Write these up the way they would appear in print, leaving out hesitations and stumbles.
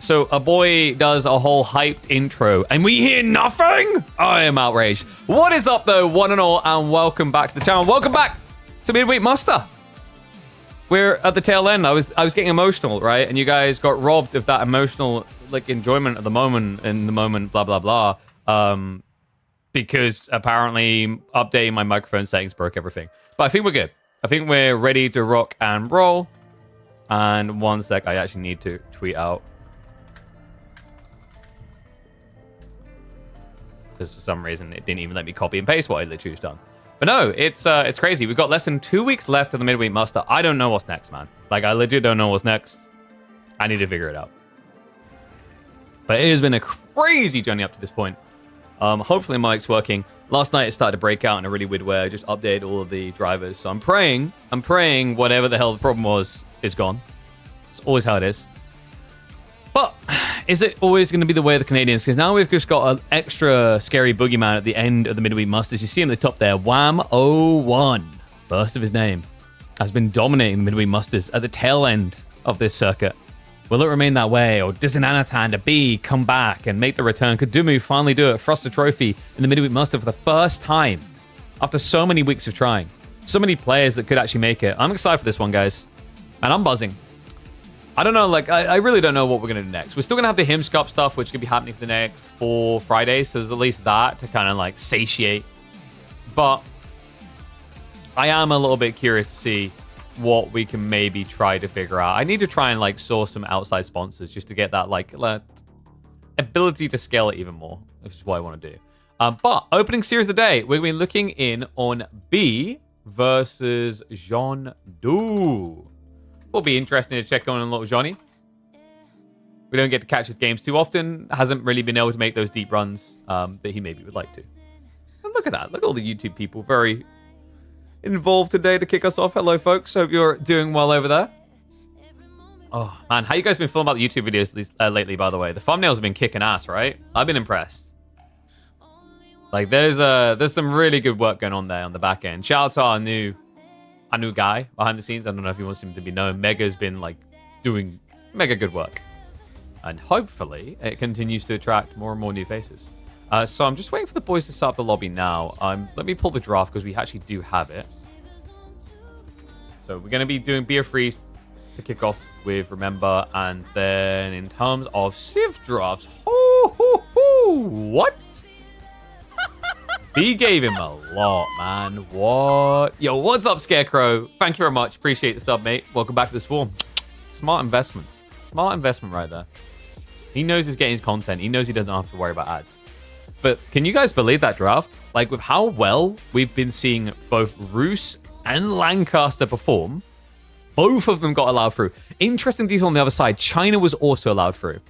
So a boy does a whole hyped intro and we hear nothing? I am outraged. What is up though, one and all, and welcome back to the channel. Welcome back to Midweek Muster. We're at the tail end. I was getting emotional, right? And you guys got robbed of that emotional like enjoyment at the moment, blah blah blah. Because apparently updating my microphone settings broke everything. But I think we're good. I think we're ready to rock and roll. And one sec, I actually need to tweet out. Because for some reason it didn't even let me copy and paste what I literally just done. But no, it's crazy. We've got less than 2 weeks left of the Midweek Muster. I don't know what's next, man. Like, I legit don't know what's next. I need to figure it out. But it has been a crazy journey up to this point. Hopefully mic's working. Last night it started to break out in a really weird way. I just updated all of the drivers. So I'm praying whatever the hell the problem was is gone. It's always how it is. But is it always going to be the way of the Canadians? Because now we've just got an extra scary boogeyman at the end of the Midweek Musters. You see him at the top there, Wham01, first of his name, has been dominating the Midweek Musters at the tail end of this circuit. Will it remain that way, or does an Anatan, a B, come back and make the return? Could DeMu finally do it, thrust a trophy in the Midweek Muster for the first time after so many weeks of trying? So many players that could actually make it. I'm excited for this one, guys, and I'm buzzing. I don't know, like, I really don't know what we're going to do next. We're still going to have the Hims Cup stuff, which could be happening for the next 4 Fridays. So there's at least that to kind of, like, satiate. But I am a little bit curious to see what we can maybe try to figure out. I need to try and, like, source some outside sponsors just to get that, like, ability to scale it even more, which is what I want to do. But opening series of the day, we're going to be looking in on B versus Jeando. Will be interesting to check on little Johnny. We don't get to catch his games too often. Hasn't really been able to make those deep runs that he maybe would like to. And look at that. Look at all the YouTube people very involved today to kick us off. Hello, folks. Hope you're doing well over there. Oh, man. How you guys been feeling about the YouTube videos lately, by the way? The thumbnails have been kicking ass, right? I've been impressed. Like, there's some really good work going on there on the back end. Shout out to our new guy behind the scenes. I don't know if he wants him to be known. Mega's been like doing mega good work, and hopefully it continues to attract more and more new faces. So I'm just waiting for the boys to start the lobby now. Let me pull the draft because we actually do have it. So we're going to be doing beer freeze to kick off with, remember, and then in terms of Civ drafts, what? He gave him a lot, man. What? Yo, what's up, Scarecrow? Thank you very much. Appreciate the sub, mate. Welcome back to the Swarm. Smart investment. Smart investment right there. He knows he's getting his content. He knows he doesn't have to worry about ads. But can you guys believe that draft? Like, with how well we've been seeing both Roos and Lancaster perform, both of them got allowed through. Interesting detail on the other side. China was also allowed through.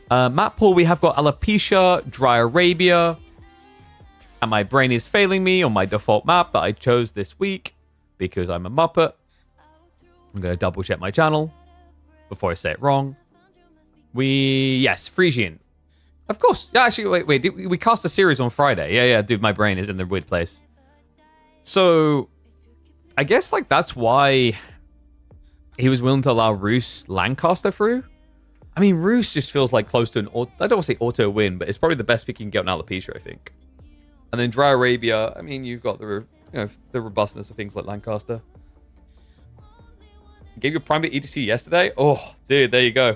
Map pool, we have got Alopecia, Dry Arabia, and my brain is failing me on my default map that I chose this week because I'm a Muppet. I'm going to double check my channel before I say it wrong. Yes, Frisian. Of course. Yeah, actually, wait. We cast a series on Friday. Yeah, dude, my brain is in the weird place. So, I guess, like, that's why he was willing to allow Roos Lancaster through. I mean, Roos just feels like close to an, I don't want to say auto win, but it's probably the best pick you can get on Alopecia, I think. And then Dry Arabia, I mean, you've got the robustness of things like Lancaster. Gave you a prime ETC yesterday? Oh, dude, there you go.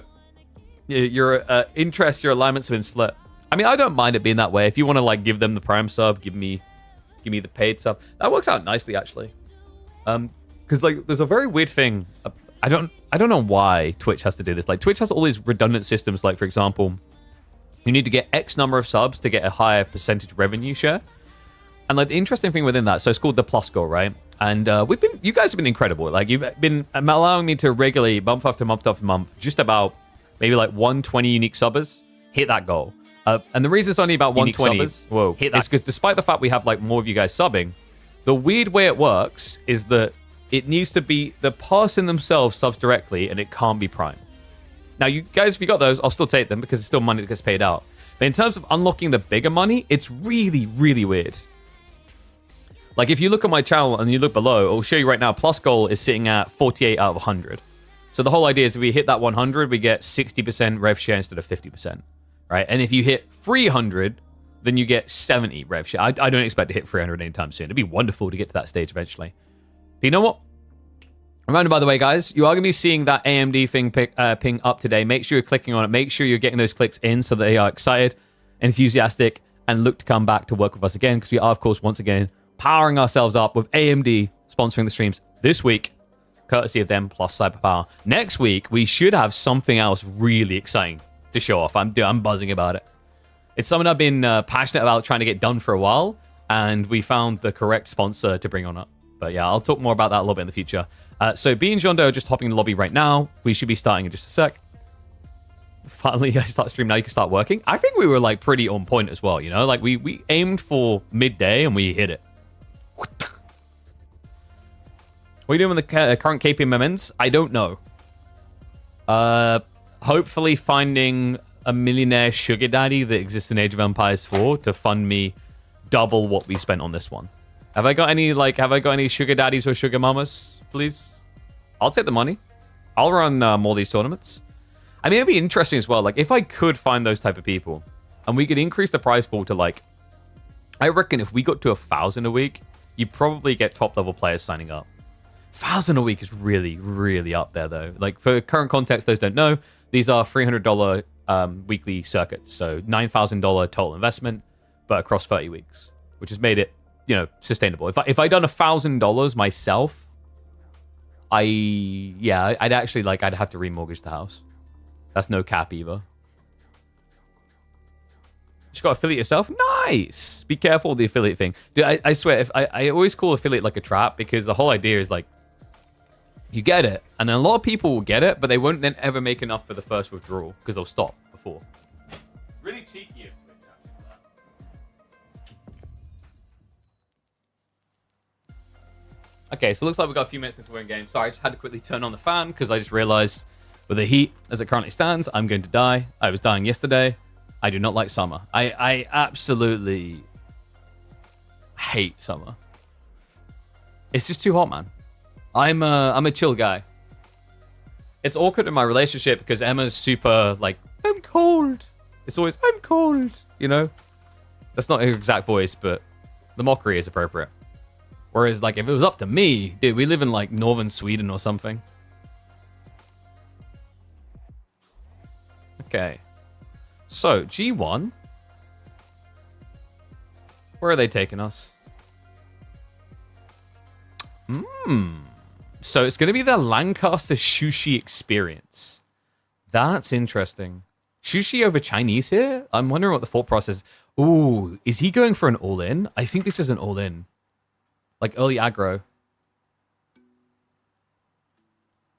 Your interests, your alignments have been split. I mean, I don't mind it being that way. If you want to like give them the prime sub, give me the paid sub. That works out nicely, actually. Because like, there's a very weird thing. I don't know why Twitch has to do this. Like, Twitch has all these redundant systems. Like, for example, you need to get X number of subs to get a higher percentage revenue share. And like the interesting thing within that, so it's called the plus goal, right? And you guys have been incredible. Like, you've been allowing me to regularly, month after month after month, just about maybe like 120 unique subbers hit that goal. And the reason it's only about 120 is because despite the fact we have like more of you guys subbing, the weird way it works is that it needs to be the person themselves subs directly, and it can't be prime. Now, you guys, if you got those, I'll still take them because it's still money that gets paid out. But in terms of unlocking the bigger money, it's really, really weird. Like, if you look at my channel and you look below, I'll show you right now, plus goal is sitting at 48 out of 100. So the whole idea is if we hit that 100, we get 60% rev share instead of 50%, right? And if you hit 300, then you get 70 rev share. I don't expect to hit 300 anytime soon. It'd be wonderful to get to that stage eventually. But you know what? Remember, by the way, guys, you are going to be seeing that AMD thing ping up today. Make sure you're clicking on it. Make sure you're getting those clicks in so that they are excited, enthusiastic, and look to come back to work with us again, because we are, of course, once again, powering ourselves up with AMD sponsoring the streams this week, courtesy of them plus Cyberpower. Next week, we should have something else really exciting to show off. I'm buzzing about it. It's something I've been passionate about trying to get done for a while, and we found the correct sponsor to bring on up. But yeah, I'll talk more about that a little bit in the future. So B and Jeando are just hopping in the lobby right now. We should be starting in just a sec. Finally, I start stream now. You can start working. I think we were like pretty on point as well. You know, like we aimed for midday and we hit it. What are you doing with the current KPMMs? I don't know. Hopefully finding a millionaire sugar daddy that exists in Age of Empires 4 to fund me double what we spent on this one. Have I got any sugar daddies or sugar mamas, please? I'll take the money. I'll run more of these tournaments. I mean, it'd be interesting as well. Like, if I could find those type of people, and we could increase the prize pool to, like, I reckon if we got to 1,000 a week, you'd probably get top-level players signing up. 1,000 a week is really, really up there, though. Like, for current context, those don't know, these are $300 weekly circuits. So $9,000 total investment, but across 30 weeks, which has made it, you know, sustainable. If I done $1,000 myself, I'd actually, like, I'd have to remortgage the house. That's no cap either. Just got to affiliate yourself. Nice. Be careful with the affiliate thing. Dude, I swear, if I always call affiliate like a trap, because the whole idea is like, you get it, and then a lot of people will get it, but they won't then ever make enough for the first withdrawal because they'll stop before. Really cheeky. Okay, so it looks like we've got a few minutes until we're in game. Sorry, I just had to quickly turn on the fan because I just realized with the heat as it currently stands, I'm going to die. I was dying yesterday. I do not like summer. I absolutely hate summer. It's just too hot, man. I'm a chill guy. It's awkward in my relationship because Emma's super like, I'm cold. It's always, I'm cold, you know? That's not her exact voice, but the mockery is appropriate. Whereas, like, if it was up to me, dude, we live in, like, northern Sweden or something. Okay. So, G1. Where are they taking us? So, it's going to be the Lancaster Sushi experience. That's interesting. Sushi over Chinese here? I'm wondering what the thought process is. Ooh, is he going for an all-in? I think this is an all-in. Like early aggro.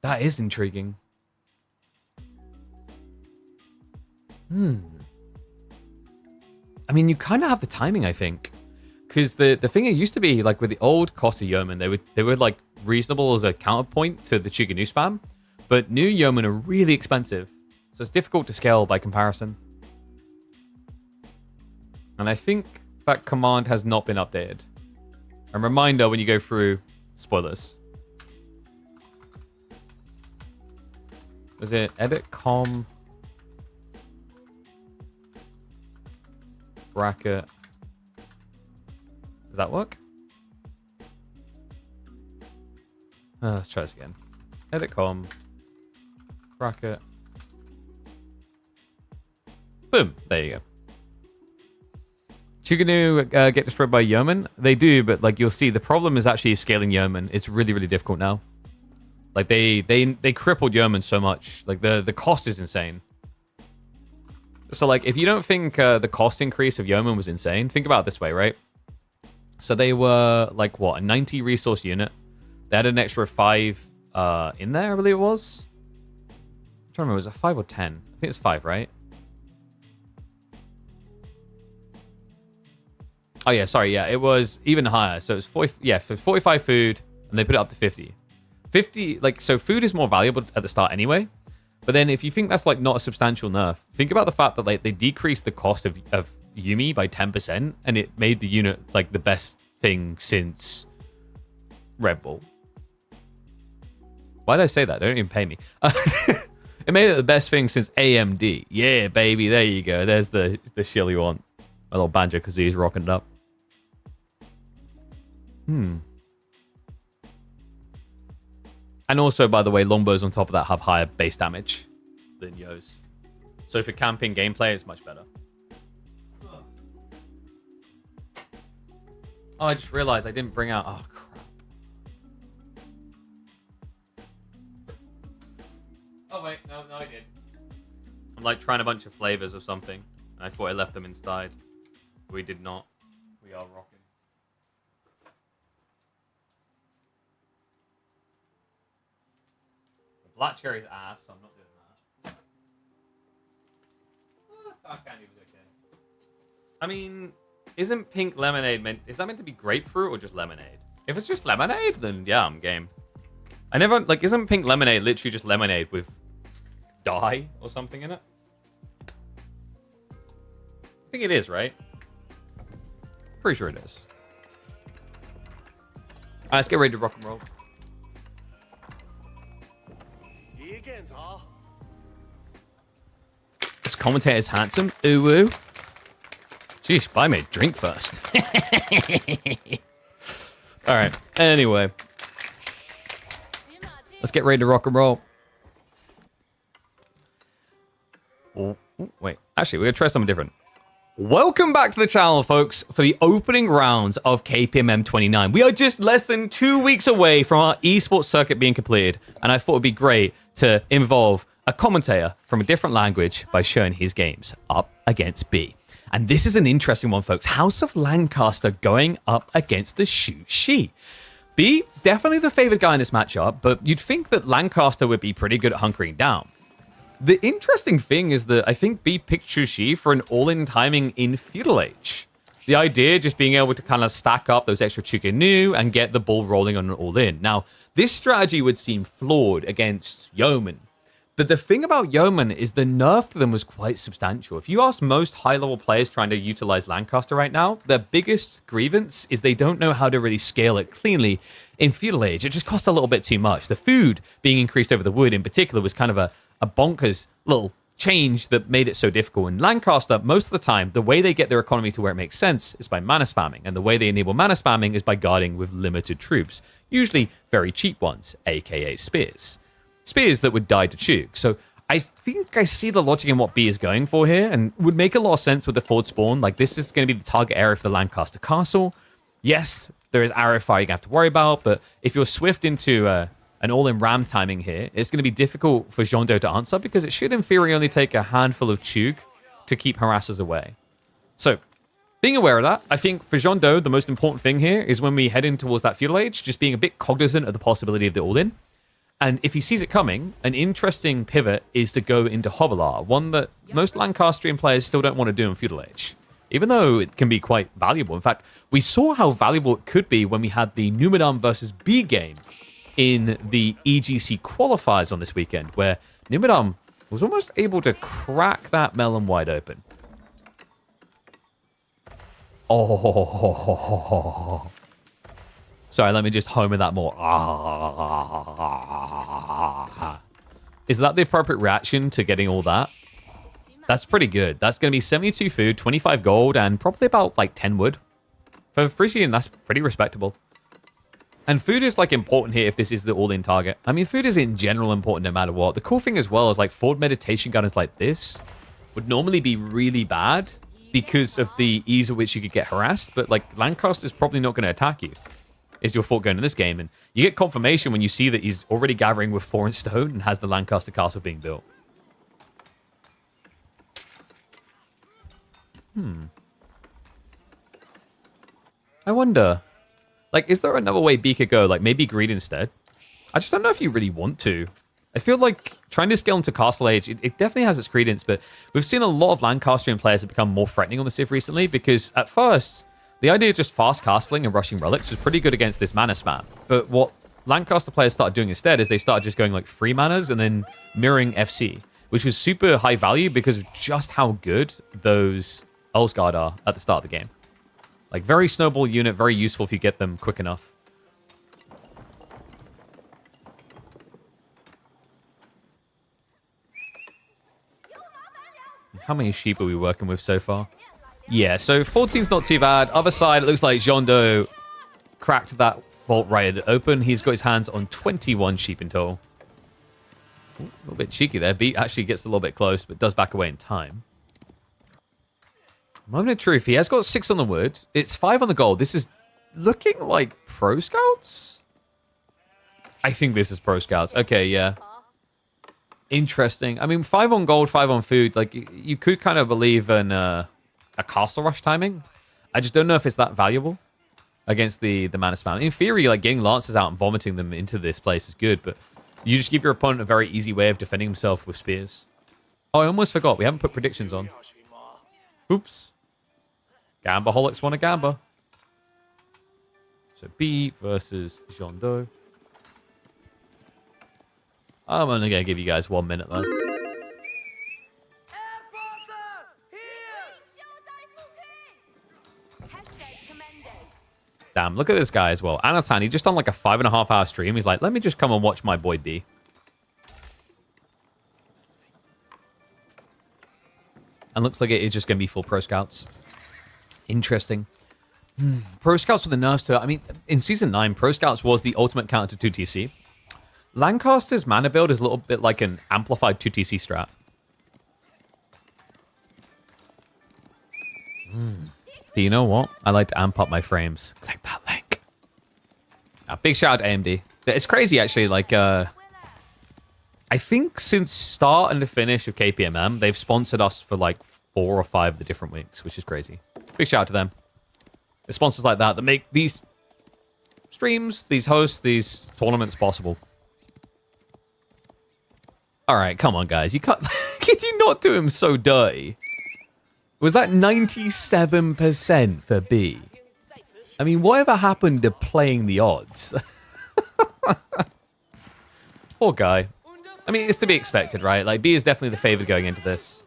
That is intriguing. I mean, you kind of have the timing, I think. Because the thing it used to be, like with the old Costa Yeoman, they were like reasonable as a counterpoint to the Chiganu spam. But new Yeoman are really expensive. So it's difficult to scale by comparison. And I think that command has not been updated. A reminder when you go through spoilers. Was it edit com bracket? Does that work? Let's try this again. Edit com bracket. Boom. There you go. Chiganu get destroyed by Yeoman? They do, but like you'll see, the problem is actually scaling Yeoman. It's really, really difficult now. Like they crippled Yeoman so much. Like the cost is insane. So like if you don't think the cost increase of Yeoman was insane, think about it this way, right? So they were like what, a 90 resource unit. They had an extra 5 in there, I believe it was. I'm trying to remember, was it 5 or 10? I think it's 5, right? Oh, yeah, sorry, yeah, it was even higher. So it was 40, yeah, for 45 food, and they put it up to 50. 50, like, so food is more valuable at the start anyway. But then if you think that's, like, not a substantial nerf, think about the fact that, like, they decreased the cost of Yumi by 10%, and it made the unit, like, the best thing since Red Bull. Why did I say that? They don't even pay me. It made it the best thing since AMD. Yeah, baby. There you go. There's the shill you want. My little Banjo-Kazooie's rocking it up. And also, by the way, longbows on top of that have higher base damage than Yo's. So for camping gameplay, it's much better. Oh, I just realized I didn't bring out... Oh, crap. Oh, wait. No, I did. I'm like trying a bunch of flavors of something. And I thought I left them inside. We did not. We are rocking. The black cherry's ass, so I'm not doing that. Sour candy was okay. I mean, isn't pink lemonade meant... Is that meant to be grapefruit or just lemonade? If it's just lemonade, then yeah, I'm game. I never... Like, isn't pink lemonade literally just lemonade with dye or something in it? I think it is, right? Pretty sure it is. Alright, let's get ready to rock and roll. This commentator is handsome. Ooh woo. Jeez, buy me a drink first. Alright, anyway. Let's get ready to rock and roll. Oh, wait, actually, we're going to try something different. Welcome back to the channel, folks, for the opening rounds of KPMM 29. We are just less than 2 weeks away from our esports circuit being completed, and I thought it would be great to involve a commentator from a different language by showing his games up against B. And this is an interesting one, folks. House of Lancaster going up against the Shu Shi. B, definitely the favored guy in this matchup, but you'd think that Lancaster would be pretty good at hunkering down. The interesting thing is that I think B picked Shu Shi for an all-in timing in Feudal Age. The idea just being able to kind of stack up those extra Chukenu and get the ball rolling on an all-in. Now, this strategy would seem flawed against Yeoman. But the thing about Yeoman is the nerf to them was quite substantial. If you ask most high-level players trying to utilize Lancaster right now, their biggest grievance is they don't know how to really scale it cleanly in Feudal Age. It just costs a little bit too much. The food being increased over the wood in particular was kind of a bonkers little change that made it so difficult. In Lancaster, most of the time, the way they get their economy to where it makes sense is by mana spamming. And the way they enable mana spamming is by guarding with limited troops, usually very cheap ones, aka spears. Spears that would die to Chuk. So I think I see the logic in what B is going for here, and would make a lot of sense with the forward spawn. Like, this is going to be the target area for the Lancaster Castle. Yes, there is arrow fire you're going to have to worry about, but if you're swift into an all-in ram timing here, it's going to be difficult for Jeando to answer, because it should in theory only take a handful of Chuk to keep harassers away. So, being aware of that, I think for Jeando, the most important thing here is when we head in towards that Feudal Age, just being a bit cognizant of the possibility of the all-in. And if he sees it coming, an interesting pivot is to go into Hovelar, one that most Lancastrian players still don't want to do in Feudal Age, even though it can be quite valuable. In fact, we saw how valuable it could be when we had the Numidam versus B game in the EGC qualifiers on this weekend, where Numidam was almost able to crack that melon wide open. Oh. Sorry, let me just home in that more. Is that the appropriate reaction to getting all that? That's pretty good. That's going to be 72 food, 25 gold, and probably about like 10 wood. For Frisian, that's pretty respectable. And food is like important here if this is the all-in target. I mean, food is in general important no matter what. The cool thing as well is like forward meditation gunners like this would normally be really bad because of the ease at which you could get harassed. But like Lancaster's probably not going to attack you. Is your thought going in this game, and you get confirmation when you see that he's already gathering with 4 in stone and has the Lancaster castle being built. I wonder, like, is there another way B could go? Like, maybe greed instead? I just don't know if you really want to. I feel like trying to scale into Castle Age, it definitely has its credence, but we've seen a lot of Lancastrian players have become more threatening on the Civ recently, because at first, the idea of just fast castling and rushing relics was pretty good against this mana spam. But what Lancaster players started doing instead is they started just going like 3 manas and then mirroring FC, which was super high value because of just how good those Elsgard are at the start of the game. Like, very snowball unit, very useful if you get them quick enough. How many sheep are we working with so far? Yeah, so 14's not too bad. Other side, it looks like Jeando cracked that vault right open. He's got his hands on 21 sheep in total. Ooh, a little bit cheeky there. Beat actually gets a little bit close, but does back away in time. Moment of truth. He has got 6 on the wood. It's 5 on the gold. This is looking like pro scouts? I think this is pro scouts. Okay, yeah. Interesting. I mean, 5 on gold, 5 on food. Like, you could kind of believe in a castle rush timing. I just don't know if it's that valuable against the mana spam. In theory, like, getting lances out and vomiting them into this place is good, but you just give your opponent a very easy way of defending himself with spears. Oh, I almost forgot. We haven't put predictions on. Oops. Gambaholics want a gamba. So B versus Jeando. I'm only going to give you guys 1 minute, though. Damn, look at this guy as well. Anatan, he just done like a 5.5-hour stream. He's like, let me just come and watch my boy B. And looks like it is just going to be full Pro Scouts. Interesting. Pro Scouts with the nerfs to it. I mean, in Season 9, Pro Scouts was the ultimate counter to 2TC. Lancaster's mana build is a little bit like an amplified 2TC strat. But you know what? I like to amp up my frames. Click that link. Now, big shout out to AMD. It's crazy, actually. Like, I think since start and the finish of KPMM, they've sponsored us for like 4 or 5 of the different weeks, which is crazy. Big shout out to them. It's sponsors like that make these streams, these hosts, these tournaments possible. All right, come on, guys. You can't... Could you not do him so dirty? Was that 97% for B? I mean, whatever happened to playing the odds? Poor guy. I mean, it's to be expected, right? Like, B is definitely the favorite going into this.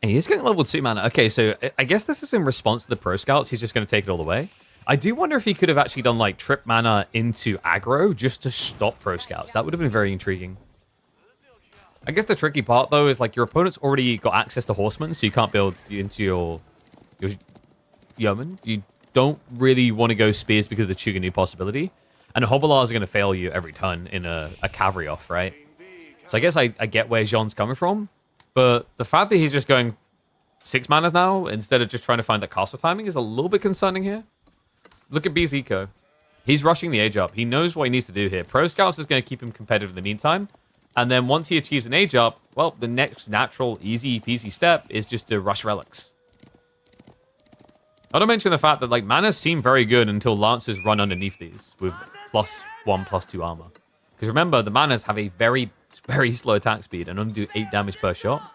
And he's getting level 2 mana. Okay, so I guess this is in response to the Pro Scouts. He's just going to take it all the way. I do wonder if he could have actually done, like, trip mana into aggro just to stop Pro Scouts. That would have been very intriguing. I guess the tricky part, though, is, like, your opponent's already got access to horsemen, so you can't build into your yeoman. You don't really want to go spears because of the Chuganu possibility. And Hobolars are going to fail you every turn in a cavalry off, right? So I guess I get where Jean's coming from. But the fact that he's just going 6 manas now, instead of just trying to find that castle timing, is a little bit concerning here. Look at B's eco. He's rushing the age up. He knows what he needs to do here. Pro Scouts is going to keep him competitive in the meantime. And then once he achieves an age up, well, the next natural, easy peasy step is just to rush relics. Not to mention the fact that, like, manas seem very good until Lancers run underneath these with +1, +2 armor. Because remember, the manas have a very, very slow attack speed and only do 8 damage per shot.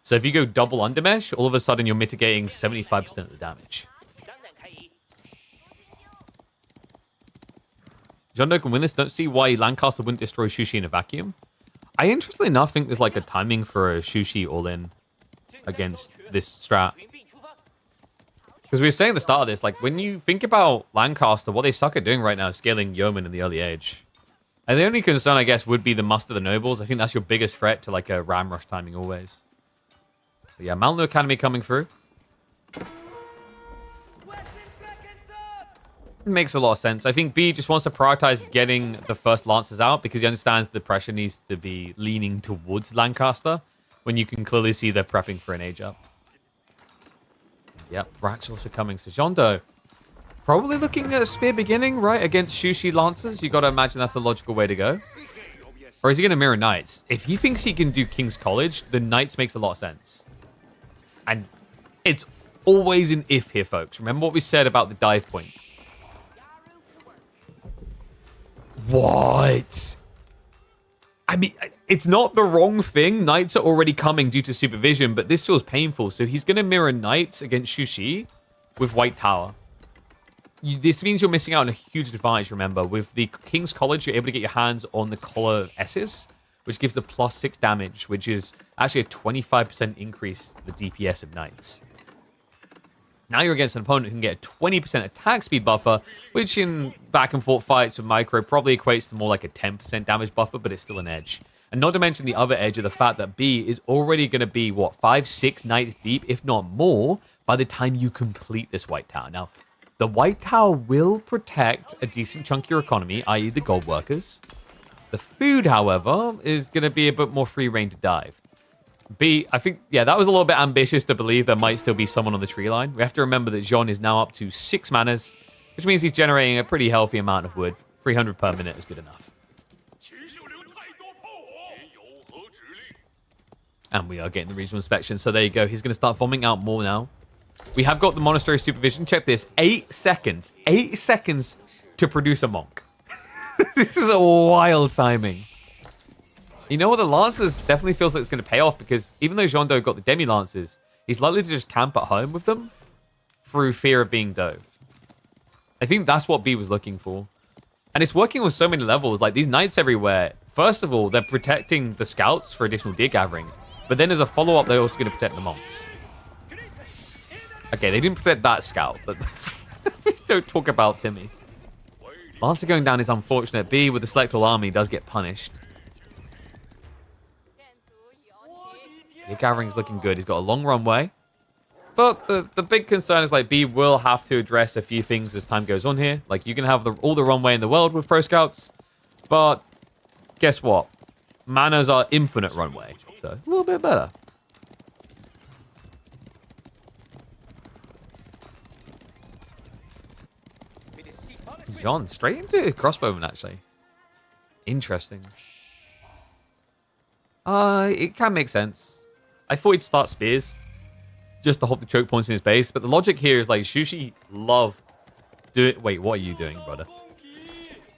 So if you go double undermesh, all of a sudden you're mitigating 75% of the damage. Jeando can win this. Don't see why Lancaster wouldn't destroy Shushi in a vacuum. I interestingly enough think there's like a timing for a Shushi all-in against this strat. Because we were saying at the start of this, like, when you think about Lancaster, what they suck at doing right now is scaling Yeoman in the early age. And the only concern, I guess, would be the Muster the Nobles. I think that's your biggest threat to, like, a Ram Rush timing always. But yeah, Malnu Academy coming through. Makes a lot of sense. I think B just wants to prioritize getting the first Lancers out because he understands the pressure needs to be leaning towards Lancaster when you can clearly see they're prepping for an age up. Yep, Rack's also coming. So Jeando probably looking at a spear beginning, right, against Shushi Lancers. You got to imagine that's the logical way to go. Or is he going to mirror Knights? If he thinks he can do King's College, the Knights makes a lot of sense. And it's always an if here, folks. Remember what we said about the dive point. What? I mean, it's not the wrong thing. Knights are already coming due to supervision, but this feels painful. So he's going to mirror Knights against Shushi with White Tower. This means you're missing out on a huge advantage, remember. With the King's College, you're able to get your hands on the Collar S's, which gives the +6 damage, which is actually a 25% increase to the DPS of Knights. Now you're against an opponent who can get a 20% attack speed buffer, which in back and forth fights with Micro probably equates to more like a 10% damage buffer, but it's still an edge. And not to mention the other edge of the fact that B is already going to be, what, 5-6 knights deep, if not more, by the time you complete this White Tower. Now, the White Tower will protect a decent chunk of your economy, i.e. the gold workers. The food, however, is going to be a bit more free reign to dive. B, I think, yeah, that was a little bit ambitious to believe there might still be someone on the tree line. We have to remember that Jean is now up to 6 manas, which means he's generating a pretty healthy amount of wood. 300 per minute is good enough. And we are getting the regional inspection, so there you go. He's going to start farming out more now. We have got the monastery supervision. Check this. 8 seconds. 8 seconds to produce a monk. This is a wild timing. You know what? The Lancers definitely feels like it's going to pay off because even though Jeando got the Demi Lancers, he's likely to just camp at home with them through fear of being dove. I think that's what B was looking for. And it's working on so many levels. Like these knights everywhere. First of all, they're protecting the scouts for additional deer gathering. But then as a follow-up, they're also going to protect the monks. Okay, they didn't protect that scout, but don't talk about Timmy. Lancer going down is unfortunate. B with the Selectal Army does get punished. The gathering's looking good. He's got a long runway. But the big concern is like B will have to address a few things as time goes on here. Like you can have all the runway in the world with Pro Scouts. But guess what? Manas are infinite runway. So a little bit better. John, straight into crossbowman actually. Interesting. It can make sense. I thought he'd start spears just to hold the choke points in his base, but the logic here is like Shushi love doing. Wait, what are you doing, brother?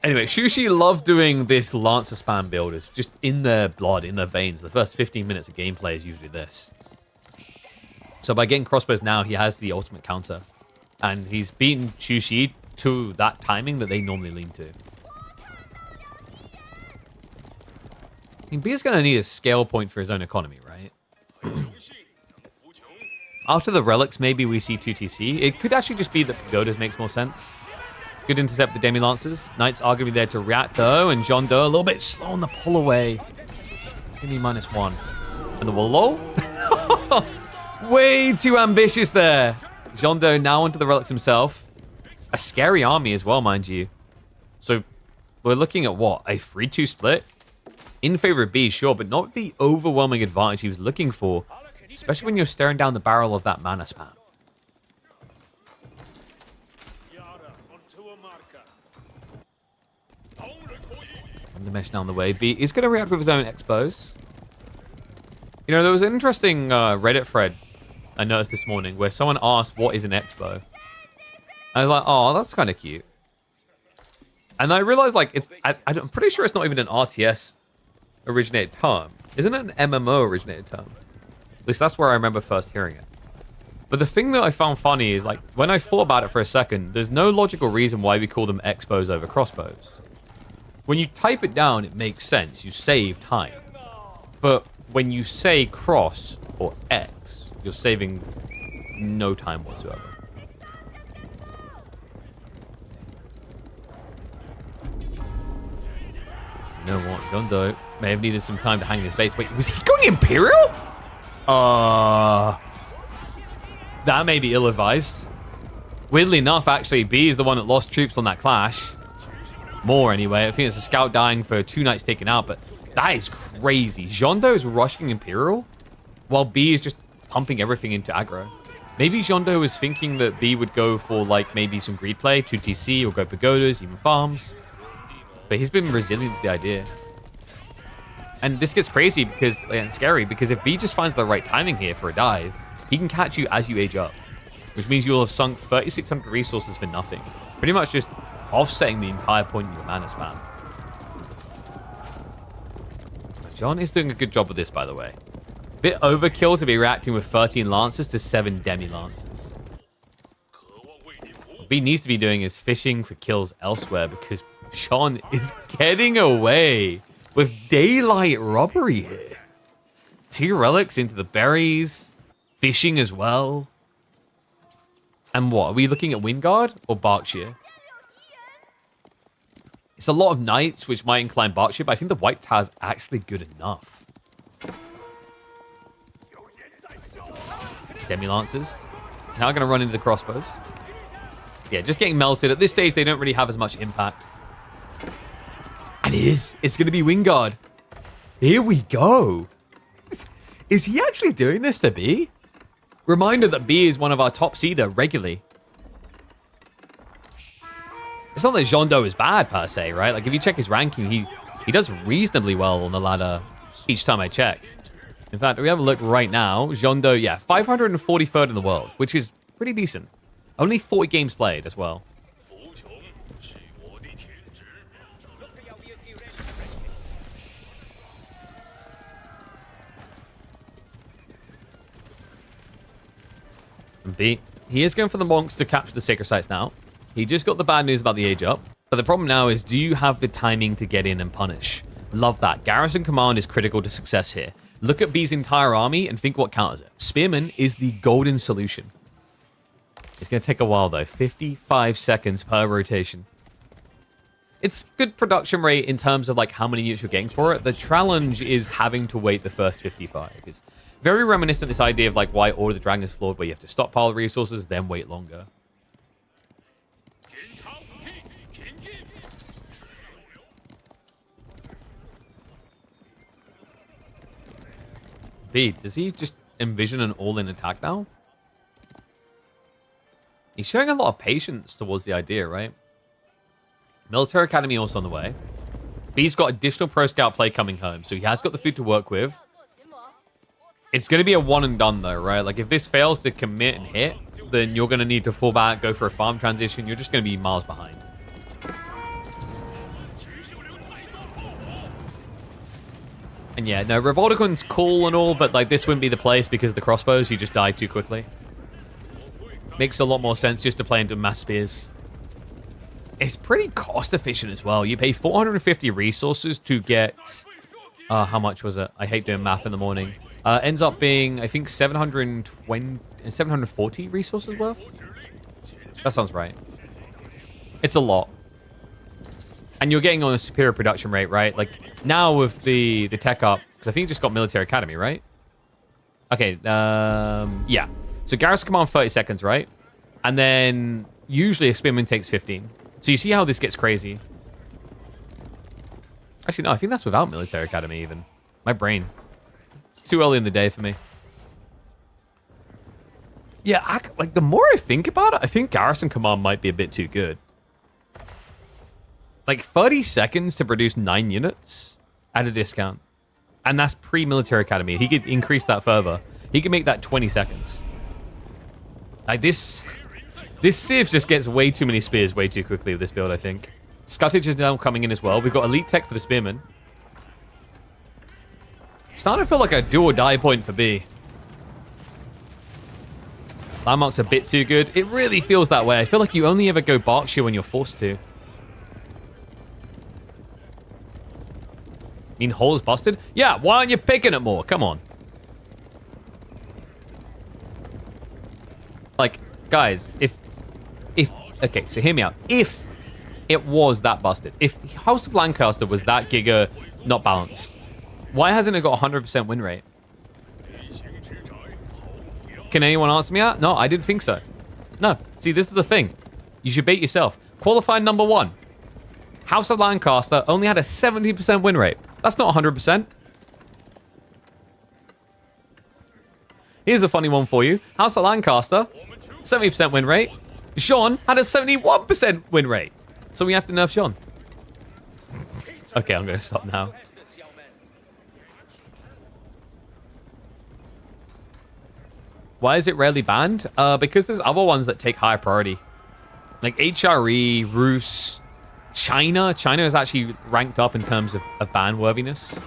Anyway, Shushi love doing this Lancer spam build. It's just in their blood, in their veins. The first 15 minutes of gameplay is usually this. So by getting crossbows now, he has the ultimate counter, and he's beaten Shushi to that timing that they normally lean to. I mean, B is going to need a scale point for his own economy, right? After the relics, maybe we see 2TC. It could actually just be that Pagodas makes more sense. Good intercept the Demi Lancers. Knights are going to be there to react though, and Jeando a little bit slow on the pull away. It's going to be -1. And the Wallow? Way too ambitious there. Jeando now onto the relics himself. A scary army as well, mind you. So we're looking at what? A 3-2 split? In favor of B, sure, but not the overwhelming advantage he was looking for, especially when you're staring down the barrel of that mana spam. And the mesh down the way. B is going to react with his own expos. You know, there was an interesting Reddit thread I noticed this morning where someone asked, what is an expo? I was like, oh, that's kind of cute. And I realized, like, I'm pretty sure it's not even an RTS originated term. Isn't it an MMO originated term? At least that's where I remember first hearing it. But the thing that I found funny is, like, when I thought about it for a second, there's no logical reason why we call them expos over crossbows. When you type it down, it makes sense. You save time. But when you say cross or X, you're saving no time whatsoever. You know what? Jeando may have needed some time to hang in his base. Wait, was he going Imperial? That may be ill-advised. Weirdly enough, actually, B is the one that lost troops on that clash. More, anyway. I think it's a scout dying for 2 knights taken out, but that is crazy. Jeando is rushing Imperial, while B is just pumping everything into aggro. Maybe Jeando was thinking that B would go for, like, maybe some greed play, 2TC, or go Pagodas, even farms. But he's been resilient to the idea. And this gets crazy because, and scary, because if B just finds the right timing here for a dive, he can catch you as you age up. Which means you'll have sunk 3,600 resources for nothing. Pretty much just offsetting the entire point of your mana spam. John is doing a good job of this, by the way. Bit overkill to be reacting with 13 Lancers to 7 Demi Lancers. What B needs to be doing is fishing for kills elsewhere because Sean is getting away with daylight robbery here. 2 relics into the berries. Fishing as well. And what? Are we looking at Wingard or Berkshire? It's a lot of knights, which might incline Berkshire, but I think the white tower is actually good enough. Demi-lancers. Now going to run into the crossbows. Yeah, just getting melted. At this stage, they don't really have as much impact. And it is. It's going to be Wingard. Here we go. Is he actually doing this to B? Reminder that B is one of our top seeder regularly. It's not that Jeando is bad per se, right? Like if you check his ranking, he does reasonably well on the ladder each time I check. In fact, we have a look right now. Jeando, yeah, 543rd in the world, which is pretty decent. Only 40 games played as well. And B, he is going for the monks to capture the sacred sites now. He just got the bad news about the age up. But the problem now is, do you have the timing to get in and punish? Love that. Garrison command is critical to success here. Look at B's entire army and think what counters it. Spearman is the golden solution. It's going to take a while, though. 55 seconds per rotation. It's good production rate in terms of like how many units you're getting for it. The challenge is having to wait the first 55. It's very reminiscent of this idea of like why Order of the Dragon is flawed, where you have to stockpile resources, then wait longer. B, does he just envision an all-in attack now? He's showing a lot of patience towards the idea, right? Military Academy also on the way. B's got additional Pro Scout play coming home, so he has got the food to work with. It's going to be a one and done, though, right? Like, if this fails to commit and hit, then you're going to need to fall back, go for a farm transition. You're just going to be miles behind. And yeah, no, Revolticon's cool and all, but like this wouldn't be the place because of the crossbows. You just die too quickly. Makes a lot more sense just to play into mass spears. It's pretty cost efficient as well. You pay 450 resources to get... how much was it? I hate doing math in the morning. Ends up being, I think, 740 resources worth? That sounds right. It's a lot. And you're getting on a superior production rate, right? Like, now with the tech up, because I think you just got Military Academy, right? Okay, yeah. So Garrison Command 30 seconds, right? And then usually a Spearman takes 15. So you see how this gets crazy. Actually, no, I think that's without Military Academy even. My brain. It's too early in the day for me. Yeah, like the more I think about it, I think Garrison Command might be a bit too good. Like 30 seconds to produce 9 units at a discount. And that's pre-Military Academy. He could increase that further. He could make that 20 seconds. Like this Civ just gets way too many spears way too quickly with this build, I think. Scuttage is now coming in as well. We've got elite tech for the Spearman. Starting to feel like a do or die point for B. Landmark's a bit too good. It really feels that way. I feel like you only ever go Berkshire when you're forced to. Mean hole's busted? Yeah, why aren't you picking it more? Come on. Like, guys, if okay, so hear me out. If it was that busted, if House of Lancaster was that giga not balanced, why hasn't it got 100% win rate? Can anyone answer me that? No, I didn't think so. No, see, this is the thing. You should bait yourself. Qualified number 1. House of Lancaster only had a 70% win rate. That's not 100%. Here's a funny one for you. House of Lancaster, 70% win rate. Sean had a 71% win rate. So we have to nerf Sean. Okay, I'm going to stop now. Why is it rarely banned? Because there's other ones that take higher priority. Like HRE, Rus, China. China is actually ranked up in terms of ban worthiness.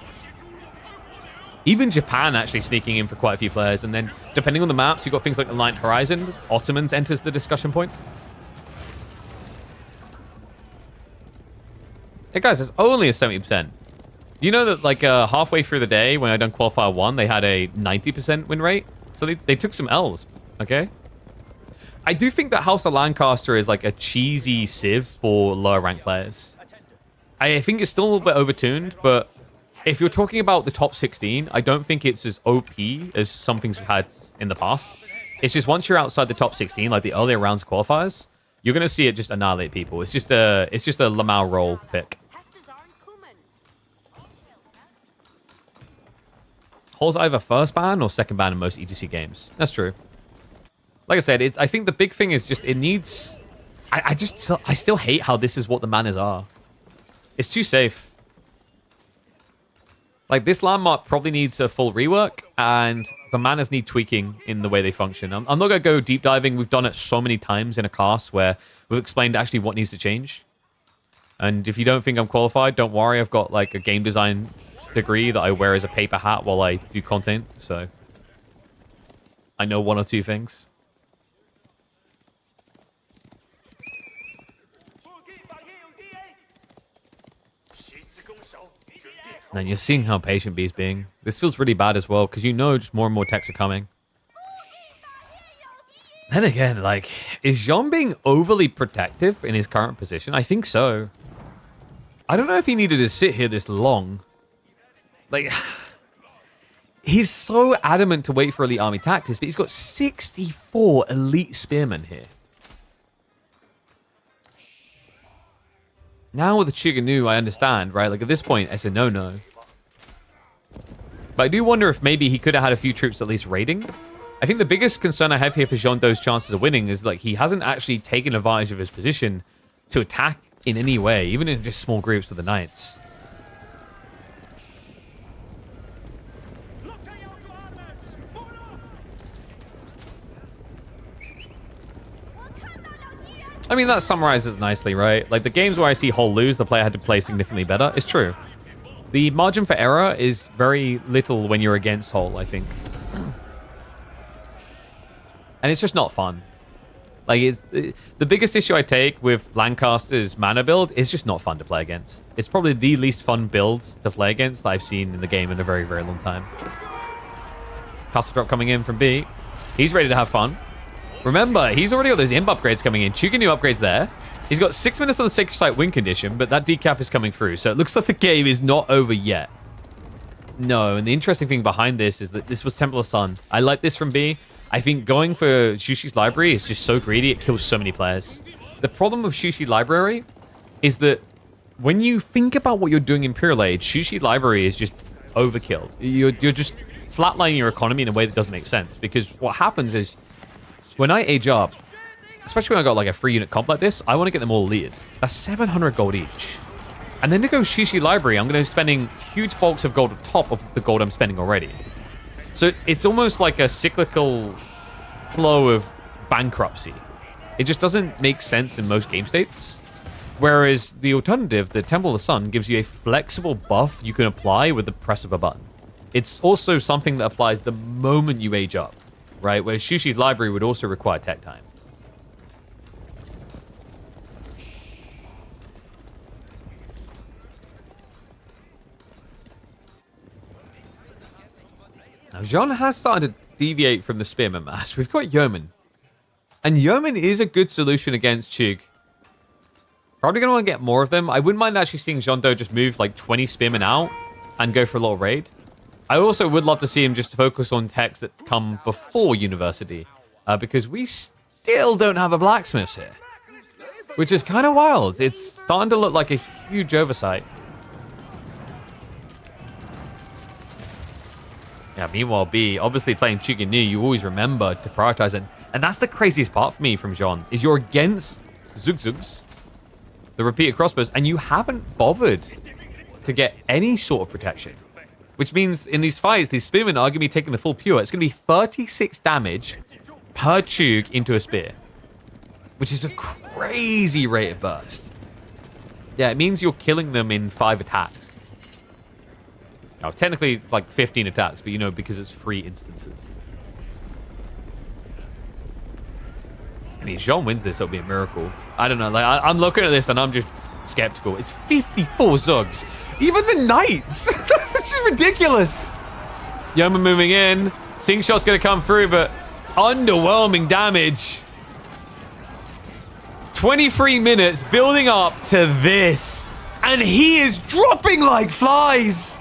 Even Japan actually sneaking in for quite a few players. And then, depending on the maps, you've got things like Alliant Horizon. Ottomans enters the discussion point. Hey guys, it's only a 70%. Do you know that like halfway through the day, when I done Qualifier 1, they had a 90% win rate? So they took some L's, okay? I do think that House of Lancaster is like a cheesy civ for lower ranked players. I think it's still a little bit overtuned, but if you're talking about the top 16, I don't think it's as OP as some things we've had in the past. It's just once you're outside the top 16, like the earlier rounds qualifiers, you're gonna see it just annihilate people. It's just a Lamau roll pick. Hole's either first ban or second ban in most EGC games. That's true. Like I said, I think the big thing is just it needs. I still hate how this is what the manas are. It's too safe. Like, this landmark probably needs a full rework, and the manas need tweaking in the way they function. I'm not going to go deep diving. We've done it so many times in a class where we've explained actually what needs to change. And if you don't think I'm qualified, don't worry. I've got, like, a game design degree that I wear as a paper hat while I do content, so I know one or two things. And you're seeing how patient B's being. This feels really bad as well, because you know just more and more techs are coming. Then again, like, is Jean being overly protective in his current position? I think so. I don't know if he needed to sit here this long. Like, he's so adamant to wait for elite army tactics, but he's got 64 elite spearmen here. Now with the Chiganu, I understand, right? Like, at this point, it's a no-no. But I do wonder if maybe he could have had a few troops at least raiding. I think the biggest concern I have here for Jeando's chances of winning is, like, he hasn't actually taken advantage of his position to attack in any way, even in just small groups with the knights. I mean, that summarizes nicely, right? Like, the games where I see Hole lose, the player had to play significantly better. It's true. The margin for error is very little when you're against Hole, I think. And it's just not fun. Like, the biggest issue I take with Lancaster's mana build is just not fun to play against. It's probably the least fun build to play against that I've seen in the game in a very, very long time. Castle drop coming in from B. He's ready to have fun. Remember, he's already got those imp upgrades coming in. Chuganu upgrades there. He's got 6 minutes of the Sacred Site win condition, but that decap is coming through. So it looks like the game is not over yet. No, and the interesting thing behind this is that this was Templar Sun. I like this from B. I think going for Shushi's Library is just so greedy, it kills so many players. The problem with Shushi Library is that when you think about what you're doing in Imperial Age, Shushi Library is just overkill. You're just flatlining your economy in a way that doesn't make sense. Because what happens is, when I age up, especially when I got like a 3-unit comp like this, I want to get them all lead. That's 700 gold each. And then to go Shishi Library, I'm going to be spending huge bulks of gold on top of the gold I'm spending already. So it's almost like a cyclical flow of bankruptcy. It just doesn't make sense in most game states. Whereas the alternative, the Temple of the Sun, gives you a flexible buff you can apply with the press of a button. It's also something that applies the moment you age up. Right, where Shushi's Library would also require tech time. Now, Jean has started to deviate from the Spearman mass. We've got Yeoman. And Yeoman is a good solution against Chug. Probably going to want to get more of them. I wouldn't mind actually seeing Jeando just move like 20 Spearmen out and go for a little raid. I also would love to see him just focus on techs that come before university, because we still don't have a blacksmiths here, which is kind of wild. It's starting to look like a huge oversight. Yeah, meanwhile, B, obviously playing Chuganu, you always remember to prioritize it. And that's the craziest part for me from Jean, is you're against Zugzugs, the repeated crossbows, and you haven't bothered to get any sort of protection. Which means in these fights, these spearmen are going to be taking the full pure. It's going to be 36 damage per Chug into a spear. Which is a crazy rate of burst. Yeah, it means you're killing them in 5 attacks. Now, technically, it's like 15 attacks, but you know, because it's 3 instances. I mean, if Jean wins this, it'll be a miracle. I don't know. Like, I'm looking at this and I'm just skeptical. It's 54 Zugs. Even the Knights. This is ridiculous. Yeoman moving in. Sing shot's going to come through, but underwhelming damage. 23 minutes building up to this. And he is dropping like flies.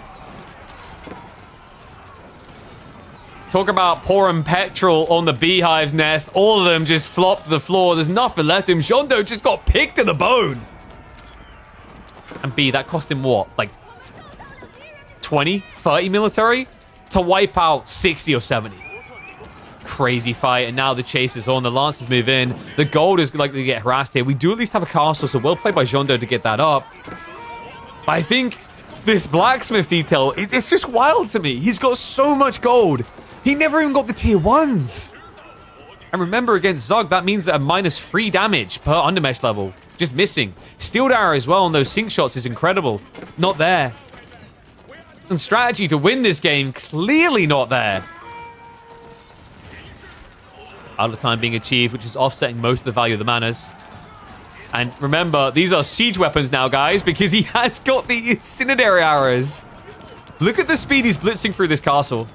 Talk about pouring petrol on the beehive nest. All of them just flopped to the floor. There's nothing left. Jeando just got picked to the bone. And B, that cost him what? Like 20, 30 military to wipe out 60 or 70. Crazy fight. And now the chase is on. The Lancers move in. The gold is likely to get harassed here. We do at least have a castle, so well played by Jeando to get that up. I think this blacksmith detail, it's just wild to me. He's got so much gold. He never even got the tier 1s. And remember, against Zug, that means that a -3 damage per undermesh level. Just missing. Steeled arrow as well on those sync shots is incredible. Not there. And strategy to win this game, clearly not there. Out of time being achieved, which is offsetting most of the value of the manas. And remember, these are siege weapons now, guys, because he has got the incendiary arrows. Look at the speed he's blitzing through this castle.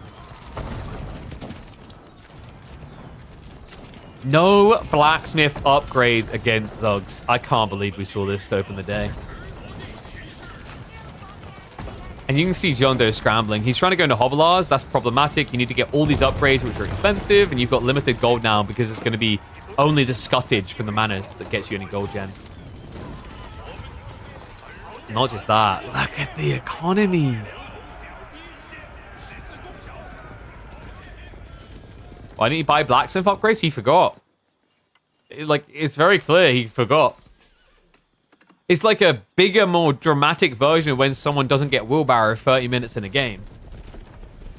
No blacksmith upgrades against Zugs. I can't believe we saw this to open the day. And you can see Jeando scrambling. He's trying to go into Hovelars. That's problematic. You need to get all these upgrades, which are expensive, and you've got limited gold now because it's going to be only the scuttage from the manas that gets you any gold gen. Not just that. Look at the economy. Why didn't he buy blacksmith upgrades? He forgot. It's very clear he forgot. It's like a bigger, more dramatic version of when someone doesn't get wheelbarrow 30 minutes in a game.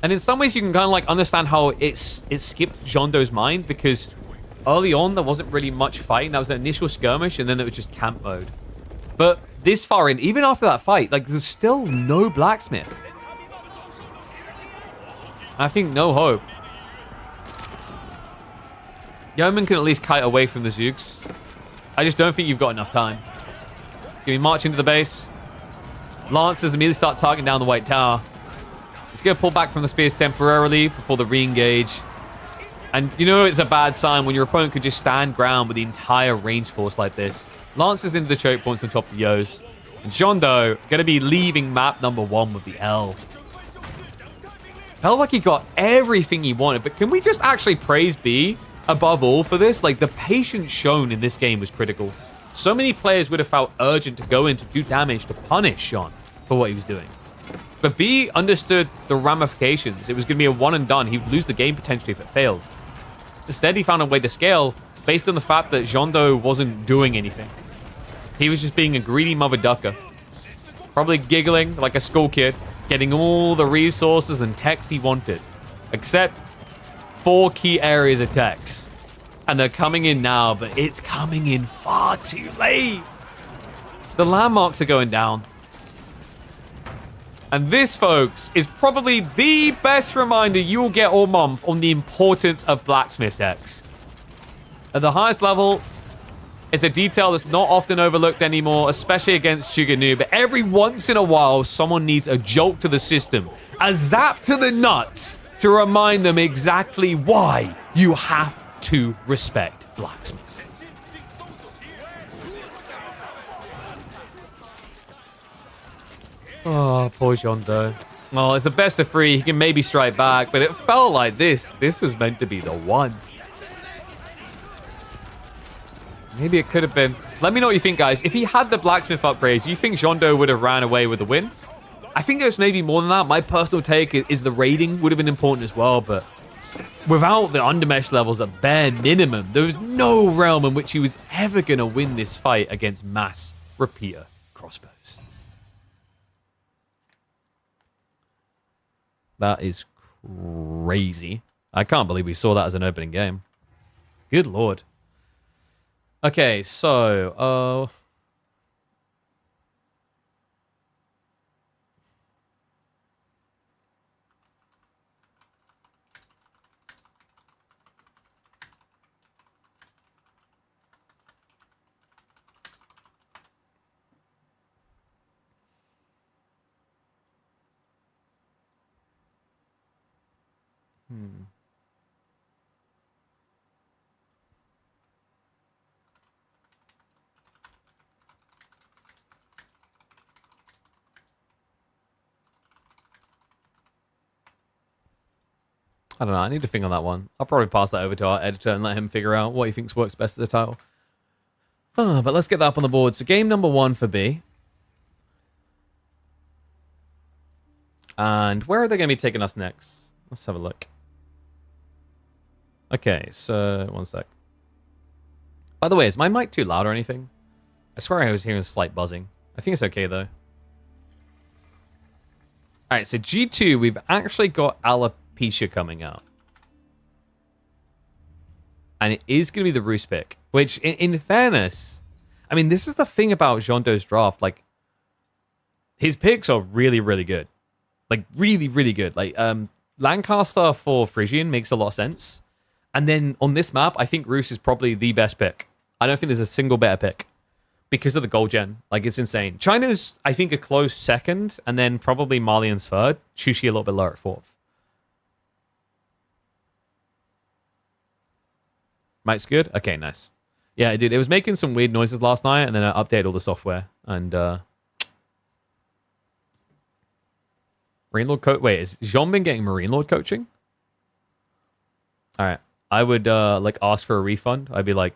And in some ways, you can kind of like understand how it skipped Jeando's mind, because early on, there wasn't really much fighting. That was the initial skirmish, and then it was just camp mode. But this far in, even after that fight, like, there's still no blacksmith. I think no hope. Yeoman can at least kite away from the Zooks. I just don't think you've got enough time. Can we march into the base? Lancers immediately start targeting down the White Tower. He's going to pull back from the spears temporarily before the re-engage. And you know it's a bad sign when your opponent could just stand ground with the entire range force like this. Lancers into the choke points on top of the Yos. And Jeando going to be leaving map number 1 with the L. Felt like he got everything he wanted, but can we just actually praise B above all for this? Like, the patience shown in this game was critical. So many players would have felt urgent to go in to do damage to punish Sean for what he was doing. But B understood the ramifications. It was going to be a one and done. He would lose the game potentially if it failed. Instead, he found a way to scale based on the fact that Jeando wasn't doing anything. He was just being a greedy mother ducker. Probably giggling like a school kid, getting all the resources and techs he wanted. Except 4 key areas of techs. And they're coming in now, but it's coming in far too late. The landmarks are going down. And this, folks, is probably the best reminder you will get all month on the importance of blacksmith decks. At the highest level, it's a detail that's not often overlooked anymore, especially against Chuganu, but every once in a while, someone needs a jolt to the system, a zap to the nuts to remind them exactly why you have to respect blacksmith. Oh, poor Jeando. Well, it's a best of 3. He can maybe strike back, but it felt like this was meant to be the one. Maybe it could have been. Let me know what you think, guys. If he had the blacksmith upgrades, do you think Jeando would have ran away with the win? I think there's maybe more than that. My personal take is the raiding would have been important as well, but without the undermesh levels at bare minimum, there was no realm in which he was ever going to win this fight against mass repeater crossbows. That is crazy. I can't believe we saw that as an opening game. Good lord. Okay, so... I don't know. I need to think on that one. I'll probably pass that over to our editor and let him figure out what he thinks works best as a title. But let's get that up on the board. So game number 1 for B. And where are they going to be taking us next? Let's have a look. Okay, so 1 sec. By the way, is my mic too loud or anything? I swear I was hearing a slight buzzing. I think it's okay, though. Alright, so G2, we've actually got Alopecia coming out. And it is going to be the Roost pick. Which, in fairness, I mean, this is the thing about Jeando's draft. Like, his picks are really, really good. Like, really, really good. Like, Lancaster for Frisian makes a lot of sense. And then on this map, I think Roost is probably the best pick. I don't think there's a single better pick. Because of the gold gen. Like, it's insane. China's, I think, a close second. And then probably Malian's third. Shushi a little bit lower at fourth. Mic's good? Okay, nice. Yeah, dude, it was making some weird noises last night, and then I updated all the software. And, Marine Lord coach. Wait, is Jean been getting Marine Lord coaching? Alright. I would, like, ask for a refund. I'd be like,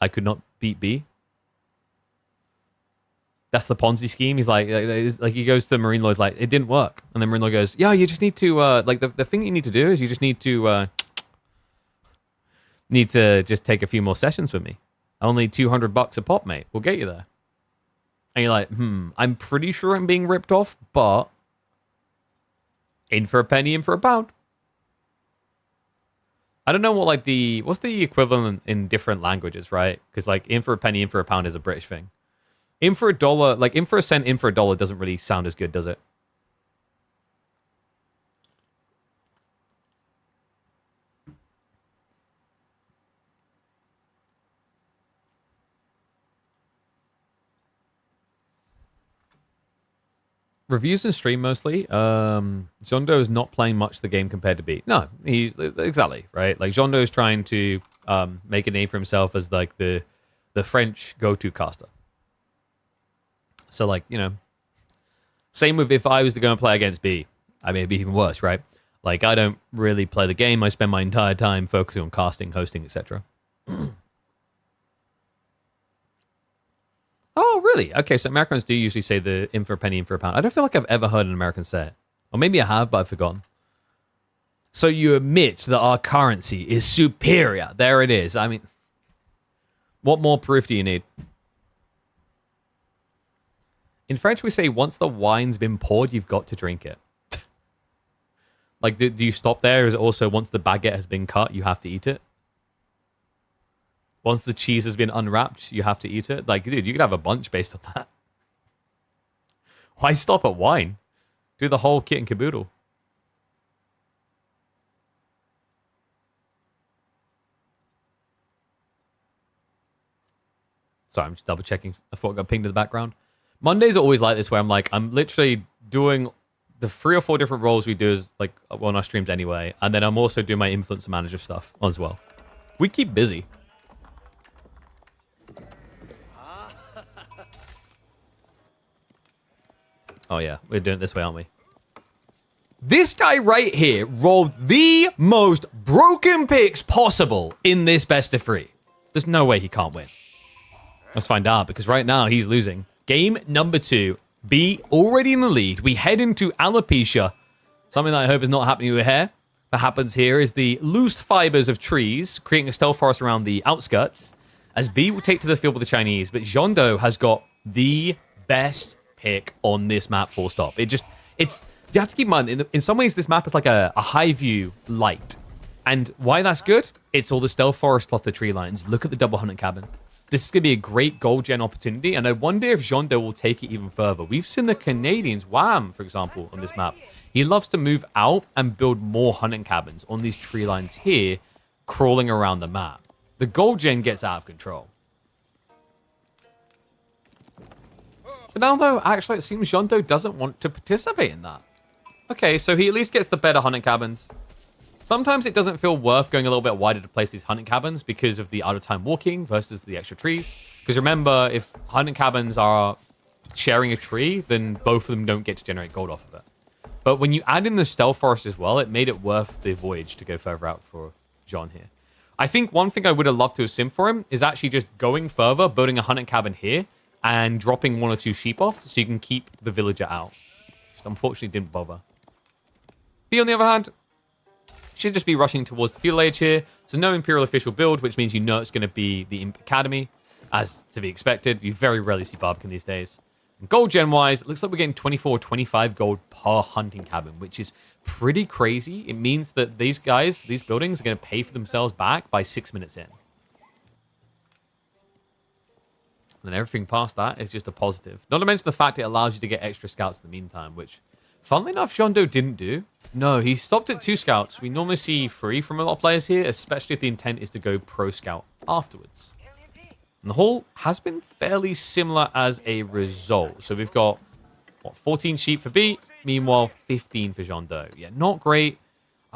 I could not beat B. That's the Ponzi scheme. He's like he goes to Marine Lord's like, it didn't work. And then Marine Lord goes, yeah, you just need to, like, the thing you need to do is you just need to just take a few more sessions with me. Only $200 a pop, mate. We'll get you there. And you're like, I'm pretty sure I'm being ripped off, but in for a penny, in for a pound. I don't know what, like, what's the equivalent in different languages, right? Because, like, in for a penny, in for a pound is a British thing. In for a dollar, like, in for a cent, in for a dollar doesn't really sound as good, does it? Reviews and stream mostly. Jeando is not playing much the game compared to B. No, he's exactly right. Like, Jeando is trying to make a name for himself as, like, the French go-to caster. So, like, you know, same with if I was to go and play against B. I mean, it'd be even worse, right? Like, I don't really play the game. I spend my entire time focusing on casting, hosting, etc. Oh, really? Okay, so Americans do usually say the in for a penny, in for a pound. I don't feel like I've ever heard an American say it. Or maybe I have, but I've forgotten. So you admit that our currency is superior. There it is. I mean, what more proof do you need? In French, we say, once the wine's been poured, you've got to drink it. Like, do you stop there? Is it also, once the baguette has been cut, you have to eat it? Once the cheese has been unwrapped, you have to eat it? Like, dude, you could have a bunch based on that. Why stop at wine? Do the whole kit and caboodle. Sorry, I'm just double checking. I thought I got pinged in the background. Mondays are always like this, where I'm like, I'm literally doing the 3 or 4 different roles we do as, like, on our streams anyway. And then I'm also doing my influencer manager stuff as well. We keep busy. Oh yeah, we're doing it this way, aren't we? This guy right here rolled the most broken picks possible in this best of 3. There's no way he can't win. Let's find out, because right now he's losing. Game number 2. B already in the lead. We head into alopecia. Something that I hope is not happening with hair. What happens here is the loose fibers of trees, creating a stealth forest around the outskirts, as B will take to the field with the Chinese. But Jeando has got the best pick on this map, full stop. You have to keep in mind, in some ways, this map is like a high view light. And why that's good? It's all the stealth forest plus the tree lines. Look at the double hunting cabin. This is going to be a great gold gen opportunity, and I wonder if Jeando will take it even further. We've seen the Canadians, Wham, for example, on this map. He loves to move out and build more hunting cabins on these tree lines here, crawling around the map. The gold gen gets out of control. But now, though, actually, it seems Jeando doesn't want to participate in that. Okay, so he at least gets the better hunting cabins. Sometimes it doesn't feel worth going a little bit wider to place these hunting cabins because of the out-of-time walking versus the extra trees. Because remember, if hunting cabins are sharing a tree, then both of them don't get to generate gold off of it. But when you add in the Stealth Forest as well, it made it worth the voyage to go further out for Jean here. I think one thing I would have loved to have sim for him is actually just going further, building a hunting cabin here, and dropping 1 or 2 sheep off so you can keep the villager out. Just unfortunately didn't bother. B, on the other hand, should just be rushing towards the feudal age here. So no Imperial official build, which means you know it's going to be the Imp Academy, as to be expected. You very rarely see Barbican these days. And gold gen-wise, it looks like we're getting 24 25 gold per hunting cabin, which is pretty crazy. It means that these guys, these buildings, are going to pay for themselves back by 6 minutes in. And then everything past that is just a positive. Not to mention the fact it allows you to get extra scouts in the meantime, which, funnily enough, Jeando didn't do. No, he stopped at 2 scouts. We normally see 3 from a lot of players here, especially if the intent is to go pro scout afterwards. And the haul has been fairly similar as a result. So we've got, what, 14 sheep for B, meanwhile 15 for Jeando. Yeah, not great.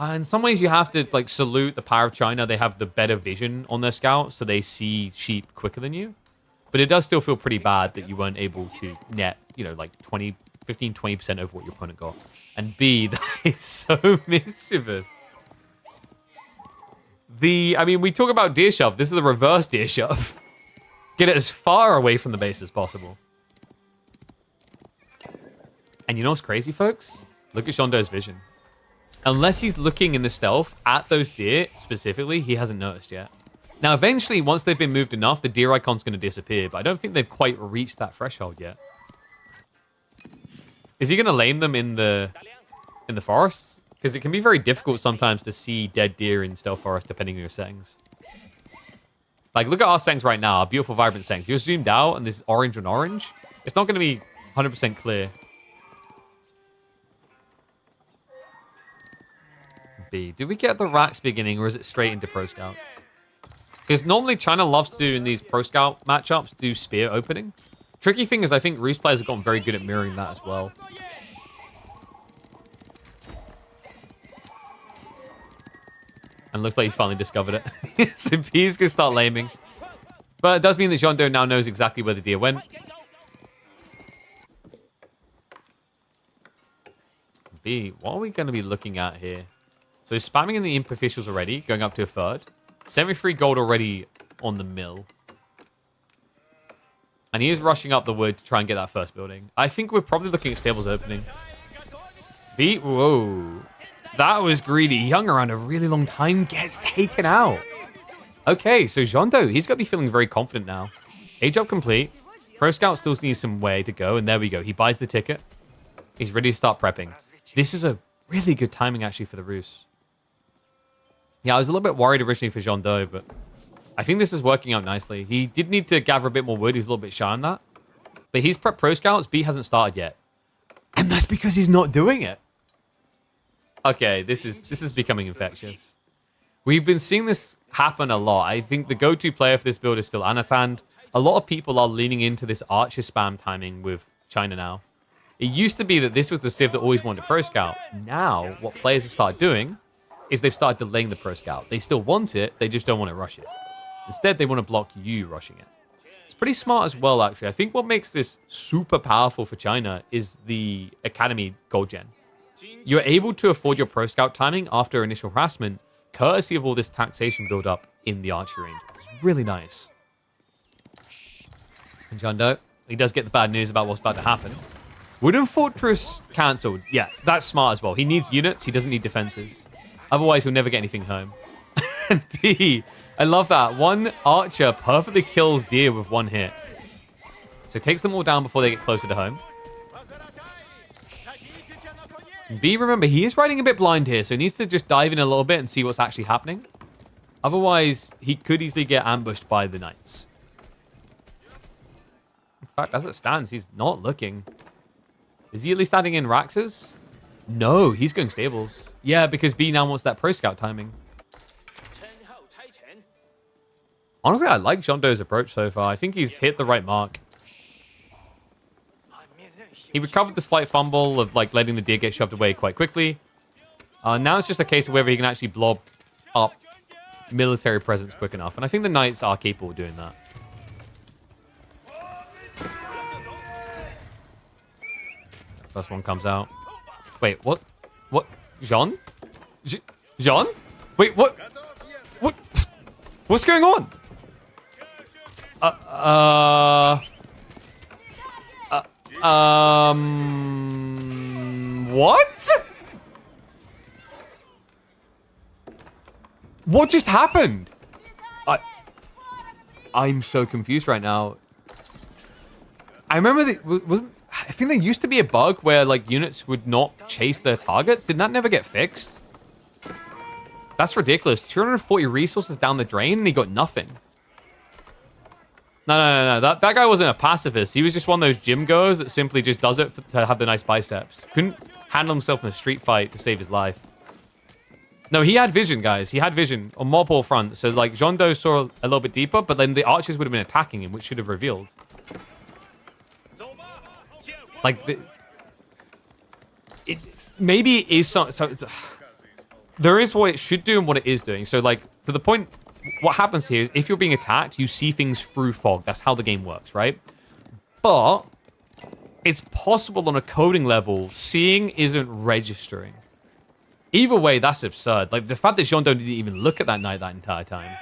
In some ways, you have to like salute the power of China. They have the better vision on their scouts, so they see sheep quicker than you. But it does still feel pretty bad that you weren't able to net, you know, like 15-20% of what your opponent got. And B, that is so mischievous. I mean, we talk about deer shove. This is the reverse deer shove. Get it as far away from the base as possible. And you know what's crazy, folks? Look at Jeando's vision. Unless he's looking in the stealth at those deer specifically, he hasn't noticed yet. Now, eventually, once they've been moved enough, the deer icon's going to disappear. But I don't think they've quite reached that threshold yet. Is he going to lane them in the forest? Because it can be very difficult sometimes to see dead deer in stealth forest, depending on your settings. Like, look at our settings right now, our beautiful, vibrant settings. You're zoomed out, and this is orange on orange. It's not going to be 100% clear. B. Do we get the racks beginning, or is it straight into Pro Scouts? Because normally China loves to, in these Pro Scout matchups, do spear opening. Tricky thing is I think Roost players have gotten very good at mirroring that as well. And looks like he finally discovered it. So B's going to start laming. But it does mean that Jeando now knows exactly where the deer went. B, what are we going to be looking at here? So spamming in the imp officials already, going up to a third. 73 gold already on the mill. And he is rushing up the wood to try and get that first building. I think we're probably looking at stables opening. B, whoa. That was greedy. He hung around a really long time, gets taken out. Okay, so Jeando, he's got to be feeling very confident now. Age up complete. Pro Scout still needs some way to go, and there we go. He buys the ticket. He's ready to start prepping. This is a really good timing, actually, for the Rus. Yeah, I was a little bit worried originally for Jeando, but I think this is working out nicely. He did need to gather a bit more wood. He was a little bit shy on that. But he's prepped Pro Scouts. B hasn't started yet. And that's because he's not doing it. Okay, this is becoming infectious. We've been seeing this happen a lot. I think the go-to player for this build is still Anatan. A lot of people are leaning into this Archer spam timing with China now. It used to be that this was the civ that always wanted Pro Scout. Now, what players have started doing is they've started delaying the Pro Scout. They still want it, they just don't want to rush it. Instead, they want to block you rushing it. It's pretty smart as well, actually. I think what makes this super powerful for China is the Academy Gold Gen. You're able to afford your Pro Scout timing after initial harassment, courtesy of all this taxation build-up in the archery range. It's really nice. And Jeando, he does get the bad news about what's about to happen. Wooden Fortress cancelled. Yeah, that's smart as well. He needs units. He doesn't need defenses. Otherwise, he'll never get anything home. And B, I love that. One archer perfectly kills deer with one hit. So it takes them all down before they get closer to home. B, remember, he is riding a bit blind here, so he needs to just dive in a little bit and see what's actually happening. Otherwise, he could easily get ambushed by the knights. In fact, as it stands, he's not looking. Is he at least adding in Raxes? No, he's going stables. Yeah, because B now wants that Pro Scout timing. Honestly, I like Jeando's approach so far. I think he's hit the right mark. He recovered the slight fumble of like letting the deer get shoved away quite quickly. Now it's just a case of whether he can actually blob up military presence quick enough. And I think the knights are capable of doing that. First one comes out. Wait, what? What? Jean? Jean? Wait, what? What? What's going on? What? What just happened? I'm so confused right now. I remember I think there used to be a bug where like units would not chase their targets. Did that never get fixed? That's ridiculous. 240 resources down the drain and he got nothing. No. That guy wasn't a pacifist. He was just one of those gym goers that simply just does it to have the nice biceps. Couldn't handle himself in a street fight to save his life. No, he had vision, guys. He had vision on multiple fronts. So, like, Jeando saw a little bit deeper, but then the archers would have been attacking him, which should have revealed. Like, maybe it is so there is what it should do and what it is doing. So, like, to the point, what happens here is if you're being attacked, you see things through fog. That's how the game works, right? But it's possible on a coding level, seeing isn't registering. Either way, that's absurd. Like, the fact that Jeando didn't even look at that knight that entire time.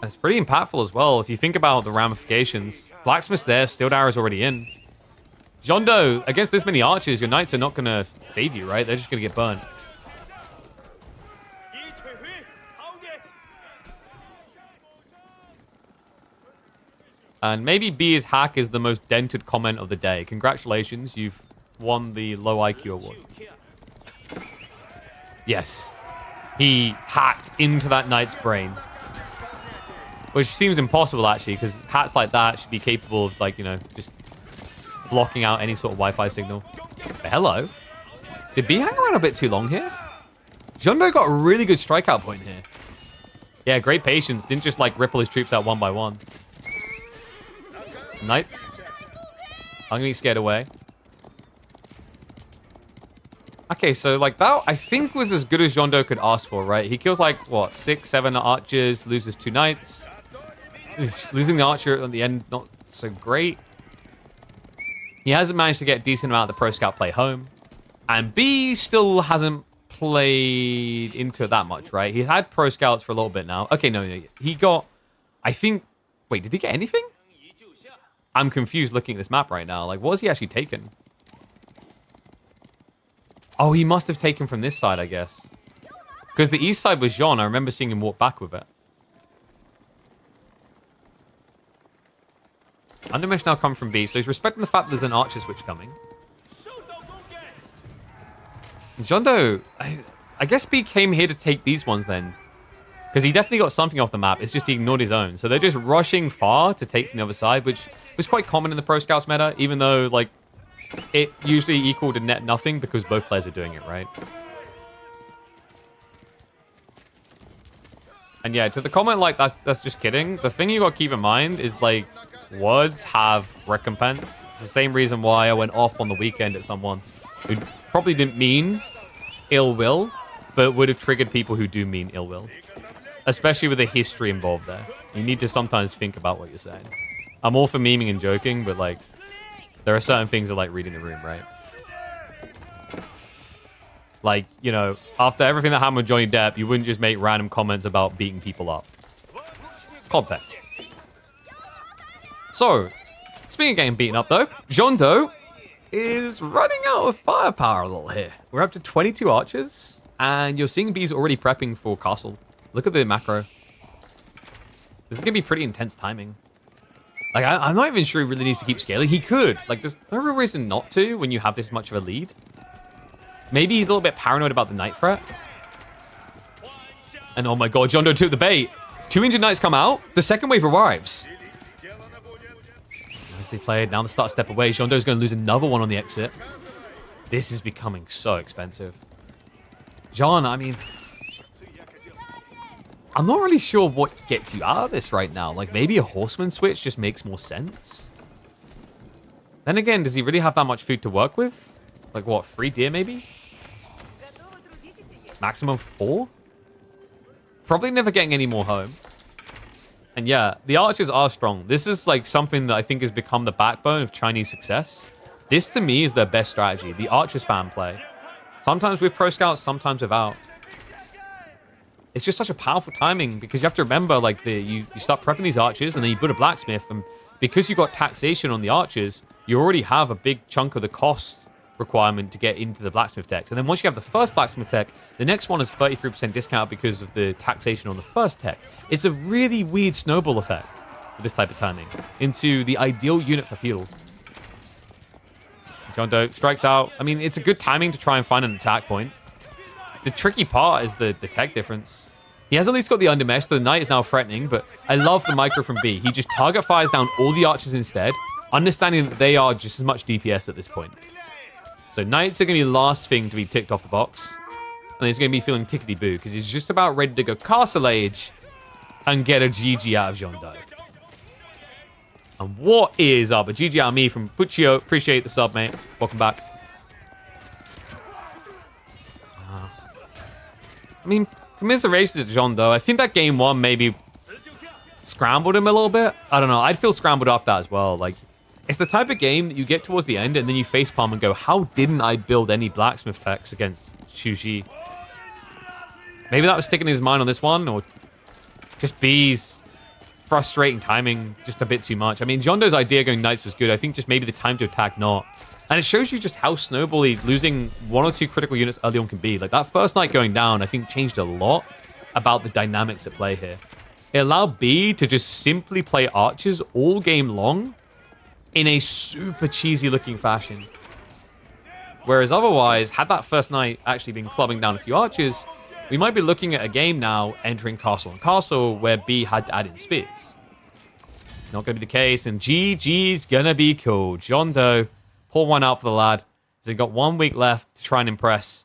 That's pretty impactful as well. If you think about the ramifications. Blacksmith's there, Steel Arrow's already in. Jeando, against this many archers, your knights are not going to save you, right? They're just going to get burnt. And maybe B's hack is the most dented comment of the day. Congratulations, you've won the low IQ award. Yes. He hacked into that knight's brain. Which seems impossible, actually, because hacks like that should be capable of, like, you know, just blocking out any sort of Wi-Fi signal. But hello. Did B hang around a bit too long here? Jeando got a really good strikeout point here. Yeah, great patience. Didn't just, like, ripple his troops out one by one. Knights. I'm gonna get scared away. Okay, so like that, I think was as good as Jeando could ask for, right? He kills like, what, 6, 7 archers, loses 2 knights. Losing the archer at the end, not so great. He hasn't managed to get a decent amount of the Pro Scout play home. And B still hasn't played into it that much, right? He had Pro Scouts for a little bit now. Okay, no. He got, I think, wait, did he get anything? I'm confused looking at this map right now. Like, what has he actually taken? Oh, he must have taken from this side, I guess. Because the east side was Jean. I remember seeing him walk back with it. Undermesh now come from B, so he's respecting the fact that there's an archer switch coming. Jeando, I guess B came here to take these ones then. Because he definitely got something off the map. It's just he ignored his own. So they're just rushing far to take from the other side, which was quite common in the Pro Scouts meta, even though, like, it usually equaled a net nothing because both players are doing it, right? And yeah, to the comment, like, that's just kidding. The thing you got to keep in mind is, like, words have recompense. It's the same reason why I went off on the weekend at someone who probably didn't mean ill will, but would have triggered people who do mean ill will. Especially with the history involved there. You need to sometimes think about what you're saying. I'm all for memeing and joking, but, like, there are certain things that, like, reading the room, right? Like, you know, after everything that happened with Johnny Depp, you wouldn't just make random comments about beating people up. Context. So, speaking of getting beaten up, though, Jeando is running out of firepower a little here. We're up to 22 archers, and you're seeing B's already prepping for castle. Look at the macro. This is going to be pretty intense timing. Like, I'm not even sure he really needs to keep scaling. He could. Like, there's no real reason not to when you have this much of a lead. Maybe he's a little bit paranoid about the knight threat. And oh my god, Jeando took the bait. 2 injured knights come out. The second wave arrives. Nicely played. Now the start step away. Jeando's going to lose another one on the exit. This is becoming so expensive. John, I mean, I'm not really sure what gets you out of this right now. Like, maybe a horseman switch just makes more sense. Then again, does he really have that much food to work with? Like, what, 3 deer maybe? Maximum 4? Probably never getting any more home. And yeah, the archers are strong. This is like something that I think has become the backbone of Chinese success. This to me is their best strategy, the archer spam play. Sometimes with pro scouts, sometimes without. It's just such a powerful timing because you have to remember, like, you start prepping these archers and then you put a blacksmith, and because you got taxation on the archers, you already have a big chunk of the cost requirement to get into the blacksmith techs. And then once you have the first blacksmith tech, the next one is 33% discount because of the taxation on the first tech. It's a really weird snowball effect with this type of timing into the ideal unit for feudal. Jeando strikes out. I mean, it's a good timing to try and find an attack point. The tricky part is the tech difference. He has at least got the undermesh, so the knight is now threatening, but I love the micro from B. He just target fires down all the archers instead, understanding that they are just as much DPS at this point. So knights are going to be the last thing to be ticked off the box. And he's going to be feeling tickety-boo, because he's just about ready to go Castle Age and get a GG out of Jeando. And what is up? A GG out of me from Puccio. Appreciate the sub, mate. Welcome back. I mean, commiserations to Jeando. I think that game one maybe scrambled him a little bit. I don't know. I'd feel scrambled off that as well. Like, it's the type of game that you get towards the end and then you facepalm and go, how didn't I build any blacksmith techs against Shushi? Maybe that was sticking in his mind on this one, or just B's frustrating timing just a bit too much. I mean, Jeondo's idea going knights was good. I think just maybe the time to attack not. And it shows you just how snowbally losing one or two critical units early on can be. Like, that first knight going down, I think, changed a lot about the dynamics at play here. It allowed B to just simply play archers all game long in a super cheesy-looking fashion. Whereas otherwise, had that first knight actually been clubbing down a few archers, we might be looking at a game now entering castle and castle where B had to add in spears. It's not going to be the case, and GG's going to be cool. Jeando, pour one out for the lad. He's got 1 week left to try and impress.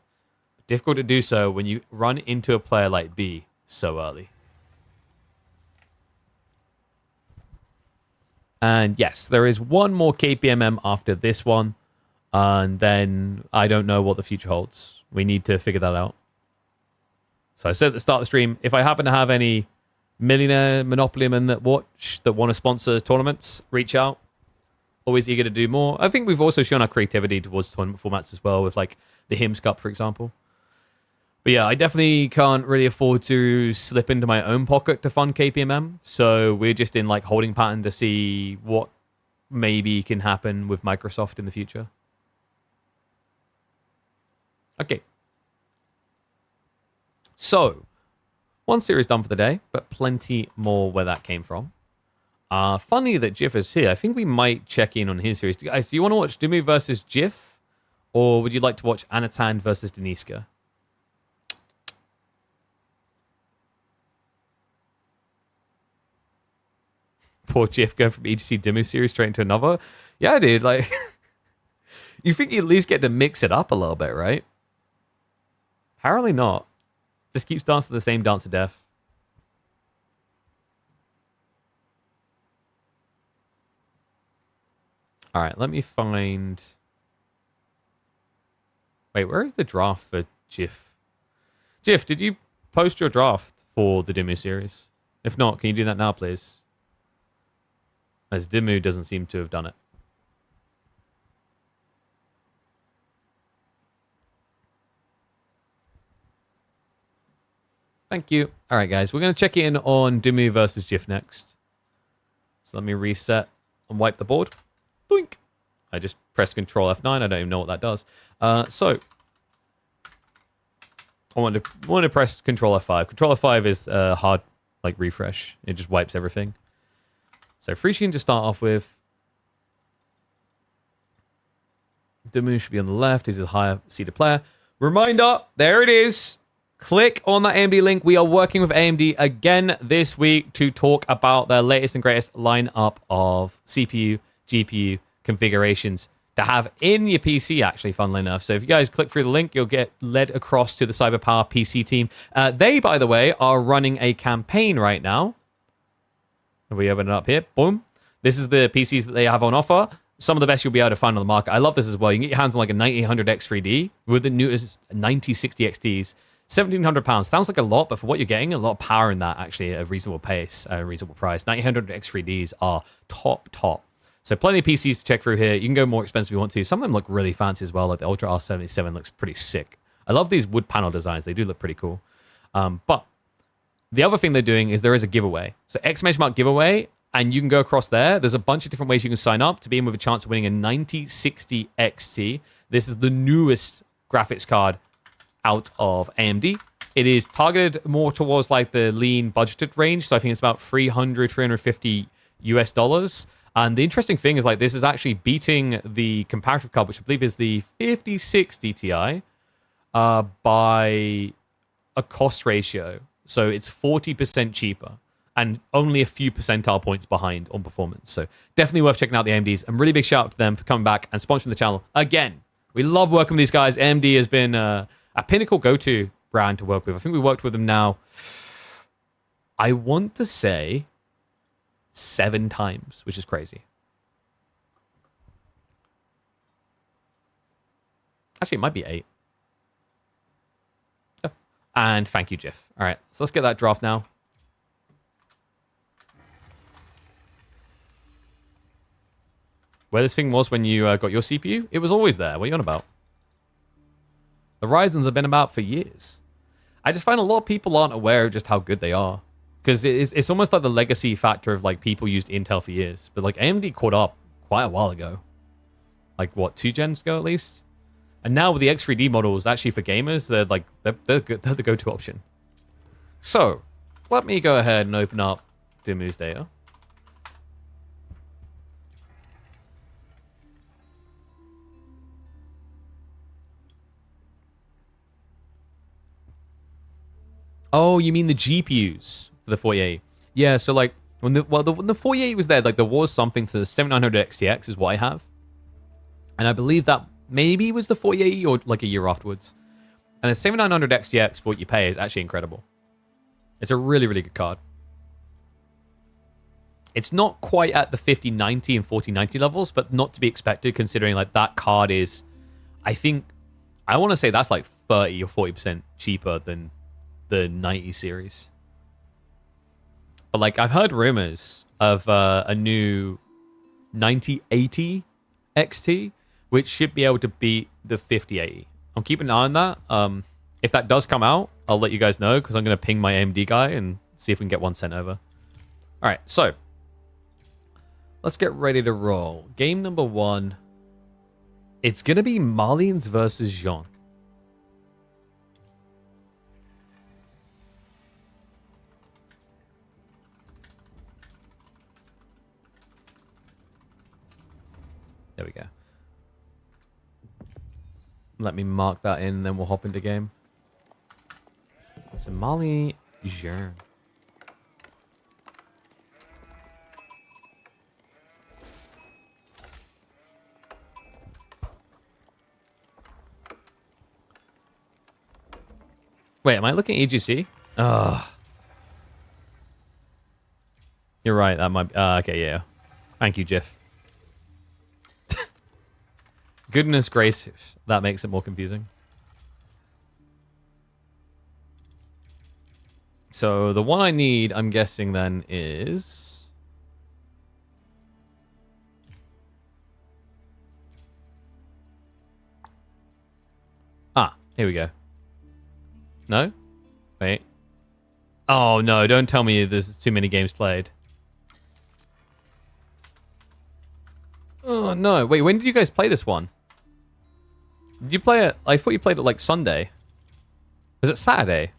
Difficult to do so when you run into a player like B so early. And yes, there is one more KPMM after this one. And then I don't know what the future holds. We need to figure that out. So I said at the start of the stream, if I happen to have any millionaire Monopoly men that watch, that want to sponsor tournaments, reach out. Always eager to do more. I think we've also shown our creativity towards tournament formats as well with, like, the Hims Cup, for example. But yeah, I definitely can't really afford to slip into my own pocket to fund KPMM. So we're just in, like, holding pattern to see what maybe can happen with Microsoft in the future. Okay. So, one series done for the day, but plenty more where that came from. Funny that Jif is here. I think we might check in on his series. Guys, do you want to watch DeMu versus Jif? Or would you like to watch Anatan versus Deniskya? Poor Jif going from EGC DeMu series straight into another. Yeah, dude. Like, you think you at least get to mix it up a little bit, right? Apparently not. Just keeps dancing the same dance of death. All right, let me find... Wait, where is the draft for Jif? Jif, did you post your draft for the DeMu series? If not, can you do that now, please? As DeMu doesn't seem to have done it. Thank you. All right, guys, we're going to check in on DeMu versus Jif next. So let me reset and wipe the board. Doink. I just pressed Control F9. I don't even know what that does. So I want to press Control F5. Control F5 is a hard, like, refresh. It just wipes everything. So Frisian to start off with. DeMu should be on the left. He's a higher seated player. Reminder, there it is. Click on that AMD link. We are working with AMD again this week to talk about their latest and greatest lineup of CPU, GPU configurations to have in your PC, actually, funnily enough. So if you guys click through the link, you'll get led across to the CyberPower PC team. They, by the way, are running a campaign right now. If we open it up here, boom. This is the PCs that they have on offer. Some of the best you'll be able to find on the market. I love this as well. You can get your hands on like a 9800X 3D with the newest 9060 XTs. £1,700 sounds like a lot, but for what you're getting, a lot of power in that, actually, at a reasonable pace, a reasonable price. 900 X3Ds are top. So plenty of PCs to check through here. You can go more expensive if you want to. Some of them look really fancy as well, like the Ultra R77 looks pretty sick. I love these wood panel designs. They do look pretty cool. But the other thing they're doing is there is a giveaway. So X Benchmark giveaway, and you can go across there. There's a bunch of different ways you can sign up to be in with a chance of winning a 9060 XT. This is the newest graphics card out of AMD. It is targeted more towards like the lean budgeted range. So I think it's about 350 US dollars. And the interesting thing is like this is actually beating the comparative card, which I believe is the 5060 Ti by a cost ratio. So it's 40% cheaper and only a few percentile points behind on performance. So definitely worth checking out the AMDs. And really big shout out to them for coming back and sponsoring the channel again. We love working with these guys. AMD has been a pinnacle go-to brand to work with. I think we worked with them now, I want to say 7 times, which is crazy. Actually, it might be 8. Oh. And thank you, Jeff. All right, so let's get that draft now. Where this thing was when you got your CPU, it was always there. What are you on about? The Ryzens have been about for years. I just find a lot of people aren't aware of just how good they are. Because it's almost like the legacy factor of like people used Intel for years. But like AMD caught up quite a while ago. Like what, 2 gens ago at least? And now with the X3D models, actually for gamers, they're good, they're the go-to option. So, let me go ahead and open up DeMu's data. Oh, you mean the GPUs for the 4080? Yeah, so like when the 4080 was there, like there was something to the 7900 XTX is what I have, and I believe that maybe was the 4080 or like a year afterwards. And the 7900 XTX for what you pay is actually incredible. It's a really good card. It's not quite at the 5090 and 4090 levels, but not to be expected considering like that card is, I think, I want to say that's like 30 or 40% cheaper than the 90 series. But like I've heard rumors of a new 9080 XT, which should be able to beat the 5080. I'm keeping an eye on that. If that does come out, I'll let you guys know because I'm going to ping my AMD guy and see if we can get one sent over. All right, so let's get ready to roll. Game number 1. It's going to be Malians versus Jean. There we go. Let me mark that in, and then we'll hop into game. Somali Jean. Wait, am I looking at EGC? Ugh. You're right, that might... okay, yeah. Thank you, Jeff. Goodness gracious, that makes it more confusing. So the one I need, I'm guessing then is... Ah, here we go. No? Wait. Oh no, don't tell me there's too many games played. Oh no, wait, when did you guys play this one? Did you play it? I thought you played it like Sunday. Was it Saturday?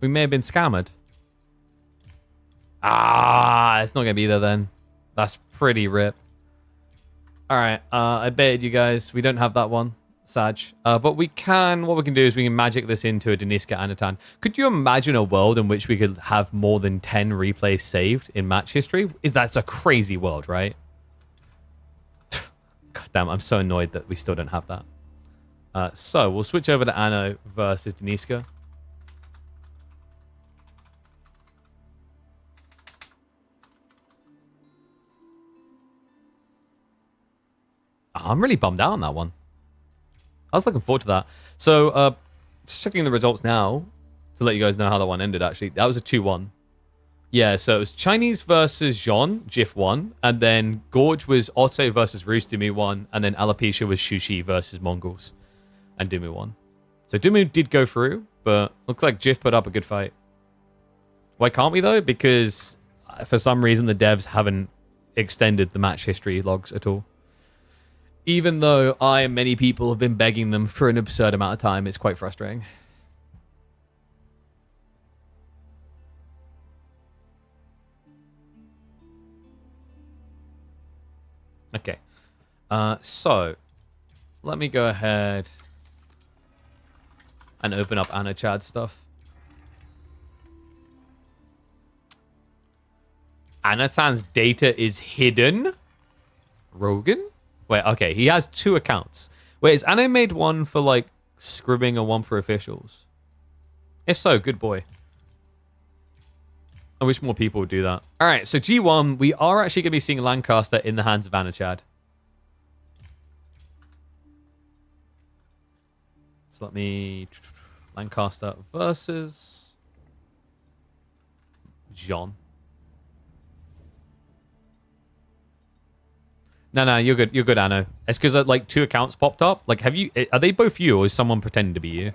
We may have been scammed. Ah, it's not going to be there then. That's pretty rip. Alright, I baited you guys. We don't have that one. Sag. But we can, what we can do is we can magic this into a Deniskya Anatan. Could you imagine a world in which we could have more than 10 replays saved in match history? That's a crazy world, right? God damn, I'm so annoyed that we still don't have that. So, we'll switch over to Anno versus Deniskya. I'm really bummed out on that one. I was looking forward to that. So, just checking the results now to let you guys know how that one ended, actually. That was a 2-1. Yeah, so it was Chinese versus Jean, Jif won, and then Gorge was Otto versus Roos, DeMu won, and then Alopecia was Shushi versus Mongols, and DeMu won. So DeMu did go through, but looks like Jif put up a good fight. Why can't we, though? Because for some reason the devs haven't extended the match history logs at all. Even though I and many people have been begging them for an absurd amount of time, it's quite frustrating. Okay, so let me go ahead and open up Anachad stuff. Anatan's data is hidden. Rogan? Wait, okay, he has 2 accounts. Wait, is Anna made one for like scribbing and one for officials? If so, good boy. I wish more people would do that. All right, so G1, we are actually going to be seeing Lancaster in the hands of Anachad. So let me... Lancaster versus... Jean. No, you're good. You're good, Anno. It's because like 2 accounts popped up. Like, are they both you, or is someone pretending to be you?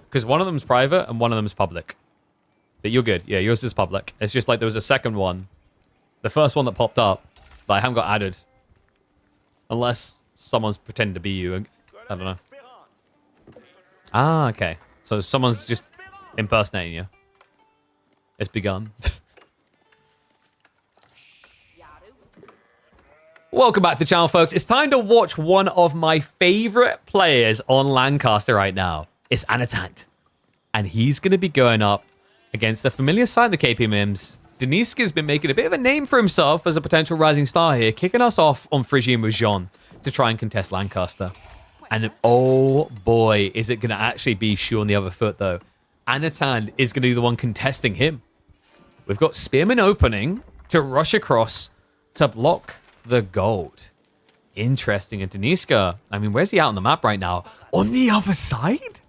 Because one of them's private and one of them's public. But you're good. Yeah, yours is public. It's just like there was a second one. The first one that popped up that I haven't got added. Unless someone's pretending to be you. I don't know. Ah, okay. So someone's just impersonating you. It's begun. Welcome back to the channel, folks. It's time to watch one of my favorite players on Lancaster right now. It's Anatan. And he's going to be going up against a familiar side of the KPMMs. Deniskya's been making a bit of a name for himself as a potential rising star here, kicking us off on Phrygian with Jean to try and contest Lancaster. And oh boy, is it going to actually be Shu on the other foot, though. Anatan is going to be the one contesting him. We've got Spearman opening to rush across to block the gold. Interesting. And Deniskya, I mean, where's he out on the map right now? On the other side?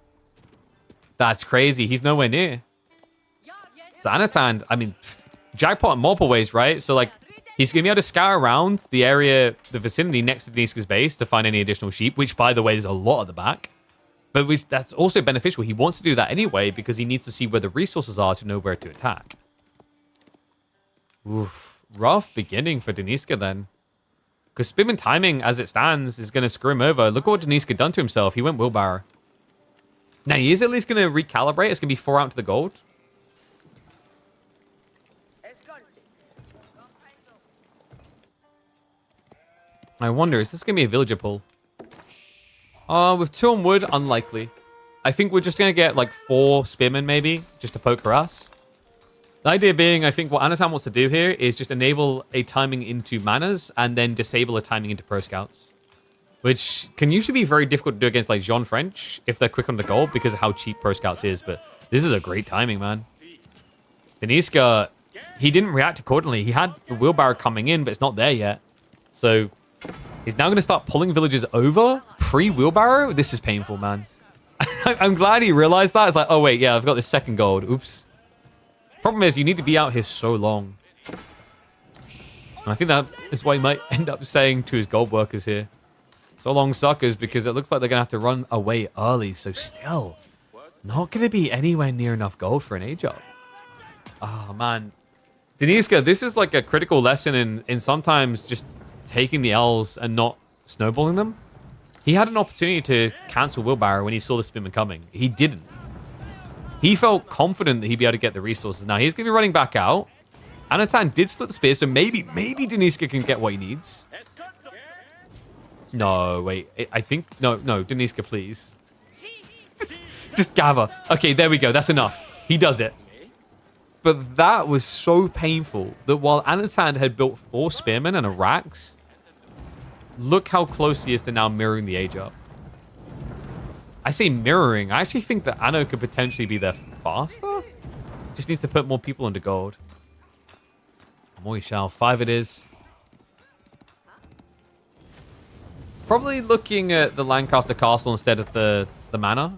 That's crazy. He's nowhere near. So Anatan, I mean, jackpot in multiple ways, right? So, like, he's going to be able to scour around the area, the vicinity next to Deniskya's base to find any additional sheep, which, by the way, there's a lot at the back. But that's also beneficial. He wants to do that anyway because he needs to see where the resources are to know where to attack. Oof. Rough beginning for Deniskya then. Because Spearman timing, as it stands, is going to screw him over. Look at what Deniskya done to himself. He went wheelbarrow. Now, he is at least going to recalibrate. It's going to be 4 out to the gold. I wonder, is this going to be a villager pull? With 2 on wood, unlikely. I think we're just going to get like 4 spearmen maybe, just to poke harass. The idea being, I think what Anatan wants to do here is just enable a timing into manas and then disable a timing into pro scouts. Which can usually be very difficult to do against like Jean French if they're quick on the goal because of how cheap pro scouts is. But this is a great timing, man. Deniskya, he didn't react accordingly. He had the wheelbarrow coming in, but it's not there yet. So he's now going to start pulling villagers over pre-wheelbarrow. This is painful, man. I'm glad he realized that. It's like, oh, wait, yeah, I've got this second gold. Oops. Problem is, you need to be out here so long. And I think that is what he might end up saying to his gold workers here. So long, suckers, because it looks like they're going to have to run away early. So still, not going to be anywhere near enough gold for an age up. Oh, man. Deniskya, this is like a critical lesson in sometimes just taking the L's and not snowballing them. He had an opportunity to cancel wheelbarrow when he saw the spearman coming. He didn't. He felt confident that he'd be able to get the resources. Now he's going to be running back out. Anatan did split the spear, so maybe Deniskya can get what he needs. No, wait. I think... No, Deniskya, please. Just gather. Okay, there we go. That's enough. He does it. But that was so painful that while Anatan had built 4 spearmen and a Rax, look how close he is to now mirroring the age up. I say mirroring. I actually think that Anno could potentially be there faster. Just needs to put more people into gold. We shall. 5 it is. Probably looking at the Lancaster Castle instead of the Manor,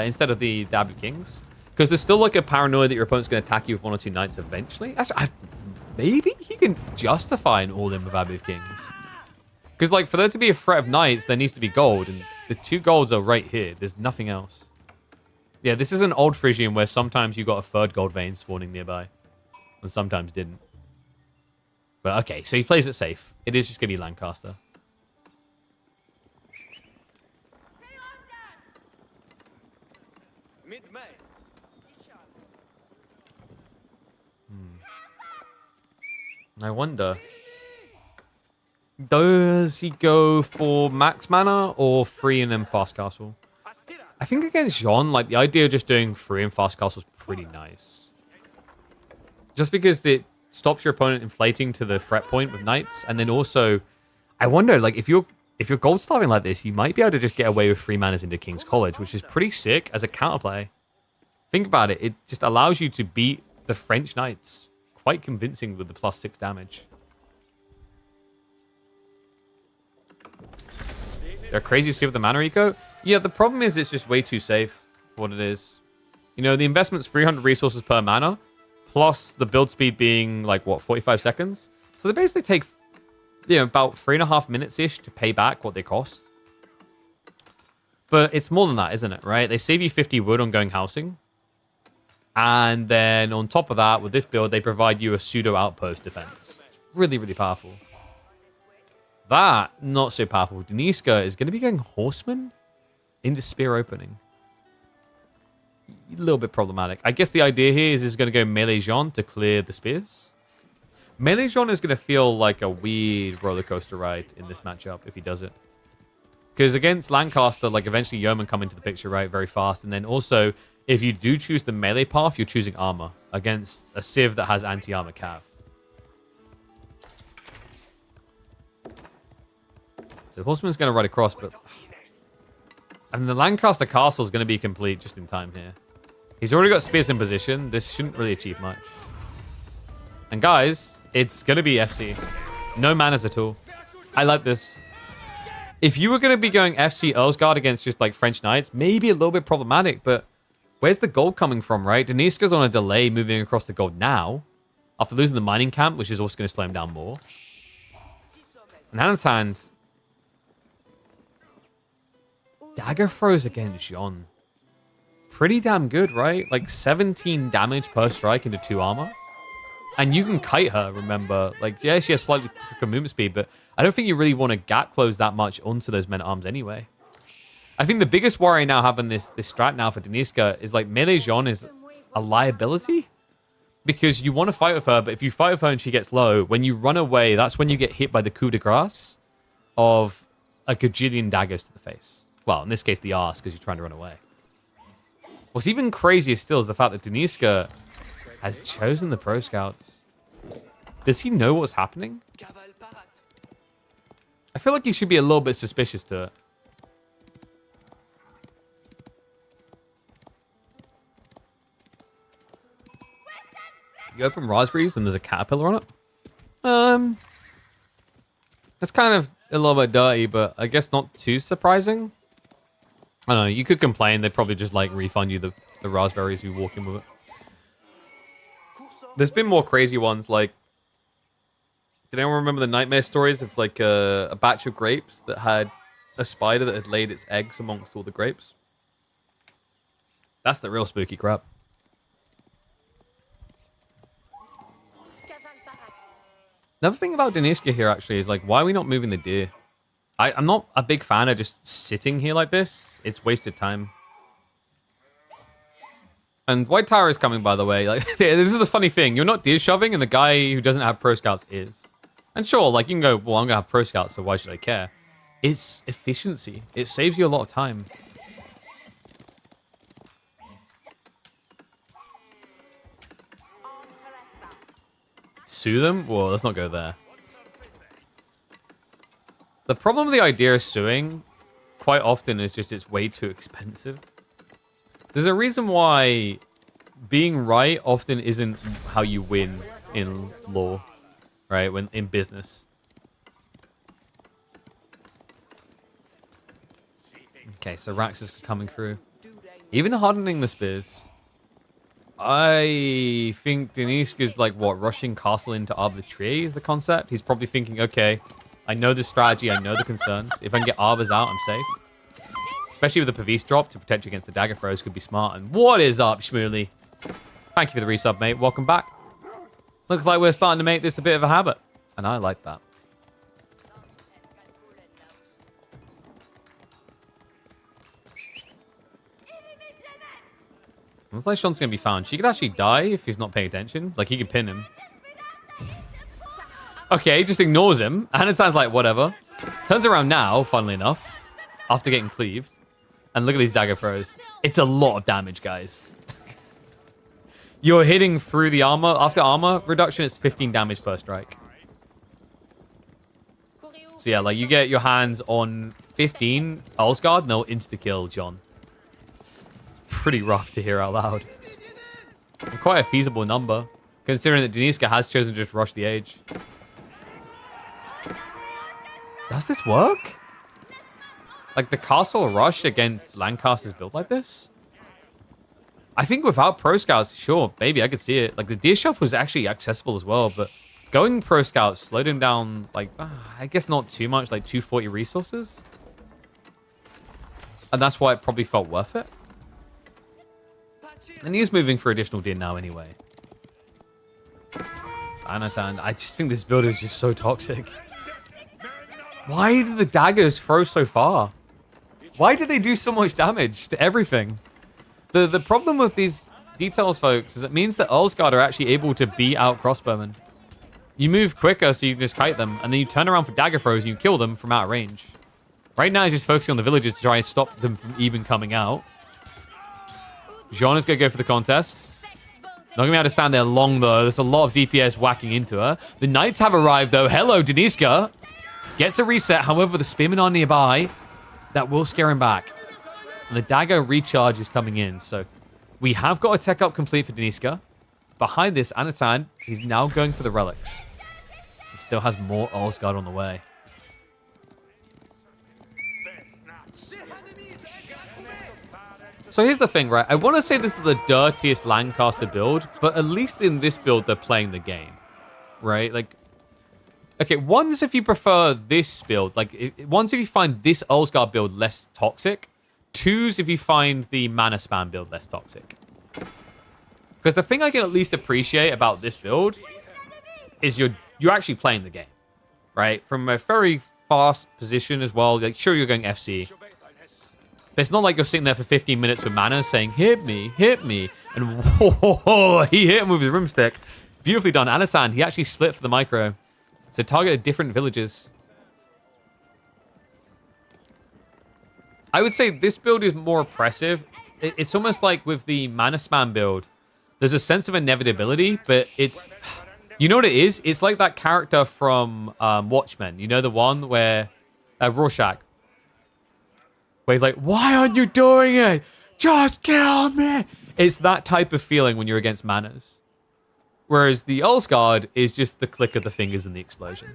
instead of the Abbey Kings. Because there's still like a paranoia that your opponent's going to attack you with 1 or 2 knights eventually. Actually, maybe he can justify an all-in with Abbey of Kings. Because like for there to be a threat of knights, there needs to be gold. And the 2 golds are right here. There's nothing else. Yeah, this is an old Frisian where sometimes you got a 3rd gold vein spawning nearby. And sometimes didn't. But okay, so he plays it safe. It is just going to be Lancaster. I wonder. Does he go for max mana or 3 and then fast castle? I think against Jean, like the idea of just doing 3 and fast castle is pretty nice. Just because it stops your opponent inflating to the threat point with knights, and then also, I wonder, like if you're gold starving like this, you might be able to just get away with 3 manas into King's College, which is pretty sick as a counterplay. Think about it; it just allows you to beat the French knights quite convincing with the +6 damage. They're crazy to see with the mana eco. Yeah, the problem is it's just way too safe for what it is. You know, the investment's 300 resources per mana, plus the build speed being like, what, 45 seconds? So they basically take, you know, about 3.5 minutes-ish to pay back what they cost. But it's more than that, isn't it, right? They save you 50 wood on going housing. And then on top of that, with this build, they provide you a pseudo outpost defense. It's really, really powerful. That, not so powerful. Deniskya is going to be going Horseman into Spear opening. A little bit problematic. I guess the idea here is he's going to go Melee Jean to clear the Spears. Melee Jean is going to feel like a weird roller coaster ride in this matchup if he does it. Because against Lancaster, like eventually Yeoman come into the picture, right, very fast. And then also, if you do choose the melee path, you're choosing armor against a Civ that has anti-armor cav. So Horseman's going to ride across, but... And the Lancaster Castle is going to be complete just in time here. He's already got Spears in position. This shouldn't really achieve much. And guys, it's going to be FC. No manas at all. I like this. If you were going to be going FC Earlsguard against just like French Knights, maybe a little bit problematic, but where's the gold coming from, right? Deniskya's on a delay moving across the gold now, after losing the mining camp, which is also going to slow him down more. And Anatan, dagger throws against Jean. Pretty damn good, right? Like 17 damage per strike into 2 armor. And you can kite her, remember. Like, yeah, she has slightly quicker movement speed, but I don't think you really want to gap close that much onto those men-at-arms anyway. I think the biggest worry now having this strat now for Deniskya is like melee Jean is a liability. Because you want to fight with her, but if you fight with her and she gets low, when you run away, that's when you get hit by the coup de grace of a gajillion daggers to the face. Well, in this case, the arse, because you're trying to run away. What's even crazier still is the fact that Deniskya has chosen the Pro Scouts. Does he know what's happening? I feel like he should be a little bit suspicious to it. You open raspberries and there's a caterpillar on it? That's kind of a little bit dirty, but I guess not too surprising. I don't know, you could complain, they'd probably just like refund you the raspberries you walk in with it. There's been more crazy ones, like, did anyone remember the nightmare stories of like a batch of grapes that had a spider that had laid its eggs amongst all the grapes? That's the real spooky crap. Another thing about Deniskya here actually is like, why are we not moving the deer? I'm not a big fan of just sitting here like this. It's wasted time. And White Tower is coming, by the way. Like, this is the funny thing. You're not deer shoving, and the guy who doesn't have Pro Scouts is. And sure, like, you can go, well, I'm going to have Pro Scouts, so why should I care? It's efficiency. It saves you a lot of time. Sue them? Well, let's not go there. The problem with the idea of suing quite often is just it's way too expensive. There's a reason why being right often isn't how you win in law, right? When in business. Okay, so Rax is coming through. Even hardening the spears. I think Deniskya's like, what, rushing castle into Arbitrary is the concept. He's probably thinking, okay, I know the strategy, I know the concerns. If I can get Arbors out, I'm safe. Especially with the Pavis drop to protect you against the dagger throws could be smart. And what is up, Shmooly? Thank you for the resub, mate. Welcome back. Looks like we're starting to make this a bit of a habit. And I like that. Looks like Sean's going to be found. She could actually die if he's not paying attention. Like, he could pin him. Okay, just ignores him. And it sounds like whatever. Turns around now, funnily enough, after getting cleaved. And look at these dagger throws. It's a lot of damage, guys. You're hitting through the armor. After armor reduction, it's 15 damage per strike. So yeah, like, you get your hands on 15 Ulsgaard, and they'll insta-kill John. Pretty rough to hear out loud. And quite a feasible number, considering that Deniskya has chosen to just rush the age. Does this work? Like the castle rush against Lancasters built like this? I think without Pro Scouts, sure, maybe I could see it. Like the Deer Shop was actually accessible as well, but going Pro Scouts slowed him down, like, I guess not too much, like 240 resources. And that's why it probably felt worth it. And he's moving for additional din now anyway. Anatan, I just think this build is just so toxic. Why did the daggers throw so far? Why did they do so much damage to everything? The problem with these details, folks, is it means that Ulsgaard are actually able to beat out crossbowmen. You move quicker, so you can just kite them, and then you turn around for dagger throws and you kill them from out of range. Right now, he's just focusing on the villagers to try and stop them from even coming out. Jeando's going to go for the contest. Not going to be able to stand there long, though. There's a lot of DPS whacking into her. The knights have arrived, though. Hello, Deniskya. Gets a reset. However, the spearmen are nearby. That will scare him back. And the dagger recharge is coming in. So we have got a tech up complete for Deniskya. Behind this, Anatan, he's now going for the relics. He still has more Ulsgaard on the way. So here's the thing, right? I want to say this is the dirtiest Lancaster build, but at least in this build, they're playing the game, right? Like, okay, one's if you prefer this build, like, one's if you find this Ulsgaard build less toxic, two's if you find the mana spam build less toxic. Because the thing I can at least appreciate about this build is you're actually playing the game, right? From a very fast position as well. Like, sure, you're going FC. But it's not like you're sitting there for 15 minutes with mana saying, hit me, and whoa, he hit him with his broomstick. Beautifully done. Anatan, he actually split for the micro. So targeted different villages. I would say this build is more oppressive. It's almost like with the mana spam build, there's a sense of inevitability, but it's... You know what it is? It's like that character from Watchmen. You know the one where... Rorschach. Where he's like, why aren't you doing it? Just kill me! It's that type of feeling when you're against manas. Whereas the Ulsgaard is just the click of the fingers and the explosion.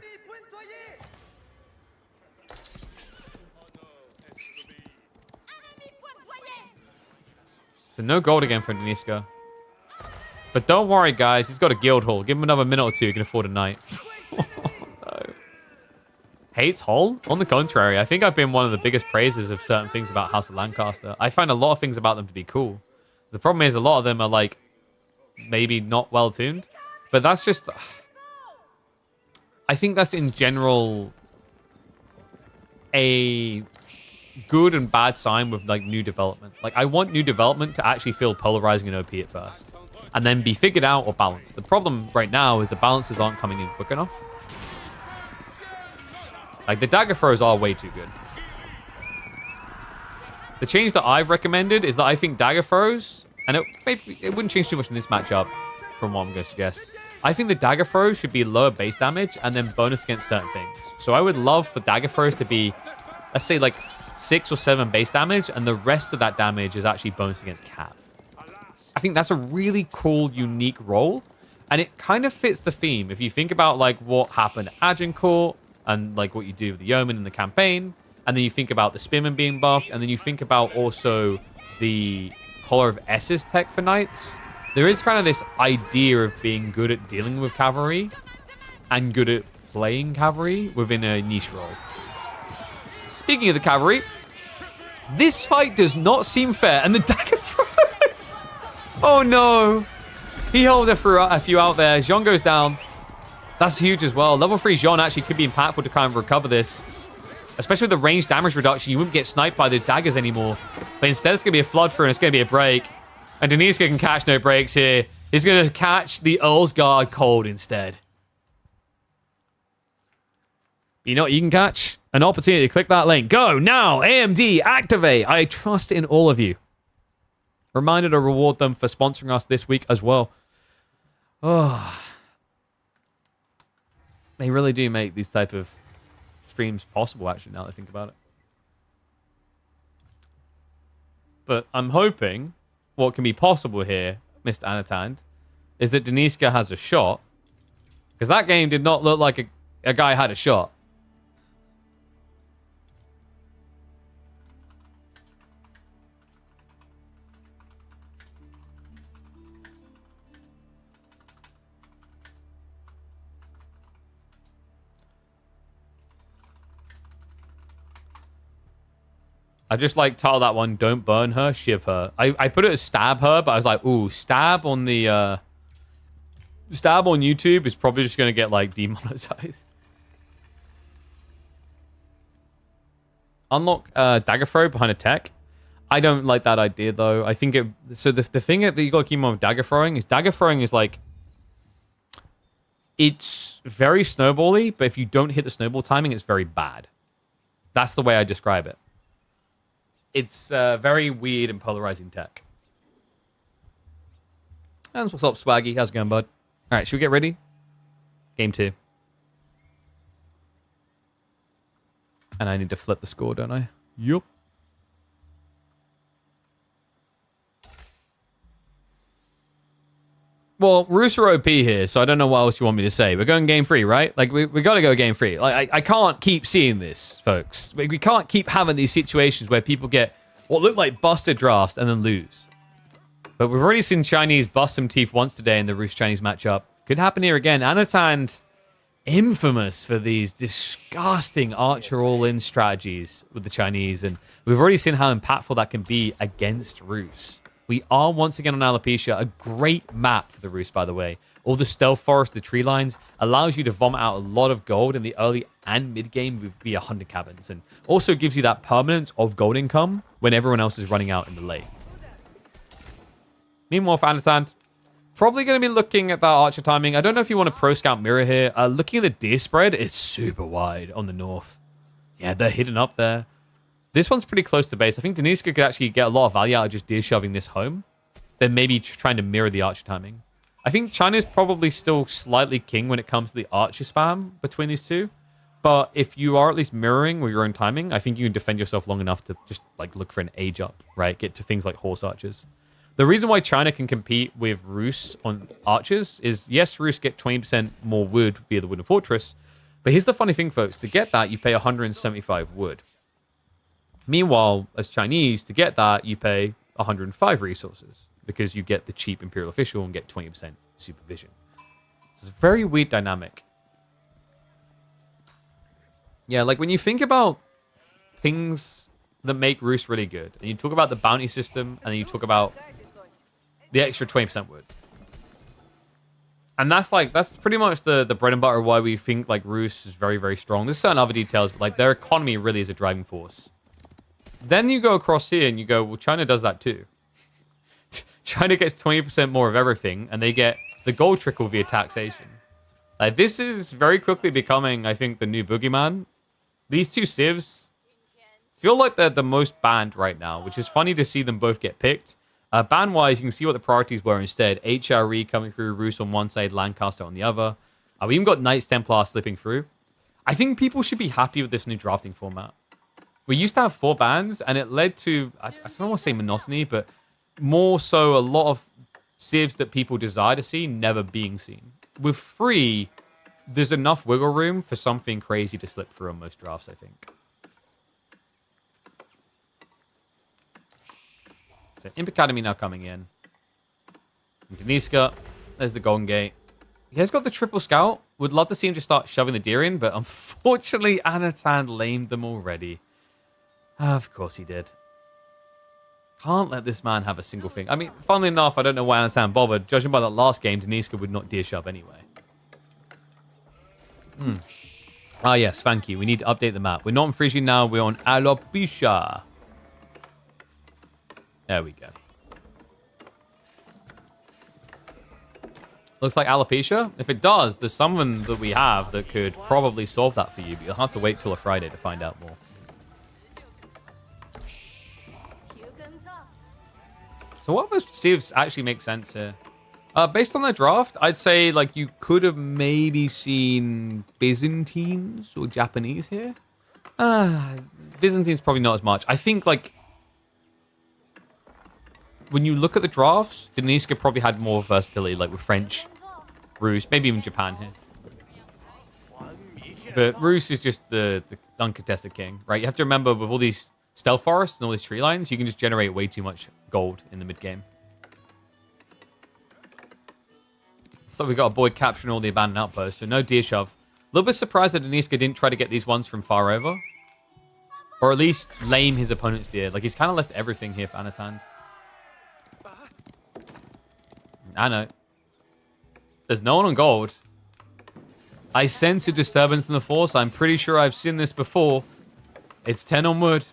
So no gold again for Deniskya. But don't worry, guys. He's got a guild hall. Give him another minute or two. You can afford a knight. No. Hates Hull? On the contrary, I think I've been one of the biggest praisers of certain things about House of Lancaster. I find a lot of things about them to be cool. The problem is a lot of them are like maybe not well tuned, but that's just... I think that's in general a good and bad sign with like new development. Like I want new development to actually feel polarizing and OP at first, and then be figured out or balanced. The problem right now is the balances aren't coming in quick enough. Like, the dagger throws are way too good. The change that I've recommended is that I think dagger throws, and it wouldn't change too much in this matchup from what I'm going to suggest. I think the dagger throws should be lower base damage and then bonus against certain things. So I would love for dagger throws to be, let's say, like 6 or 7 base damage, and the rest of that damage is actually bonus against Cav. I think that's a really cool, unique role, and it kind of fits the theme. If you think about like what happened at Agincourt, and like what you do with the Yeoman in the campaign, And then you think about the Spearman being buffed. And then you think about also the Collar of S's tech for Knights. There is kind of this idea of being good at dealing with cavalry and good at playing cavalry within a niche role. Speaking of the cavalry, this fight does not seem fair. And the dagger throws. Oh no. He holds a few out there. Jean goes down. That's huge as well. Level 3 Jean actually could be impactful to kind of recover this. Especially with the range damage reduction, you wouldn't get sniped by the daggers anymore. But instead, it's going to be a flood through and it's going to be a break. And Deniskya can catch no breaks here. He's going to catch the Earl's Guard cold instead. You know what you can catch? An opportunity to click that link. Go now! AMD, activate! I trust in all of you. Reminder to reward them for sponsoring us this week as well. Oh. They really do make these type of streams possible, actually, now that I think about it. But I'm hoping what can be possible here, Mr. Anatan, is that Deniskya has a shot. Because that game did not look like a guy had a shot. I just like title that one, don't burn her, shiv her. I put it as stab her, but I was like, ooh, stab on the stab on YouTube is probably just gonna get like demonetized. Unlock dagger throw behind a tech. I don't like that idea though. I think so the thing that you gotta keep in mind with dagger throwing is like it's very snowbally, but if you don't hit the snowball timing, it's very bad. That's the way I describe it. It's very weird and polarizing tech. And what's up, Swaggy? How's it going, bud? All right, should we get ready? Game 2. And I need to flip the score, don't I? Yup. Well, Roos are OP here, so I don't know what else you want me to say. We're going game 3, right? Like, we got to go game 3. Like, I can't keep seeing this, folks. We can't keep having these situations where people get what look like busted drafts and then lose. But we've already seen Chinese bust some teeth once today in the Roos-Chinese matchup. Could happen here again. Anatan, infamous for these disgusting Archer all-in strategies with the Chinese. And we've already seen how impactful that can be against Roos. We are once again on Alopecia, a great map for the Roost, by the way. All the stealth forest, the tree lines, allows you to vomit out a lot of gold in the early and mid game via 100 cabins. And also gives you that permanence of gold income when everyone else is running out in the late. Meanwhile, for Anatan, probably going to be looking at that archer timing. I don't know if you want to pro scout mirror here. Looking at the deer spread, it's super wide on the north. Yeah, they're hidden up there. This one's pretty close to base. I think Deniskya could actually get a lot of value out of just deer shoving this home. Then maybe trying to mirror the archer timing. I think China's probably still slightly king when it comes to the archer spam between these two. But if you are at least mirroring with your own timing, I think you can defend yourself long enough to just like look for an age up, right? Get to things like horse archers. The reason why China can compete with Roos on archers is, yes, Roos get 20% more wood via the Wooden Fortress. But here's the funny thing, folks. To get that, you pay 175 wood. Meanwhile, as Chinese, to get that, you pay 105 resources because you get the cheap Imperial Official and get 20% supervision. It's a very weird dynamic. Yeah, like when you think about things that make Roos really good, and you talk about the bounty system, and then you talk about the extra 20% wood. And that's pretty much the bread and butter of why we think like Roos is very, very strong. There's certain other details, but like their economy really is a driving force. Then you go across here and you go, well, China does that too. China gets 20% more of everything, and they get the gold trickle via taxation. Like, this is very quickly becoming, I think, the new boogeyman. These two civs feel like they're the most banned right now, which is funny to see them both get picked. Ban-wise, you can see what the priorities were instead. HRE coming through, Roos on one side, Lancaster on the other. We even got Knights Templar slipping through. I think people should be happy with this new drafting format. We used to have 4 bans, and it led to, I don't want to say monotony, but more so a lot of civs that people desire to see never being seen. With 3, there's enough wiggle room for something crazy to slip through on most drafts, I think. So Imp Academy now coming in. And Deniskya, there's the Golden Gate. He has got the triple scout. Would love to see him just start shoving the deer in, but unfortunately, Anatan lamed them already. Of course he did. Can't let this man have a single thing. I mean, funnily enough, I don't know why Anatan bothered. Judging by that last game, Deniskya would not deer shove anyway. Ah, yes, thank you. We need to update the map. We're not on Frisian now. We're on Alopecia. There we go. Looks like alopecia. If it does, there's someone that we have that could probably solve that for you, but you'll have to wait till a Friday to find out more. So what other civs actually make sense here? Based on their draft, I'd say like you could have maybe seen Byzantines or Japanese here. Byzantines probably not as much. I think like when you look at the drafts, Deniskya probably had more versatility, like with French, Rus, maybe even Japan here. But Rus is just the uncontested king, right? You have to remember with all these stealth forests and all these tree lines, you can just generate way too much gold in the mid game. So we got a boy capturing all the abandoned outposts, so no deer shove. A little bit surprised that Deniskya didn't try to get these ones from far over. Or at least lame his opponent's deer. Like he's kind of left everything here for Anatan. I know. There's no one on gold. I sense a disturbance in the force. I'm pretty sure I've seen this before. It's 10 on wood.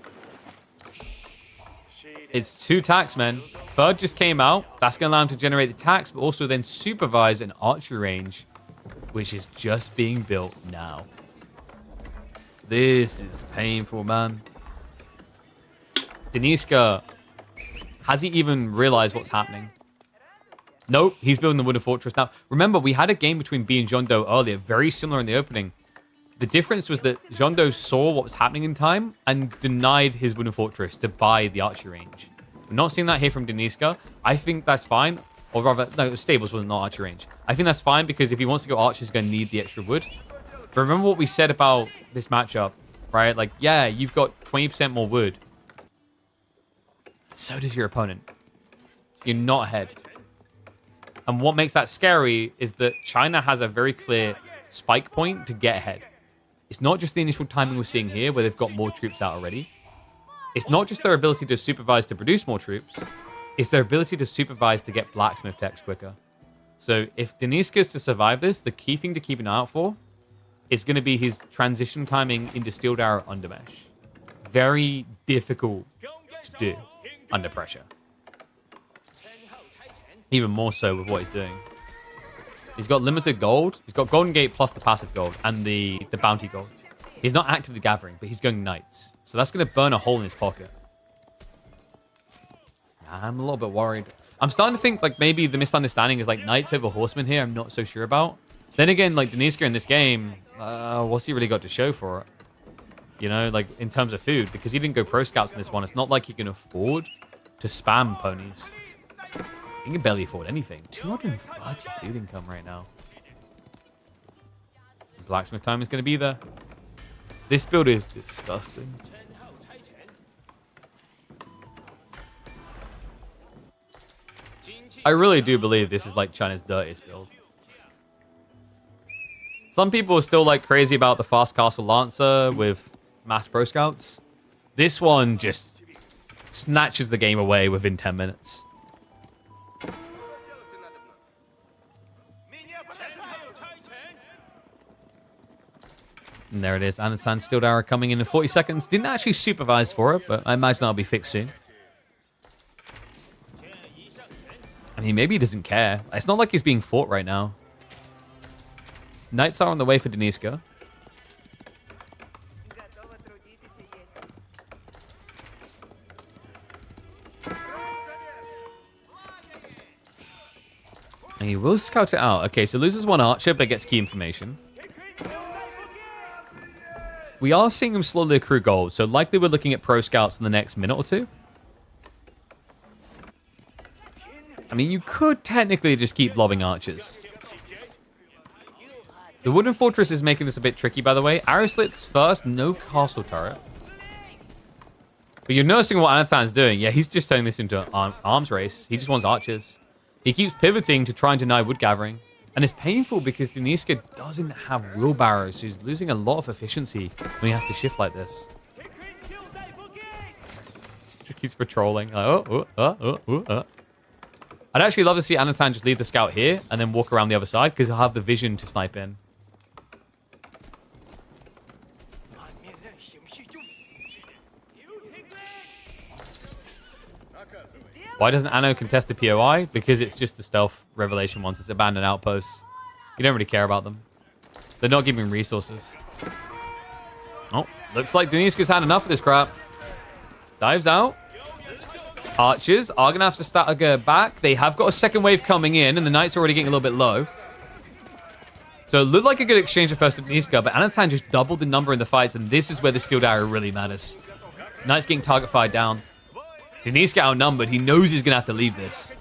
It's 2 tax men. Third just came out. That's going to allow him to generate the tax, but also then supervise an archery range, which is just being built now. This is painful, man. Deniskya, has he even realized what's happening? Nope, he's building the wooden fortress. Now, remember, we had a game between B and Jeando earlier, very similar in the opening. The difference was that Jeando saw what was happening in time and denied his wooden fortress to buy the archery range. We're not seeing that here from Deniskya. I think that's fine. Or rather, no, stables was not archery range. I think that's fine because if he wants to go archer, he's going to need the extra wood. But remember what we said about this matchup, right? Like, yeah, you've got 20% more wood. So does your opponent. You're not ahead. And what makes that scary is that China has a very clear spike point to get ahead. It's not just the initial timing we're seeing here where they've got more troops out already. It's not just their ability to supervise to produce more troops. It's their ability to supervise to get blacksmith techs quicker. So if Deniskya is to survive this, the key thing to keep an eye out for is going to be his transition timing into Steel Arrow Undermesh. Very difficult to do under pressure. Even more so with what he's doing. He's got limited gold. He's got Golden Gate plus the passive gold and the bounty gold. He's not actively gathering, but he's going knights. So that's going to burn a hole in his pocket. I'm a little bit worried. I'm starting to think like maybe the misunderstanding is like knights over horsemen here. I'm not so sure about. Then again, like Deniskya in this game, what's he really got to show for it? You know, like in terms of food, because he didn't go pro scouts in this one. It's not like he can afford to spam ponies. He can barely afford anything. 230 food income right now. Blacksmith time is going to be there. This build is disgusting. I really do believe this is like China's dirtiest build. Some people are still like crazy about the Fast Castle Lancer with mass pro scouts. This one just snatches the game away within 10 minutes. And there it is. Anatan Steel Arrow coming in 40 seconds. Didn't actually supervise for it, but I imagine that'll be fixed soon. I mean, maybe he doesn't care. It's not like he's being fought right now. Knights are on the way for Deniskya. And he will scout it out. Okay, so loses one archer, but gets key information. We are seeing him slowly accrue gold, so likely we're looking at pro scouts in the next minute or two. I mean, you could technically just keep lobbing archers. The wooden fortress is making this a bit tricky, by the way. Arrow slits first, no castle turret. But you're noticing what Anatan's doing. Yeah, he's just turning this into an arms race. He just wants archers. He keeps pivoting to try and deny wood gathering. And it's painful because Deniskya doesn't have wheelbarrows, so he's losing a lot of efficiency when he has to shift like this. Just keeps patrolling. Like, I'd actually love to see Anatan just leave the scout here and then walk around the other side because he'll have the vision to snipe in. Why doesn't Anno contest the POI? Because it's just a stealth revelation once it's abandoned outposts. You don't really care about them. They're not giving resources. Oh, looks like Deniskya's had enough of this crap. Dives out. Archers are going to have to stagger back. They have got a second wave coming in, and the Knights are already getting a little bit low. So it looked like a good exchange at first of Deniskya, but Anatan just doubled the number in the fights, and this is where the Steel Dagger really matters. Knights getting target fired down. Deniskya outnumbered. He knows he's going to have to leave this.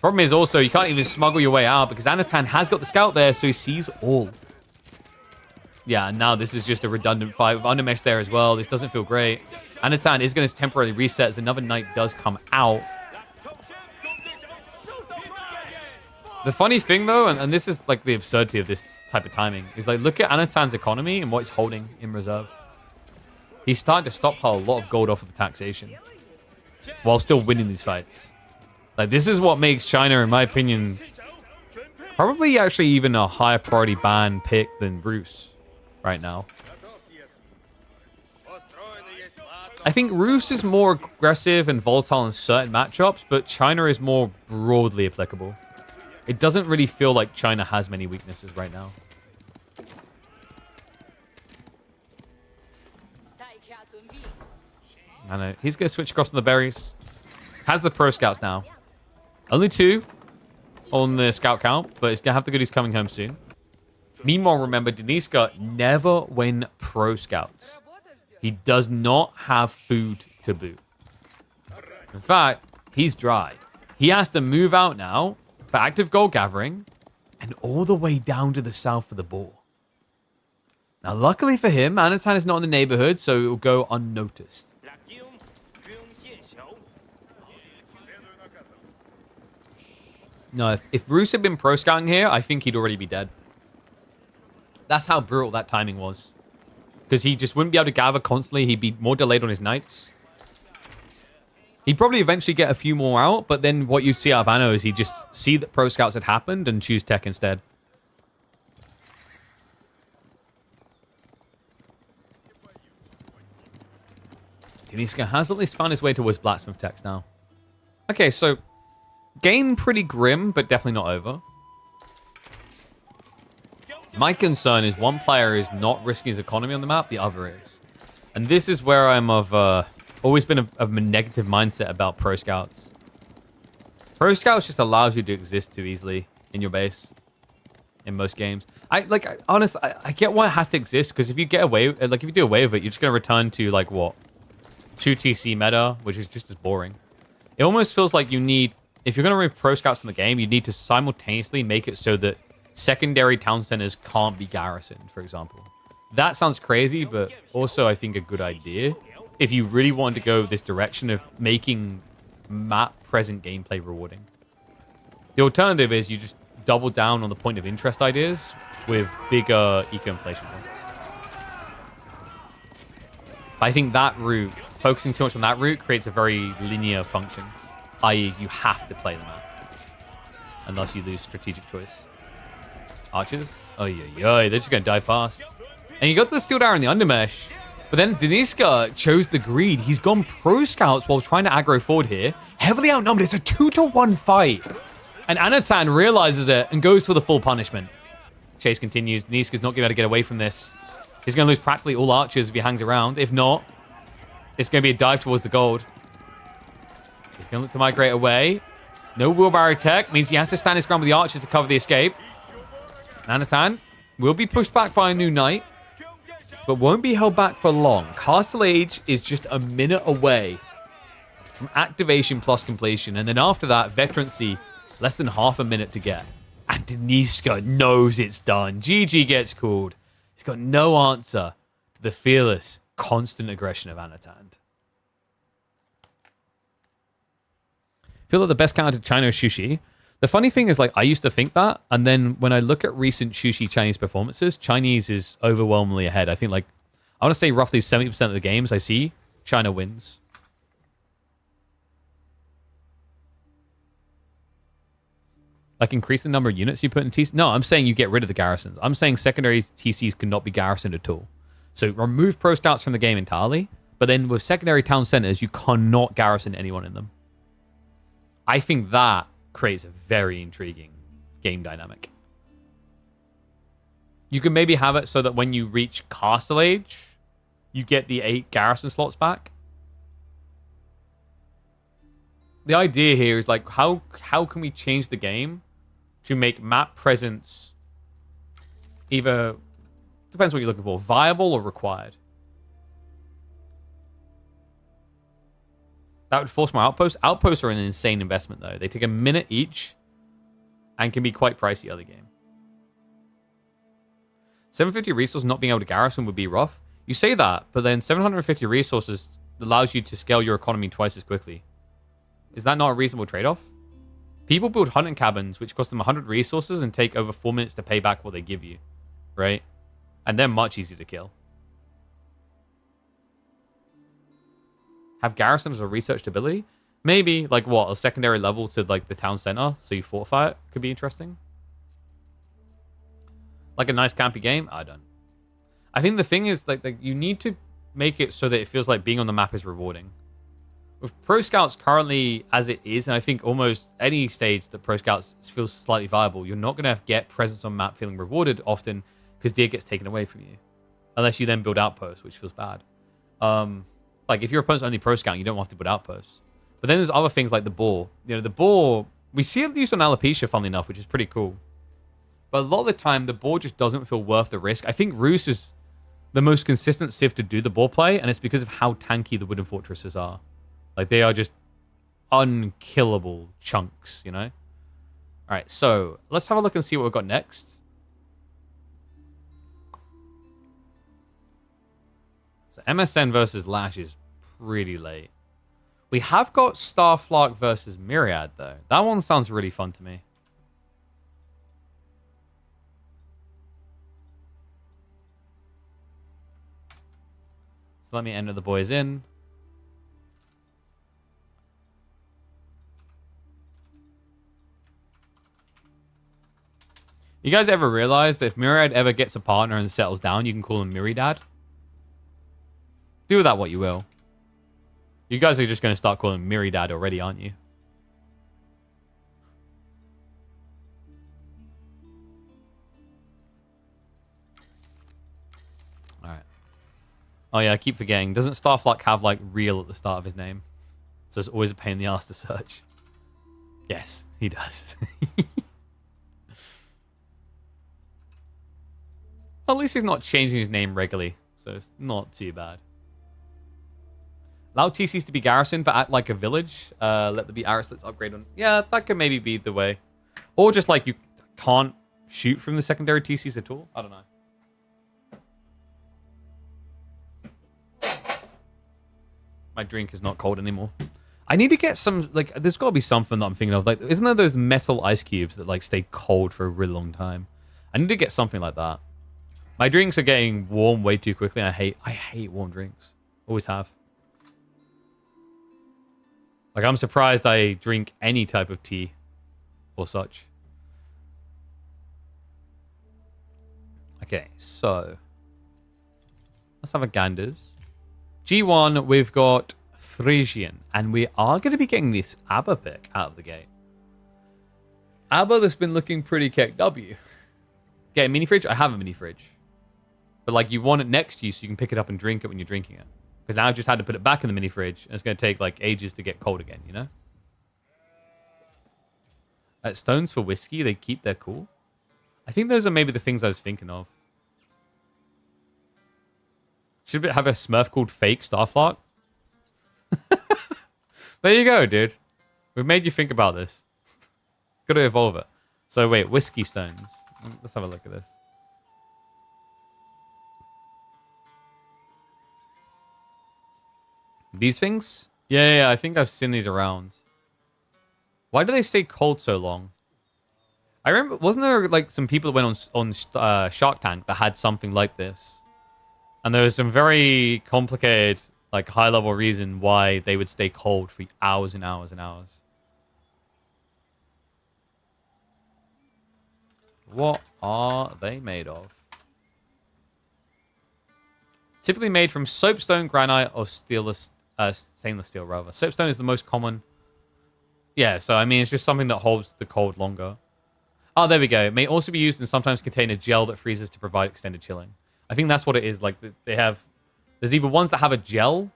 Problem is also, you can't even smuggle your way out because Anatan has got the scout there, so he sees all. Yeah, now this is just a redundant fight with Undermesh there as well. This doesn't feel great. Anatan is going to temporarily reset as another knight does come out. The funny thing, though, and this is like the absurdity of this type of timing, is like, look at Anatan's economy and what he's holding in reserve. He's starting to stockpile a lot of gold off of the taxation while still winning these fights. Like, this is what makes China, in my opinion, probably actually even a higher priority ban pick than Bruce right now. I think Roos is more aggressive and volatile in certain matchups, but China is more broadly applicable. It doesn't really feel like China has many weaknesses right now. I know. He's going to switch across to the berries. Has the pro scouts now. Only 2 on the scout count, but he's going to have the goodies coming home soon. Meanwhile, remember, Deniskya never win pro scouts. He does not have food to boot. In fact, he's dry. He has to move out now for active gold gathering and all the way down to the south for the boar. Now, luckily for him, Anatan is not in the neighborhood, so it will go unnoticed. No, if Roos had been pro scouting here, I think he'd already be dead. That's how brutal that timing was. Because he just wouldn't be able to gather constantly. He'd be more delayed on his knights. He'd probably eventually get a few more out, but then what you'd see out of Anno is he'd just see that pro scouts had happened and choose tech instead. Deniskya has at least found his way towards blacksmith techs now. Okay, so game pretty grim, but definitely not over. My concern is one player is not risking his economy on the map, the other is. And this is where I'm always been of a negative mindset about pro scouts. Pro scouts just allows you to exist too easily in your base in most games. Honestly, I get why it has to exist, because if you get away, if you do away with it, you're just going to return to, like, what? 2 TC meta, which is just as boring. It almost feels like you need, if you're going to remove pro scouts in the game, you need to simultaneously make it so that secondary town centers can't be garrisoned, for example. That sounds crazy, but also I think a good idea if you really want to go this direction of making map-present gameplay rewarding. The alternative is you just double down on the point of interest ideas with bigger eco-inflation points. I think that route, focusing too much on that route, creates a very linear function, i.e. you have to play the map, unless you lose strategic choice. Archers? Oh, yeah, they're just going to dive past. And you got the Steel Dagger in the Undermesh, but then Deniskya chose the greed. He's gone pro scouts while trying to aggro forward here. Heavily outnumbered. It's a 2-to-1 fight. And Anatan realizes it and goes for the full punishment. Chase continues. Deniskya's not going to be able to get away from this. He's going to lose practically all archers if he hangs around. If not, it's going to be a dive towards the gold. He's going to look to migrate away. No wheelbarrow tech means he has to stand his ground with the archers to cover the escape. Anatan will be pushed back by a new knight, but won't be held back for long. Castle Age is just a minute away from activation plus completion, and then after that, veterancy, less than half a minute to get. And Deniskya knows it's done. GG gets called. He's got no answer to the fearless, constant aggression of Anatan. feel like the best counter to China is sushi. The funny thing is, like, I used to think that, and then when I look at recent sushi Chinese performances, Chinese is overwhelmingly ahead. I think, like, I want to say roughly 70% of the games I see, China wins. Like, increase the number of units you put in TC. No, I'm saying you get rid of the garrisons. I'm saying secondary TCs cannot be garrisoned at all. So remove pro scouts from the game entirely, but then with secondary town centers, you cannot garrison anyone in them. I think that creates a very intriguing game dynamic. You can maybe have it so that when you reach Castle Age, you get the 8 garrison slots back. The idea here is, like, how can we change the game to make map presence either, depends what you're looking for, viable or required. That would force more outposts. Outposts are an insane investment, though. They take a minute each and can be quite pricey other game. 750 resources not being able to garrison would be rough. You say that, but then 750 resources allows you to scale your economy twice as quickly. Is that not a reasonable trade-off? People build hunting cabins, which cost them 100 resources and take over 4 minutes to pay back what they give you, right? And they're much easier to kill. Have garrisons as a researched ability? Maybe, like, what, a secondary level to, like, the town center, so you fortify it? Could be interesting. Like a nice campy game? I don't. I think the thing is, like you need to make it so that it feels like being on the map is rewarding. With Pro Scouts currently as it is, and I think almost any stage that Pro Scouts feels slightly viable, you're not going to get presence on map feeling rewarded often because deer gets taken away from you. Unless you then build outposts, which feels bad. Like, if your opponent's only Pro Scout, you don't have to build outposts. But then there's other things like the boar. You know, the boar, we see it used on alopecia, funnily enough, which is pretty cool. But a lot of the time, the boar just doesn't feel worth the risk. I think Roos is the most consistent civ to do the boar play, and it's because of how tanky the wooden fortresses are. Like, they are just unkillable chunks, you know? All right, so let's have a look and see what we've got next. So MSN versus Lash is pretty late. We have got Starflark versus Myriad, though. That one sounds really fun to me. So let me enter the boys in. You guys ever realize that if Myriad ever gets a partner and settles down, you can call him Myriad? Do with that what you will. You guys are just going to start calling him Myriad already, aren't you? Alright. Oh yeah, I keep forgetting. Doesn't Starflark have, like, real at the start of his name? So it's always a pain in the ass to search. Yes, he does. At least he's not changing his name regularly, so it's not too bad. Allow TCs to be garrisoned, but act like a village. Let there be arrows that's upgrade on. Yeah, that could maybe be the way. Or just, like, you can't shoot from the secondary TCs at all. I don't know. My drink is not cold anymore. I need to get some, like, there's got to be something that I'm thinking of. Like, isn't there those metal ice cubes that, like, stay cold for a really long time? I need to get something like that. My drinks are getting warm way too quickly. I hate warm drinks. Always have. Like, I'm surprised I drink any type of tea or such. Okay, so let's have a ganders. G1, we've got Frisian, and we are going to be getting this ABBA pick out of the gate. ABBA that's been looking pretty KW. Get a mini fridge? I have a mini fridge. But, like, you want it next to you so you can pick it up and drink it when you're drinking it. Because now I've just had to put it back in the mini fridge, and it's going to take, like, ages to get cold again, you know? Stones for whiskey, they keep their cool. I think those are maybe the things I was thinking of. Should it have a Smurf called Fake Starflark? There you go, dude. We've made you think about this. Gotta evolve it. So, wait, whiskey stones. Let's have a look at this. These things? Yeah, I think I've seen these around. Why do they stay cold so long? I remember, wasn't there like some people that went on Shark Tank that had something like this? And there was some very complicated, like high-level reason why they would stay cold for hours and hours and hours. What are they made of? Typically made from soapstone, granite, or stainless steel, rather. Soapstone is the most common. Yeah, so I mean, it's just something that holds the cold longer. Oh, there we go. It may also be used and sometimes contain a gel that freezes to provide extended chilling. I think that's what it is. Like, they have... There's either ones that have a gel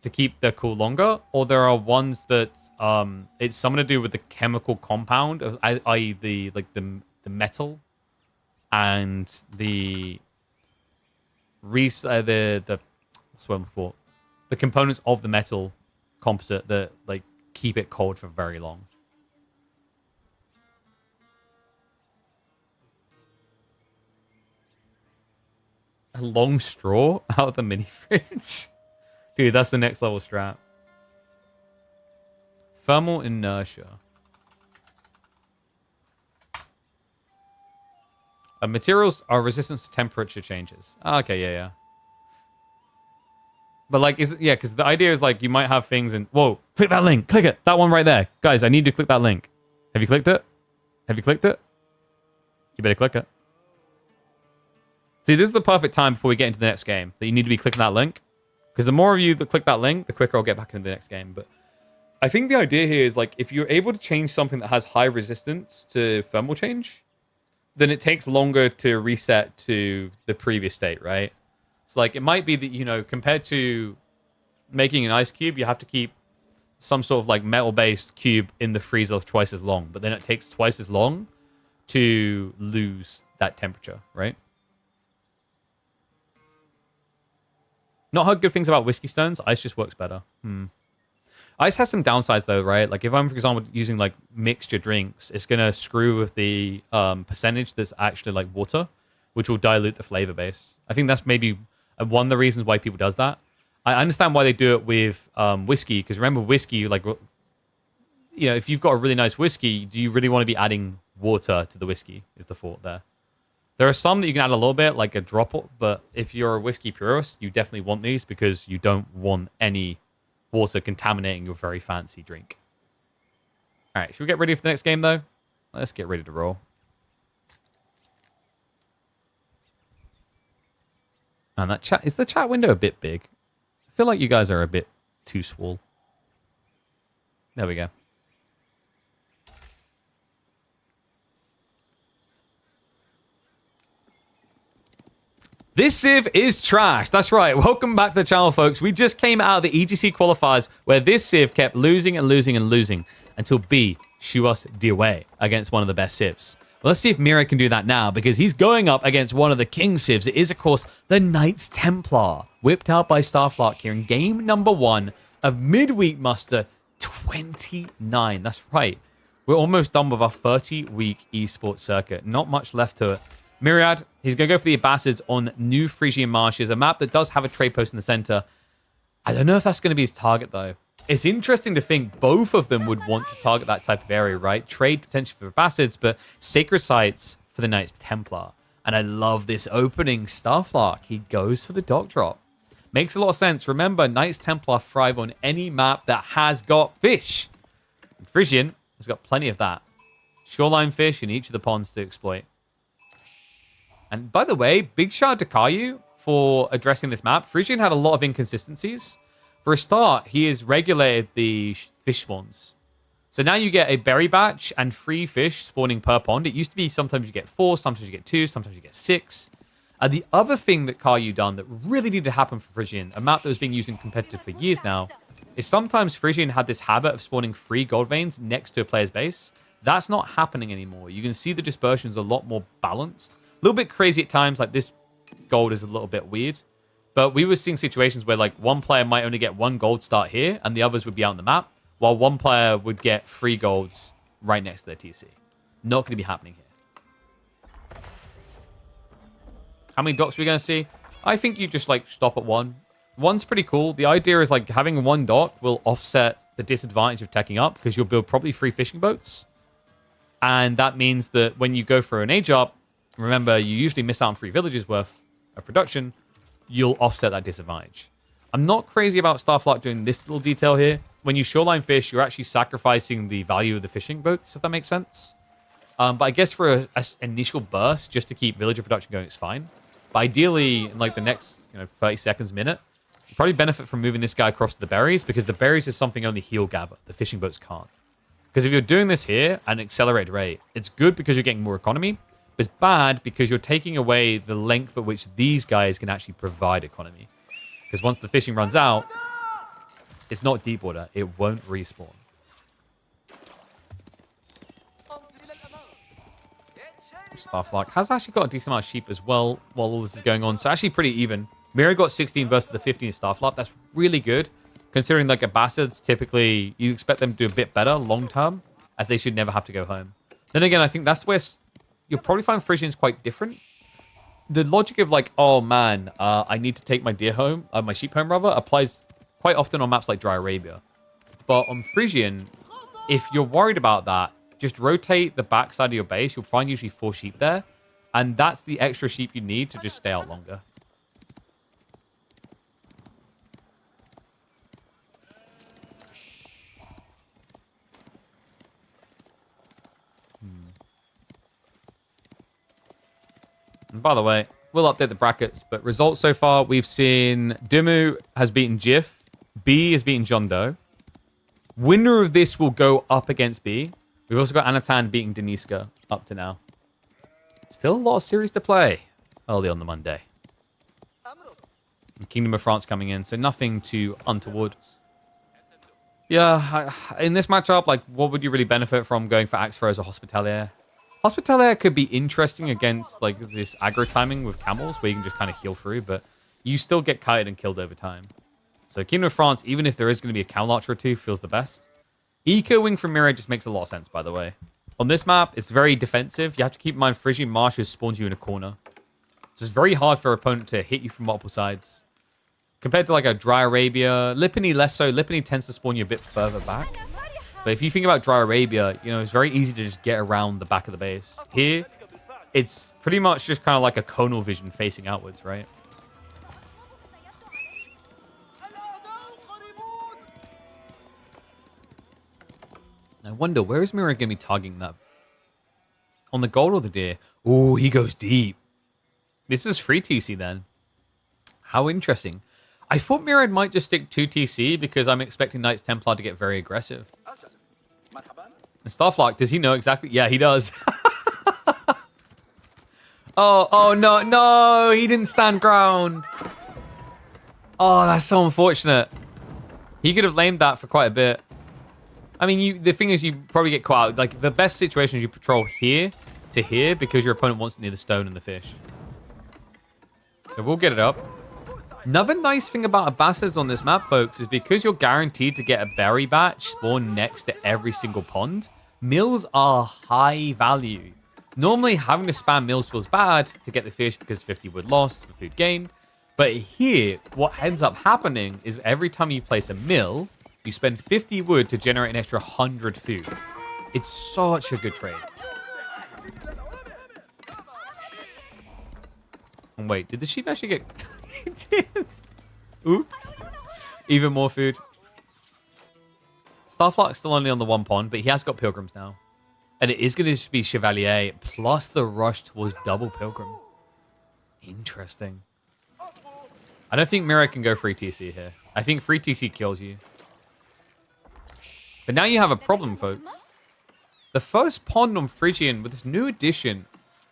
to keep their cool longer, or there are ones that it's something to do with the chemical compound, i.e. the metal and the what's the word for the components of the metal composite that like keep it cold for very long. A long straw out of the mini fridge. Dude, that's the next level strap. Thermal inertia. Materials are resistant to temperature changes. Okay, yeah. But like, because the idea is like you might have things and whoa, click that link, click it, that one right there, guys. I need you to click that link. Have you clicked it? Have you clicked it? You better click it. See, this is the perfect time before we get into the next game that you need to be clicking that link, because the more of you that click that link, the quicker I'll get back into the next game. But I think the idea here is like if you're able to change something that has high resistance to thermal change, then it takes longer to reset to the previous state, right? So like it might be that, you know, compared to making an ice cube, you have to keep some sort of like metal-based cube in the freezer twice as long, but then it takes twice as long to lose that temperature, right? Not heard good things about whiskey stones. Ice just works better. Ice has some downsides though, right? Like if I'm, for example, using like mixture drinks, it's going to screw with the percentage that's actually like water, which will dilute the flavor base. I think that's maybe one of the reasons why people does that. I understand why they do it with whiskey, because remember whiskey, like, you know, if you've got a really nice whiskey, do you really want to be adding water to the whiskey is the thought there. There are some that you can add a little bit, like a drop, but if you're a whiskey purist, you definitely want these because you don't want any water contaminating your very fancy drink. All right, should we get ready for the next game, though? Let's get ready to roll. Man, that chat, is the chat window a bit big? I feel like you guys are a bit too small. There we go. This Civ is trash. That's right. Welcome back to the channel, folks. We just came out of the EGC qualifiers where this Civ kept losing and losing and losing until B shoo us the away against one of the best Civs. Well, let's see if Myriad can do that now, because he's going up against one of the king Civs. It is, of course, the Knights Templar, whipped out by Starflark here in game number 1 of Midweek Muster 29. That's right. We're almost done with our 30-week esports circuit. Not much left to it. Myriad, he's going to go for the Ambassadors on New Frisian Marshes, a map that does have a trade post in the center. I don't know if that's going to be his target, though. It's interesting to think both of them would want to target that type of area, right? Trade potentially for Ambassadors, but sacred sites for the Knights Templar. And I love this opening. Starflark, he goes for the dock drop. Makes a lot of sense. Remember, Knights Templar thrive on any map that has got fish. And Frisian has got plenty of that. Shoreline fish in each of the ponds to exploit. And by the way, big shout out to Caillou for addressing this map. Frisian had a lot of inconsistencies. For a start, he has regulated the fish spawns. So now you get a berry batch and 3 fish spawning per pond. It used to be sometimes you get 4, sometimes you get 2, sometimes you get 6. The other thing that Caillou done that really needed to happen for Frisian, a map that was being used in competitive for years now, is sometimes Frisian had this habit of spawning 3 gold veins next to a player's base. That's not happening anymore. You can see the dispersion's a lot more balanced. A little bit crazy at times, like this gold is a little bit weird. But we were seeing situations where like one player might only get 1 gold start here and the others would be out on the map, while one player would get 3 golds right next to their TC. Not going to be happening here. How many docks are we going to see? I think you just like stop at 1. 1's pretty cool. The idea is like having 1 dock will offset the disadvantage of teching up because you'll build probably 3 fishing boats. And that means that when you go for an age up, remember, you usually miss out on 3 villages worth of production. You'll offset that disadvantage. I'm not crazy about Starflark doing this little detail here. When you shoreline fish, you're actually sacrificing the value of the fishing boats, if that makes sense. But I guess for an initial burst, just to keep villager production going, it's fine. But ideally, in like the next 30 seconds, minute, you probably benefit from moving this guy across to the berries, because the berries is something only he'll gather. The fishing boats can't. Because if you're doing this here at an accelerated rate, it's good because you're getting more economy. But it's bad because you're taking away the length at which these guys can actually provide economy. Because once the fishing runs out, it's not deep water. It won't respawn. Starflark has actually got a decent amount of sheep as well while all this is going on. So actually pretty even. Myriad got 16 versus the 15 of Starflark. That's really good. Considering like Abbasids, typically you expect them to do a bit better long term, as they should never have to go home. Then again, I think that's where you'll probably find Frisians quite different. The logic of like, oh man, I need to take my deer home, my sheep home rather, applies quite often on maps like Dry Arabia. But on Frisian, if you're worried about that, just rotate the backside of your base. You'll find usually 4 sheep there. And that's the extra sheep you need to just stay out longer. And by the way, we'll update the brackets, but results so far, we've seen DeMu has beaten Jif. B has beaten Jeando. Winner of this will go up against B. We've also got Anatan beating Deniskya up to now. Still a lot of series to play early on the Monday. Kingdom of France coming in, so nothing too untoward. Yeah, in this matchup, like, what would you really benefit from going for Axe Throws or Hospitalier? Hospitalier could be interesting against like this aggro timing with camels, where you can just kind of heal through, but you still get kited and killed over time. So Kingdom of France, even if there is going to be a camel archer or 2, feels the best. Eco Wing from Myriad just makes a lot of sense, by the way. On this map, it's very defensive. You have to keep in mind Frisian Marshes spawns you in a corner. So it's very hard for an opponent to hit you from multiple sides. Compared to like a Dry Arabia, Lipany less so. Lipany tends to spawn you a bit further back. But if you think about Dry Arabia, it's very easy to just get around the back of the base. Here, it's pretty much just kind of like a conal vision facing outwards, right? I wonder, where is Myriad going to be targeting that? On the gold or the deer? Oh, he goes deep. This is free TC then. How interesting. I thought Myriad might just stick to TC because I'm expecting Knights Templar to get very aggressive. And Starflark, does he know exactly? Yeah, he does. oh, no, he didn't stand ground. Oh, that's so unfortunate. He could have lamed that for quite a bit. I mean, the thing is, you probably get caught out. Like, the best situation is you patrol here to here because your opponent wants it near the stone and the fish. So we'll get it up. Another nice thing about Abbasids on this map, folks, is because you're guaranteed to get a berry batch spawned next to every single pond, mills are high value. Normally, having to spam mills feels bad to get the fish because 50 wood lost for food gained. But here, what ends up happening is every time you place a mill, you spend 50 wood to generate an extra 100 food. It's such a good trade. And wait, did the sheep actually get... Oops. Even more food. Starflark's still only on the 1 pond, but he has got pilgrims now. And it is going to be Chevalier plus the rush towards double pilgrim. Interesting. I don't think Myriad can go free TC here. I think free TC kills you. But now you have a problem, folks. The first pond on Frisian with this new addition,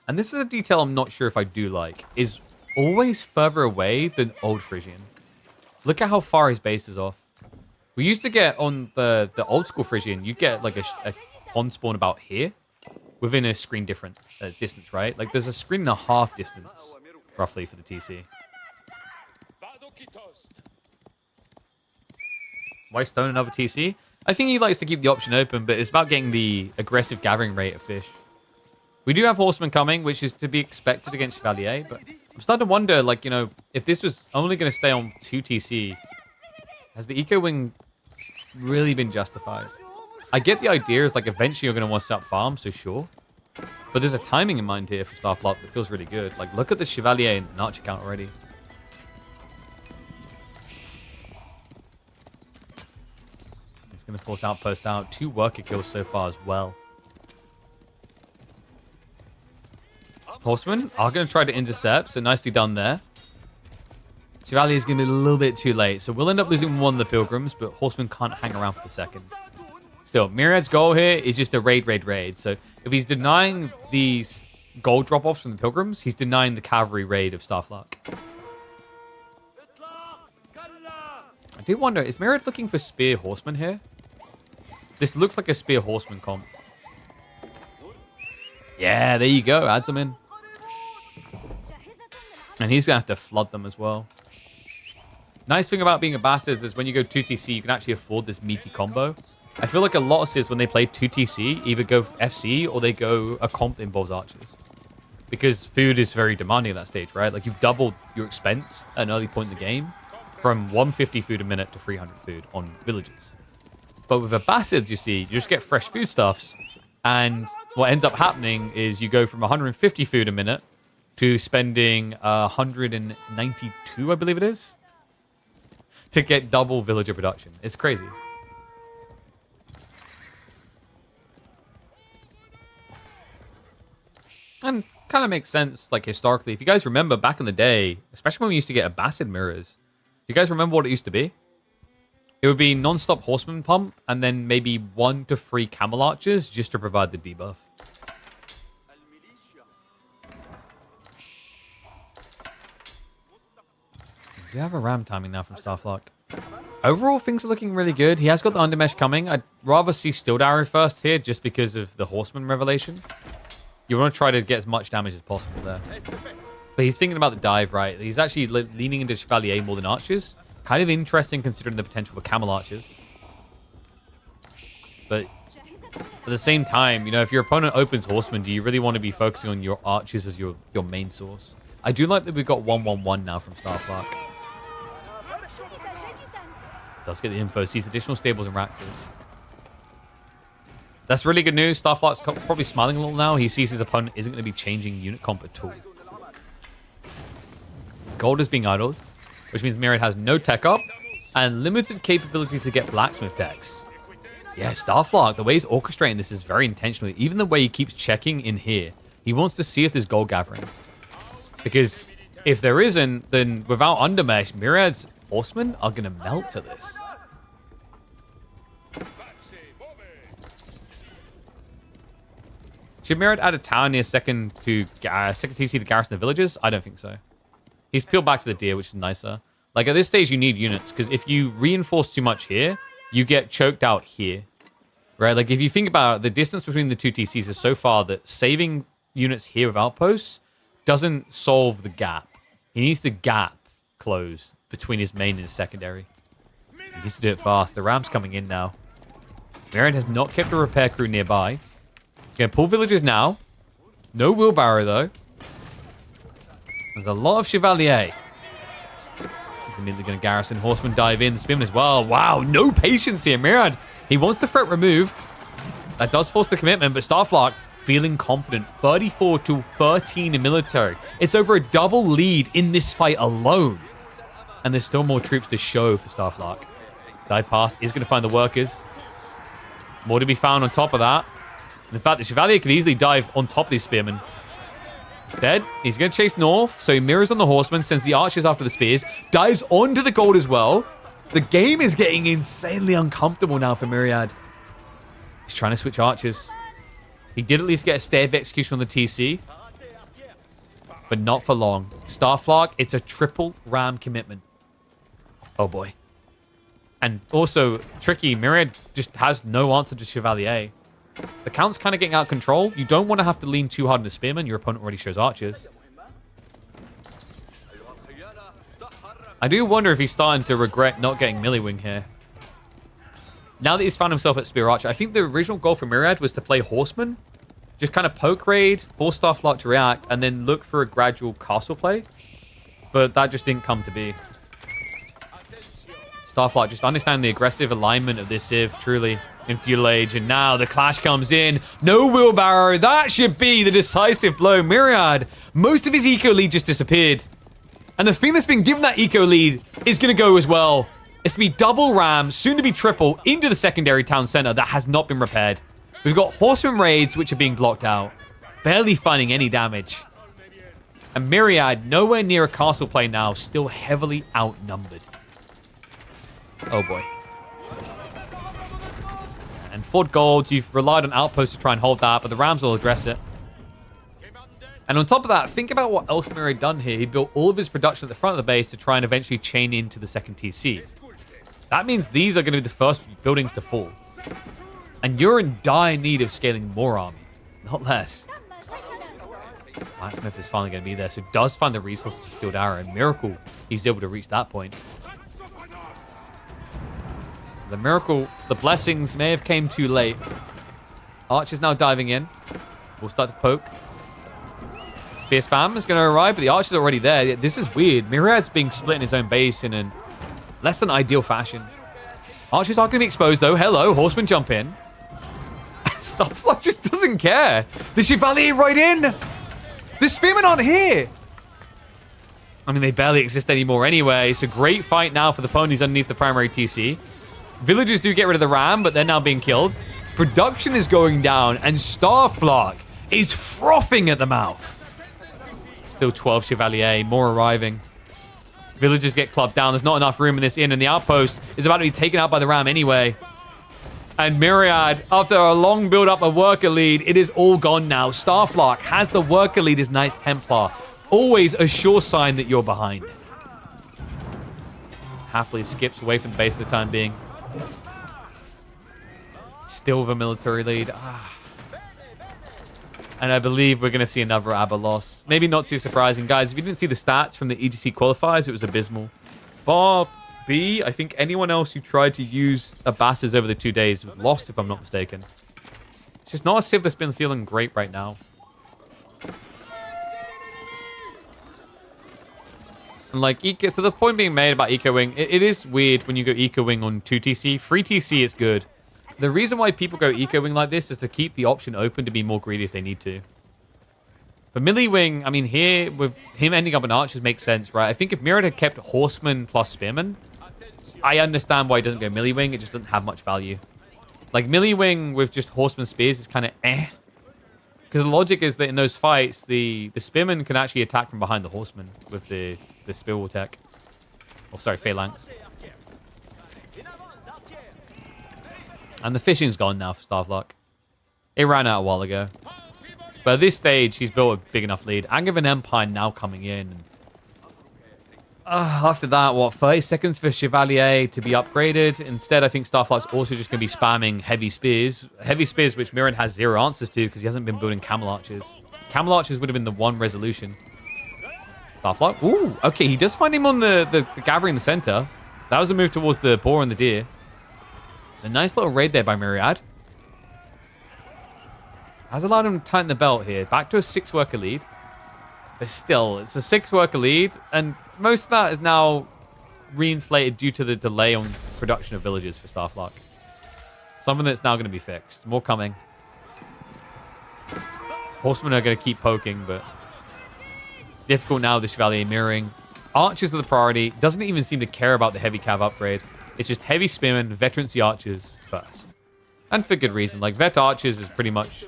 and this is a detail I'm not sure if I do like, is always further away than old Frisian. Look at how far his base is off. We used to get on the old school Frisian, you get like a pond spawn about here within a screen different distance, right? Like there's a screen and a half distance roughly for the TC. Why stone another TC? I think he likes to keep the option open, but it's about getting the aggressive gathering rate of fish. We do have Horsemen coming, which is to be expected against Chevalier, but I'm starting to wonder, like, if this was only going to stay on 2 TC, has the Eco Wing really been justified. I get the idea is like eventually you're going to want to set up farm, so sure. But there's a timing in mind here for Starflark that feels really good. Like, look at the Chevalier and Archer count already. He's going to force outposts out. 2 worker kills so far as well. Horsemen are going to try to intercept, so nicely done there. Chevalier is going to be a little bit too late, so we'll end up losing one of the Pilgrims, but Horsemen can't hang around for the second. Still, Myriad's goal here is just a raid. So if he's denying these gold drop-offs from the Pilgrims, he's denying the cavalry raid of Starflark. I do wonder, is Myriad looking for Spear Horseman here? This looks like a Spear Horseman comp. Yeah, there you go. Adds them in. And he's going to have to flood them as well. Nice thing about being a Bastards is when you go 2TC, you can actually afford this meaty combo. I feel like a lot of Cids, when they play 2TC, either go FC or they go a comp that involves archers. Because food is very demanding at that stage, right? Like, you've doubled your expense at an early point in the game from 150 food a minute to 300 food on villages. But with a Bastards, you see, you just get fresh foodstuffs. And what ends up happening is you go from 150 food a minute to spending 192, I believe it is, to get double villager production. It's crazy. And kind of makes sense, like, historically. If you guys remember back in the day, especially when we used to get Abbasid mirrors, do you guys remember what it used to be? It would be non-stop horseman pump, and then maybe 1 to 3 camel archers just to provide the debuff. We have a ram timing now from Starflark. Overall, things are looking really good. He has got the undermesh coming. I'd rather see Stilled Arrow first here, just because of the horseman revelation. You want to try to get as much damage as possible there. But he's thinking about the dive, right? He's actually leaning into Chevalier more than archers. Kind of interesting considering the potential for camel archers. But at the same time, you know, if your opponent opens horsemen, do you really want to be focusing on your archers as your main source? I do like that we've got 1-1-1 now from Starflark. Does get the info. Sees additional stables and Raxes. That's really good news. Starflark's probably smiling a little now. He sees his opponent isn't going to be changing unit comp at all. Gold is being idled, which means Myriad has no tech up and limited capability to get blacksmith decks. Yeah, Starflark, the way he's orchestrating this is very intentional. Even the way he keeps checking in here. He wants to see if there's gold gathering. Because if there isn't, then without undermesh, Myriad's horsemen are going to melt to this. Should Myriad add a tower near second TC to garrison the villages? I don't think so. He's peeled back to the deer, which is nicer. Like, at this stage, you need units, because if you reinforce too much here, you get choked out here. Right? Like, if you think about it, the distance between the two TCs is so far that saving units here with outposts doesn't solve the gap. He needs the gap closed between his main and his secondary. He needs to do it fast. The ram's coming in now. Myriad has not kept a repair crew nearby. He's going to pull villagers now. No wheelbarrow, though. There's a lot of Chevalier. He's immediately going to garrison. Horseman dive in. Spin as well. Wow, no patience here. Myriad, he wants the threat removed. That does force the commitment, but Starflark feeling confident. 34 to 13 in military. It's over a double lead in this fight alone. And there's still more troops to show for Starflark. Dive past is going to find the workers. More to be found on top of that. In fact, the Chevalier could easily dive on top of these spearmen. Instead, he's going to chase north. So he mirrors on the horseman, sends the archers after the spears, dives onto the gold as well. The game is getting insanely uncomfortable now for Myriad. He's trying to switch archers. He did at least get a stay of execution on the TC. But not for long. Starflark, it's a triple ram commitment. Oh boy. And also, tricky, Myriad just has no answer to Chevalier. The count's kind of getting out of control. You don't want to have to lean too hard on the spearman. Your opponent already shows archers. I do wonder if he's starting to regret not getting Milliwing here. Now that he's found himself at Spear Archer, I think the original goal for Myriad was to play Horseman. Just kind of poke raid, force Starflark to react, and then look for a gradual castle play. But that just didn't come to be. Starflark just understand the aggressive alignment of this Civ, truly, in Feudal Age. And now the clash comes in. No wheelbarrow. That should be the decisive blow. Myriad, most of his eco lead just disappeared. And the thing that's been given that eco lead is going to go as well. It's going to be double ram, soon to be triple, into the secondary town center that has not been repaired. We've got horseman raids, which are being blocked out. Barely finding any damage. And Myriad, nowhere near a castle play now, still heavily outnumbered. Oh boy. And Fort Gold, you've relied on outposts to try and hold that, but the Rams will address it. And on top of that, think about what else Myriad done here. He built all of his production at the front of the base to try and eventually chain into the second TC. That means these are going to be the first buildings to fall. And you're in dire need of scaling more army, not less. Blacksmith is finally going to be there, so does find the resources for Steeled Arrow. And Miracle, he's able to reach that point. The Miracle, the blessings may have came too late. Archer's now diving in. We'll start to poke. Spear spam is going to arrive, but the Archer's already there. This is weird. Myriad's being split in his own base in a less than ideal fashion. Archers aren't going to be exposed, though. Hello, Horsemen jump in. Starflark just doesn't care. The Chevalier right in. The Spearmen aren't here. I mean, they barely exist anymore anyway. It's a great fight now for the ponies underneath the primary TC. Villagers do get rid of the ram, but they're now being killed. Production is going down, and Starflark is frothing at the mouth. Still 12 Chevalier, more arriving. Villagers get clubbed down. There's not enough room in this inn, and the outpost is about to be taken out by the ram anyway. And Myriad, after a long build-up of worker lead, it is all gone now. Starflark has the worker lead as Knights Templar. Always a sure sign that you're behind. Happily skips away from the base for the time being. Still with a military lead. And I believe we're going to see another ABBA loss. Maybe not too surprising. Guys, if you didn't see the stats from the EGC qualifiers, it was abysmal. Bar B, I think anyone else who tried to use Abasses over the 2 days was lost, if I'm not mistaken. It's just not a Civ that's been feeling great right now. And like, to the point being made about Eco-Wing, it is weird when you go Eco-Wing on 2TC. Free TC is good. The reason why people go Eco-Wing like this is to keep the option open to be more greedy if they need to. But Melee Wing, I mean, here, with him ending up in Archers makes sense, right? I think if Myriad had kept Horsemen plus Spearmen, I understand why he doesn't go Melee Wing. It just doesn't have much value. Like, Melee Wing with just Horseman Spears is kind of eh. Because the logic is that in those fights, the Spearmen can actually attack from behind the Horsemen with the Spear Wall tech. Oh, sorry, Phalanx. And the fishing's gone now for Starflark. It ran out a while ago. But at this stage, he's built a big enough lead. Angevin Empire now coming in. After that, what, 30 seconds for Chevalier to be upgraded? Instead, I think Starflark's also just going to be spamming Heavy Spears. Heavy Spears, which Myriad has zero answers to because he hasn't been building Camel Archers. Camel Archers would have been the one resolution. Starflark? Ooh, okay, he does find him on the gathering in the center. That was a move towards the boar and the deer. It's a nice little raid there by Myriad. Has allowed him to tighten the belt here. Back to a 6-worker lead. But still, it's a 6-worker lead, and most of that is now reinflated due to the delay on production of villages for Starflark. Something that's now going to be fixed. More coming. Horsemen are going to keep poking, but difficult now with the Chevalier mirroring. Archers are the priority. Doesn't even seem to care about the heavy cav upgrade. It's just heavy spearmen, veterancy archers first. And for good reason. Like, vet archers is pretty much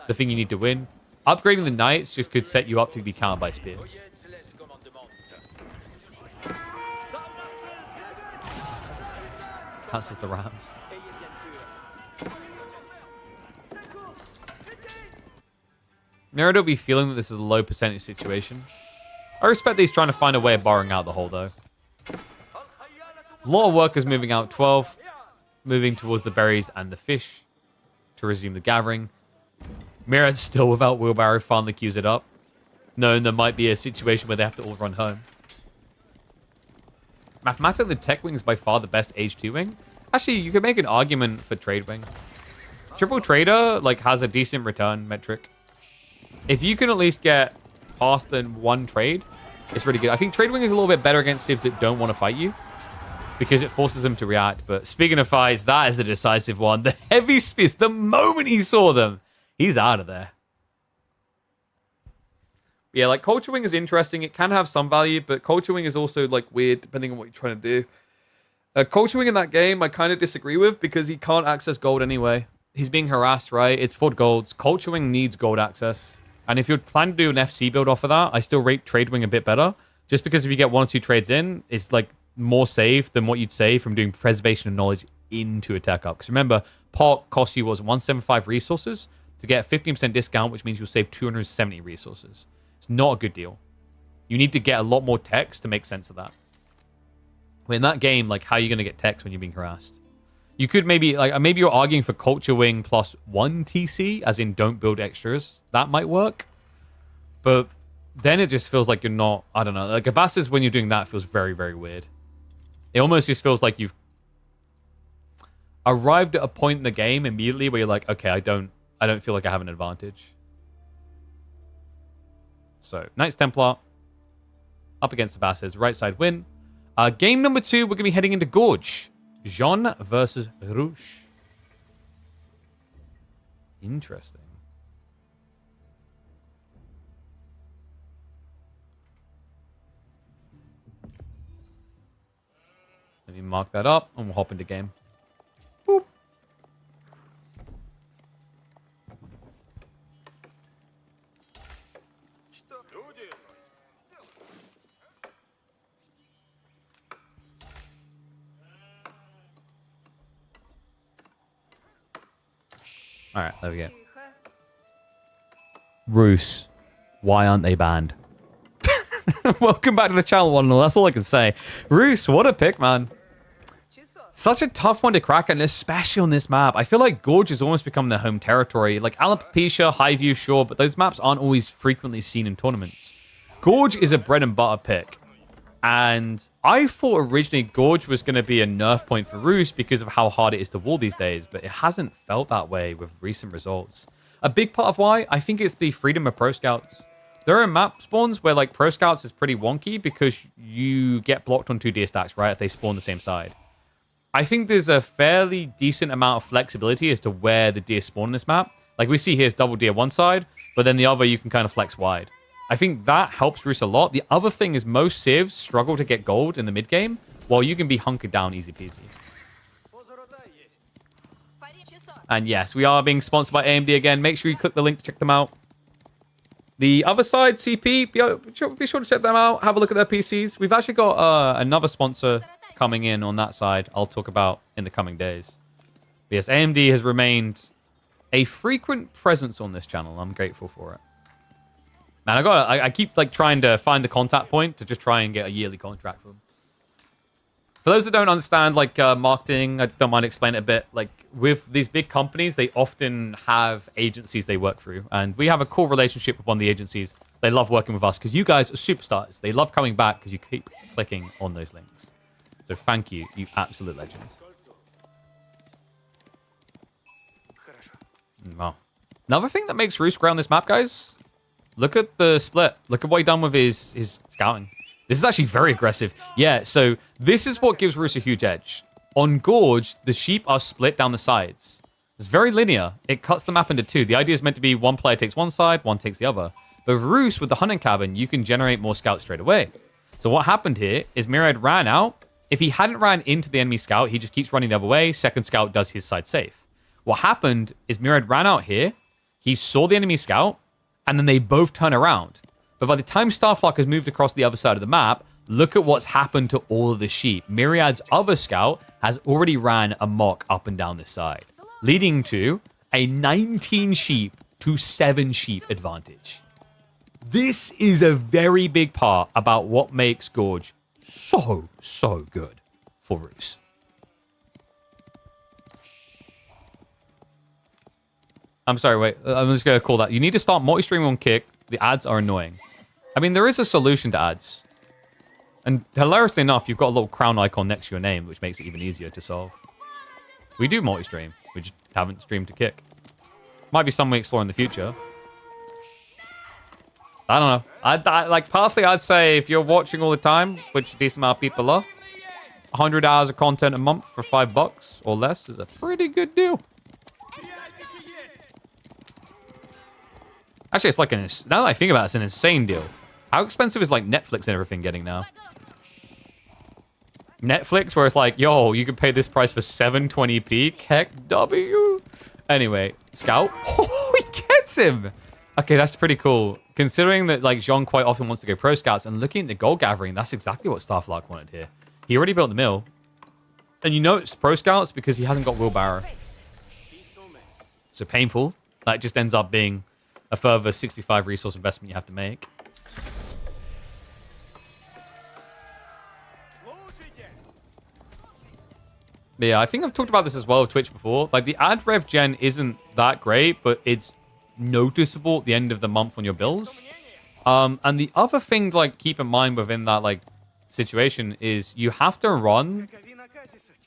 the thing you need to win. Upgrading the knights just could set you up to be countered by spears. Cancels the rams. Myriad will be feeling that this is a low percentage situation. I respect that he's trying to find a way of borrowing out the hole, though. A lot of workers moving out. 12 moving towards the berries and the fish to resume the gathering. Myriad still without wheelbarrow finally queues it up, knowing there might be a situation where they have to all run home. Mathematically, the Tech Wing is by far the best H2 wing. Actually, you could make an argument for Trade Wing. Triple Trader like has a decent return metric. If you can at least get past than one trade, it's really good. I think Trade Wing is a little bit better against civs that don't want to fight you. because it forces him to react. But speaking of fights, that is a decisive one. The heavy spears, the moment he saw them, he's out of there. Yeah, like, Culture Wing is interesting. It can have some value, but Culture Wing is also, like, weird depending on what you're trying to do. Culture Wing in that game, I kind of disagree with because he can't access gold anyway. He's being harassed, right? It's for golds. Culture Wing needs gold access. And if you're planning to do an FC build off of that, I still rate Trade Wing a bit better. Just because if you get 1 or 2 trades in, it's, like, more safe than what you'd say from doing Preservation of Knowledge into a tech up. Because remember, POC cost you, 175 resources to get a 15% discount, which means you'll save 270 resources. It's not a good deal. You need to get a lot more text to make sense of that. In that game, like, how are you going to get text when you're being harassed? You could maybe, like, maybe you're arguing for Culture Wing plus 1 TC, as in don't build extras. That might work. But then it just feels like you're not, I don't know. Like, Abbasis, when you're doing that, feels very, very weird. It almost just feels like you've arrived at a point in the game immediately where you're like, okay, I don't feel like I have an advantage. So, Knights Templar up against Abbasis, right side win. Game number 2, we're going to be heading into Gorge. Jean versus Rouge. Interesting. Let me mark that up and we'll hop into game. Boop. Alright, there we go. Roos, why aren't they banned? Welcome back to the channel, one and all. That's all I can say. Roos, what a pick, man. Such a tough one to crack, and especially on this map. I feel like Gorge has almost become their home territory. Like Alopecia, Highview, sure, but those maps aren't always frequently seen in tournaments. Gorge is a bread and butter pick. And I thought originally Gorge was going to be a nerf point for Roos because of how hard it is to wall these days, but it hasn't felt that way with recent results. A big part of why, I think it's the freedom of Pro Scouts. There are map spawns where, like, Pro Scouts is pretty wonky because you get blocked on 2 deer stacks, right, if they spawn the same side. I think there's a fairly decent amount of flexibility as to where the deer spawn in this map. Like, we see here's double deer one side, but then the other you can kind of flex wide. I think that helps Roos a lot. The other thing is most civs struggle to get gold in the mid game, while you can be hunkered down easy peasy. And yes, we are being sponsored by AMD again. Make sure you click the link to check them out. The other side, CP, be sure to check them out. Have a look at their PCs. We've actually got another sponsor coming in on that side I'll talk about in the coming days. But yes, AMD has remained a frequent presence on this channel. I'm grateful for it. Man, I keep, like, trying to find the contact point to just try and get a yearly contract from them. For those that don't understand, like, marketing, I don't mind explaining it a bit. Like, with these big companies, they often have agencies they work through. And we have a cool relationship with one of the agencies. They love working with us because you guys are superstars. They love coming back because you keep clicking on those links. So thank you, you absolute legends. Wow. Another thing that makes Roos ground this map, guys, look at the split. Look at what he's done with his scouting. This is actually very aggressive. Yeah, so this is what gives Roos a huge edge. On Gorge, the sheep are split down the sides. It's very linear. It cuts the map into 2. The idea is meant to be one player takes one side, one takes the other. But with Roos, with the hunting cabin, you can generate more scouts straight away. So what happened here is Myriad ran out. If he hadn't ran into the enemy scout, he just keeps running the other way. Second scout does his side safe. What happened is Myriad ran out here. He saw the enemy scout. And then they both turn around. But by the time Starflark has moved across the other side of the map, look at what's happened to all of the sheep. Myriad's other scout has already ran amok up and down this side, leading to a 19 sheep to 7 sheep advantage. This is a very big part about what makes Gorge so good for Roos. I'm sorry, wait. I'm just going to call that. You need to start multi-streaming on Kick. The ads are annoying. I mean, there is a solution to ads. And hilariously enough, you've got a little crown icon next to your name, which makes it even easier to solve. We do multi-stream. We just haven't streamed to Kick. Might be something we explore in the future. I don't know. Like, personally, I'd say if you're watching all the time, which a decent amount of people are, 100 hours of content a month for $5 or less is a pretty good deal. Actually, it's like now that I think about it, it's an insane deal. How expensive is like Netflix and everything getting now? Netflix, where it's like, yo, you can pay this price for 720p. Heck W. Anyway, Scout. Oh, he gets him. Okay, that's pretty cool. Considering that like Jean quite often wants to go pro scouts and looking at the gold gathering, that's exactly what Starflark wanted here. He already built the mill. And you know it's pro scouts because he hasn't got wheelbarrow. So painful. That just ends up being a further 65 resource investment you have to make. But yeah, I think I've talked about this as well with Twitch before. Like, the ad rev gen isn't that great, but it's noticeable at the end of the month on your bills. And the other thing to, like, keep in mind within that, like, situation is you have to run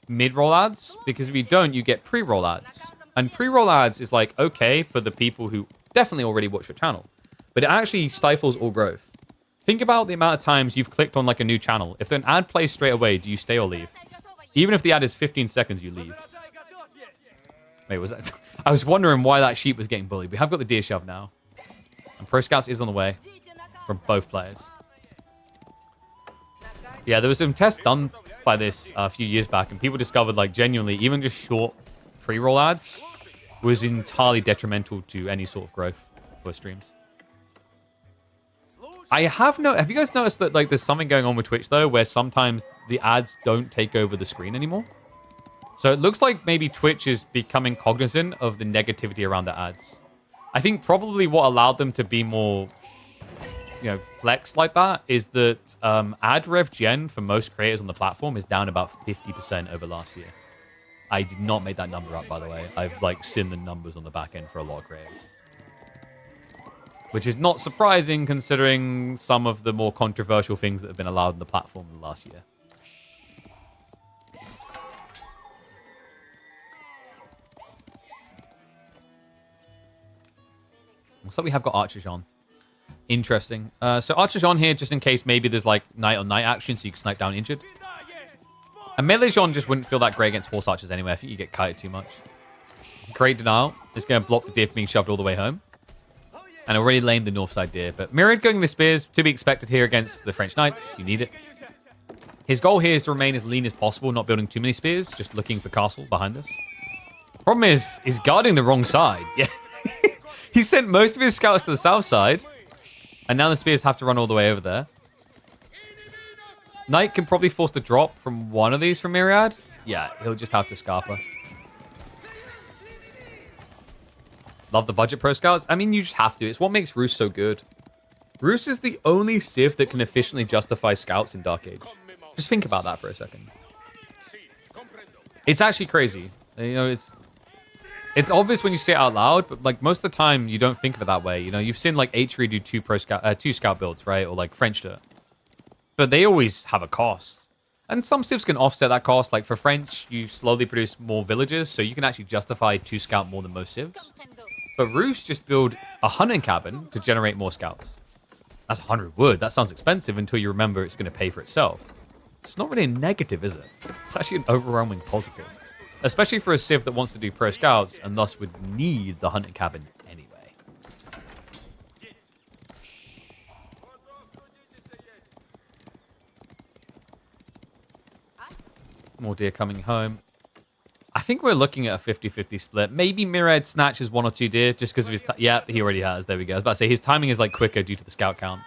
mid-roll ads, because if you don't, you get pre-roll ads. And pre-roll ads is, like, okay for the people who definitely already watch your channel, but it actually stifles all growth. Think about the amount of times you've clicked on, like, a new channel. If an ad plays straight away, do you stay or leave? Even if the ad is 15 seconds, you leave. Wait, was that... I was wondering why that sheep was getting bullied. We have got the deer shove now. And Pro Scouts is on the way from both players. Yeah, there was some tests done by this a few years back, and people discovered, like, genuinely, even just short pre-roll ads was entirely detrimental to any sort of growth for streams. Have you guys noticed that, like, there's something going on with Twitch, though, where sometimes the ads don't take over the screen anymore? So it looks like maybe Twitch is becoming cognizant of the negativity around the ads. I think probably what allowed them to be more, you know, flex like that is that ad rev gen for most creators on the platform is down about 50% over last year. I did not make that number up, by the way. I've, like, seen the numbers on the back end for a lot of creators. Which is not surprising, considering some of the more controversial things that have been allowed on the platform in the last year. Looks like we have got Archer Jean. Interesting. So Archer Jean here, just in case maybe there's, like, night-on-night action, so you can snipe down injured. And melee Jean just wouldn't feel that great against horse archers anyway. I think you get kited too much. Great denial. It's going to block the deer from being shoved all the way home. And already lamed the north side deer. But Myriad going with spears, to be expected here against the French Knights. You need it. His goal here is to remain as lean as possible, not building too many spears, just looking for castle behind us. Problem is, he's guarding the wrong side. Yeah. He sent most of his scouts to the south side. And now the spears have to run all the way over there. Knight can probably force the drop from one of these from Myriad. Yeah, he'll just have to Scarpa. Love the budget pro scouts. I mean, you just have to. It's what makes Roos so good. Roos is the only civ that can efficiently justify scouts in Dark Age. Just think about that for a second. It's actually crazy. You know, it's obvious when you say it out loud, but, like, most of the time you don't think of it that way. You know, you've seen, like, H3 do two scout builds, right? Or, like, French do it. But they always have a cost. And some civs can offset that cost. Like, for French, you slowly produce more villages, so you can actually justify 2 scout more than most civs. But Roos just build a hunting cabin to generate more scouts. That's 100 wood. That sounds expensive until you remember it's going to pay for itself. It's not really a negative, is it? It's actually an overwhelming positive. Especially for a civ that wants to do pro scouts and thus would need the hunting cabin anyway. More deer coming home. I think we're looking at a 50-50 split. Maybe Myriad snatches 1 or 2 deer just because of his... Yeah, he already has. There we go. I was about to say, his timing is, like, quicker due to the scout count.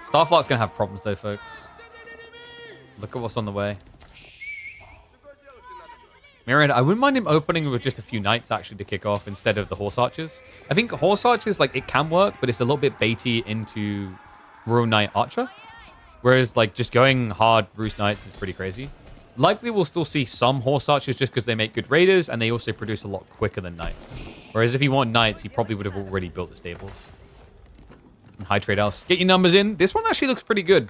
Starflark's going to have problems, though, folks. Look at what's on the way. Myriad, I wouldn't mind him opening with just a few knights, actually, to kick off instead of the horse archers. I think horse archers, like, it can work, but it's a little bit baity into Royal Knight Archer. Whereas, like, just going hard Roost Knights is pretty crazy. Likely we'll still see some horse archers just because they make good raiders and they also produce a lot quicker than knights. Whereas if he wanted knights, he probably would have already built the stables. And high trade house. Get your numbers in. This one actually looks pretty good.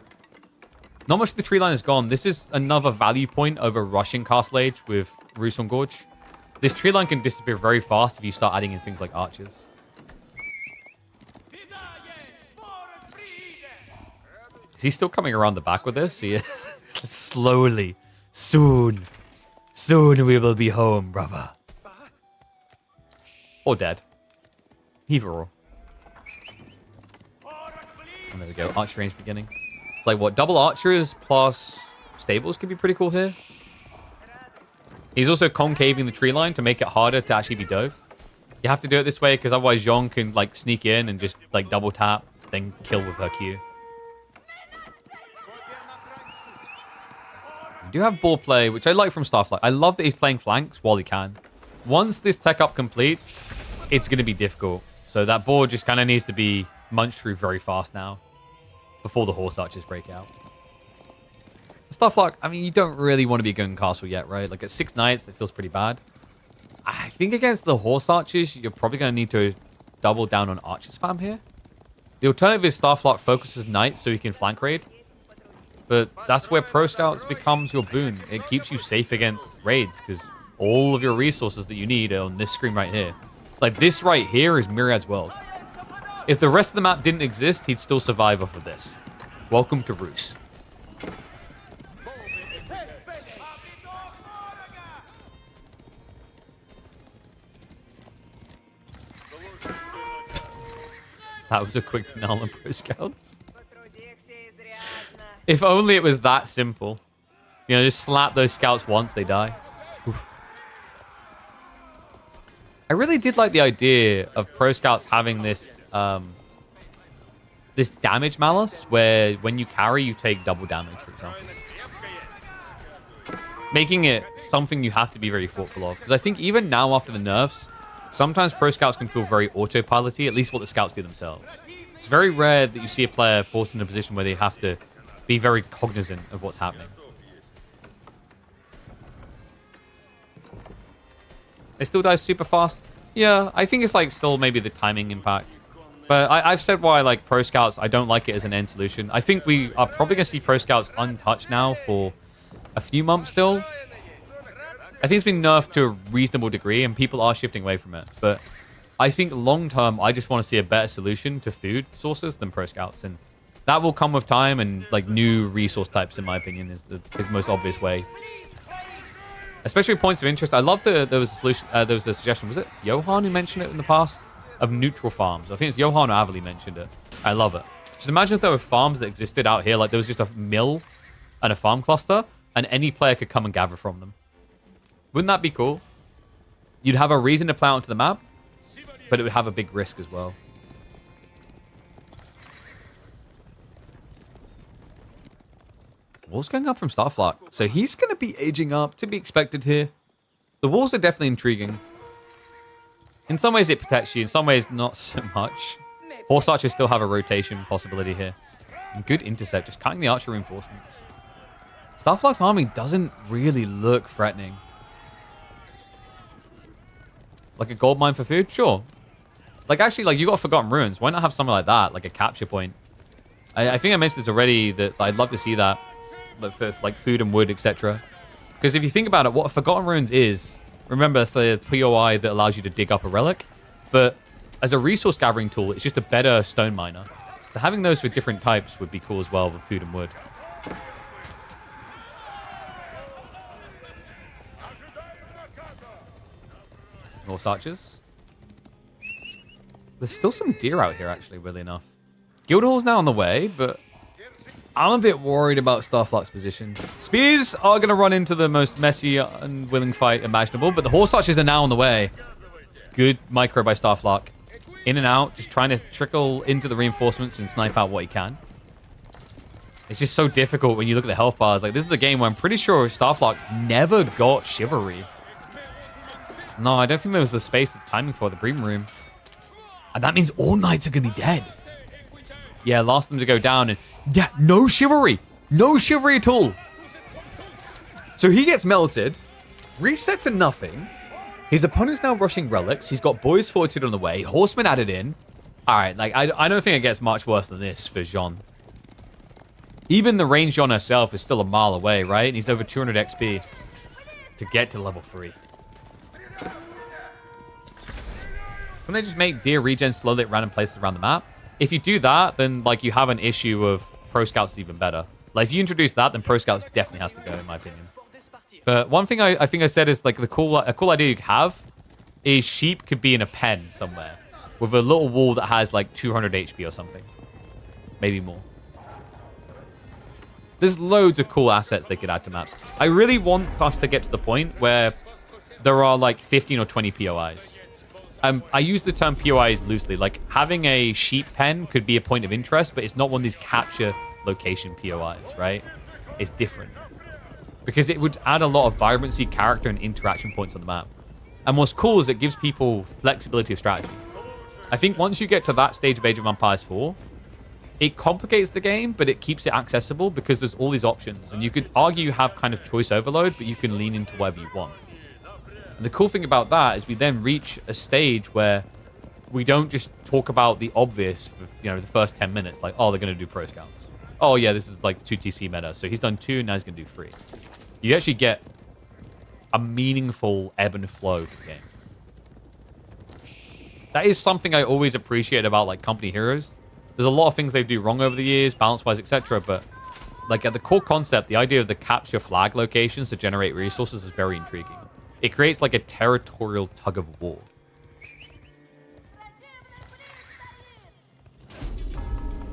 Not much of the tree line is gone. This is another value point over rushing Castle Age with Roos on Gorge. This tree line can disappear very fast if you start adding in things like archers. This he still coming around the back with this? He is. Slowly. Soon. Soon we will be home, brother. Or dead. Either or. And there we go. Archer range beginning. Like what? Double archers plus stables could be pretty cool here. He's also concaving the tree line to make it harder to actually be dove. You have to do it this way because otherwise Jean can like sneak in and just like double tap, then kill with her Q. We do have ball play, which I like from Starflark. I love that he's playing flanks while he can. Once this tech up completes, it's going to be difficult. So that board just kind of needs to be munched through very fast now before the horse archers break out. Starflark, I mean, you don't really want to be going castle yet, right? Like at 6 knights, it feels pretty bad. I think against the horse archers, you're probably going to need to double down on archer spam here. The alternative is Starflark focuses knights so he can flank raid. But that's where Pro Scouts becomes your boon. It keeps you safe against raids because all of your resources that you need are on this screen right here. Like this right here is Myriad's world. If the rest of the map didn't exist, he'd still survive off of this. Welcome to Roos. That was a quick denial on Pro Scouts. If only it was that simple. You know, just slap those scouts once, they die. Oof. I really did like the idea of Pro Scouts having this this damage malice, where when you carry, you take double damage, for example. Making it something you have to be very thoughtful of. Because I think even now after the nerfs, sometimes Pro Scouts can feel very autopilot-y, at least what the Scouts do themselves. It's very rare that you see a player forced in a position where they have to be very cognizant of what's happening. They still die super fast? Yeah, I think it's like still maybe the timing impact. But I've said why I like Pro Scouts. I don't like it as an end solution. I think we are probably going to see Pro Scouts untouched now for a few months still. I think it's been nerfed to a reasonable degree and people are shifting away from it. But I think long term, I just want to see a better solution to food sources than Pro Scouts. And that will come with time and like new resource types, in my opinion, is the most obvious way. Especially points of interest. I love there was a solution. There was a suggestion. Was it Johan who mentioned it in the past? Of neutral farms. I think it's Johan or Avali mentioned it. I love it. Just imagine if there were farms that existed out here. Like there was just a mill and a farm cluster and any player could come and gather from them. Wouldn't that be cool? You'd have a reason to play onto the map, but it would have a big risk as well. Wall's going up from Starflark. So he's going to be aging up, to be expected here. The walls are definitely intriguing. In some ways it protects you, in some ways not so much. Horse archers still have a rotation possibility here. And good intercept, just cutting the archer reinforcements. Starflark's army doesn't really look threatening. Like a gold mine for food? Sure. Like actually, like you got Forgotten Ruins. Why not have something like that, like a capture point? I think I mentioned this already, that I'd love to see that. For like food and wood, etc. Because if you think about it, what a Forgotten Ruins is, remember it's a POI that allows you to dig up a relic, but as a resource gathering tool, it's just a better stone miner. So having those for different types would be cool as well with food and wood. Horse archers. There's still some deer out here, actually, weirdly enough. Guildhall's now on the way, but I'm a bit worried about Starflark's position. Spears are going to run into the most messy, unwilling fight imaginable, but the horse archers are now on the way. Good micro by Starflark. In and out, just trying to trickle into the reinforcements and snipe out what he can. It's just so difficult when you look at the health bars. Like, this is the game where I'm pretty sure Starflark never got Chivalry. No, I don't think there was the space or the timing for the Bream Room. And that means all knights are going to be dead. Yeah, last them to go down. And yeah, no Chivalry. No Chivalry at all. So he gets melted. Reset to nothing. His opponent's now rushing relics. He's got Boy's Fortitude on the way. Horseman added in. All right, like I don't think it gets much worse than this for Jean. Even the range Jean herself is still a mile away, right? And he's over 200 XP to get to level 3. Can they just make deer regen slowly at random places around the map? If you do that, then like you have an issue of Pro Scouts is even better. Like, if you introduce that, then Pro Scouts definitely has to go, in my opinion. But one thing I think I said is, like, a cool idea you could have is sheep could be in a pen somewhere with a little wall that has, like, 200 HP or something. Maybe more. There's loads of cool assets they could add to maps. I really want us to get to the point where there are, like, 15 or 20 POIs. I use the term POIs loosely. Like, having a sheep pen could be a point of interest, but it's not one of these capture location POIs, right? It's different. Because it would add a lot of vibrancy, character, and interaction points on the map. And what's cool is it gives people flexibility of strategy. I think once you get to that stage of Age of Empires 4, it complicates the game, but it keeps it accessible because there's all these options. And you could argue you have kind of choice overload, but you can lean into whatever you want. And the cool thing about that is we then reach a stage where we don't just talk about the obvious for, the first 10 minutes. Like, oh, they're going to do Pro Scouts. Oh, yeah, this is like 2 TC meta. So he's done 2, now he's going to do 3. You actually get a meaningful ebb and flow to the game. That is something I always appreciate about, like, company heroes. There's a lot of things they do wrong over the years, balance-wise, etc. But, like, at the core concept, the idea of the capture flag locations to generate resources is very intriguing. It creates, like, a territorial tug of war.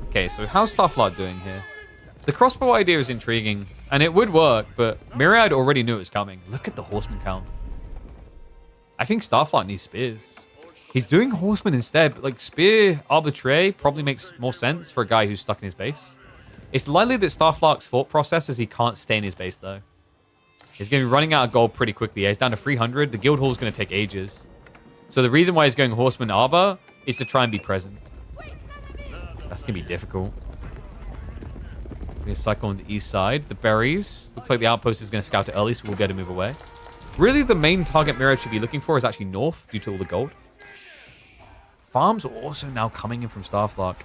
Okay, so how's Starflark doing here? The crossbow idea is intriguing, and it would work, but Myriad already knew it was coming. Look at the horseman count. I think Starflark needs spears. He's doing horseman instead, but, like, spear arbitrary probably makes more sense for a guy who's stuck in his base. It's likely that Starflark's thought process is he can't stay in his base, though. He's going to be running out of gold pretty quickly. He's down to 300. The guild hall is going to take ages. So the reason why he's going horseman arbor is to try and be present. That's going to be difficult. We're going to cycle on the east side. The berries. Looks like the outpost is going to scout it early, so we'll be able to move away. Really, the main target Myriad should be looking for is actually north, due to all the gold. Farms are also now coming in from Starflark.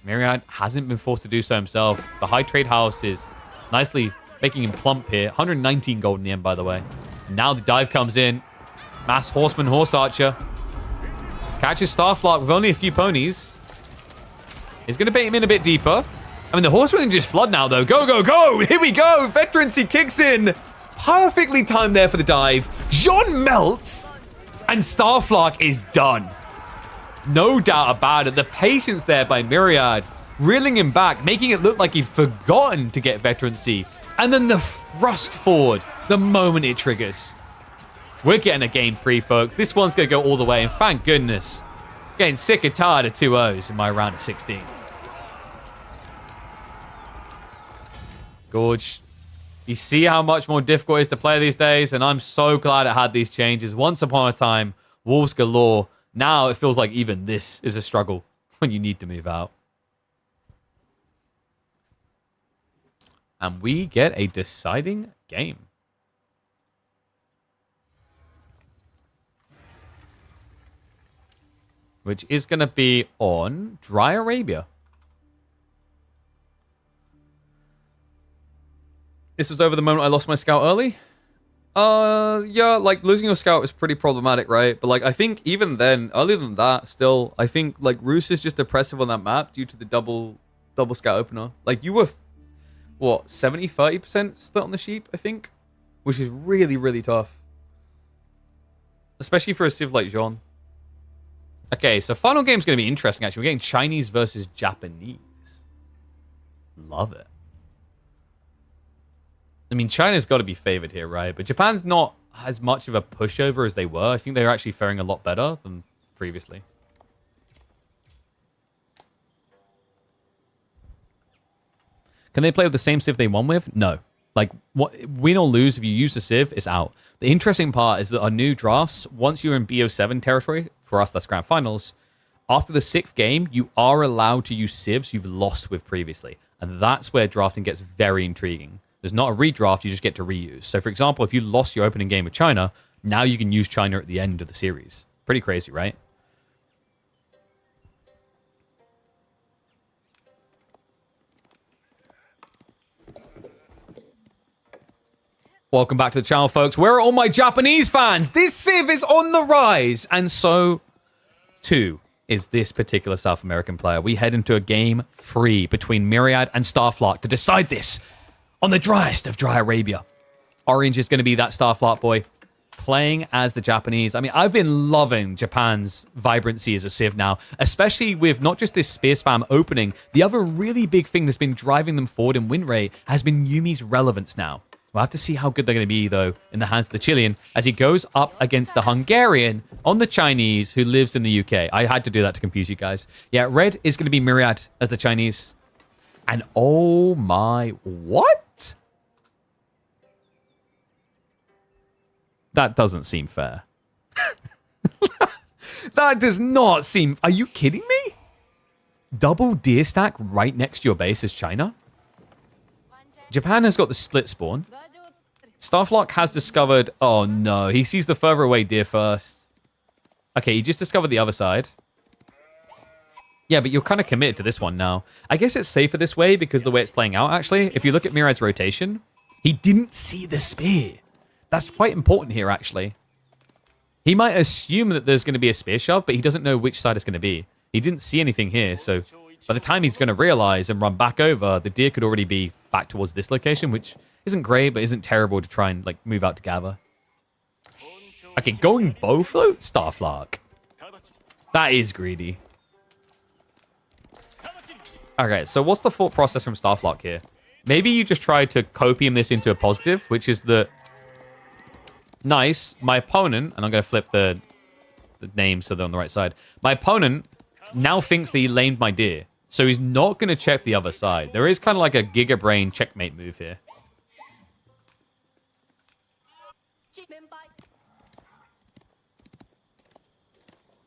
Myriad hasn't been forced to do so himself. The high trade house is nicely making him plump here. 119 gold in the end, by the way. And now the dive comes in. Mass horseman, horse archer. Catches Starflark with only a few ponies. He's going to bait him in a bit deeper. I mean, the horseman can just flood now, though. Go, go, go! Here we go! Veterancy kicks in. Perfectly timed there for the dive. Jean melts. And Starflark is done. No doubt about it. The patience there by Myriad. Reeling him back, making it look like he'd forgotten to get veterancy. And then the thrust forward the moment it triggers. We're getting a game 3, folks. This one's going to go all the way. And thank goodness. Getting sick and tired of 2 O's in my round of 16. Gorge. You see how much more difficult it is to play these days? And I'm so glad it had these changes. Once upon a time, wolves galore. Now it feels like even this is a struggle when you need to move out. And we get a deciding game. Which is going to be on Dry Arabia. This was over the moment I lost my scout early. Yeah, like, losing your scout is pretty problematic, right? But, like, I think even then, earlier than that, still, I think, like, Roos is just oppressive on that map due to the double scout opener. Like, you were, what, 70-30% split on the sheep, I think? Which is really, really tough. Especially for a civ like Jean. Okay, so final game's going to be interesting, actually. We're getting Chinese versus Japanese. Love it. I mean, China's got to be favored here, right? But Japan's not as much of a pushover as they were. I think they're actually faring a lot better than previously. Can they play with the same civ they won with? No. Like, win or lose, if you use the civ, it's out. The interesting part is that our new drafts, once you're in BO7 territory, for us, that's grand finals, after the 6th game, you are allowed to use civs you've lost with previously. And that's where drafting gets very intriguing. There's not a redraft, you just get to reuse. So, for example, if you lost your opening game with China, now you can use China at the end of the series. Pretty crazy, right? Welcome back to the channel, folks. Where are all my Japanese fans? This civ is on the rise. And so, too, is this particular South American player. We head into a game 3 between Myriad and Starflark to decide this on the driest of dry Arabia. Orange is going to be that Starflark boy playing as the Japanese. I mean, I've been loving Japan's vibrancy as a Civ now, especially with not just this spear spam opening. The other really big thing that's been driving them forward in win rate has been Yumi's relevance now. We'll have to see how good they're going to be, though, in the hands of the Chilean as he goes up against the Hungarian on the Chinese who lives in the UK. I had to do that to confuse you guys. Yeah, red is going to be Myriad as the Chinese. And oh my, what? That doesn't seem fair. That does not seem... Are you kidding me? Double deer stack right next to your base is China? Japan has got the split spawn. Starflark has discovered... Oh, no. He sees the further away deer first. Okay, he just discovered the other side. Yeah, but you're kind of committed to this one now. I guess it's safer this way because of the way it's playing out, actually. If you look at Myriad's rotation, he didn't see the spear. That's quite important here, actually. He might assume that there's going to be a spear shove, but he doesn't know which side it's going to be. He didn't see anything here, so by the time he's going to realize and run back over, the deer could already be back towards this location, which isn't great, but isn't terrible to try and like move out to gather. Okay, going both though? Starflark. That is greedy. Okay, so what's the thought process from Starflark here? Maybe you just try to copium this into a positive, which is that nice, my opponent, and I'm going to flip the name so they're on the right side. My opponent now thinks that he lamed my deer, so he's not going to check the other side. There is kind of like a Giga Brain checkmate move here.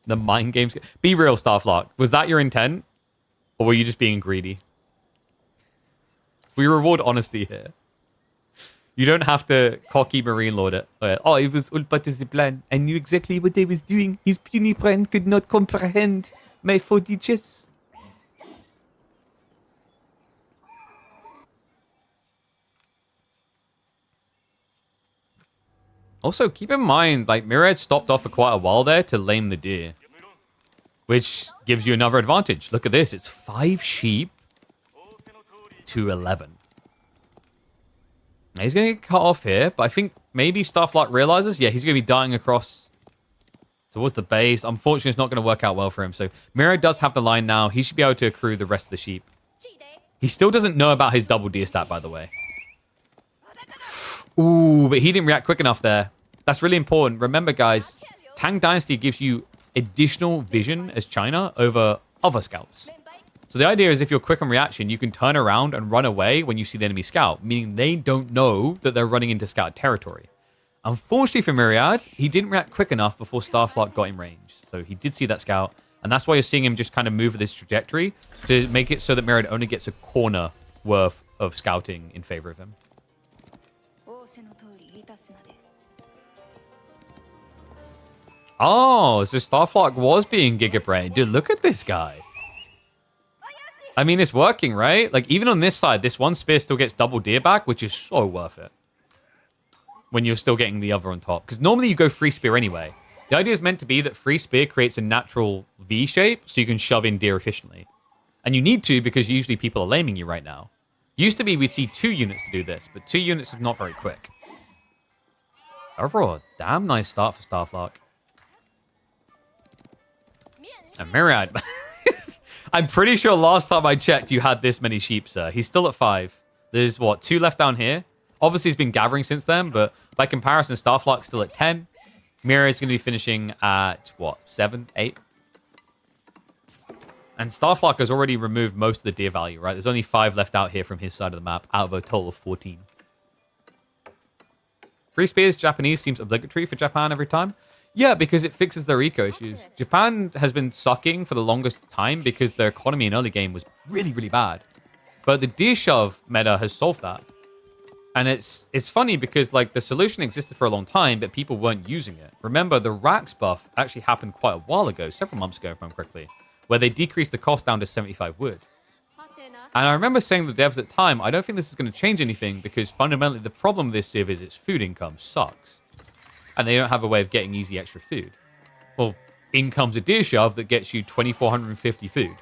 The mind games. Be real, Starflark. Was that your intent? Or were you just being greedy? We reward honesty here. You don't have to cocky Marine Lord it. Oh, it was all part of the plan. I knew exactly what I was doing. His puny brain could not comprehend my footages. Also, keep in mind, like, Myriad stopped off for quite a while there to lame the deer. Which gives you another advantage. Look at this. It's 5 sheep to 11. Now, he's going to get cut off here, but I think maybe Starflark realizes, yeah, he's going to be darting across towards the base. Unfortunately, it's not going to work out well for him. So, Myriad does have the line now. He should be able to accrue the rest of the sheep. He still doesn't know about his double deer stat, by the way. Ooh, but he didn't react quick enough there. That's really important. Remember, guys, Tang Dynasty gives you additional vision as China over other scouts. So the idea is if you're quick on reaction, you can turn around and run away when you see the enemy scout, meaning they don't know that they're running into scout territory. Unfortunately for Myriad, he didn't react quick enough before Starflark got in range. So he did see that scout, and that's why you're seeing him just kind of move this trajectory to make it so that Myriad only gets a corner worth of scouting in favor of him. Oh, so Starflark was being Giga Brain. Dude, look at this guy. I mean, it's working, right? Like, even on this side, this one spear still gets double deer back, which is so worth it. When you're still getting the other on top. Because normally you go free spear anyway. The idea is meant to be that free spear creates a natural V shape, so you can shove in deer efficiently. And you need to, because usually people are laming you right now. Used to be we'd see 2 units to do this, but 2 units is not very quick. Overall, a damn nice start for Starflark. And Myriad. I'm pretty sure last time I checked, you had this many sheep, sir. He's still at 5. There's, what, 2 left down here? Obviously, he's been gathering since then, but by comparison, Starflark's still at 10. Myriad's going to be finishing at, what, 7, 8? And Starflark has already removed most of the deer value, right? There's only 5 left out here from his side of the map, out of a total of 14. Free spears, Japanese, seems obligatory for Japan every time. Yeah, because it fixes their eco issues. Japan has been sucking for the longest time because their economy in early game was really, really bad. But the deer shove meta has solved that. And it's funny because like the solution existed for a long time, but people weren't using it. Remember, the Rax buff actually happened quite a while ago, several months ago, if I remember correctly, where they decreased the cost down to 75 wood. And I remember saying to the devs at the time, I don't think this is going to change anything because fundamentally the problem with this civ is its food income sucks. And they don't have a way of getting easy extra food. Well, in comes a deer shove that gets you 2,450 food.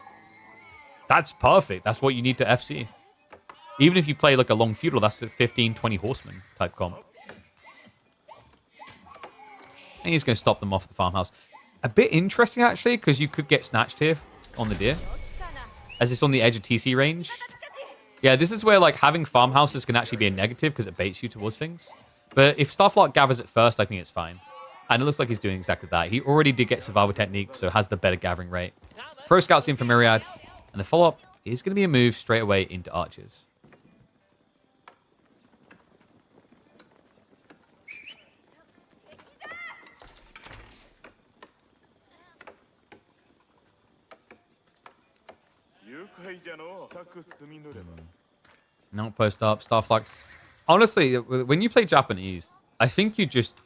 That's perfect. That's what you need to FC. Even if you play like a long feudal, that's a 15, 20 horseman type comp. And he's going to stop them off the farmhouse. A bit interesting, actually, because you could get snatched here on the deer. As it's on the edge of TC range. Yeah, this is where like having farmhouses can actually be a negative because it baits you towards things. But if Starflark gathers it first, I think it's fine. And it looks like he's doing exactly that. He already did get survival technique, so has the better gathering rate. Pro Scouts in for Myriad. And the follow-up is going to be a move straight away into Archers. No post up, Starflark. Honestly, when you play Japanese, I think you just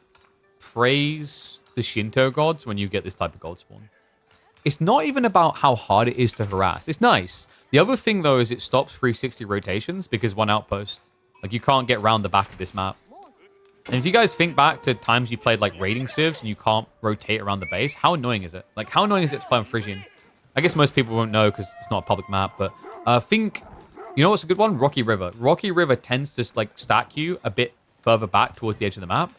praise the Shinto gods when you get this type of gold spawn. It's not even about how hard it is to harass. It's nice. The other thing, though, is it stops 360 rotations because one outpost. Like, you can't get round the back of this map. And if you guys think back to times you played, like, raiding civs and you can't rotate around the base, how annoying is it? Like, how annoying is it to play on Frisian? I guess most people won't know because it's not a public map, but think... You know what's a good one? Rocky River. Rocky River tends to, like, stack you a bit further back towards the edge of the map.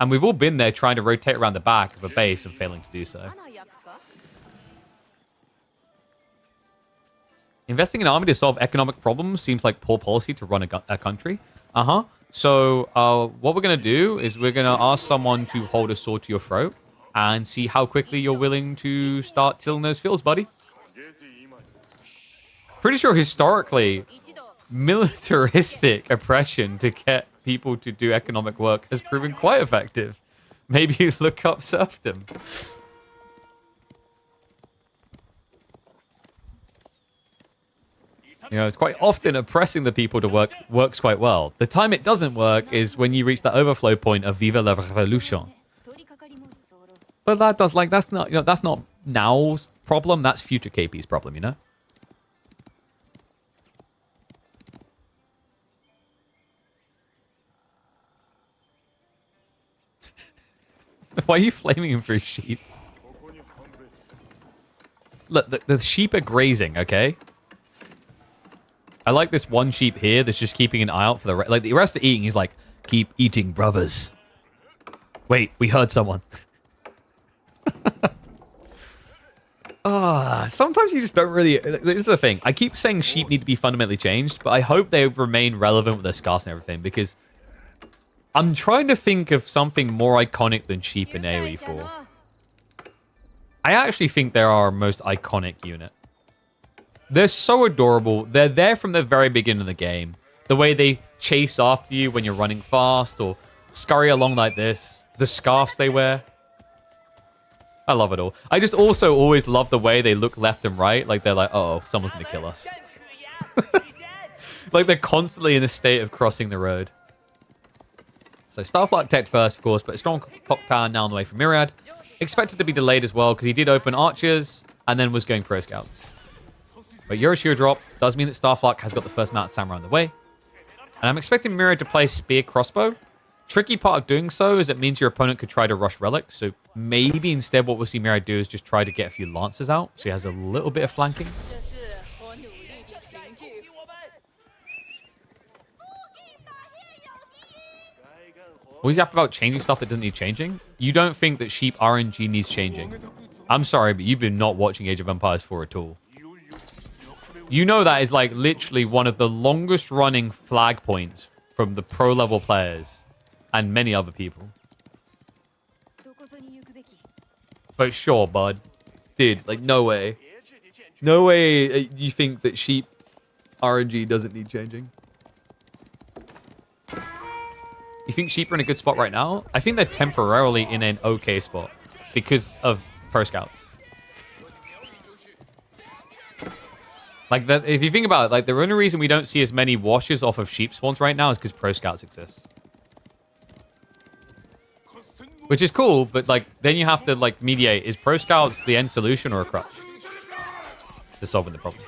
And we've all been there trying to rotate around the back of a base and failing to do so. Investing in army to solve economic problems seems like poor policy to run a country. So what we're going to do is we're going to ask someone to hold a sword to your throat and see how quickly you're willing to start tilling those fields, buddy. Pretty sure historically, militaristic oppression to get people to do economic work has proven quite effective. Maybe look up serfdom. You know, it's quite often oppressing the people to work works quite well. The time it doesn't work is when you reach the overflow point of Vive la Revolution. But that does, like, that's not, you know, that's not now's problem. That's future KP's problem, you know? Why are you flaming him for his sheep? Look, the sheep are grazing, okay? I like this one sheep here that's just keeping an eye out for the rest. Like, the rest are eating. He's like, keep eating, brothers. Wait, we heard someone. Sometimes you just don't really... This is the thing. I keep saying sheep need to be fundamentally changed, but I hope they remain relevant with their scarves and everything, because I'm trying to think of something more iconic than sheep in AoE 4. I actually think they're our most iconic unit. They're so adorable. They're there from the very beginning of the game. The way they chase after you when you're running fast or scurry along like this. The scarves they wear. I love it all. I just also always love the way they look left and right. Like they're like, uh oh, someone's going to kill us. Like they're constantly in a state of crossing the road. So Starflark tech first, of course, but a strong clock tower now on the way from Myriad. Expected to be delayed as well because he did open Archers and then was going Pro Scouts. But Euroshiro drop does mean that Starflark has got the first Mount Samurai on the way. And I'm expecting Myriad to play Spear Crossbow. Tricky part of doing so is it means your opponent could try to rush Relic. So maybe instead what we'll see Myriad do is just try to get a few Lancers out. So he has a little bit of flanking. Always yap about changing stuff that doesn't need changing. You don't think that sheep RNG needs changing. I'm sorry, but you've been not watching Age of Empires 4 at all. You know that is like literally one of the longest running flag points from the pro level players and many other people. But sure, bud. Dude, like no way. No way you think that sheep RNG doesn't need changing. You think sheep are in a good spot right now? I think they're temporarily in an okay spot because of Pro Scouts. Like, that, if you think about it, like, the only reason we don't see as many washes off of sheep spawns right now is because Pro Scouts exist. Which is cool, but, like, then you have to, like, mediate. Is Pro Scouts the end solution or a crutch to solving the problem?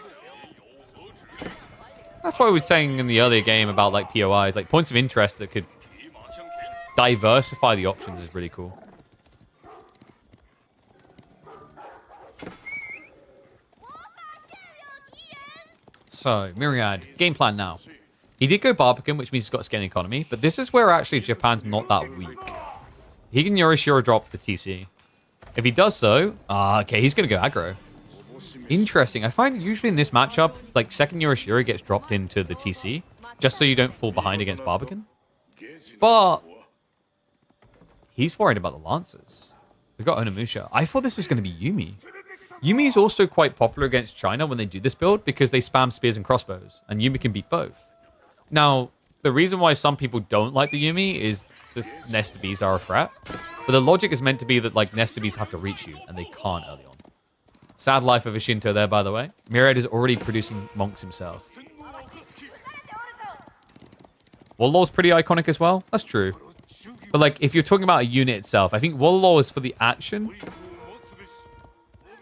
That's why we were saying in the earlier game about, like, POIs, like, points of interest that could diversify the options is really cool. So, Myriad, game plan now. He did go Barbican, which means he's got a scaling economy, but this is where actually Japan's not that weak. He can Yorishiro drop the TC. If he does so, okay, he's going to go aggro. Interesting. I find usually in this matchup, like second Yorishiro gets dropped into the TC, just so you don't fall behind against Barbican. But he's worried about the Lancers. We've got Onimusha. I thought this was going to be Yuumi. Yuumi is also quite popular against China when they do this build because they spam spears and crossbows, and Yuumi can beat both. Now, the reason why some people don't like the Yuumi is the Nesta Bees are a threat, but the logic is meant to be that like Nesta Bees have to reach you, and they can't early on. Sad life of a Shinto there, by the way. Myriad is already producing monks himself. Wallow's pretty iconic as well. That's true. But like, if you're talking about a unit itself, I think Wallow is for the action.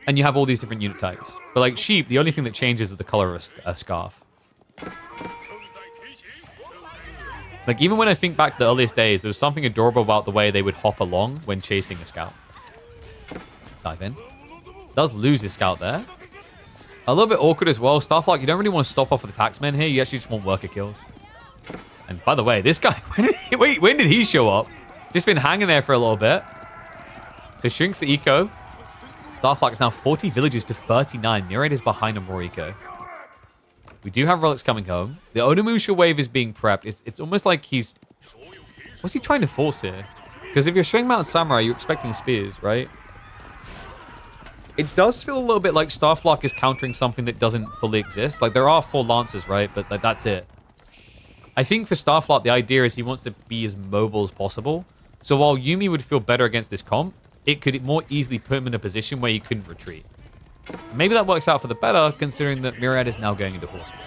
And you have all these different unit types. But like Sheep, the only thing that changes is the color of a scarf. Like, even when I think back to the earliest days, there was something adorable about the way they would hop along when chasing a scout. Dive in. Does lose his scout there. A little bit awkward as well. Starflark, you don't really want to stop off with the taxmen here. You actually just want worker kills. And by the way, this guy, when did he show up? Just been hanging there for a little bit. So shrinks the eco. Starflark is now 40 villages to 39. Myriad is behind on more eco. We do have relics coming home. The Onimusha wave is being prepped. It's almost like he's... What's he trying to force here? Because if you're showing Mountain Samurai, you're expecting spears, right? It does feel a little bit like Starflark is countering something that doesn't fully exist. Like, there are 4 Lancers, right? But like, that's it. I think for Starflark, the idea is he wants to be as mobile as possible. So while Yuumi would feel better against this comp, it could more easily put him in a position where he couldn't retreat. Maybe that works out for the better, considering that Myriad is now going into Horseman.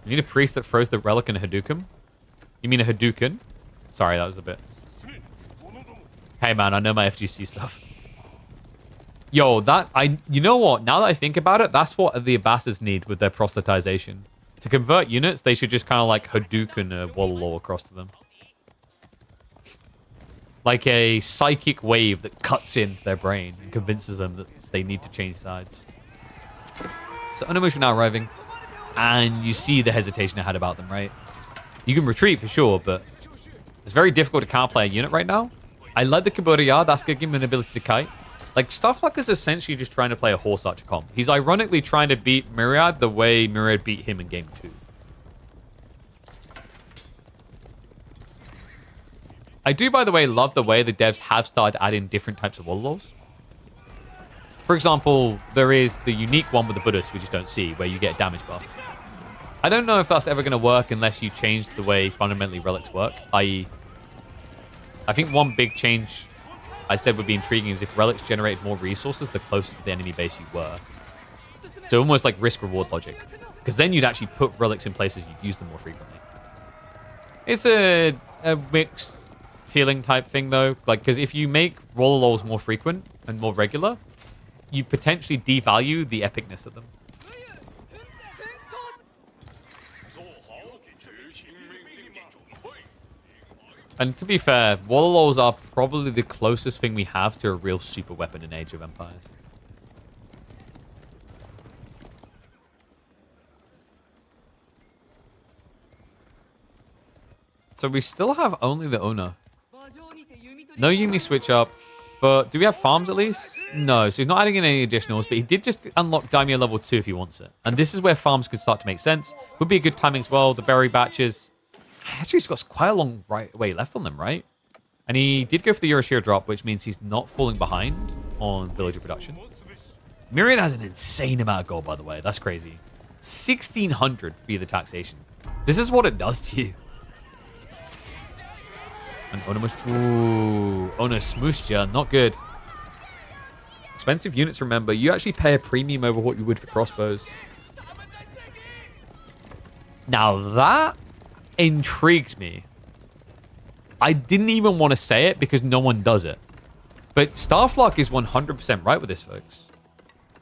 You need a priest that throws the relic in a Hadouken? You mean a Hadouken? Sorry, that was a bit... Hey man, I know my FGC stuff. Yo, you know what? Now that I think about it, that's what the Abbasas need with their proselytization. To convert units, they should just kind of like Hadouken a Wallalow across to them. Like a psychic wave that cuts into their brain and convinces them that they need to change sides. So Onimusha now arriving. And you see the hesitation I had about them, right? You can retreat for sure, but it's very difficult to counterplay a unit right now. I led the Kabura. That's going to give him an ability to kite. Like, Starflark is essentially just trying to play a horse archer comp. He's ironically trying to beat Myriad the way Myriad beat him in game 2. I do, by the way, love the way the devs have started adding different types of Wallalows. For example, there is the unique one with the Buddhist we just don't see, where you get a damage buff. I don't know if that's ever going to work unless you change the way fundamentally relics work, i.e. I think one big change I said would be intriguing is if relics generated more resources the closer to the enemy base you were. So almost like risk-reward logic. Because then you'd actually put relics in places you'd use them more frequently. It's a mixed feeling type thing though. Like, because if you make Rollalls more frequent and more regular, you potentially devalue the epicness of them. And to be fair, Wallalows are probably the closest thing we have to a real super weapon in Age of Empires. So we still have only the owner. No Yuumi switch up, but do we have farms at least? No, so he's not adding in any additionals, but he did just unlock Daimyo level 2 if he wants it. And this is where farms could start to make sense. Would be a good timing as well, the berry batches. Actually, he's got quite a long way left on them, right? And he did go for the Euroshiro drop, which means he's not falling behind on villager production. Myriad has an insane amount of gold, by the way. That's crazy. 1,600 via the taxation. This is what it does to you. And Onosmusja, not good. Expensive units, remember. You actually pay a premium over what you would for crossbows. Now that intrigues me. I didn't even want to say it because no one does it. But Starflark is 100% right with this, folks.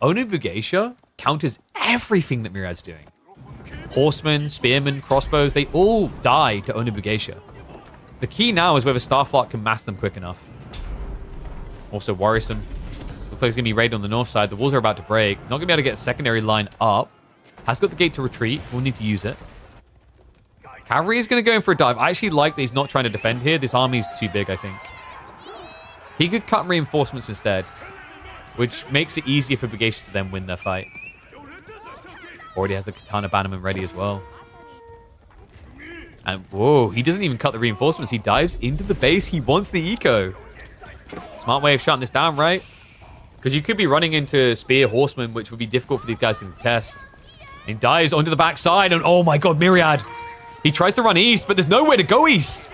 Onimusha counters everything that Myriad's doing. Horsemen, spearmen, crossbows, they all die to Onimusha. The key now is whether Starflark can mass them quick enough. Also worrisome. Looks like he's going to be raided on the north side. The walls are about to break. Not going to be able to get a secondary line up. Has got the gate to retreat. We'll need to use it. Cavalry is going to go in for a dive. I actually like that he's not trying to defend here. This army is too big, I think. He could cut reinforcements instead, which makes it easier for Bugacia to then win their fight. Already has the Katana Bannerman ready as well. And whoa, he doesn't even cut the reinforcements. He dives into the base. He wants the eco. Smart way of shutting this down, right? Because you could be running into Spear Horsemen, which would be difficult for these guys to contest. He dives onto the backside, and oh my god, Myriad. He tries to run east, but there's nowhere to go east.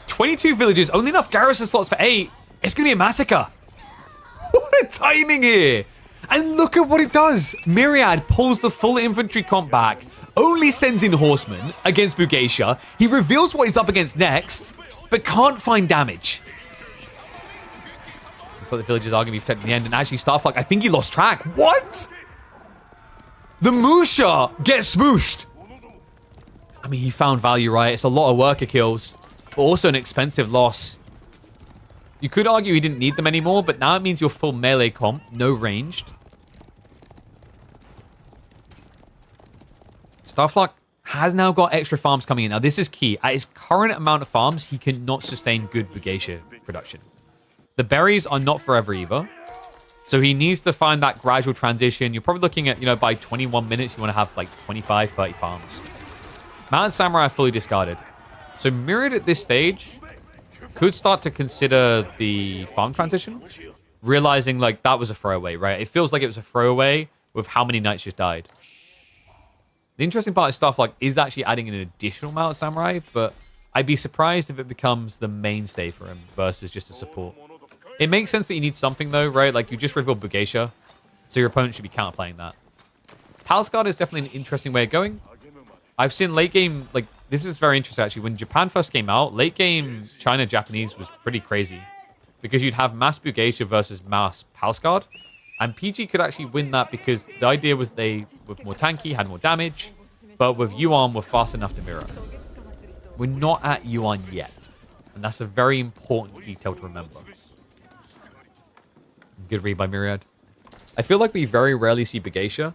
22 villages, only enough garrison slots for 8. It's going to be a massacre. What a timing here. And look at what it does. Myriad pulls the full infantry comp back, only sends in horsemen against Bugacia. He reveals what he's up against next, but can't find damage. Looks like the villagers are going to be protected in the end. And actually, Starflark, I think he lost track. What? The Musha gets smooshed. I mean, he found value, right? It's a lot of worker kills, but also an expensive loss. You could argue he didn't need them anymore, but now it means you're full melee comp, no ranged. Starflark has now got extra farms coming in. Now, this is key. At his current amount of farms, he cannot sustain good Bugacia production. The berries are not forever either. So he needs to find that gradual transition. You're probably looking at, by 21 minutes, you want to have like 25, 30 farms. Mountain Samurai are fully discarded. So Myriad at this stage could start to consider the farm transition, realizing like that was a throwaway, right? It feels like it was a throwaway with how many knights just died. The interesting part of stuff like is actually adding an additional Mountain Samurai, but I'd be surprised if it becomes the mainstay for him versus just a support. It makes sense that you need something though, right? Like you just revealed Bugacia, so your opponent should be counterplaying that. Palace Guard is definitely an interesting way of going. I've seen late game, like, this is very interesting, actually. When Japan first came out, late game China-Japanese was pretty crazy. Because you'd have mass Bugacia versus mass Palace Guard. And PG could actually win that because the idea was they were more tanky, had more damage. But with Yuan, were fast enough to mirror. We're not at Yuan yet. And that's a very important detail to remember. Good read by Myriad. I feel like we very rarely see Bugacia.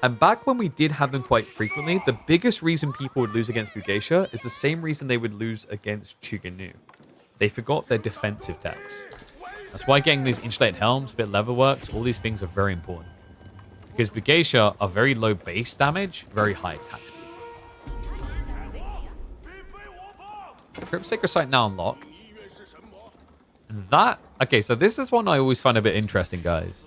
And back when we did have them quite frequently, the biggest reason people would lose against Bugacia is the same reason they would lose against Chuganu. They forgot their defensive techs. That's why getting these insulated helms, fit leather works, all these things are very important. Because Bugacia are very low base damage, very high attack speed. Crypt Sacred Site now unlock. And that... Okay, so this is one I always find a bit interesting, guys.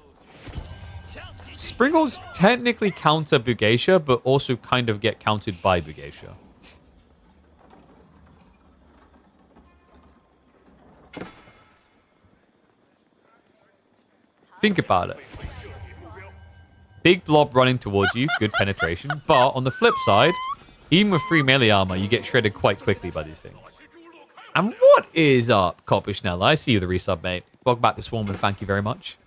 Springles technically counter Bugacia, but also kind of get countered by Bugacia. Think about it. Big blob running towards you, good penetration. But on the flip side, even with free melee armor, you get shredded quite quickly by these things. And what is up, Coppishnell? I see you, the resub, mate. Welcome back to Swarm, and thank you very much.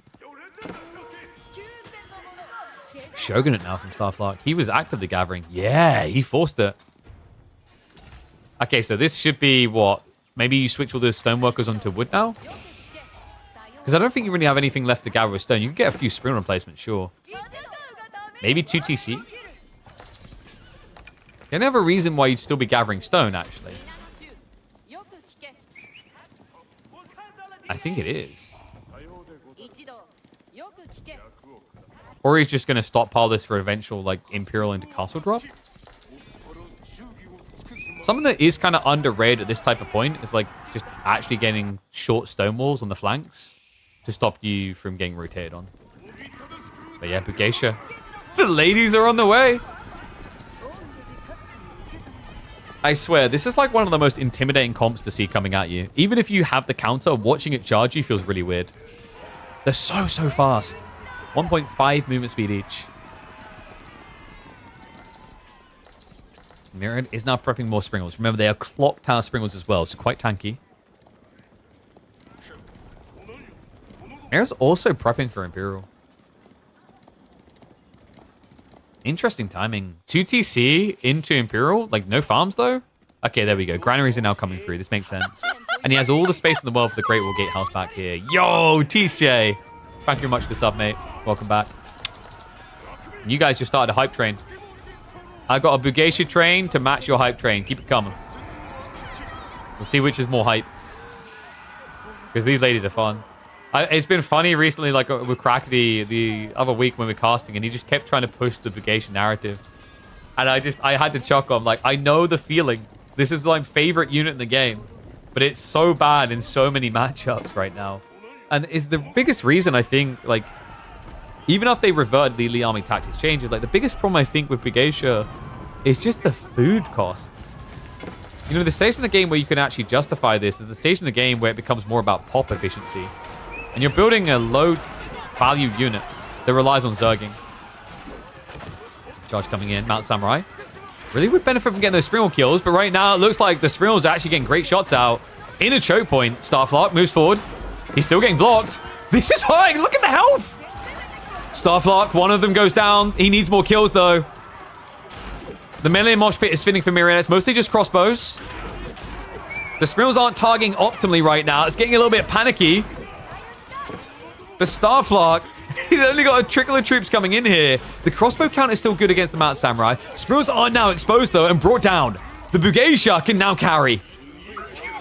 Shogunate now from Starflark. He was actively gathering. Yeah, he forced it. Okay, so this should be what? Maybe you switch all the stoneworkers onto wood now? Because I don't think you really have anything left to gather with stone. You can get a few spring replacements, sure. Maybe 2 TC? You don't have a reason why you'd still be gathering stone, actually. I think it is. Or he's just going to stockpile this for eventual, like, Imperial into Castle drop. Something that is kind of underrated at this type of point is, like, just actually getting short stone walls on the flanks to stop you from getting rotated on. But yeah, Bugacia. The ladies are on the way. I swear, this is like one of the most intimidating comps to see coming at you. Even if you have the counter, watching it charge you feels really weird. They're so fast. 1.5 movement speed each. Myriad is now prepping more Springles. Remember, they are clock tower Springles as well, so quite tanky. Myriad's also prepping for Imperial. Interesting timing. 2 TC into Imperial? Like, no farms, though? Okay, there we go. Granaries are now coming through. This makes sense. And he has all the space in the world for the Great Wall Gatehouse back here. Yo, TJ. Thank you very much for the sub, mate. Welcome back. You guys just started a hype train. I got a Bugacia train to match your hype train. Keep it coming. We'll see which is more hype. Because these ladies are fun. It's been funny recently, like with Crackety the other week when we were casting, and he just kept trying to push the Bugacia narrative. And I had to chuckle. I'm like, I know the feeling. This is my favorite unit in the game. But it's so bad in so many matchups right now. And it's the biggest reason, I think, like, even if they revert the elite army tactics changes, like, the biggest problem, I think, with Bugacia is just the food cost. You know, the stage in the game where you can actually justify this is the stage in the game where it becomes more about pop efficiency. And you're building a low-value unit that relies on zerging. Charge coming in, Mount Samurai. Really would benefit from getting those Springle kills, but right now it looks like the Springles are actually getting great shots out. In a choke point, Starflark moves forward. He's still getting blocked. This is high. Look at the health. Starflark, one of them goes down. He needs more kills, though. The melee mosh pit is spinning for Myriad. It's mostly just crossbows. The Springles aren't targeting optimally right now. It's getting a little bit panicky. The Starflark, he's only got a trickle of troops coming in here. The crossbow count is still good against the Mount Samurai. Springles are now exposed, though, and brought down. The Bugacia can now carry.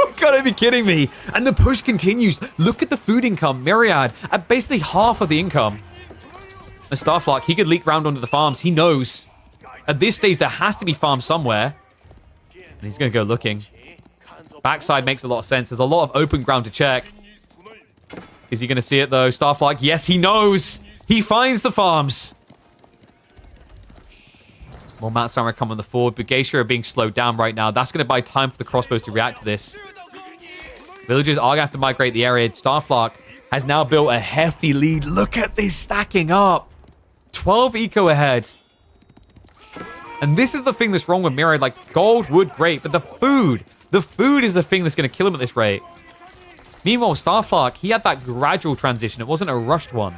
You've got to be kidding me. And the push continues. Look at the food income. Myriad at basically half of the income. And Starflark, he could leak round onto the farms. He knows. At this stage, there has to be farms somewhere. And he's going to go looking. Backside makes a lot of sense. There's a lot of open ground to check. Is he going to see it, though? Starflark, yes, he knows. He finds the farms. More Mount Samurai come on the forward. Bugacia are being slowed down right now. That's going to buy time for the crossbows to react to this. Villagers are going to have to migrate the area. Starflark has now built a hefty lead. Look at this stacking up. 12 eco ahead. And this is the thing that's wrong with Myriad. Like, gold, wood, great. But the food is the thing that's going to kill him at this rate. Meanwhile, Starflark, he had that gradual transition. It wasn't a rushed one.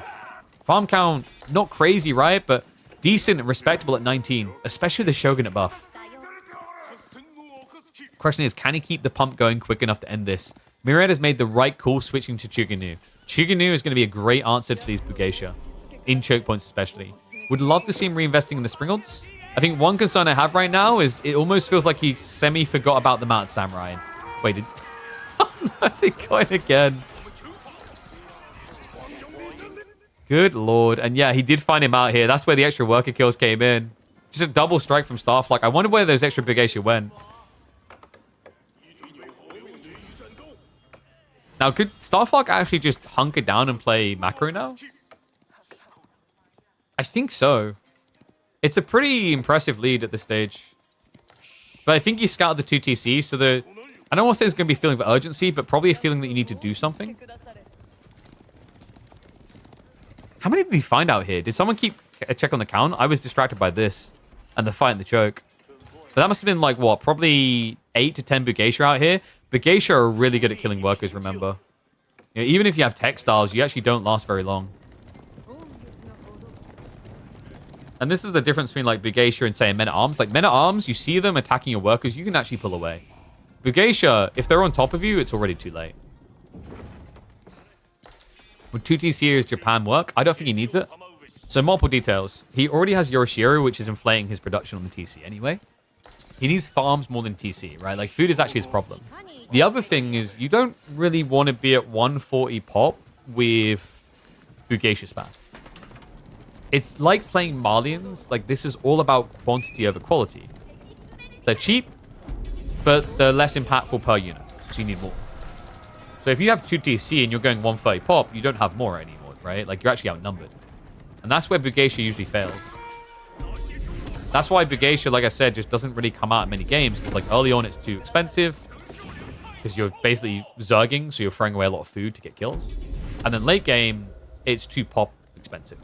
Farm count, not crazy, right? But decent and respectable at 19. Especially the Shogunate buff. Question is, can he keep the pump going quick enough to end this? Myriad has made the right call switching to Chuganu. Chuganu is going to be a great answer to these Bugacia. In choke points especially. Would love to see him reinvesting in the Springles. I think one concern I have right now is it almost feels like he semi-forgot about the Mount Samurai. Wait, did... They're going again. Good lord. And yeah, he did find him out here. That's where the extra worker kills came in. Just a double strike from Starflark. I wonder where those extra Bugacia went. Now, could Starflark actually just hunker down and play macro now? I think so. It's a pretty impressive lead at this stage. But I think he scouted the 2 TC, so I don't want to say there's going to be a feeling of urgency, but probably a feeling that you need to do something. How many did he find out here? Did someone keep a check on the count? I was distracted by this and the fight and the choke. But that must have been like, what, probably 8 to 10 Bugacia out here. Bugacia are really good at killing workers, remember. You know, even if you have textiles, you actually don't last very long. And this is the difference between like Bugacia and, say, Men-at-Arms. Like Men-at-Arms, you see them attacking your workers, you can actually pull away. Bugacia, if they're on top of you, it's already too late. Would 2TC as Japan work? I don't think he needs it. So multiple details. He already has Yoroshiru, which is inflating his production on the TC anyway. He needs farms more than TC, right? Like food is actually his problem. The other thing is you don't really want to be at 140 pop with Bugacia spam. It's like playing Malians. Like this is all about quantity over quality. They're cheap, but they're less impactful per unit, so you need more. So if you have 2 TC and you're going 130 pop, you don't have more anymore, right? Like, you're actually outnumbered. And that's where Bugacia usually fails. That's why Bugacia, like I said, just doesn't really come out in many games, because like early on it's too expensive, because you're basically zerging, so you're throwing away a lot of food to get kills. And then late game, it's too pop expensive.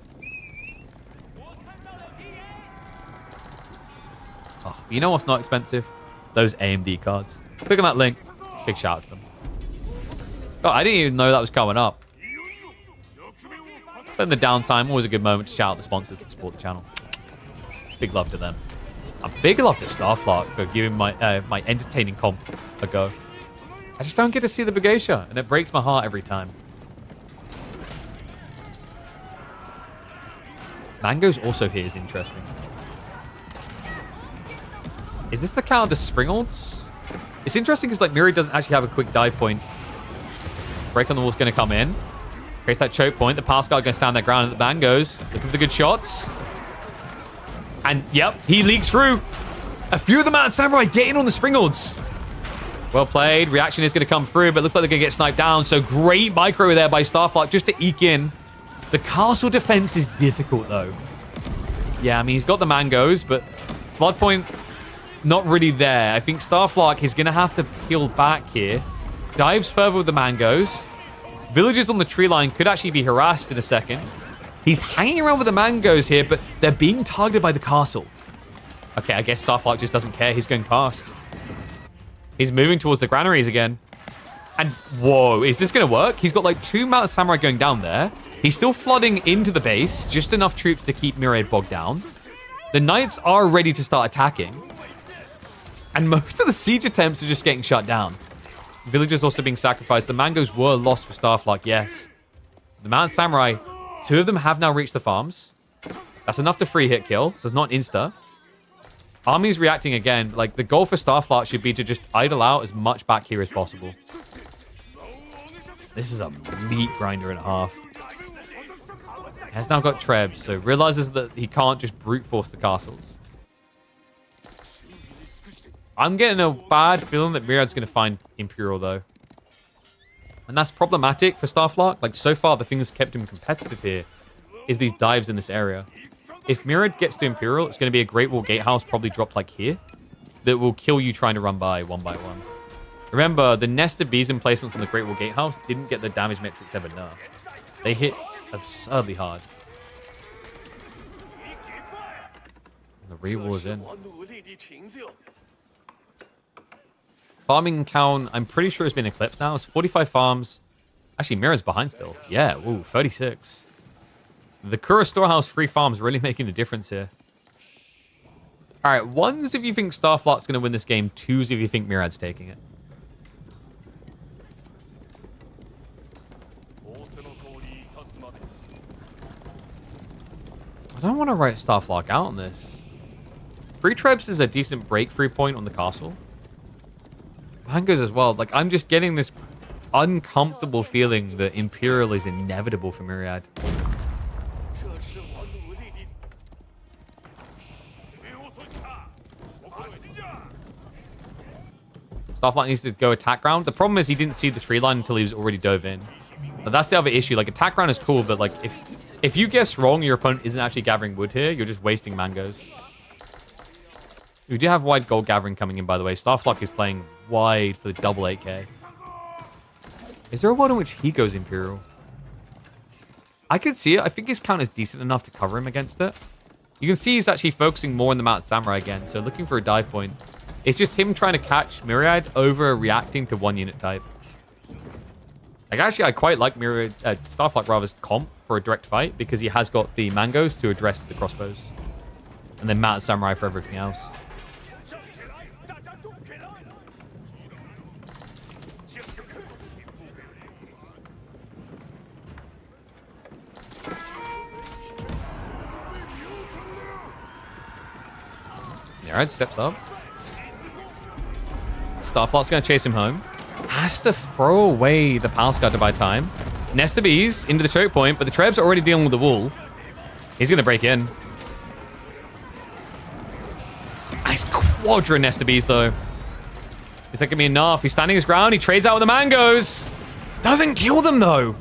Oh, you know what's not expensive? Those AMD cards. Click on that link. Big shout out to them. Oh, I didn't even know that was coming up. But in the downtime, always a good moment to shout out the sponsors to support the channel. Big love to them. A big love to Starflark for giving my my entertaining comp a go. I just don't get to see the Bugacia, and it breaks my heart every time. Mango's also here is interesting. Is this the count of the Springolds? It's interesting because like Myriad doesn't actually have a quick dive point. Break on the wall's going to come in. Creates that choke point. The pass guard going to stand their ground at the Mangoes. Looking for the good shots. And yep, he leaks through. A few of the Mountain Samurai getting on the Springolds. Well played. Reaction is going to come through, but looks like they're going to get sniped down. So great micro there by Starflark just to eke in. The castle defense is difficult though. Yeah, I mean, he's got the Mangoes, but Flood Point not really there. I think Starflark is going to have to peel back here. Dives further with the Mangoes. Villagers on the tree line could actually be harassed in a second. He's hanging around with the Mangoes here, but they're being targeted by the castle. Okay, I guess Starflark just doesn't care. He's going past. He's moving towards the granaries again. And whoa, is this going to work? He's got like 2 Mountain Samurai going down there. He's still flooding into the base. Just enough troops to keep Myriad bogged down. The Knights are ready to start attacking. And most of the siege attempts are just getting shut down. Villagers also being sacrificed. The Mangoes were lost for Starflark, yes. The Mountain Samurai, 2 of them have now reached the farms. That's enough to free hit kill, so it's not insta. Army's reacting again. Like, the goal for Starflark should be to just idle out as much back here as possible. This is a meat grinder and a half. He has now got Trebs, so realizes that he can't just brute force the castles. I'm getting a bad feeling that Myriad's going to find Imperial, though. And that's problematic for Starflark. Like, so far, the thing that's kept him competitive here is these dives in this area. If Myriad gets to Imperial, it's going to be a Great Wall Gatehouse probably dropped like here that will kill you trying to run by one. Remember, the nested bees emplacements on the Great Wall Gatehouse didn't get the damage metrics ever nerfed. They hit absurdly hard. The re-wall is in. Farming count, I'm pretty sure it's been eclipsed now. It's 45 farms. Actually, Myriad's behind still. Yeah, ooh, 36. The Kura Storehouse free farms really making a difference here. All right, 1s if you think Starflark's going to win this game. 2s if you think Myriad's taking it. I don't want to write Starflark out on this. 3 Trebs is a decent breakthrough point on the castle. Mangoes as well. Like, I'm just getting this uncomfortable feeling that Imperial is inevitable for Myriad. Starflark needs to go attack ground. The problem is he didn't see the tree line until he was already dove in. But that's the other issue. Like, attack ground is cool, but like if you guess wrong, your opponent isn't actually gathering wood here, you're just wasting Mangoes. We do have wide gold gathering coming in, by the way. Starflark is playing wide for the double 8k. Is there a world in which he goes Imperial? I could see it. I think his count is decent enough to cover him against it. You can see he's actually focusing more on the Mountain Samurai again, so looking for a dive point. It's just him trying to catch Myriad over reacting to one unit type. Like, actually, I quite like Myriad, Starflark rather's comp for a direct fight because he has got the Mangoes to address the crossbows. And then Mountain Samurai for everything else. Myriad steps up. Starflark's going to chase him home. Has to throw away the Palace Guard to buy time. Nest of Bees into the choke point, but the Trebs are already dealing with the wall. He's going to break in. Nice quadra Nest of Bees, though. Is that going to be enough? He's standing his ground. He trades out with the Mangoes. Doesn't kill them, though.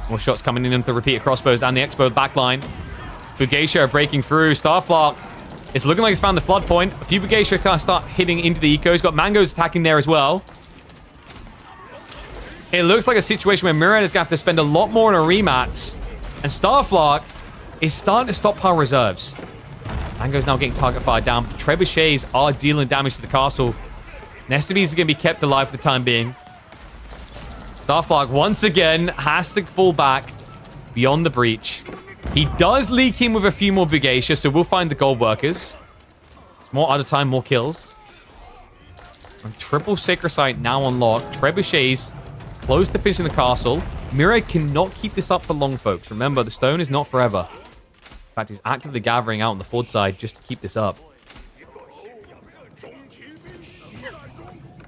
More shots coming in into the repeated crossbows and the Expo backline. Bugacia are breaking through. Starflark. It's looking like he's found the flood point. A few Bugacia kind of start hitting into the eco. He's got Mangoes attacking there as well. It looks like a situation where Myriad is going to have to spend a lot more on a rematch. And Starflark is starting to stockpile reserves. Mango's now getting target fired down. But the Trebuchets are dealing damage to the castle. Nest of Bees is going to be kept alive for the time being. Starflark once again has to fall back beyond the breach. He does leak in with a few more Bugacia, so we'll find the gold workers. It's more out of time, more kills. And triple Sacred Sight now unlocked. Trebuchets close to finishing the castle. Myriad cannot keep this up for long, folks. Remember, the stone is not forever. In fact, he's actively gathering out on the forward side just to keep this up.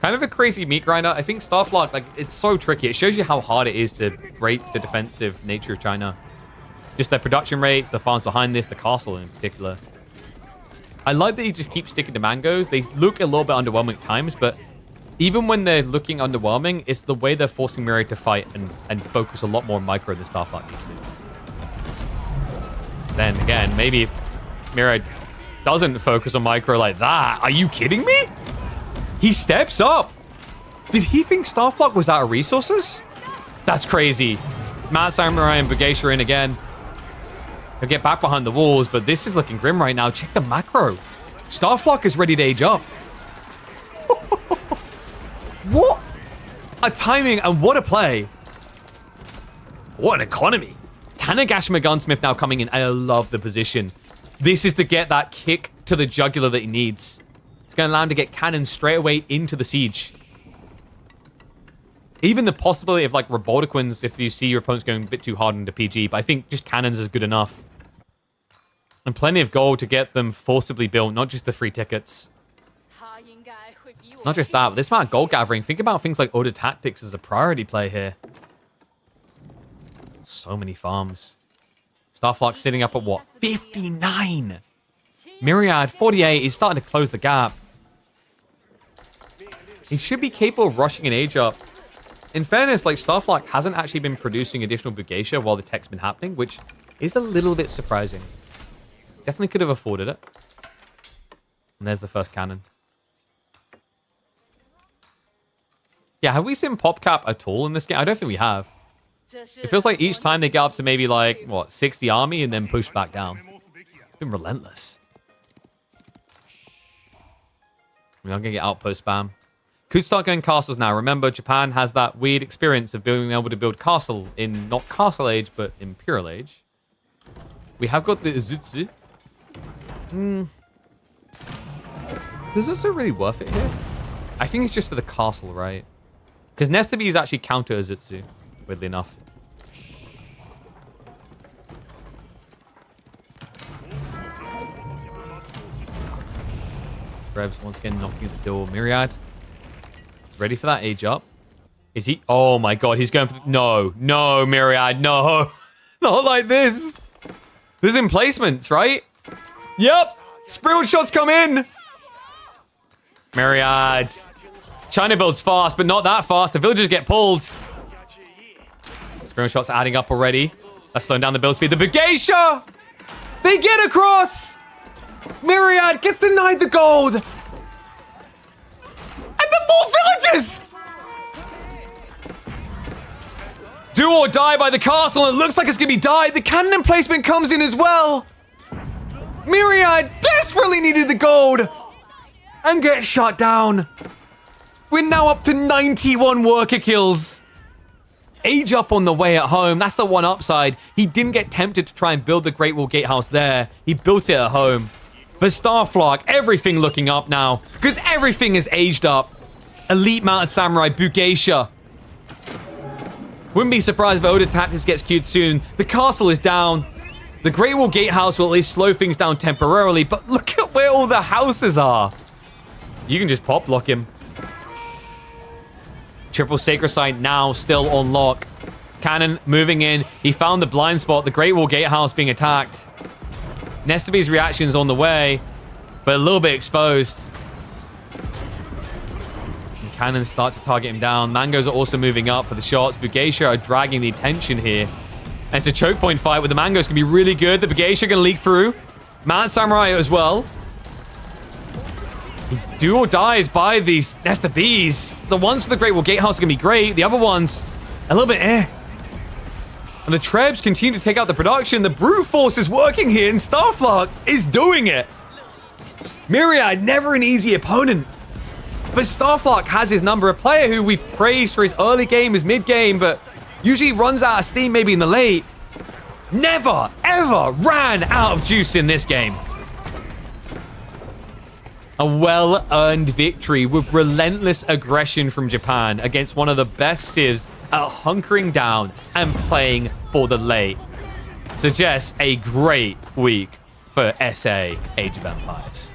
Kind of a crazy meat grinder. I think Starflark, like, it's so tricky. It shows you how hard it is to break the defensive nature of China. Just their production rates, the farms behind this, the castle in particular. I like that he just keeps sticking to mangoes. They look a little bit underwhelming at times, but even when they're looking underwhelming, it's the way they're forcing Myriad to fight and focus a lot more on micro than Starflark needs to. Then again, maybe if Myriad doesn't focus on micro like that, are you kidding me? He steps up. Did he think Starflark was out of resources? That's crazy. Mad Samurai and Bugeisha are in again. He'll get back behind the walls, but this is looking grim right now. Check the macro. Starflark is ready to age up. What a timing and what a play. What an economy. Tanagashima Gunsmith now coming in. I love the position. This is to get that kick to the jugular that he needs. It's going to allow him to get cannon straight away into the siege. Even the possibility of, like, Robotiquins if you see your opponent's going a bit too hard into PG, but I think just cannons is good enough. And plenty of gold to get them forcibly built, not just the free tickets. Not just that, but this amount of gold gathering. Think about things like Order Tactics as a priority play here. So many farms. Starflark sitting up at what? 59! Myriad, 48. He's starting to close the gap. He should be capable of rushing an age up. In fairness, like, Starflark hasn't actually been producing additional Bugeisha while the tech's been happening, which is a little bit surprising. Definitely could have afforded it. And there's the first cannon. Yeah, have we seen PopCap at all in this game? I don't think we have. It feels like each time they get up to maybe, like, what, 60 army and then push back down. It's been relentless. We're not going to get outpost spam. Could start going castles now. Remember, Japan has that weird experience of being able to build castle in not Castle Age, but Imperial Age. We have got the Uzutsu. Is Uzutsu really worth it here? I think it's just for the castle, right? Because Nestabi is actually counter Uzutsu, weirdly enough. Rebs once again knocking at the door. Myriad. Ready for that age up. Is he? Oh my god, he's going for the... No, no, Myriad, no. Not like this. There's emplacements, right? Yep. Spirit shots come in. Myriad. China builds fast, but not that fast. The villagers get pulled. Spirit shots adding up already. That's slowing down the build speed. The Bugeisha! They get across! Myriad gets denied the gold! And the more villagers! Do or die by the castle, and it looks like it's gonna be died. The cannon emplacement comes in as well. Myriad desperately needed the gold and gets shot down. We're now up to 91 worker kills. Age up on the way at home. That's the one upside. He didn't get tempted to try and build the Great Wall Gatehouse there. He built it at home. But Starflark, everything looking up now, because everything is aged up. Elite Mounted Samurai, Bugeisha. Wouldn't be surprised if Oda Tactics gets queued soon. The castle is down. The Great Wall Gatehouse will at least slow things down temporarily, but look at where all the houses are. You can just pop block him. Triple Sacred Sight now still on lock. Cannon moving in. He found the blind spot. The Great Wall Gatehouse being attacked. Nestabi's reaction's on the way, but a little bit exposed. And cannons start to target him down. Mangoes are also moving up for the shots. Bugeisha are dragging the attention here. And it's a choke point fight with the Mangoes can be really good. The Bugeisha going to leak through. Mount Samurai as well. He do or dies by these Nestabis. The ones for the Great Wall Gatehouse are going to be great. The other ones, a little bit eh. And the Trebs continue to take out the production. The brute force is working here, and Starflark is doing it. Myriad, never an easy opponent. But Starflark has his number. A player who we've praised for his early game, his mid game, but usually runs out of steam maybe in the late. Never, ever ran out of juice in this game. A well-earned victory with relentless aggression from Japan against one of the best civs at hunkering down and playing for the late. Suggests a great week for SA Age of Empires.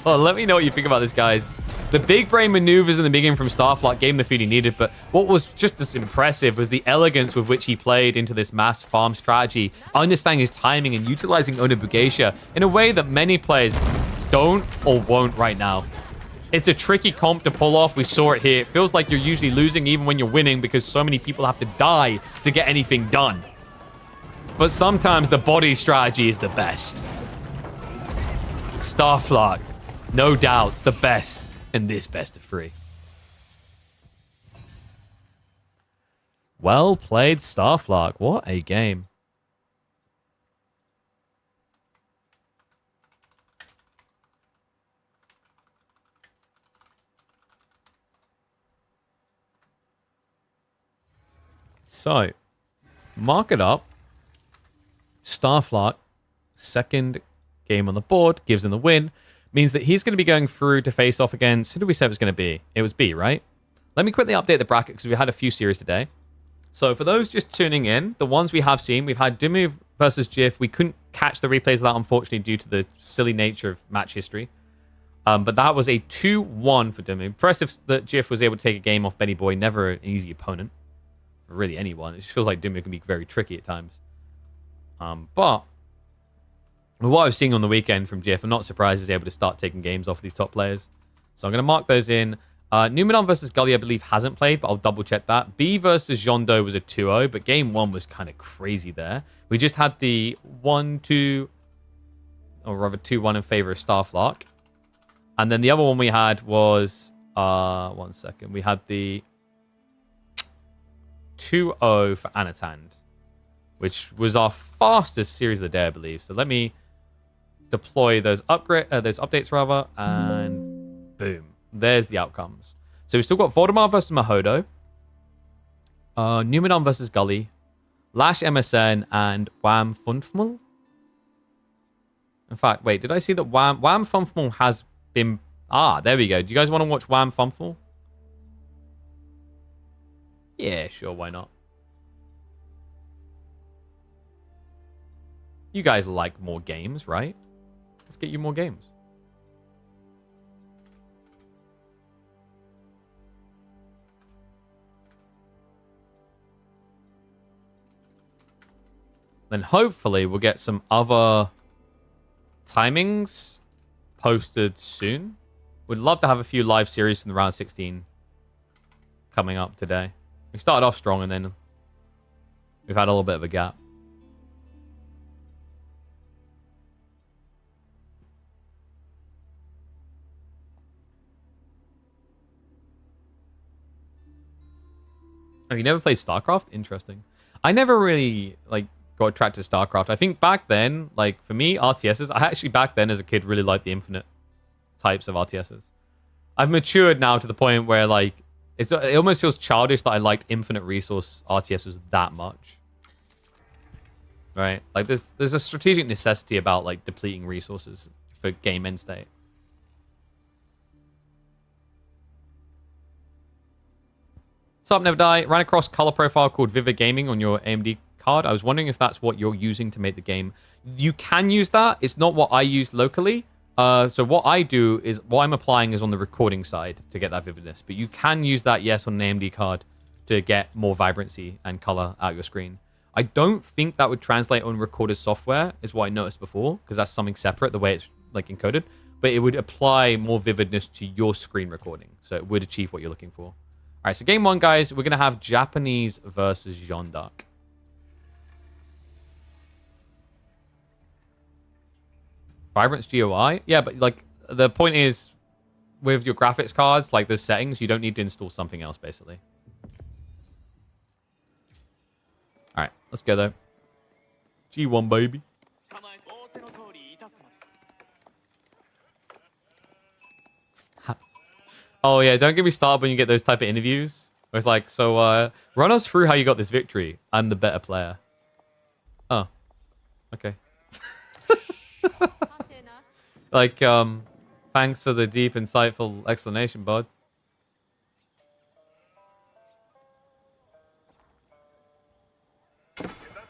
Let me know what you think about this, guys. The big brain maneuvers in the beginning from Starflark gave him the feed he needed, but what was just as impressive was the elegance with which he played into this mass farm strategy, understanding his timing and utilizing Onobugeisha in a way that many players don't or won't right now. It's a tricky comp to pull off. We saw it here. It feels like you're usually losing even when you're winning because so many people have to die to get anything done. But sometimes the body strategy is the best. Starflark, no doubt the best in this best of 3. Well played, Starflark. What a game. So, mark it up. Starflark, second game on the board, gives him the win. Means that he's going to be going through to face off against... Who did we say it was going to be? It was B, right? Let me quickly update the bracket because we had a few series today. So for those just tuning in, the ones we have seen, we've had DeMu versus Jif. We couldn't catch the replays of that, unfortunately, due to the silly nature of match history. But that was a 2-1 for DeMu. Impressive that Jif was able to take a game off Benny Boy. Never an easy opponent. For really anyone. It just feels like DeMu can be very tricky at times. But... what I was seeing on the weekend from Jif, I'm not surprised he's able to start taking games off these top players. So I'm going to mark those in. Numenon versus Gully, I believe, hasn't played, but I'll double check that. B versus Jeando was a 2-0, but game 1 was kind of crazy there. We just had the 1-2, or rather 2-1 in favor of Starflark. And then the other one we had was, one second, we had the 2-0 for Anatan, which was our fastest series of the day, I believe. So let me deploy those updates rather, and boom, there's the outcomes. So we've still got Voldemar versus Mahodo, Numenon versus Gully, Lash MSN, and Wham Funfmal. In fact, wait, did I see that Wham Funfmal has been... Ah, there we go. Do you guys want to watch Wham Funfmal? Yeah, sure, why not? You guys like more games, right? Let's get you more games. Then hopefully we'll get some other timings posted soon. Would love to have a few live series from the round 16 coming up today. We started off strong and then we've had a little bit of a gap. Oh, you never played StarCraft? Interesting. I never really got attracted to StarCraft. I think back then, for me, RTSs, I actually back then as a kid really liked the infinite types of RTSs. I've matured now to the point where it almost feels childish that I liked infinite resource RTSs that much. Right? There's a strategic necessity about depleting resources for game end state. Sup, Never Die. Ran across color profile called Vivid Gaming on your AMD card. I was wondering if that's what you're using to make the game. You can use that. It's not what I use locally. So what I do is, what I'm applying is on the recording side to get that vividness. But you can use that, yes, on an AMD card to get more vibrancy and color out your screen. I don't think that would translate on recorded software, is what I noticed before, because that's something separate, the way it's encoded. But it would apply more vividness to your screen recording. So it would achieve what you're looking for. All right, so game 1, guys, we're going to have Japanese versus Jeando. Vibrance GUI? Yeah, but the point is, with your graphics cards, those settings, you don't need to install something else, basically. All right, let's go, though. G1, baby. Oh, yeah, don't get me started when you get those type of interviews. Where it's so, run us through how you got this victory. I'm the better player. Oh, okay. Like, thanks for the deep, insightful explanation, bud.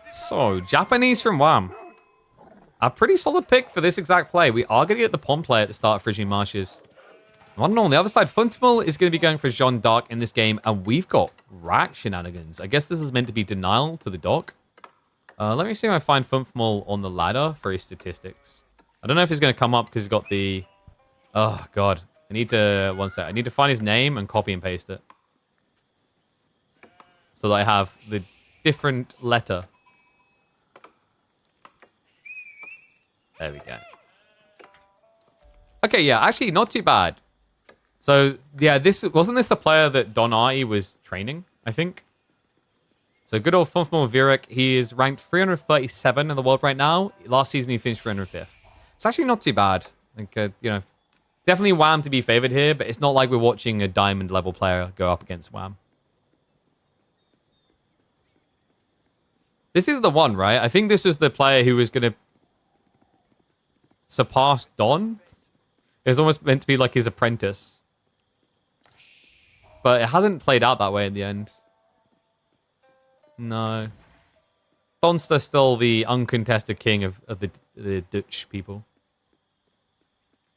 So, Japanese from Wham. A pretty solid pick for this exact play. We are going to get the Pond play at the start of Frisian Marshes. I don't know, on the other side, FunfmalViereck is going to be going for Jean Dark in this game, and we've got rack shenanigans. I guess this is meant to be denial to the dock. Let me see if I find FunfmalViereck on the ladder for his statistics. I don't know if he's going to come up because he's got the... Oh, God. I need to... One sec. I need to find his name and copy and paste it. So that I have the different letter. There we go. Okay, yeah, actually, not too bad. So, yeah, wasn't this the player that Don Artie was training, I think? So, good old FunfmalViereck. He is ranked 337 in the world right now. Last season, he finished 305th. It's actually not too bad. I think, you know, definitely Wham to be favored here, but it's not like we're watching a diamond level player go up against Wham. This is the one, right? I think this was the player who was going to surpass Don. It was almost meant to be like his apprentice. But it hasn't played out that way in the end. No. Don's still the uncontested king of the Dutch people.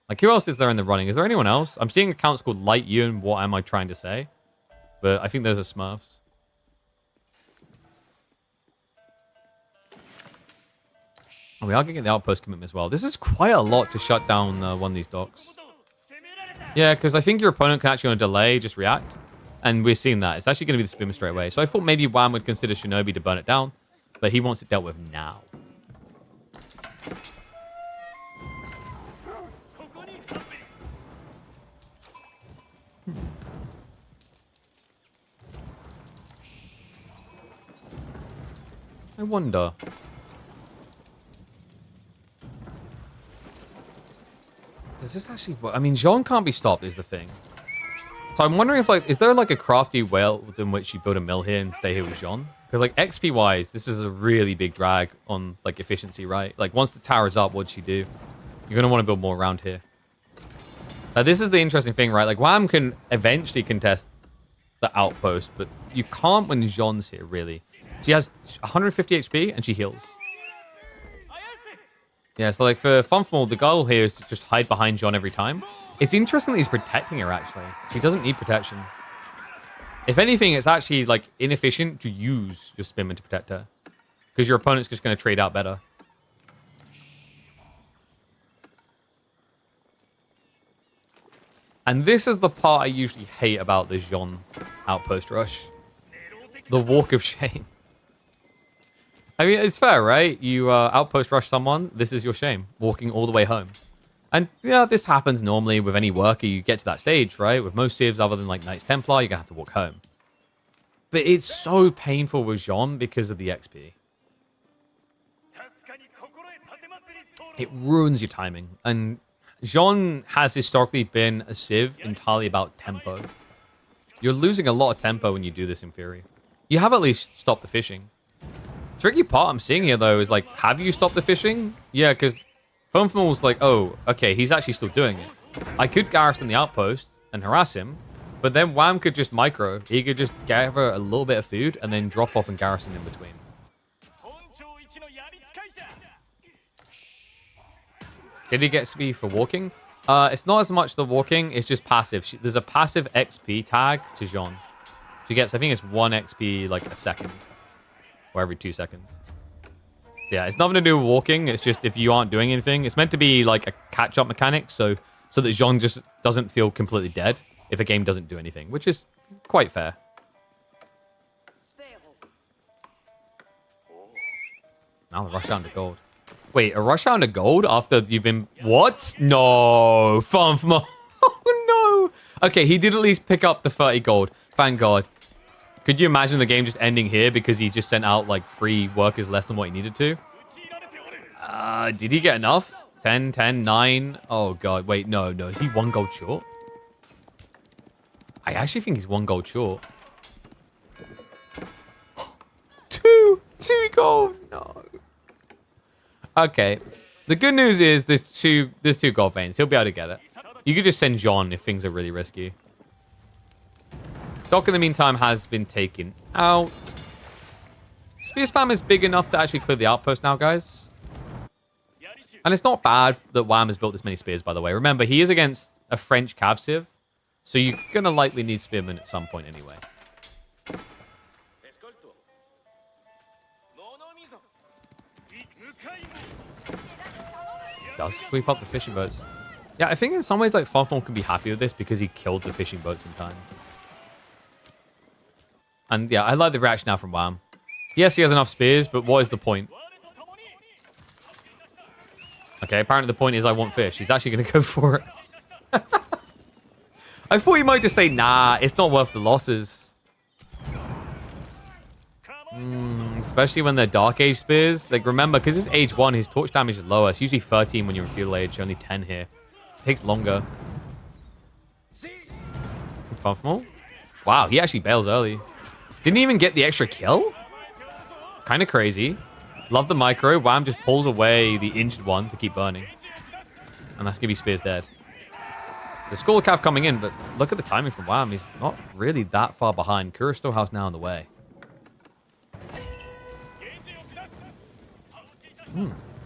Like, who else is there in the running? Is there anyone else? I'm seeing accounts called Light You and What Am I Trying to Say? But I think those are Smurfs. Oh, we are going to get the outpost commitment as well. This is quite a lot to shut down one of these docks. Yeah, because I think your opponent can actually on a delay just react. And we're seeing that. It's actually going to be the spin straight away. So I thought maybe Wham would consider Shinobi to burn it down. But he wants it dealt with now. I wonder. Does this actually work? I mean, Jean can't be stopped is the thing. So I'm wondering if, like, is there, like, a crafty way within which you build a mill here and stay here with Jean? Because, like, XP-wise, this is a really big drag on, like, efficiency, right? Like, once the tower's up, what'd she do? You're going to want to build more around here. This is the interesting thing, right? Like, Wham can eventually contest the outpost, but you can't when Jean's here, really. She has 150 HP, and she heals. Yeah, so, like, for FunfmalViereck, the goal here is to just hide behind Jean every time. It's interesting that he's protecting her, actually. She doesn't need protection. If anything, it's actually, like, inefficient to use your spinman to protect her. Because your opponent's just going to trade out better. And this is the part I usually hate about the Jean outpost rush. The walk of shame. I mean, it's fair, right? You outpost rush someone, this is your shame. Walking all the way home. And, yeah, this happens normally with any worker. You get to that stage, right? With most civs, other than, like, Knights Templar, you're going to have to walk home. But it's so painful with Jean because of the XP. It ruins your timing. And Jean has historically been a civ entirely about tempo. You're losing a lot of tempo when you do this in Fury. You have at least stopped the fishing. Tricky part I'm seeing here, though, is, like, have you stopped the fishing? Yeah, because FunfmalViereck's like, oh, okay, he's actually still doing it. I could garrison the outpost and harass him, but then Wham could just micro. He could just gather a little bit of food and then drop off and garrison in between. Did he get XP for walking? It's not as much the walking, it's just passive. There's a passive XP tag to Jean. She gets, I think it's 1 XP like a second. Or every 2 seconds. So yeah, it's nothing to do with walking. It's just if you aren't doing anything. It's meant to be like a catch-up mechanic, so that Jean just doesn't feel completely dead if a game doesn't do anything, which is quite fair. Now the rush down to gold. Wait, a rush down to gold after you've been... What? No. FunfmalViereck. Oh, no. Okay, he did at least pick up the 30 gold. Thank God. Could you imagine the game just ending here because he just sent out, like, 3 workers less than what he needed to? Did he get enough? 10, 10, 9? Oh, God. Wait, no. Is he 1 gold short? I actually think he's 1 gold short. 2 gold. No. Okay. The good news is there's two gold veins. He'll be able to get it. You could just send John if things are really risky. Doc, in the meantime, has been taken out. Spear spam is big enough to actually clear the outpost now, guys. And it's not bad that Wham has built this many spears, by the way. Remember, he is against a French cav civ, so you're going to likely need spearmen at some point anyway. Does sweep up the fishing boats. Yeah, I think in some ways, like, Funfmal can be happy with this because he killed the fishing boats in time. And yeah, I like the reaction now from Wham. Yes, he has enough spears, but what is the point? Okay, apparently the point is I want fish. He's actually going to go for it. I thought he might just say, nah, it's not worth the losses. Especially when they're Dark Age spears. Like, remember, because it's age 1, his torch damage is lower. It's usually 13 when you're in feudal age, only 10 here. So it takes longer. Funfmal? Wow, he actually bails early. Didn't even get the extra kill? Kind of crazy. Love the micro. Wham just pulls away the injured one to keep burning. And that's going to be Spear's dead. The Skull Cav coming in, but look at the timing from Wham. He's not really that far behind. Kura Storehouse now on the way.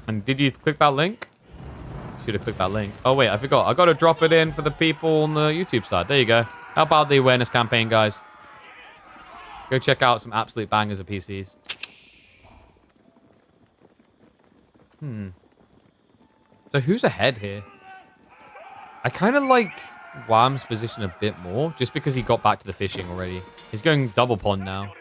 And did you click that link? Should have clicked that link. Oh, wait, I forgot. I got to drop it in for the people on the YouTube side. There you go. How about the awareness campaign, guys? Go check out some absolute bangers of PCs. So who's ahead here? I kind of like Wham's position a bit more, just because he got back to the fishing already. He's going double pond now.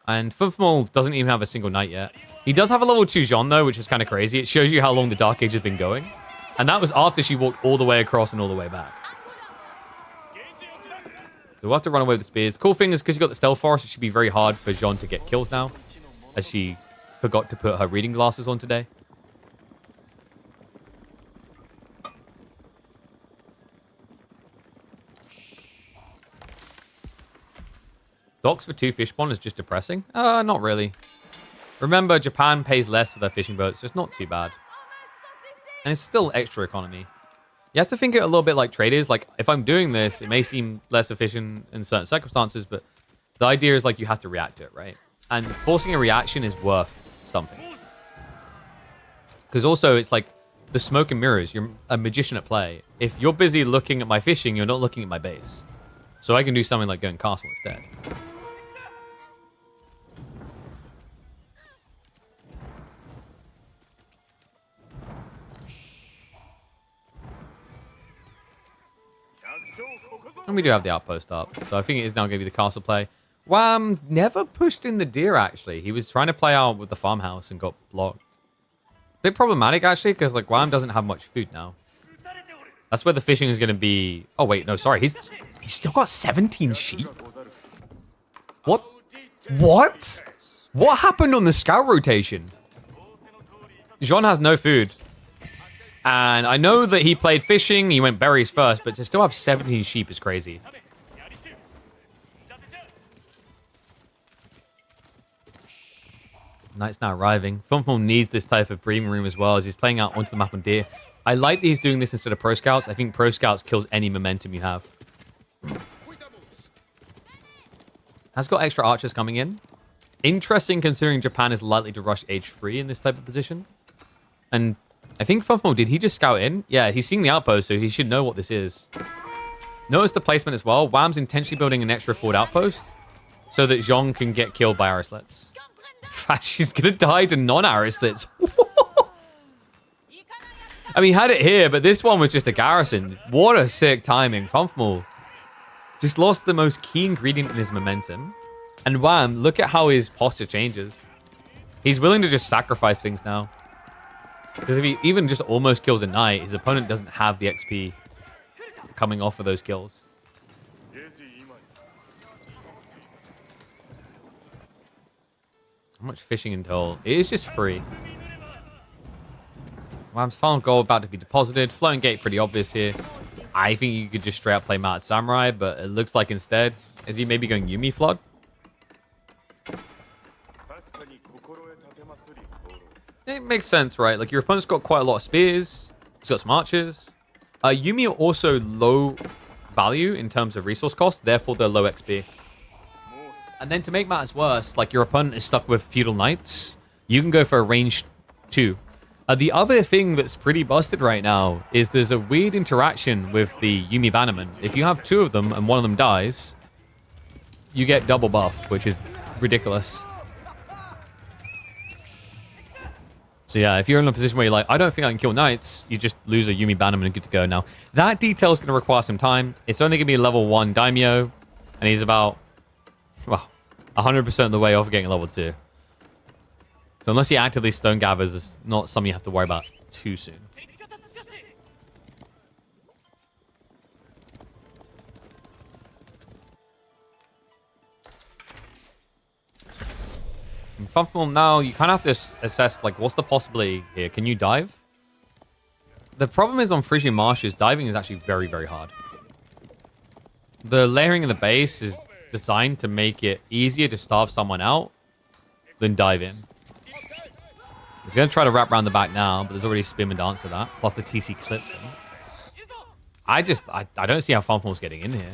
And Funfmal doesn't even have a single knight yet. He does have a level 2 Jean, though, which is kind of crazy. It shows you how long the Dark Age has been going. And that was after she walked all the way across and all the way back. So we'll have to run away with the spears. Cool thing is, because you got the Stealth Forest, it should be very hard for Jean to get kills now, as she forgot to put her reading glasses on today. Docks for 2 fish spawn is just depressing? Not really. Remember, Japan pays less for their fishing boats, so it's not too bad. And it's still extra economy. You have to think it a little bit like traders. Like, if I'm doing this, it may seem less efficient in certain circumstances, but the idea is, like, you have to react to it, right? And forcing a reaction is worth something. Because also, it's like the smoke and mirrors. You're a magician at play. If you're busy looking at my fishing, you're not looking at my base. So I can do something like going castle instead. And we do have the outpost up. So I think it is now going to be the castle play. Wham never pushed in the deer, actually. He was trying to play out with the farmhouse and got blocked. Bit problematic, actually, because like Wham doesn't have much food now. That's where the fishing is going to be... Oh, wait. No, sorry. He's still got 17 sheep? What? What? What happened on the scout rotation? Jean has no food. And I know that he played fishing, he went berries first, but to still have 17 sheep is crazy. Knight's now arriving. Funfmal needs this type of breeding room as well as he's playing out onto the map on deer. I like that he's doing this instead of Pro Scouts. I think Pro Scouts kills any momentum you have. Has got extra archers coming in. Interesting considering Japan is likely to rush H3 in this type of position. And I think Funfmal, did he just scout in? Yeah, he's seeing the outpost, so he should know what this is. Notice the placement as well. Wham's intentionally building an extra forward outpost so that Jean can get killed by Arislets. In fact, she's going to die to non-Arislets. I mean, he had it here, but this one was just a garrison. What a sick timing. Funfmal just lost the most key ingredient in his momentum. And Wham, look at how his posture changes. He's willing to just sacrifice things now. Because if he even just almost kills a knight, his opponent doesn't have the XP coming off of those kills. How much fishing until... It is just free. Wham's final goal about to be deposited. Floating gate pretty obvious here. I think you could just straight up play Mad Samurai, but it looks like instead... Is he maybe going Yumi Flood? It makes sense, right? Like, your opponent's got quite a lot of spears. He's got some archers. Yuumi are also low value in terms of resource cost, therefore they're low XP. And then to make matters worse, like, your opponent is stuck with feudal knights. You can go for a range 2. The other thing that's pretty busted right now is there's a weird interaction with the Yuumi Bannerman. If you have 2 of them and one of them dies, you get double buff, which is ridiculous. So yeah, if you're in a position where you're like, I don't think I can kill knights, you just lose a Yuumi Bannerman and good to go. Now, that detail is going to require some time. It's only going to be level 1 Daimyo, and he's about, well, 100% of the way off getting level 2. So unless he actively stone gathers, it's not something you have to worry about too soon. In Funfmal now, you kind of have to assess, like, what's the possibility here? Can you dive? The problem is on Frisian Marshes, diving is actually very, very hard. The layering in the base is designed to make it easier to starve someone out than dive in. He's going to try to wrap around the back now, but there's already spin and dance to that. Plus the TC clips him. I don't see how Funfmal's getting in here.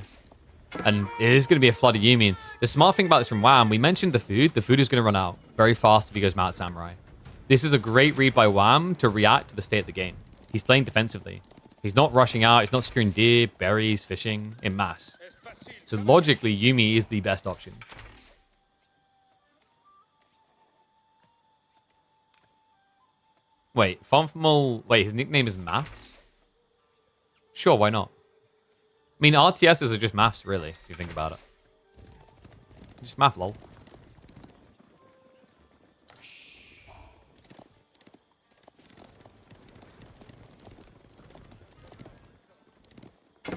And it is going to be a flood of Yuumi. The smart thing about this from Wham, we mentioned the food. The food is going to run out very fast if he goes Mount Samurai. This is a great read by Wham to react to the state of the game. He's playing defensively. He's not rushing out. He's not securing deer, berries, fishing in mass. So logically, Yuumi is the best option. Wait, Funfmal... Wait, his nickname is Maths? Sure, why not? I mean, RTSs are just maths, really, if you think about it. Just math, lol.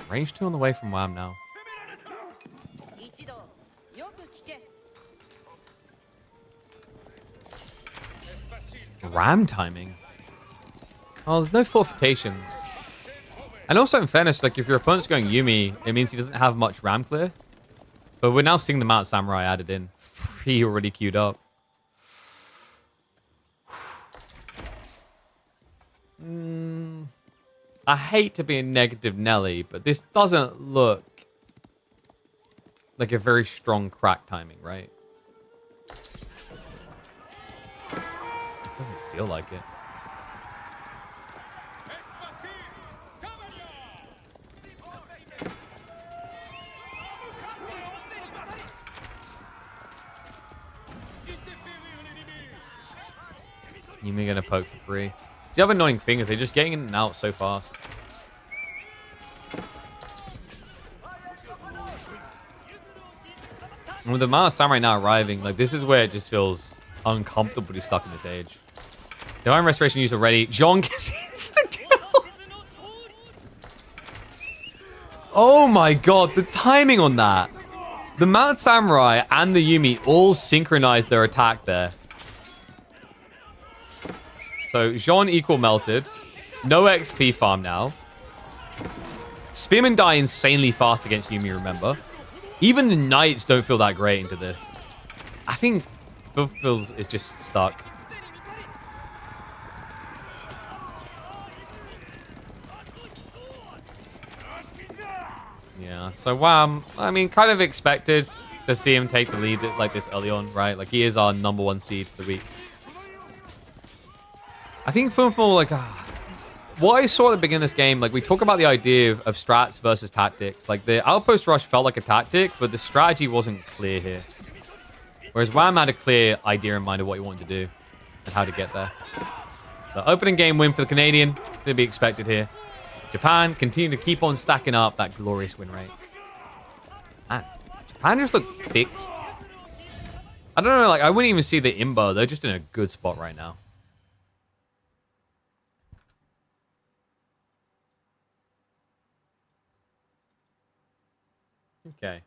Range 2 on the way from Wham now. Ram timing? Oh, there's no fortifications. And also, in fairness, like, if your opponent's going Yuumi, it means he doesn't have much ram clear. But we're now seeing the Mount Samurai added in. 3 already queued up. I hate to be a negative Nelly, but this doesn't look like a very strong crack timing, right? It doesn't feel like it. Yuumi gonna poke for free. The other annoying thing is they're just getting in and out so fast. And with the Mount Samurai now arriving, like, this is where it just feels uncomfortable to be stuck in this age. Divine Restoration used already. Jean gets insta-kill. Oh my god, the timing on that. The Mount Samurai and the Yuumi all synchronized their attack there. So, Jean equal melted. No XP farm now. Spearmen die insanely fast against Yuumi, remember? Even the Knights don't feel that great into this. I think Phil is just stuck. Yeah, so Wham, I mean, kind of expected to see him take the lead like this early on, right? Like, he is our #1 seed for the week. I think Funfmal, like, what I saw at the beginning of this game, like, we talk about the idea of strats versus tactics. Like, the outpost rush felt like a tactic, but the strategy wasn't clear here. Whereas Wham had a clear idea in mind of what he wanted to do and how to get there. So, opening game win for the Canadian, to be expected here. Japan continue to keep on stacking up that glorious win rate. Man, Japan just look fixed. I don't know, like, I wouldn't even see the Imbo. They're just in a good spot right now. Okay.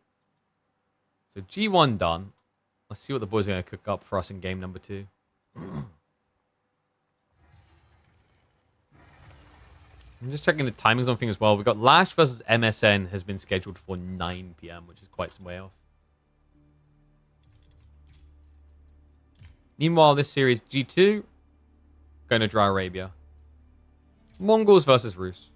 So G1 done. Let's see what the boys are going to cook up for us in game number 2. I'm just checking the timings on things as well. We've got Lash versus MSN has been scheduled for 9 p.m., which is quite some way off. Meanwhile, this series G2 going to Dry Arabia. Mongols versus Rus.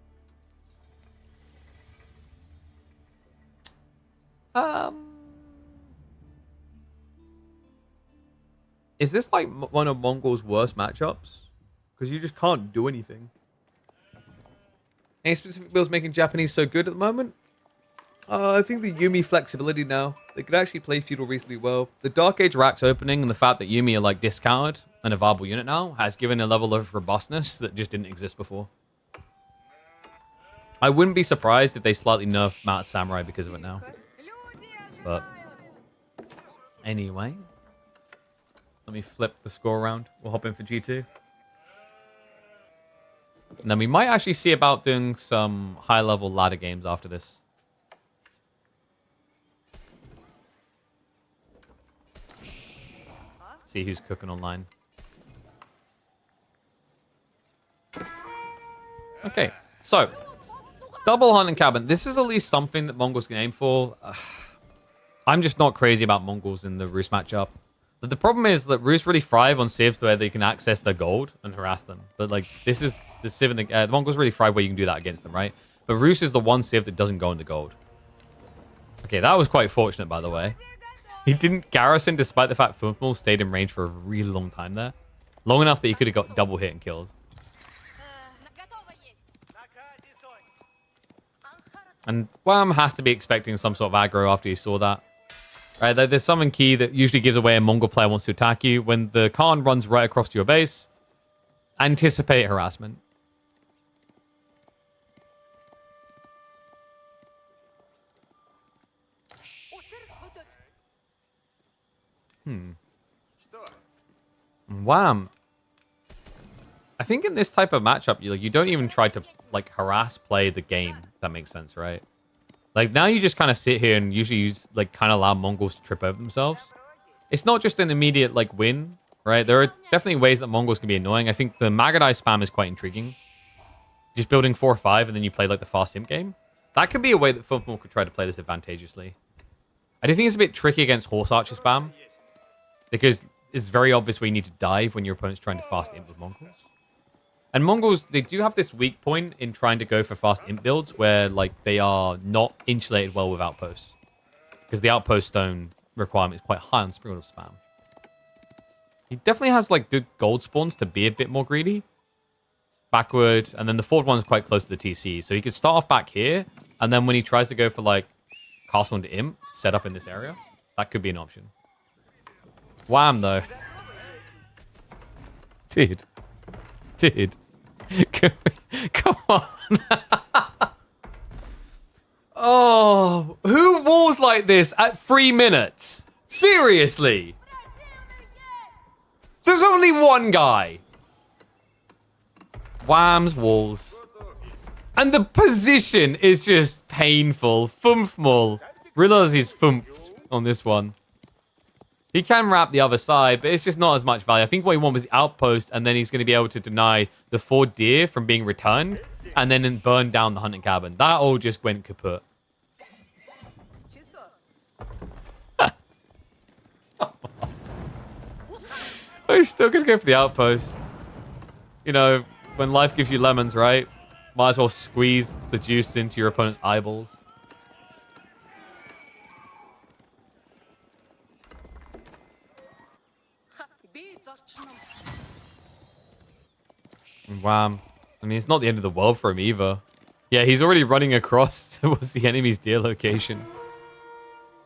Is this like one of Mongols' worst matchups? Because you just can't do anything. Any specific builds making Japanese so good at the moment? I think the Yuumi flexibility now. They could actually play Feudal reasonably well. The Dark Age racks opening and the fact that Yuumi are like discounted and a viable unit now has given a level of robustness that just didn't exist before. I wouldn't be surprised if they slightly nerf Mount Samurai because of it now. But anyway, let me flip the score around. We'll hop in for G2. And then we might actually see about doing some high-level ladder games after this. See who's cooking online. Okay, so double hunting cabin. This is at least something that Mongols can aim for. I'm just not crazy about Mongols in the Rus matchup. But the problem is that Rus really thrive on civs where they can access their gold and harass them. But like this is the civ and the Mongols really thrive where you can do that against them, right? But Rus is the one civ that doesn't go in the gold. Okay, that was quite fortunate, by the way. He didn't garrison despite the fact Funfmal stayed in range for a really long time there. Long enough that he could have got double hit and killed. And Wham has to be expecting some sort of aggro after he saw that. Right, there's something key that usually gives away a Mongol player wants to attack you. When the Khan runs right across to your base, anticipate harassment. Wham. I think in this type of matchup, you don't even try to like harass play the game. If that makes sense, right? Like now you just kind of sit here and usually use like kind of allow Mongols to trip over themselves. It's not just an immediate like win, right? There are definitely ways that Mongols can be annoying. I think the Magadai spam is quite intriguing. Just building 4 or 5 and then you play like the fast imp game. That could be a way that Funfmal could try to play this advantageously. I do think it's a bit tricky against horse archer spam because it's very obvious where you need to dive when your opponent's trying to fast imp with Mongols. And Mongols, they do have this weak point in trying to go for fast imp builds where like they are not insulated well with outposts. Because the outpost stone requirement is quite high on Spring of spam. He definitely has like good gold spawns to be a bit more greedy. Backward, and then the forward one's quite close to the TC. So he could start off back here, and then when he tries to go for like castle into imp, set up in this area. That could be an option. Wham though. Dude. Come on. Oh, who walls like this at 3 minutes? Seriously? There's only one guy. Wham's walls. And the position is just painful. Funfmal. Realize he's fumped on this one. He can wrap the other side, but it's just not as much value. I think what he wanted was the outpost, and then he's going to be able to deny the 4 deer from being returned, and then burn down the hunting cabin. That all just went kaput. He's still going to go for the outpost. You know, when life gives you lemons, right? Might as well squeeze the juice into your opponent's eyeballs. Wham. I mean, it's not the end of the world for him either. Yeah, he's already running across towards the enemy's deer location.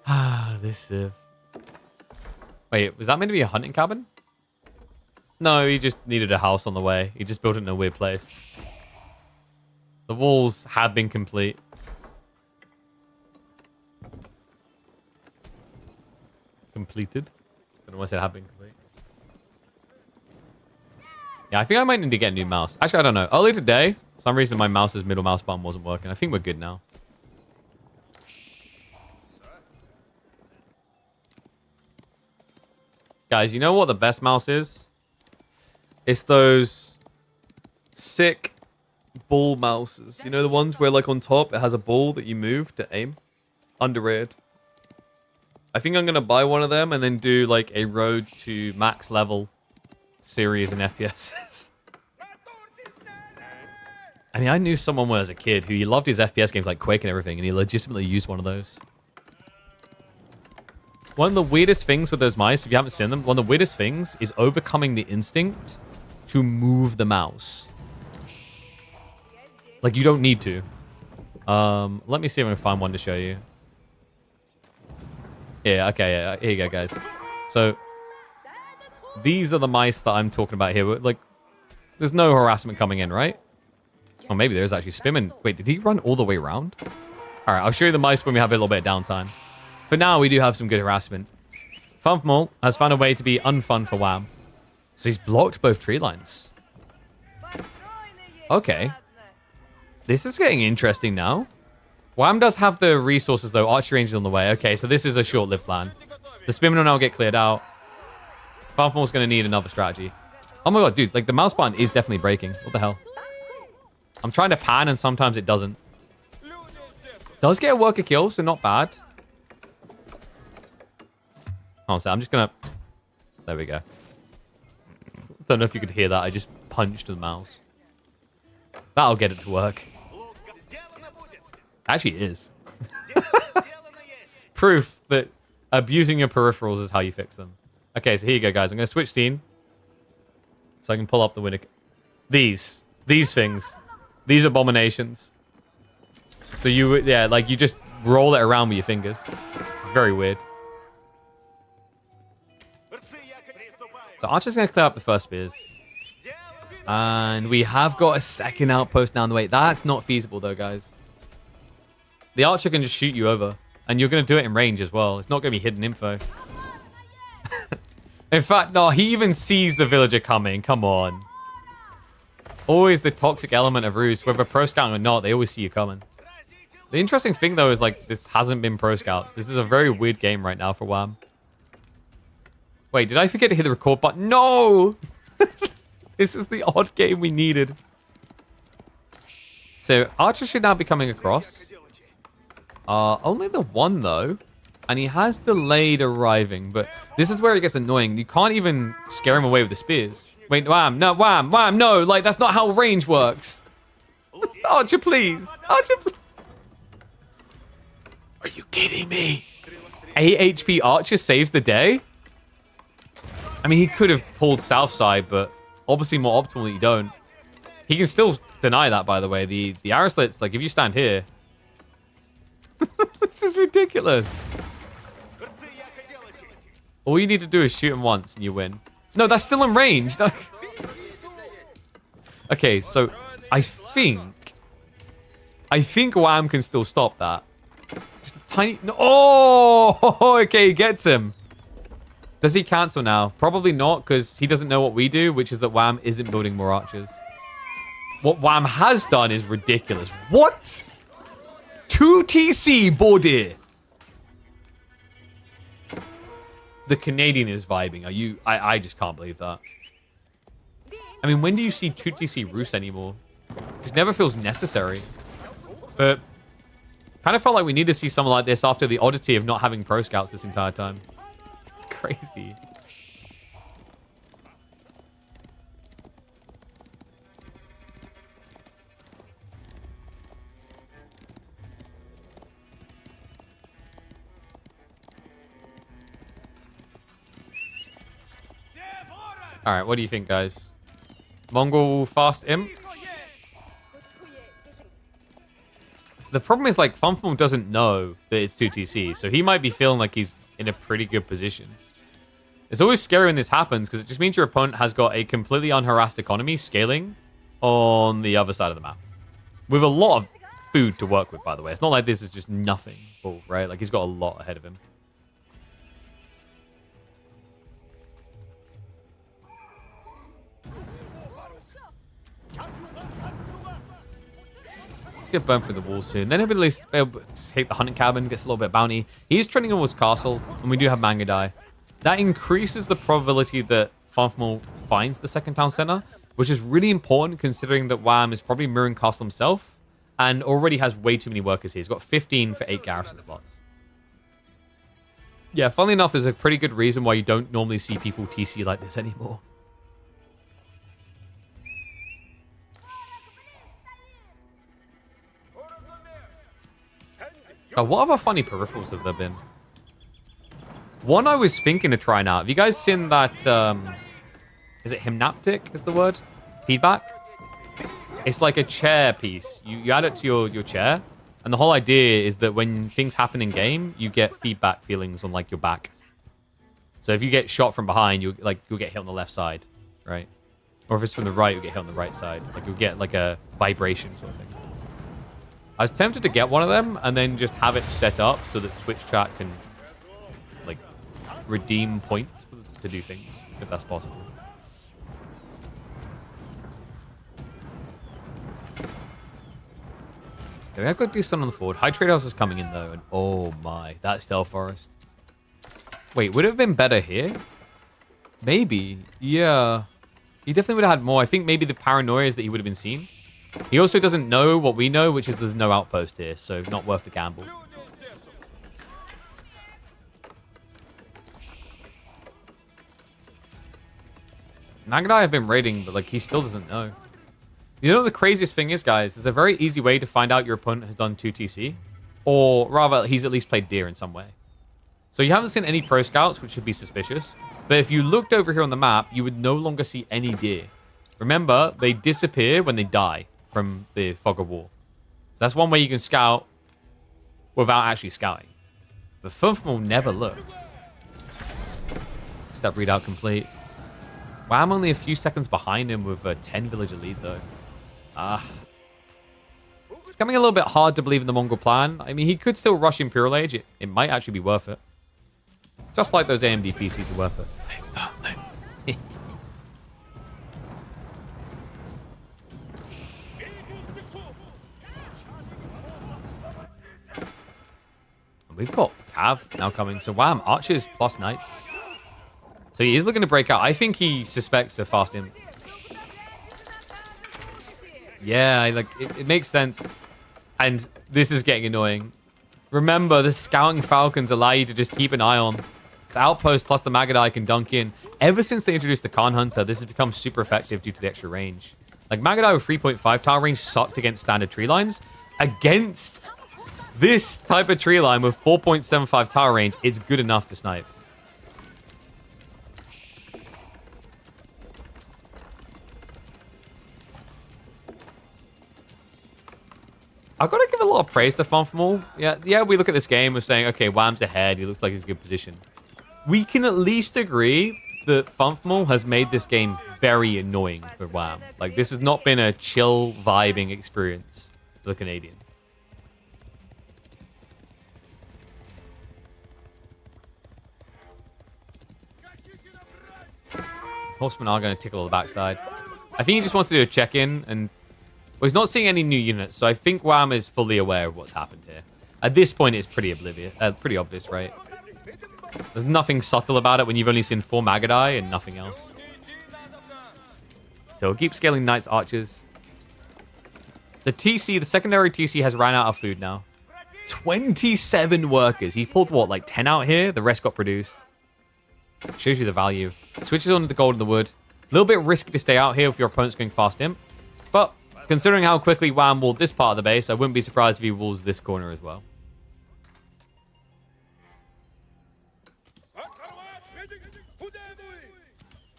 Ah, this civ. Wait, was that meant to be a hunting cabin? No, he just needed a house on the way. He just built it in a weird place. The walls have been complete. Completed? I don't know why I said have been complete. Yeah, I think I might need to get a new mouse. Actually, I don't know. Earlier today, for some reason my mouse's middle mouse button wasn't working. I think we're good now. Guys, you know what the best mouse is? It's those sick ball mouses. You know the ones where like on top it has a ball that you move to aim? Underrated. I think I'm going to buy one of them and then do like a road to max level series in FPS. I mean, I knew someone when I was a kid who he loved his FPS games like Quake and everything, and he legitimately used one of those. One of the weirdest things with those mice, if you haven't seen them, one of the weirdest things is overcoming the instinct to move the mouse. Like, you don't need to. Let me see if I can find one to show you. Yeah, okay, yeah, here you go, guys. So, these are the mice that I'm talking about here. Like, there's no harassment coming in, right? Oh, maybe there's actually Spimmin. Wait, did he run all the way around? All right, I'll show you the mice when we have a little bit of downtime. For now, we do have some good harassment. Funfmal has found a way to be unfun for Wham. So he's blocked both tree lines. Okay. This is getting interesting now. Wham does have the resources, though. Archery range is on the way. Okay, so this is a short-lived plan. The Spimmin will now get cleared out. Funfmal's going to need another strategy. Oh my god, dude. Like, the mouse button is definitely breaking. What the hell? I'm trying to pan, and sometimes it doesn't. Does get a worker kill, so not bad. Oh, so I'm just going to... There we go. Don't know if you could hear that. I just punched the mouse. That'll get it to work. Actually, it is. Proof that abusing your peripherals is how you fix them. Okay, so here you go, guys. I'm going to switch scene. So I can pull up the winner. These things. These abominations. So you, yeah, like you just roll it around with your fingers. It's very weird. So Archer's going to clear up the first spears. And we have got a second outpost down the way. That's not feasible, though, guys. The Archer can just shoot you over. And you're going to do it in range as well. It's not going to be hidden info. In fact, no, he even sees the villager coming. Come on. Always the toxic element of Roost. Whether pro scouting or not, they always see you coming. The interesting thing, though, is like this hasn't been pro scouts. This is a very weird game right now for Wham. Wait, did I forget to hit the record button? No! This is the odd game we needed. So, Archer should now be coming across. Only the one, though. And he has delayed arriving. But this is where it gets annoying. You can't even scare him away with the spears. Wait, Wham, no, Wham, Wham, no. Like, that's not how range works. Archer, please. Archer, please. Are you kidding me? 8 HP Archer saves the day? I mean, he could have pulled south side, but obviously more optimal that you don't. He can still deny that, by the way. The arrow slits, like, if you stand here... This is ridiculous. All you need to do is shoot him once and you win. No, that's still in range. Okay, so I think Wham can still stop that. Just a tiny... No, oh, okay, he gets him. Does he cancel now? Probably not, because he doesn't know what we do, which is that Wham isn't building more archers. What Wham has done is ridiculous. What? 2 TC, Bordir. The Canadian is vibing. Are you... I just can't believe that. I mean, when do you see 2 TC Roos anymore? It just never feels necessary. But kind of felt like we need to see something like this after the oddity of not having pro scouts this entire time. It's crazy. All right, what do you think, guys? Mongol fast imp? The problem is, like, Funfmal doesn't know that it's 2TC, so he might be feeling like he's in a pretty good position. It's always scary when this happens, because it just means your opponent has got a completely unharassed economy scaling on the other side of the map. With a lot of food to work with, by the way. It's not like this is just nothing, right? Like, he's got a lot ahead of him. Get burned through the walls soon. Then he'll be at least able to take the hunting cabin, gets a little bit of bounty. He's trending towards castle, and we do have Mangadai. That increases the probability that Funfmal finds the second town center, which is really important considering that Wham is probably mirroring castle himself and already has way too many workers here. He's got 15 for 8 garrison slots. Yeah, funnily enough, there's a pretty good reason why you don't normally see people TC like this anymore. What other funny peripherals have there been? One I was thinking of trying out. Have you guys seen that, is it hymnaptic is the word? Feedback? It's like a chair piece. You add it to your chair, and the whole idea is that when things happen in game, you get feedback feelings on like your back. So if you get shot from behind, you'll get hit on the left side, right? Or if it's from the right, you'll get hit on the right side. Like you'll get like a vibration sort of thing. I was tempted to get one of them and then just have it set up so that Twitch chat can like redeem points to do things, if that's possible. Okay, I've got to do something on the forward. High Trade House is coming in though, and oh my, that Stealth Forest. Wait, would it have been better here? Maybe. Yeah. He definitely would have had more. I think maybe the paranoia is that he would have been seen. He also doesn't know what we know, which is there's no outpost here, so not worth the gamble. Nagadai have been raiding, but like he still doesn't know. You know what the craziest thing is, guys? There's a very easy way to find out your opponent has done 2 TC. Or rather, he's at least played Deer in some way. So you haven't seen any pro scouts, which should be suspicious. But if you looked over here on the map, you would no longer see any deer. Remember, they disappear when they die from the fog of war. So that's one way you can scout without actually scouting. But Funfmal never looked. Step readout complete. Wow, I'm only a few seconds behind him with a 10 villager lead, though. It's becoming a little bit hard to believe in the Mongol plan. I mean, he could still rush Imperial Age. It might actually be worth it. Just like those AMD PCs are worth it. We've got Cav now coming. So, wham, Archers plus Knights. So he is looking to break out. I think he suspects a fast imp. Yeah, like it makes sense. And this is getting annoying. Remember, the Scouting Falcons allow you to just keep an eye on. The Outpost plus the Magadai can dunk in. Ever since they introduced the Khan Hunter, this has become super effective due to the extra range. Like, Magadai with 3.5 tower range sucked against standard tree lines. Against this type of tree line with 4.75 tower range, it's good enough to snipe. I've got to give a lot of praise to Funfmal. Yeah, we look at this game, we're saying, okay, Wham's ahead. He looks like he's in a good position. We can at least agree that Funfmal has made this game very annoying for Wham. Like, this has not been a chill, vibing experience for the Canadian. Horsemen are going to tickle the backside. I think he just wants to do a check-in, and well, he's not seeing any new units, so I think Wham is fully aware of what's happened here. At this point, it's pretty obvious, right? There's nothing subtle about it when you've only seen 4 Magadai and nothing else. So we'll keep scaling Knights, Archers. The TC, the secondary TC has ran out of food now. 27 workers. He pulled, what, like 10 out here? The rest got produced. Shows you the value. Switches on to the gold and the wood. A little bit risky to stay out here if your opponent's going fast imp. But considering how quickly Wham walled this part of the base, I wouldn't be surprised if he walls this corner as well.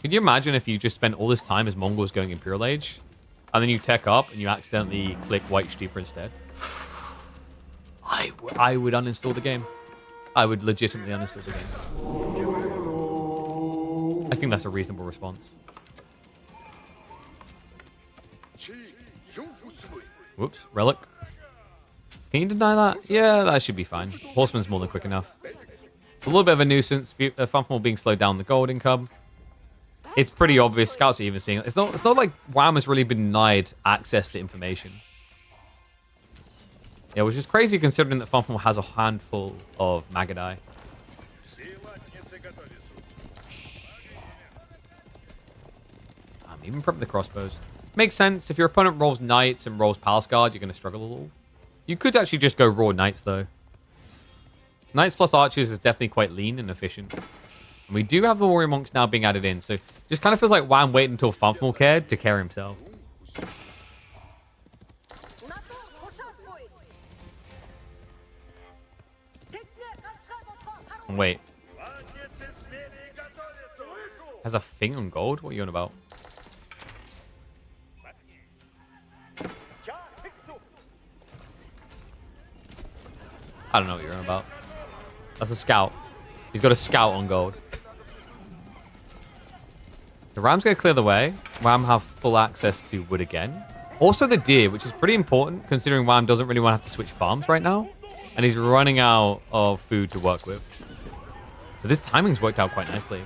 Can you imagine if you just spent all this time as Mongols going Imperial Age, and then you tech up and you accidentally click White Steeper instead? I would uninstall the game. I would legitimately uninstall the game. I think that's a reasonable response. Whoops, Relic. Can you deny that? Yeah, that should be fine. Horseman's more than quick enough. It's a little bit of a nuisance. Funfmal being slowed down the gold income. It's pretty obvious. Scouts are even seeing it. It's not like Wham has really been denied access to information. Yeah, which is crazy considering that Funfmal has a handful of Magadai. Even prep the crossbows. Makes sense. If your opponent rolls Knights and rolls Palace Guard, you're going to struggle a little. You could actually just go raw Knights, though. Knights plus Archers is definitely quite lean and efficient. And we do have the Warrior Monks now being added in, so just kind of feels like Wham waited until Funfmal cared to care himself. Wait. Has a thing on gold? What are you on about? I don't know what you're on about. That's a scout. He's got a scout on gold. The Ram's going to clear the way. Wham have full access to wood again. Also the deer, which is pretty important considering Wham doesn't really want to have to switch farms right now. And he's running out of food to work with. So this timing's worked out quite nicely.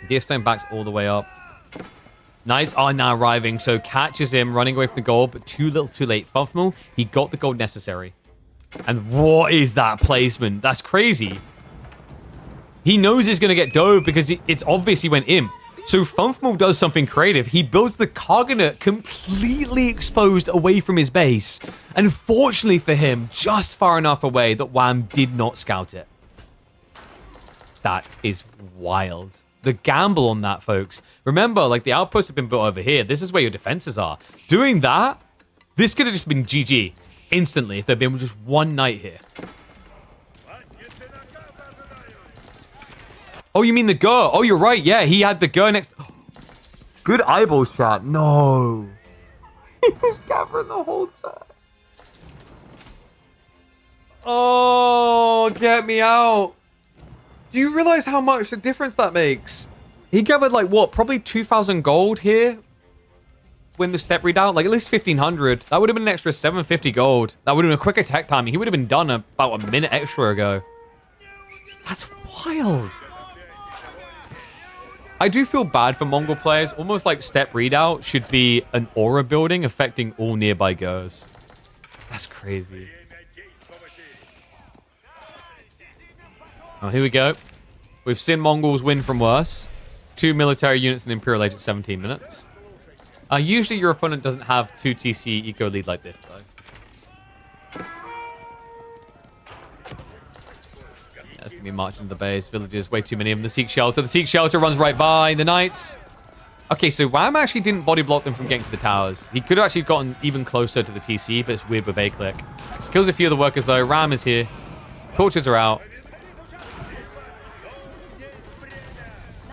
Deerstone backs all the way up. Knights are now arriving, so catches him running away from the gold, but too little too late. Funfmal, he got the gold necessary. And what is that placement? That's crazy. He knows he's going to get dove because it's obvious he went in. So Funfmal does something creative. He builds the Cognate completely exposed away from his base. And fortunately for him, just far enough away that Wham did not scout it. That is wild. The gamble on that, folks. Remember, like, the outposts have been built over here. This is where your defenses are. Doing that, this could have just been GG instantly if there'd been just one knight here. Oh, you mean the Gur? Oh, you're right. Yeah, he had the Gur next. Oh, good eyeball shot. No. He was covering the whole time. Oh, get me out. Do you realize how much the difference that makes? He gathered, like, what? Probably 2,000 gold here when the step readout. Like, at least 1,500. That would have been an extra 750 gold. That would have been a quick attack timing. He would have been done about a minute extra ago. That's wild. I do feel bad for Mongol players. Almost like step readout should be an aura building affecting all nearby Gurs. That's crazy. Oh, here we go. We've seen Mongols win from worse. 2 military units and Imperial Age at 17 minutes. Usually your opponent doesn't have 2 TC eco lead like this, though. Yeah, it's going to be marching to the base. Villages, way too many of them. The Seek Shelter. The Seek Shelter runs right by the Knights. Okay, so Wham actually didn't body block them from getting to the towers. He could have actually gotten even closer to the TC, but it's weird with A-click. Kills a few of the workers, though. Ram is here. Torches are out.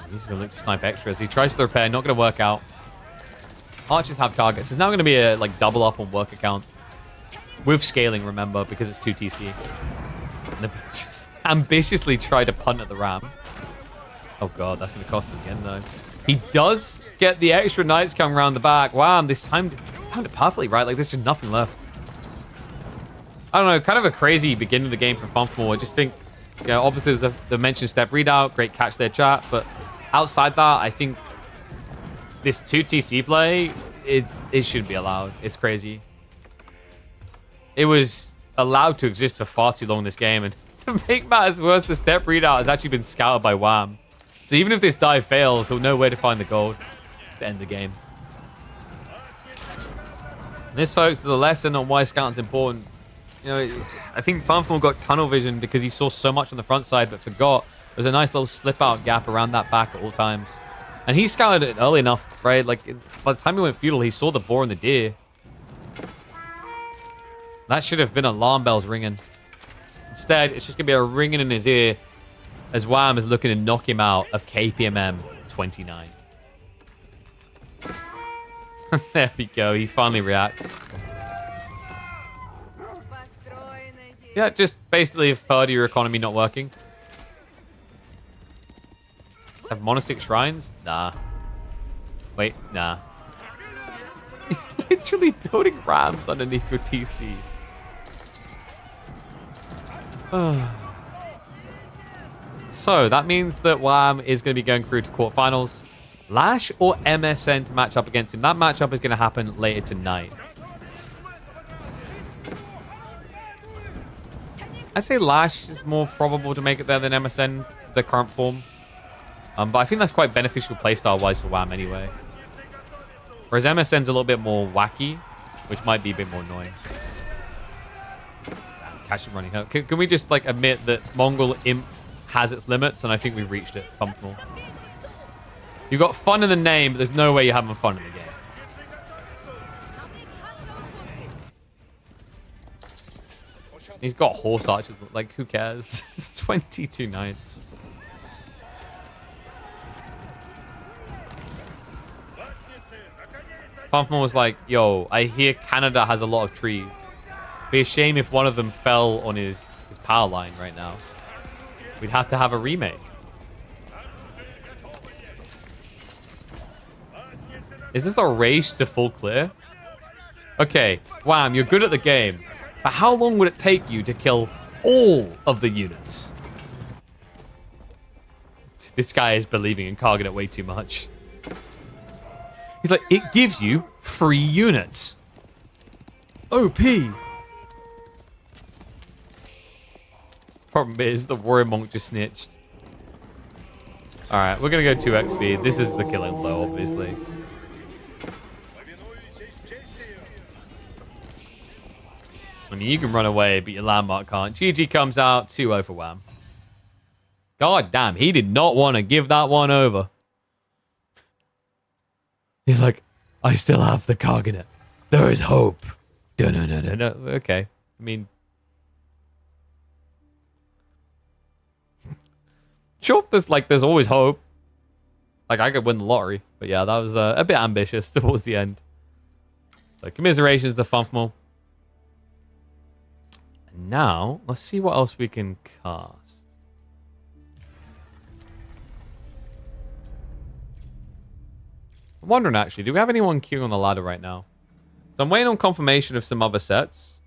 He's going to look to snipe extras. He tries to repair, not going to work out. Archers have targets. There's now going to be a like double up on worker count. With scaling, remember, because it's 2 TC. And they've just ambitiously tried to punt at the Ram. Oh god, that's going to cost him again, though. He does get the extra Knights coming around the back. Wow, this timed it perfectly, right? Like, there's just nothing left. I don't know, kind of a crazy beginning of the game from Funfmal. I just think, you know, obviously there's the mentioned step readout. Great catch there, chat. But outside that, I think this 2 TC play, it should be allowed. It's crazy. It was allowed to exist for far too long this game. And to make matters worse, the step readout has actually been scouted by Wham. So even if this dive fails, he'll know where to find the gold to end the game. And this, folks, is a lesson on why scouting's important. You know, I think Funfmal got tunnel vision because he saw so much on the front side, but forgot there's a nice little slip-out gap around that back at all times. And he scouted it early enough, right? Like, by the time he went feudal, he saw the boar and the deer. That should have been alarm bells ringing. Instead, it's just going to be a ringing in his ear as Wham is looking to knock him out of KPMM 29. There we go. He finally reacts. Yeah, just basically a third of your economy not working. Have monastic shrines? Nah. Wait, nah. He's literally building rams underneath your TC. So, that means that Wham is going to be going through to quarterfinals. Lash or MSN to match up against him. That matchup is going to happen later tonight. I say Lash is more probable to make it there than MSN, the current form. But I think that's quite beneficial playstyle-wise for Wham anyway. Whereas MSN's a little bit more wacky, which might be a bit more annoying. Catch him running out. Can we just, like, admit that Mongol Imp has its limits, and I think we've reached it. Comfortable. You've got fun in the name, but there's no way you're having fun in the game. He's got horse archers. Like, who cares? It's 22 knights. Funfmal was like, yo, I hear Canada has a lot of trees. Be a shame if one of them fell on his power line right now. We'd have to have a remake. Is this a race to full clear? Okay, Wham, you're good at the game. But how long would it take you to kill all of the units? This guy is believing in Karganet way too much. He's like, it gives you 3 units. OP. Problem is, the warrior monk just snitched. Alright, we're gonna go 2x speed. This is the killing blow, obviously. I mean, you can run away, but your landmark can't. GG comes out, 2-0 for Wham. God damn, he did not want to give that one over. He's like, I still have the Karganet. There is hope. No. Okay. I mean, sure, there's always hope. Like, I could win the lottery. But yeah, that was a bit ambitious towards the end. So, commiserations to Funfmal. And now, let's see what else we can cast. I'm wondering, actually, do we have anyone queuing on the ladder right now? So I'm waiting on confirmation of some other sets.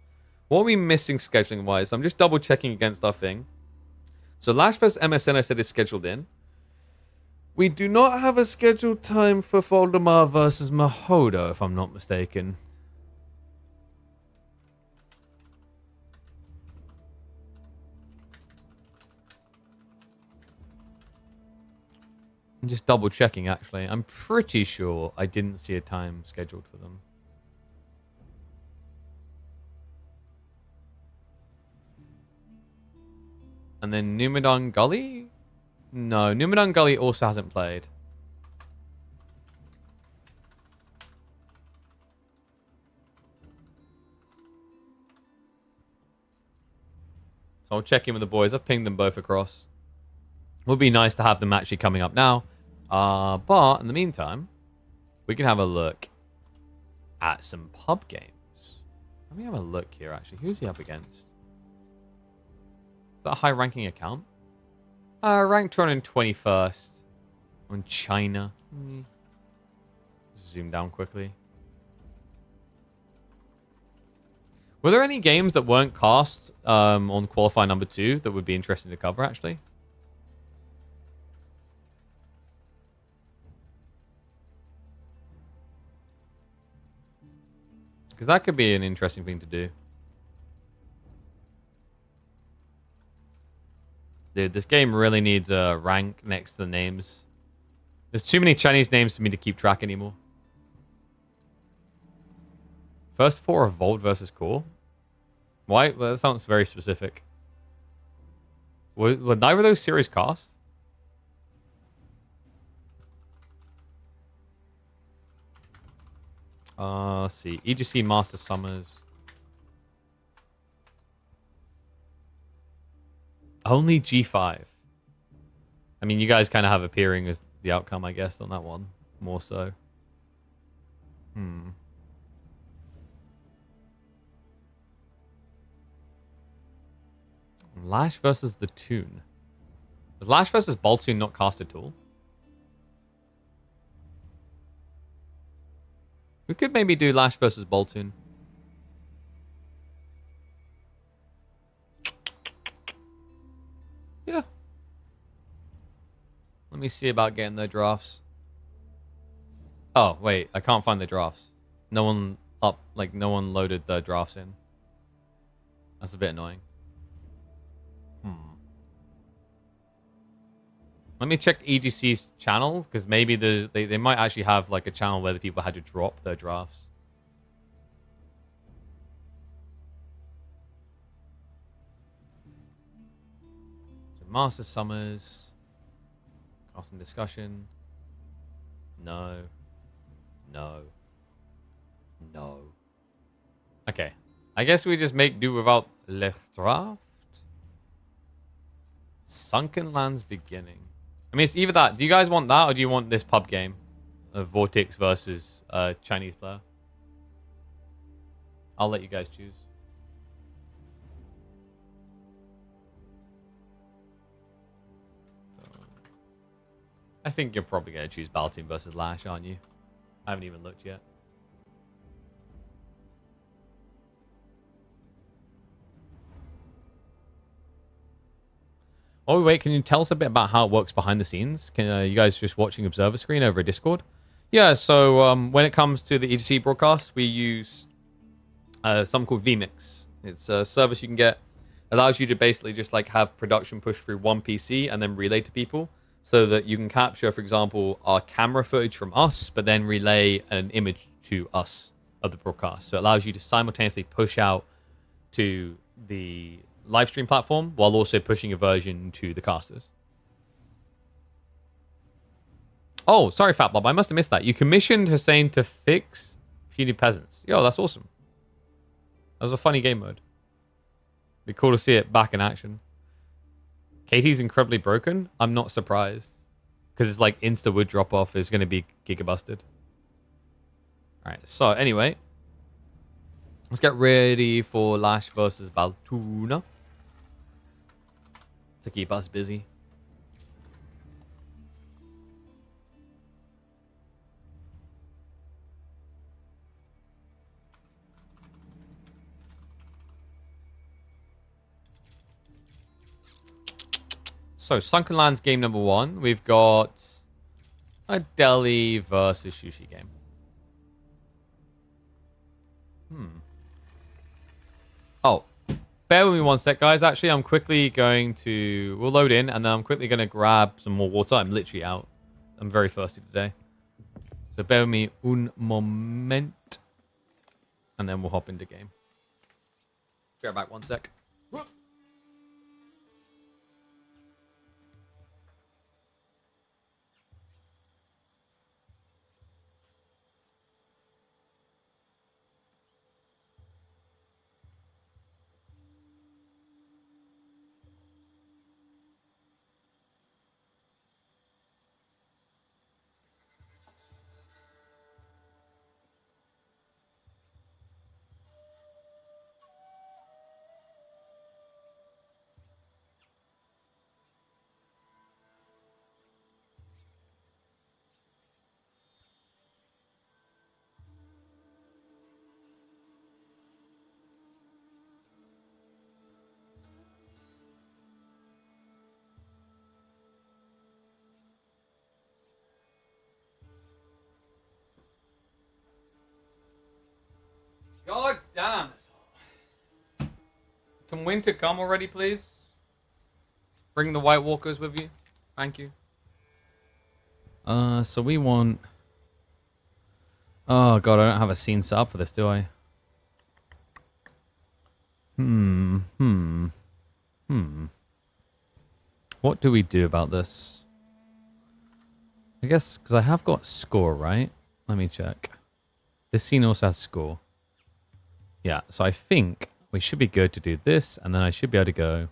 What are we missing scheduling-wise? I'm just double-checking against our thing. So Lash vs. MSN, I said, is scheduled in. We do not have a scheduled time for Voldemar versus Mahodo, if I'm not mistaken. I'm just double checking, actually. I'm pretty sure I didn't see a time scheduled for them. And then Numidan Gully? No, Numidan Gully also hasn't played. So I'll check in with the boys. I've pinged them both across. Would be nice to have them actually coming up now. But in the meantime, we can have a look at some pub games. Let me have a look here, actually. Who's he up against? Is that a high-ranking account? Ranked 221st on China. Zoom down quickly. Were there any games that weren't cast on qualifier number 2 that would be interesting to cover, actually? Because that could be an interesting thing to do. Dude, this game really needs a rank next to the names. There's too many Chinese names for me to keep track anymore. First 4 are Volt versus Core. Why? Well, that sounds very specific. Were neither of those series cast? Let's see. EGC Master Summers. Only G5. I mean, you guys kind of have appearing as the outcome, I guess, on that one. More so. Lash versus the Toon. Was Lash versus Boltune not cast at all? We could maybe do Lash versus Boltune. Yeah. Let me see about getting the drafts. Oh, wait. I can't find the drafts. No one loaded the drafts in. That's a bit annoying. Let me check EGC's channel, because maybe they might actually have like a channel where the people had to drop their drafts. Master Summers. Cast and discussion. No. No. No. Okay. I guess we just make do without Lethraft. Sunken Lands beginning. I mean, it's either that. Do you guys want that, or do you want this pub game of Vortex versus Chinese player? I'll let you guys choose. I think you're probably going to choose Boltune versus Lash, aren't you? I haven't even looked yet. Oh, wait, can you tell us a bit about how it works behind the scenes? Can you guys just watching Observer Screen over a Discord? Yeah, so when it comes to the EGC broadcast, we use something called vMix. It's a service you can get. Allows you to basically just like have production push through one PC and then relay to people, so that you can capture, for example, our camera footage from us, but then relay an image to us of the broadcast. So it allows you to simultaneously push out to the live stream platform while also pushing a version to the casters. Oh, sorry, Fat Bob. I must have missed that. You commissioned Hussein to fix Puny Peasants. Yo, that's awesome. That was a funny game mode. Be cool to see it back in action. Katie's incredibly broken. I'm not surprised. Because it's like insta wood drop off is going to be gigabusted. Alright, so anyway. Let's get ready for Lash versus Boltune. To keep us busy. So, Sunken Lands game number 1. We've got a Delhi versus Sushi game. Oh, bear with me one sec, guys. Actually, I'm quickly going to... We'll load in, and then I'm quickly going to grab some more water. I'm literally out. I'm very thirsty today. So, bear with me un moment. And then we'll hop into game. Be right back one sec. God damn this hole. Can winter come already, please? Bring the White Walkers with you. Thank you. So we want... Oh god, I don't have a scene set up for this, do I? What do we do about this? I guess, because I have got score, right? Let me check. This scene also has score. Yeah, so I think we should be good to do this, and then I should be able to go...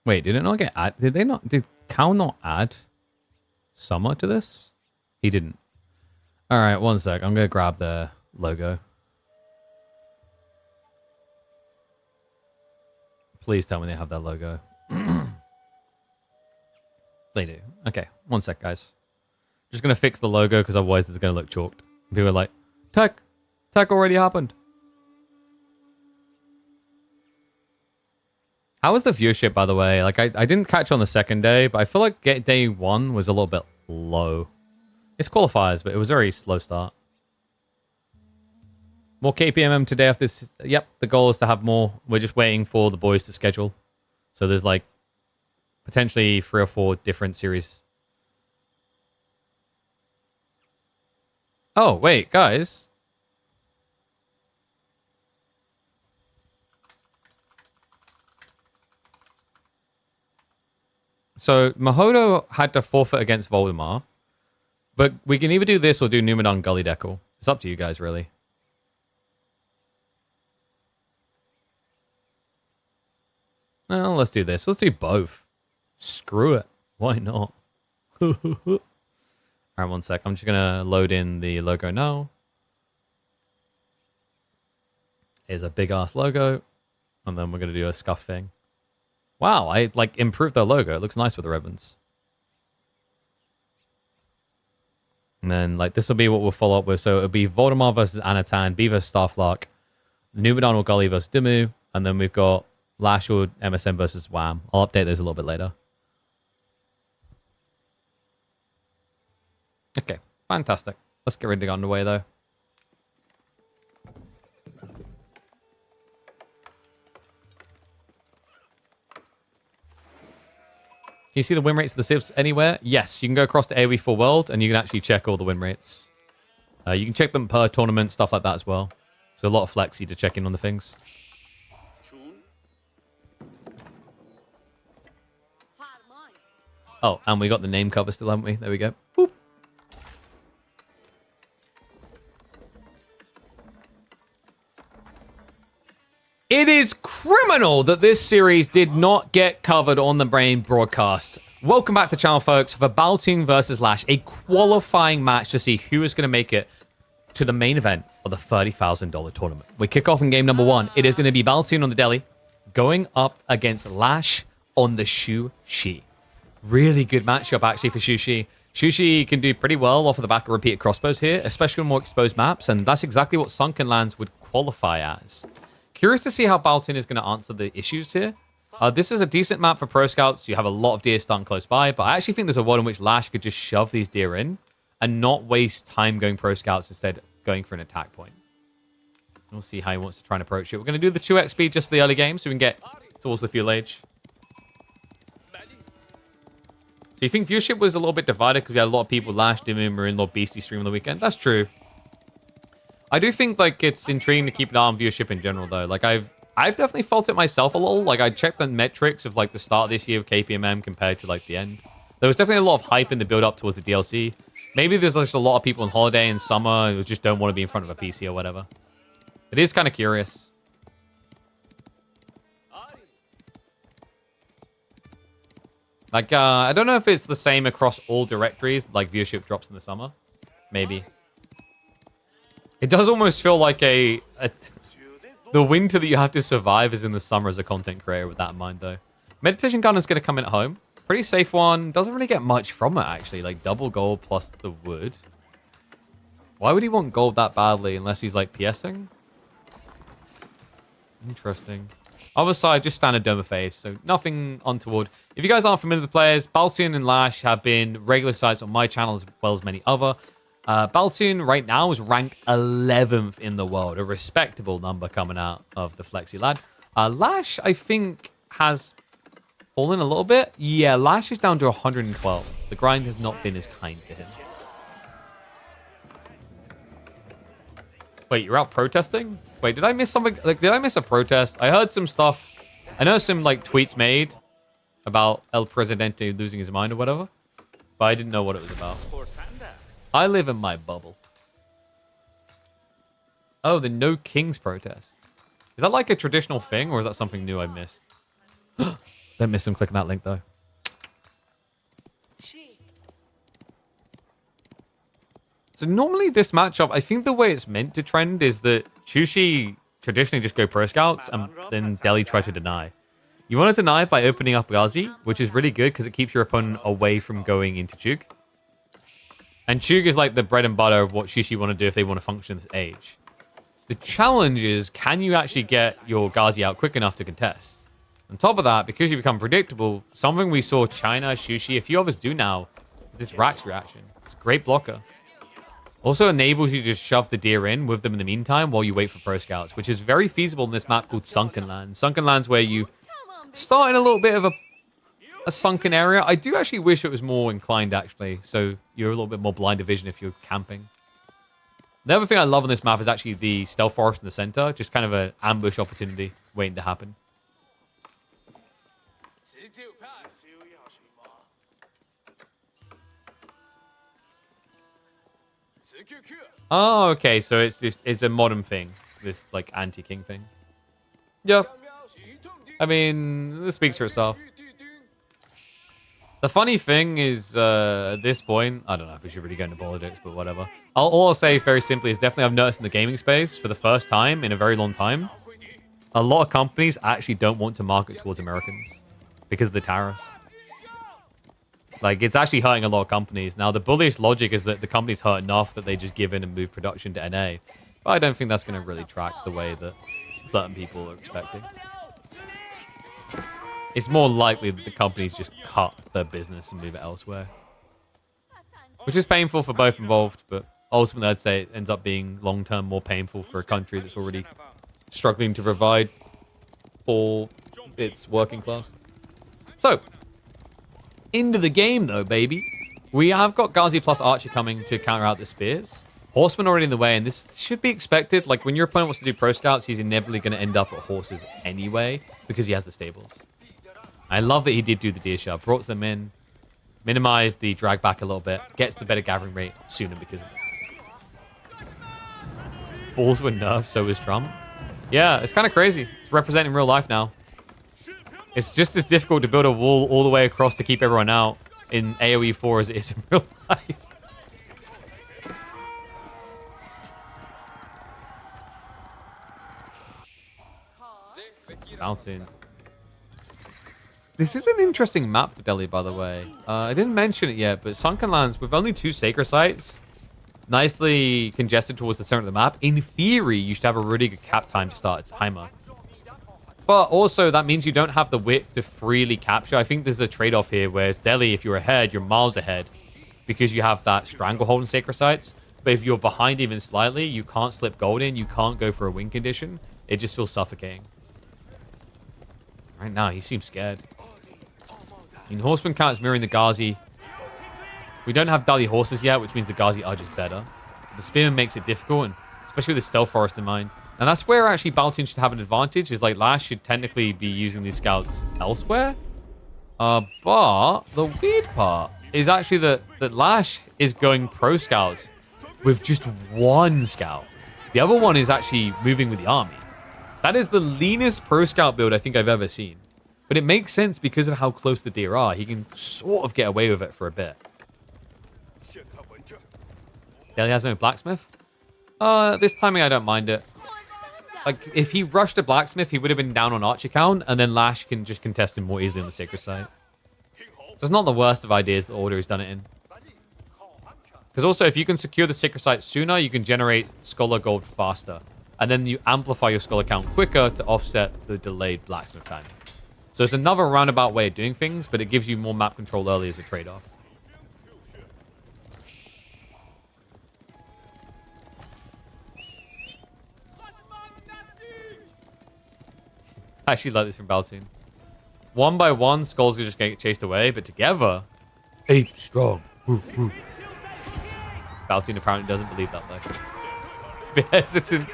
Wait, did it not get add? Did they not? Did Cal not add summer to this? He didn't. All right, one sec. I'm gonna grab the logo. Please tell me they have their logo. They do. Okay, one sec, guys. Just gonna fix the logo because otherwise it's gonna look chalked. People are like, tech already happened. How was the viewership, by the way? Like, I didn't catch on the second day, but I feel like day 1 was a little bit low. It's qualifiers, but it was a very slow start. More KPMM today after this. Yep, the goal is to have more. We're just waiting for the boys to schedule. So there's like potentially 3 or 4 different series. Oh, wait, guys. So Mahodo had to forfeit against Voldemar. But we can either do this or do Numenor Gully Deckle. It's up to you guys, really. Well, let's do this. Let's do both. Screw it. Why not? Alright, 1 sec. I'm just going to load in the logo now. Here's a big-ass logo. And then we're going to do a scuff thing. Wow, I like improved the logo. It looks nice with the ribbons. And then like this will be what we'll follow up with. So it'll be Voldemar versus Anatan, B versus Starflark, Numenor or Gully versus DeMu, and then we've got Lash or MSM versus Wham. I'll update those a little bit later. Okay, fantastic. Let's get ready to get underway though. Can you see the win rates of the civs anywhere? Yes, you can go across to AoE4 World and you can actually check all the win rates. You can check them per tournament, stuff like that as well. So a lot of flexi to check in on the things. Oh, and we got the name cover still, haven't we? There we go. Boop. It is criminal that this series did not get covered on the main broadcast. Welcome back to the channel, folks, for Boltune versus Lash, a qualifying match to see who is going to make it to the main event of the $30,000 tournament. We kick off in game number 1. It is going to be Boltune on the Deli going up against Lash on the Shu-Shi. Really good matchup, actually, for Shu-Shi. Shu-Shi can do pretty well off of the back of repeated crossbows here, especially on more exposed maps, and that's exactly what Sunken Lands would qualify as. Curious to see how Boltune is going to answer the issues here. This is a decent map for pro scouts. You have a lot of deer starting close by, but I actually think there's a world in which Lash could just shove these deer in and not waste time going pro scouts, instead going for an attack point. We'll see how he wants to try and approach it. We're going to do the 2x speed just for the early game so we can get towards the fuel age. So you think viewership was a little bit divided because we had a lot of people Lash, DeMu, Marine Lord, Beastie stream on the weekend? That's true. I do think like it's intriguing to keep an eye on viewership in general though. Like I've definitely felt it myself a little. Like I checked the metrics of like the start of this year of KPMM compared to like the end. There was definitely a lot of hype in the build up towards the DLC. Maybe there's just a lot of people on holiday in summer who just don't want to be in front of a PC or whatever. It is kind of curious. Like I don't know if it's the same across all directories, like viewership drops in the summer. Maybe. It does almost feel like the winter that you have to survive is in the summer as a content creator with that in mind, though. Meditation Gun is going to come in at home. Pretty safe one. Doesn't really get much from it, actually. Like, double gold plus the wood. Why would he want gold that badly unless he's, like, PSing? Interesting. Other side, just standard Dome of Faith, so nothing untoward. If you guys aren't familiar with the players, Boltune and Lash have been regular sites on my channel as well as many other. Boltune right now is ranked 11th in the world, a respectable number coming out of the Flexi lad. Lash, I think, has fallen a little bit. Yeah, Lash is down to 112. The grind has not been as kind to him. Wait, you're out protesting? Wait, did I miss something? Like, did I miss a protest? I heard some stuff. I know some like tweets made about El Presidente losing his mind or whatever, but I didn't know what it was about. I live in my bubble. Oh, the No Kings protest. Is that like a traditional thing, or is that something new I missed? Don't miss them clicking that link, though. So normally this matchup, I think the way it's meant to trend is that Shu-Shi traditionally just go pro scouts, and then Deli try to deny. You want to deny by opening up Ghazi, which is really good because it keeps your opponent away from going into Chug. And Chug is like the bread and butter of what Shu-Shi want to do if they want to function this age. The challenge is, can you actually get your Ghazi out quick enough to contest? On top of that, because you become predictable, something we saw China, Shu-Shi, a few of us do now, is this Rax reaction. It's a great blocker. Also enables you to just shove the deer in with them in the meantime while you wait for pro scouts, which is very feasible in this map called Sunken Lands. Sunken Lands where you start in a little bit of a sunken area. I do actually wish it was more inclined, actually, so you're a little bit more blind to vision if you're camping. The other thing I love on this map is actually the stealth forest in the center, just kind of an ambush opportunity waiting to happen. Oh, okay. So it's a modern thing. This like anti-king thing. Yeah. I mean, this speaks for itself. The funny thing is, at this point, I don't know if we should really go into politics, but whatever. All I'll say very simply is definitely I've noticed in the gaming space for the first time in a very long time, a lot of companies actually don't want to market towards Americans because of the tariffs. Like, it's actually hurting a lot of companies. Now, the bullish logic is that the companies hurt enough that they just give in and move production to NA. But I don't think that's going to really track the way that certain people are expecting. It's more likely that the companies just cut their business and move it elsewhere. Which is painful for both involved, but ultimately I'd say it ends up being long-term more painful for a country that's already struggling to provide for its working class. So, into the game though, baby. We have got Ghazi plus Archer coming to counter out the spears. Horseman already in the way, and this should be expected. Like, when your opponent wants to do pro scouts, he's inevitably going to end up at horses anyway, because he has the stables. I love that he did do the deer shove, brought them in, minimized the drag back a little bit, gets the better gathering rate sooner because of it. Balls were nerfed, so was Trump. Yeah, it's kind of crazy. It's representing real life now. It's just as difficult to build a wall all the way across to keep everyone out in AoE 4 as it is in real life. Bouncing. This is an interesting map for Delhi, by the way. I didn't mention it yet, but Sunken Lands, with only 2 sacred sites, nicely congested towards the center of the map. In theory, you should have a really good cap time to start a timer. But also, that means you don't have the width to freely capture. I think there's a trade-off here, whereas Delhi, if you're ahead, you're miles ahead because you have that stranglehold in sacred sites. But if you're behind even slightly, you can't slip gold in, you can't go for a win condition. It just feels suffocating. Right now, he seems scared. I mean, Horseman count is mirroring the Ghazi. We don't have Dali horses yet, which means the Ghazi are just better. The Spearman makes it difficult, and especially with the Stealth Forest in mind. And that's where actually Boltune should have an advantage, is like Lash should technically be using these scouts elsewhere. But the weird part is actually that Lash is going pro scouts with just 1 scout. The other one is actually moving with the army. That is the leanest pro scout build I think I've ever seen. But it makes sense because of how close the deer are. He can sort of get away with it for a bit. Delhi has no blacksmith? This timing I don't mind it. Like, if he rushed a blacksmith, he would have been down on archer count, and then Lash can just contest him more easily on the sacred site. So it's not the worst of ideas the order has done it in. Because also, if you can secure the sacred site sooner, you can generate scholar gold faster. And then you amplify your scholar count quicker to offset the delayed blacksmith timing. So it's another roundabout way of doing things, but it gives you more map control early as a trade-off. I actually like this from Boltune. 1 by 1, skulls are just going to get chased away, but together, ape strong. Boltune apparently doesn't believe that, though. Hesitant.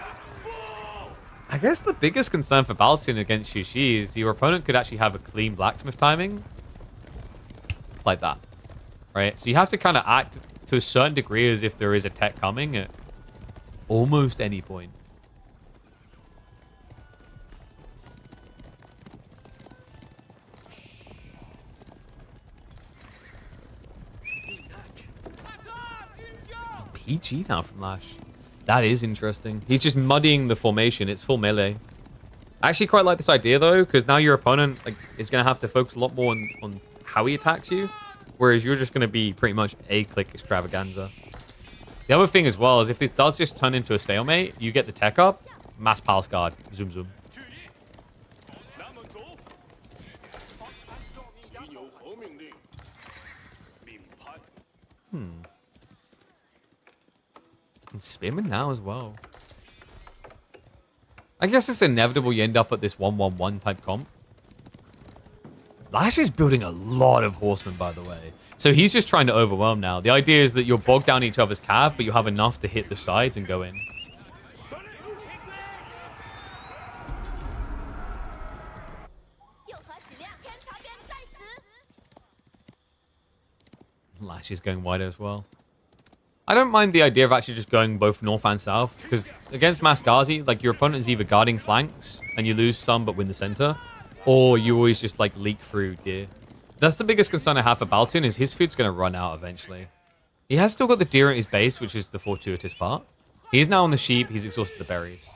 I guess the biggest concern for Boltune against Shishi is your opponent could actually have a clean blacksmith timing. Like that. Right? So you have to kind of act to a certain degree as if there is a tech coming at almost any point. PG now from Lash. That is interesting. He's just muddying the formation. It's full melee. I actually quite like this idea, though, because now your opponent is going to have to focus a lot more on how he attacks you, whereas you're just going to be pretty much a-click extravaganza. The other thing as well is if this does just turn into a stalemate, you get the tech up, mass palace guard, zoom zoom. And Spearman now as well. I guess it's inevitable you end up at this 1-1-1 type comp. Lash is building a lot of horsemen, by the way. So he's just trying to overwhelm now. The idea is that you'll bog down each other's cav, but you have enough to hit the sides and go in. Lash is going wider as well. I don't mind the idea of actually just going both north and south, because against Masgazi, like, your opponent is either guarding flanks, and you lose some but win the center, or you always just, like, leak through deer. That's the biggest concern I have for Boltune, is his food's going to run out eventually. He has still got the deer at his base, which is the fortuitous part. He is now on the sheep, he's exhausted the berries.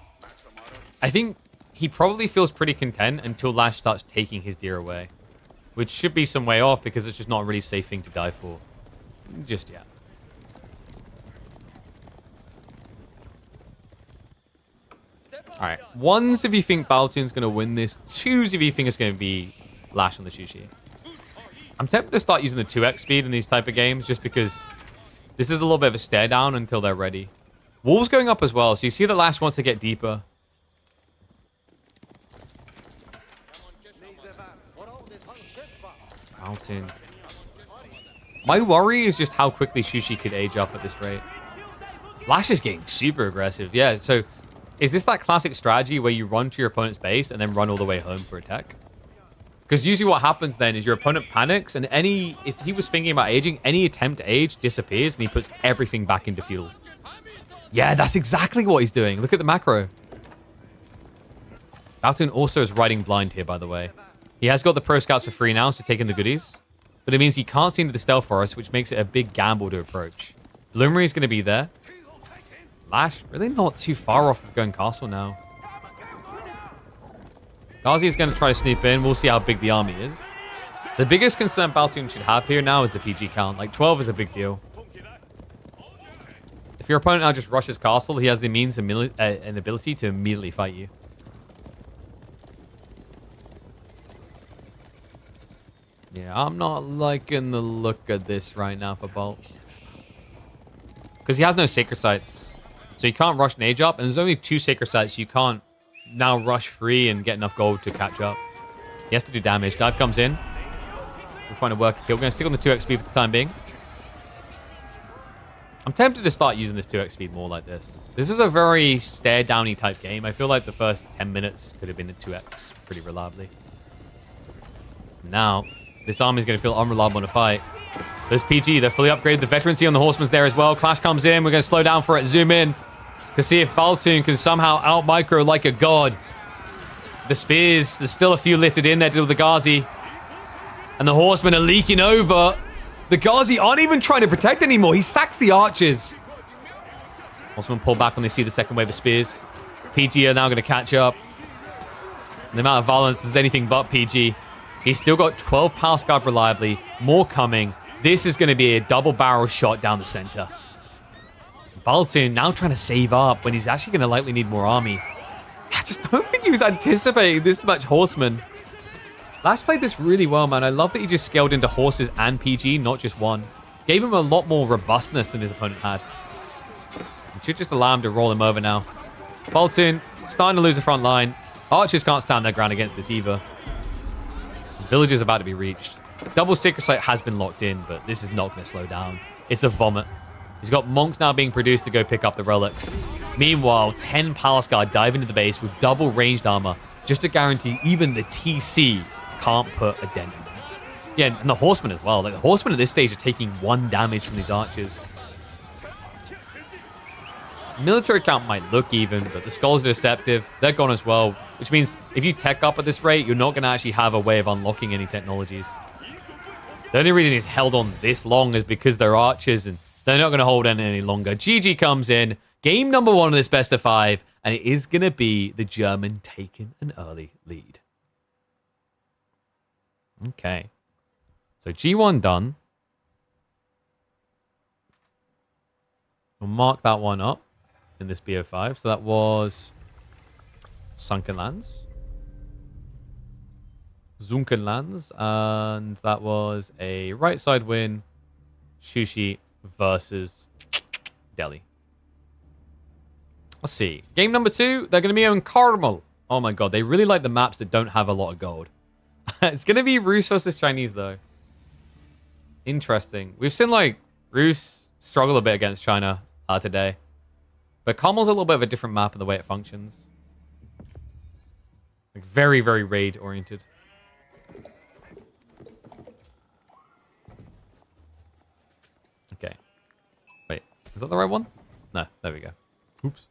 I think he probably feels pretty content until Lash starts taking his deer away, which should be some way off, because it's just not a really safe thing to die for just yet. Alright, ones if you think Boltune's going to win this. Twos if you think it's going to be Lash on the Sushi. I'm tempted to start using the 2x speed in these type of games, just because this is a little bit of a stare down until they're ready. Wolves going up as well, so you see that Lash wants to get deeper. Boltune. My worry is just how quickly Sushi could age up at this rate. Lash is getting super aggressive. Yeah, so is this that classic strategy where you run to your opponent's base and then run all the way home for attack? Because usually what happens then is your opponent panics, and if he was thinking about aging, any attempt to age disappears and he puts everything back into fuel. Yeah, that's exactly what he's doing. Look at the macro. Boltune also is riding blind here, by the way. He has got the pro scouts for free now, so taking the goodies. But it means he can't see into the stealth forest, which makes it a big gamble to approach. Bloomery is going to be there. Lash, really not too far off of going castle now. Ghazi is going to try to snoop in. We'll see how big the army is. The biggest concern Boltune should have here now is the PG count. Like, 12 is a big deal. If your opponent now just rushes castle, he has the means and ability to immediately fight you. Yeah, I'm not liking the look of this right now for Bolt. Because he has no sacred sites. So you can't rush an age up, and there's only 2 sacred sites. You can't now rush free and get enough gold to catch up. He has to do damage. Dive comes in. We're trying to work a kill. We're going to stick on the 2x speed for the time being. I'm tempted to start using this 2x speed more like this. This is a very stare-downy type game. I feel like the first 10 minutes could have been a 2x pretty reliably. Now, this army is going to feel unreliable in a fight. There's PG. They're fully upgraded. The veterancy on the horseman's there as well. Clash comes in. We're going to slow down for it. Zoom in to see if Boltune can somehow out-micro like a god. The spears, there's still a few littered in there to deal with the Ghazi. And the horsemen are leaking over. The Ghazi aren't even trying to protect anymore. He sacks the archers. Horsemen pull back when they see the second wave of spears. PG are now going to catch up. And the amount of violence is anything but PG. He's still got 12 Power Scarp reliably. More coming. This is going to be a double barrel shot down the center. Boltune now trying to save up when he's actually going to likely need more army. I just don't think he was anticipating this much horsemen. Lash played this really well, man. I love that he just scaled into horses and PG, not just one. Gave him a lot more robustness than his opponent had. It should just allow him to roll him over now. Boltune starting to lose the front line. Archers can't stand their ground against this either. The village is about to be reached. Double Sacred Site has been locked in, but this is not going to slow down. It's a vomit. He's got monks now being produced to go pick up the relics. Meanwhile, 10 Palace Guard dive into the base with double ranged armor just to guarantee even the TC can't put a dent in them. Yeah, and the horsemen as well. Like, the horsemen at this stage are taking 1 damage from these archers. Military count might look even, but the skulls are deceptive. They're gone as well, which means if you tech up at this rate, you're not going to actually have a way of unlocking any technologies. The only reason he's held on this long is because they're archers, and they're not going to hold on any longer. GG comes in. Game number 1 of this best of 5, and it is going to be the German taking an early lead. Okay. So G1 done. We'll mark that one up in this BO5. So that was Sunken Lands. Sunken Lands. And that was a right side win. Sushi versus Delhi. Let's see. Game number 2, they're going to be on Carmel. Oh my god, they really like the maps that don't have a lot of gold. It's going to be Rus versus Chinese, though. Interesting. We've seen, like, Rus struggle a bit against China today. But Carmel's a little bit of a different map in the way it functions. Like, very, very raid-oriented. Is that the right one? No, there we go. Oops.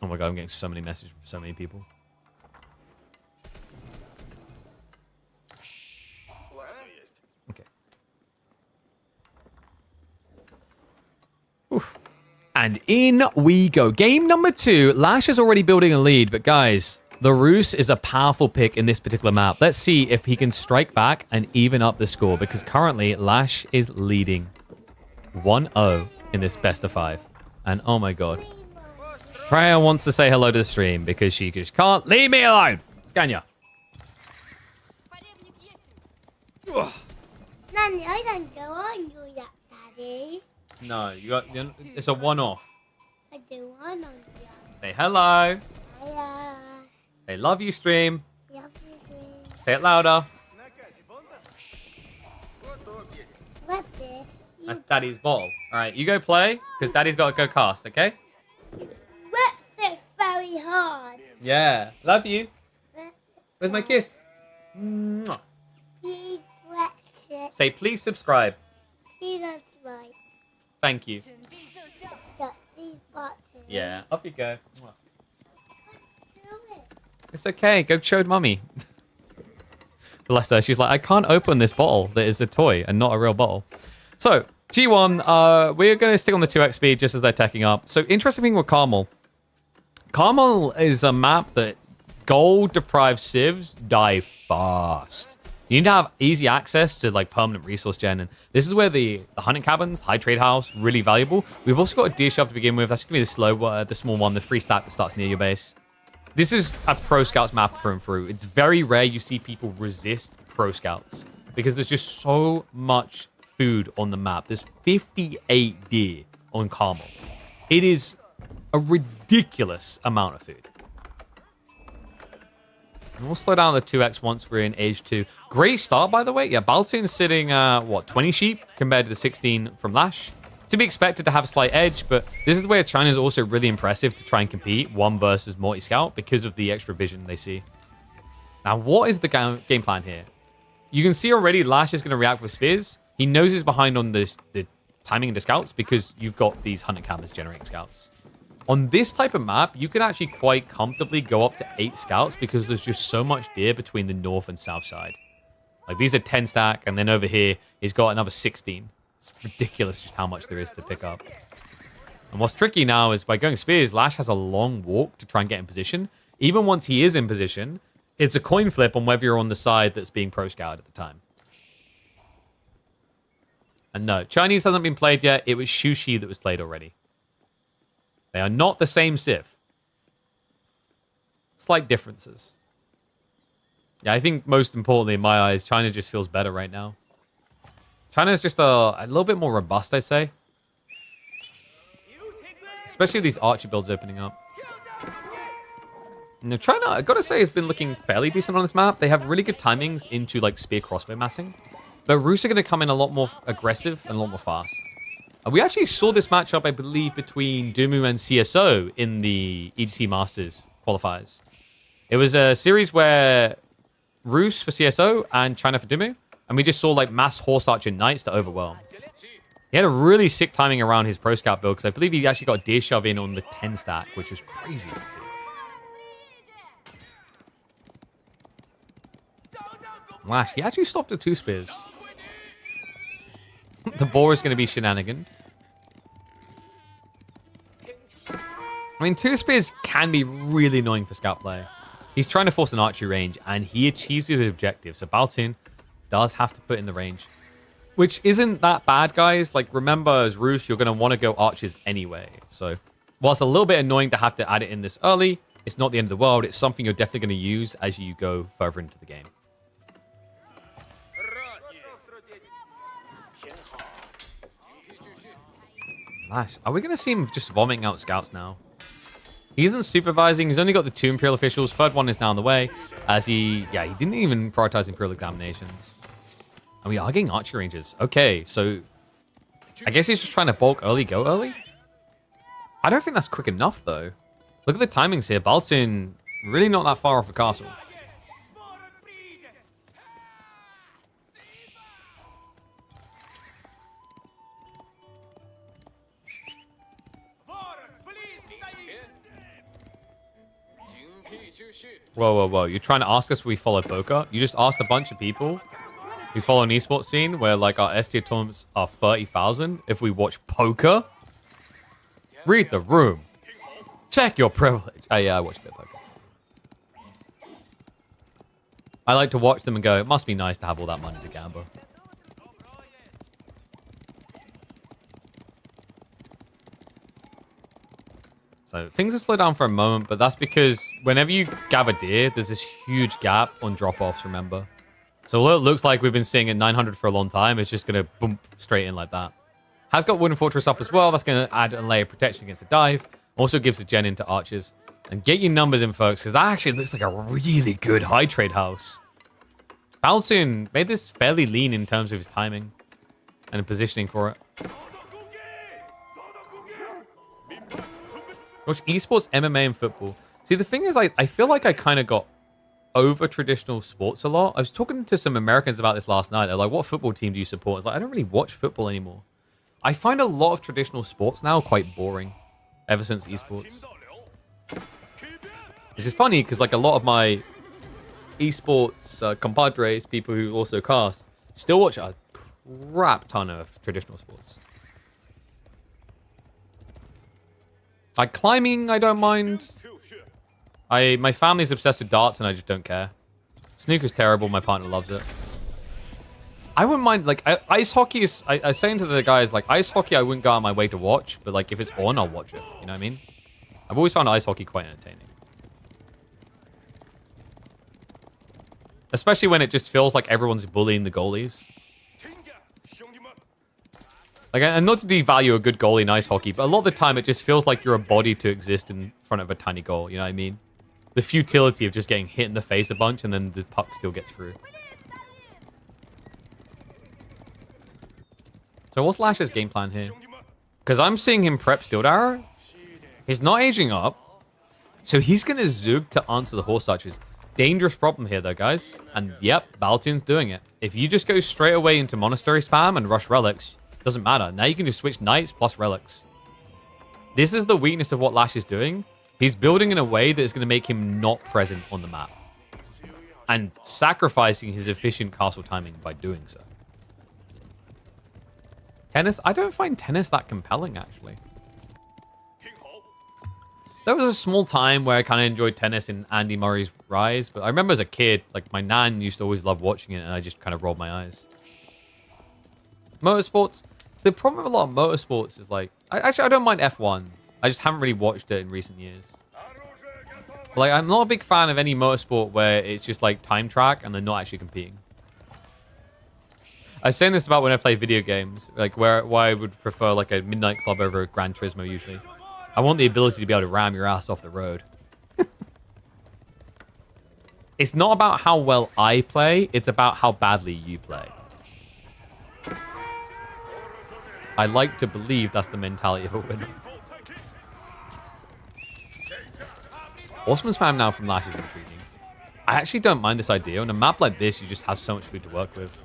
Oh my god, I'm getting so many messages from so many people. Okay. Oof. And in we go. Game number 2. Lash is already building a lead, but guys, the Roos is a powerful pick in this particular map. Let's see if he can strike back and even up the score, because currently Lash is leading 1-0 in this best of 5. And oh my god. Freya wants to say hello to the stream because she just can't leave me alone. Can ya? Nanny, I don't go on you yet, Daddy. No, it's a one-off. I do one on you. Say hello. Hello. Say love you, stream. Love you. Say it louder. What's it? That's Daddy's ball. All right, you go play because Daddy's got to go cast, okay? What's it very hard? Yeah. Love you. What's it Where's my kiss? Mwah. Please watch it. Say please subscribe. Please subscribe. Thank you. Please watch it. Yeah. Up you go. Mwah. It's okay. Go show mummy. Bless her. She's like, I can't open this bottle that is a toy and not a real bottle. So, G1, we're going to stick on the 2x speed just as they're teching up. So, interesting thing with Carmel. Carmel is a map that gold-deprived civs die fast. You need to have easy access to like permanent resource gen, and this is where the hunting cabins, high trade house, really valuable. We've also got a deer shove to begin with. That's going to be the slow, the small one, the free stack that starts near your base. This is a pro scouts map through and through. It's very rare you see people resist pro scouts because there's just so much food on the map. There's 58 deer on Carmel. It is a ridiculous amount of food. And we'll slow down the 2x once we're in age 2. Great start, by the way. Yeah, Boltune's sitting, 20 sheep compared to the 16 from Lash. To be expected to have a slight edge, but this is where China's also really impressive to try and compete 1 versus multi-scout because of the extra vision they see. Now, what is the game plan here? You can see already Lash is going to react with spears. He knows he's behind on the timing of the scouts because you've got these hunting cabins generating scouts. On this type of map, you can actually quite comfortably go up to 8 scouts because there's just so much deer between the north and south side. Like, these are 10 stack, and then over here, he's got another 16. It's ridiculous just how much there is to pick up. And what's tricky now is by going spears, Lash has a long walk to try and get in position. Even once he is in position, it's a coin flip on whether you're on the side that's being pro-scouted at the time. And no, Chinese hasn't been played yet. It was Shushi that was played already. They are not the same civ. Slight differences. Yeah, I think most importantly in my eyes, China just feels better right now. China's just a little bit more robust, I'd say. Especially these archer builds opening up. Now, China, I gotta say, has been looking fairly decent on this map. They have really good timings into like spear crossbow massing. But Roos are going to come in a lot more aggressive and a lot more fast. We actually saw this matchup, I believe, between DeMu and CSO in the EGC Masters qualifiers. It was a series where Roos for CSO and China for DeMu. And we just saw like mass horse archer knights to overwhelm. He had a really sick timing around his pro scout build because I believe he actually got a deer shove in on the 10 stack, which was crazy to see. Lash, he actually stopped at 2 spears. The boar is going to be shenanigan. I mean, 2 spears can be really annoying for scout play. He's trying to force an archery range, and he achieves his objective. So Boltune does have to put in the range, which isn't that bad, guys. Like, remember, as Roos, you're going to want to go archers anyway. So whilst a little bit annoying to have to add it in this early, it's not the end of the world. It's something you're definitely going to use as you go further into the game. Lash, are we going to see him just vomiting out scouts now? He isn't supervising. He's only got the 2 Imperial officials. Third one is now on the way. As he didn't even prioritize Imperial examinations. And we are getting archery ranges. Okay, so I guess he's just trying to bulk early, go early. I don't think that's quick enough, though. Look at the timings here. Boltune really not that far off the castle. Whoa, whoa, whoa. You're trying to ask us if we follow poker? You just asked a bunch of people who follow an esports scene where, like, our S tier tournaments are 30,000 if we watch poker? Read the room. Check your privilege. Oh, yeah, I watch a bit of poker. I like to watch them and go, it must be nice to have all that money to gamble. So things have slowed down for a moment, but that's because whenever you gather deer, there's this huge gap on drop-offs, remember? So although it looks like we've been seeing at 900 for a long time, it's just going to bump straight in like that. Has got Wooden Fortress up as well. That's going to add a layer of protection against the dive. Also gives a gen into archers. And get your numbers in, folks, because that actually looks like a really good high trade house. Boltune made this fairly lean in terms of his timing and positioning for it. Watch esports, MMA, and football. See, the thing is, I feel like I kind of got over traditional sports a lot. I was talking to some Americans about this last night. They're like, what football team do you support? It's like, I don't really watch football anymore. I find a lot of traditional sports now quite boring ever since esports. Which is funny because like a lot of my esports compadres, people who also cast, still watch a crap ton of traditional sports. Like climbing, I don't mind. My family's obsessed with darts and I just don't care. Snooker's terrible, my partner loves it. I wouldn't mind, like, ice hockey is, I was saying to the guys, like, ice hockey I wouldn't go out of my way to watch, but, like, if it's on, I'll watch it. You know what I mean? I've always found ice hockey quite entertaining. Especially when it just feels like everyone's bullying the goalies. Like, and not to devalue a good goalie in ice hockey, but a lot of the time it just feels like you're a body to exist in front of a tiny goal, you know what I mean? The futility of just getting hit in the face a bunch and then the puck still gets through. So what's Lash's game plan here? Because I'm seeing him prep Steel Arrow. He's not aging up. So he's going to Zug to answer the horse archers. Dangerous problem here, though, guys. And yep, Boltune's doing it. If you just go straight away into Monastery spam and rush relics, doesn't matter. Now you can just switch knights plus relics. This is the weakness of what Lash is doing. He's building in a way that is going to make him not present on the map. And sacrificing his efficient castle timing by doing so. Tennis? I don't find tennis that compelling, actually. There was a small time where I kind of enjoyed tennis in Andy Murray's Rise, but I remember as a kid, like, my nan used to always love watching it, and I just kind of rolled my eyes. Motorsports? The problem with a lot of motorsports is, like... I don't mind F1. I just haven't really watched it in recent years. But, like, I'm not a big fan of any motorsport where it's just, like, time track and they're not actually competing. I was saying this about when I play video games, like why I would prefer like a Midnight Club over a Gran Turismo usually. I want the ability to be able to ram your ass off the road. It's not about how well I play, it's about how badly you play. I like to believe that's the mentality of a winner. Horseman spam now from Lash is intriguing. I actually don't mind this idea. On a map like this, you just have so much food to work with.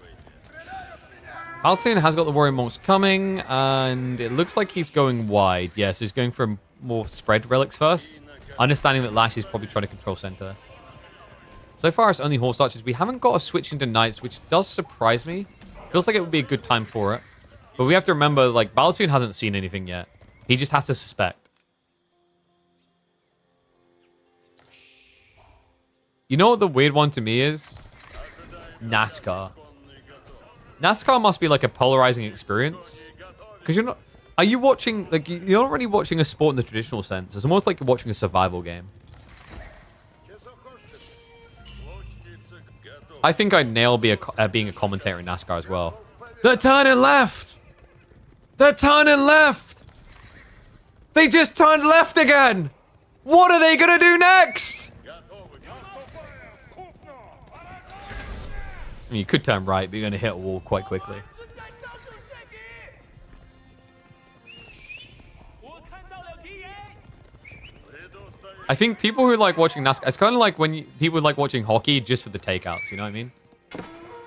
Boltune has got the Warrior Monks coming, and it looks like he's going wide. Yeah, so he's going for more spread relics first. Understanding that Lash is probably trying to control center. So far, it's only horse archers. We haven't got a switch into knights, which does surprise me. Feels like it would be a good time for it. But we have to remember, like, Boltune hasn't seen anything yet. He just has to suspect. You know what the weird one to me is? NASCAR. NASCAR must be like a polarizing experience. Because you're not... Are you watching... Like, you're not really watching a sport in the traditional sense. It's almost like you're watching a survival game. I think I'd nail being a commentator in NASCAR as well. They're turning left! They're turning left! They just turned left again! What are they gonna do next? I mean, you could turn right, but you're going to hit a wall quite quickly. I think people who like watching NASCAR, it's kind of like when people like watching hockey just for the takeouts, you know what I mean?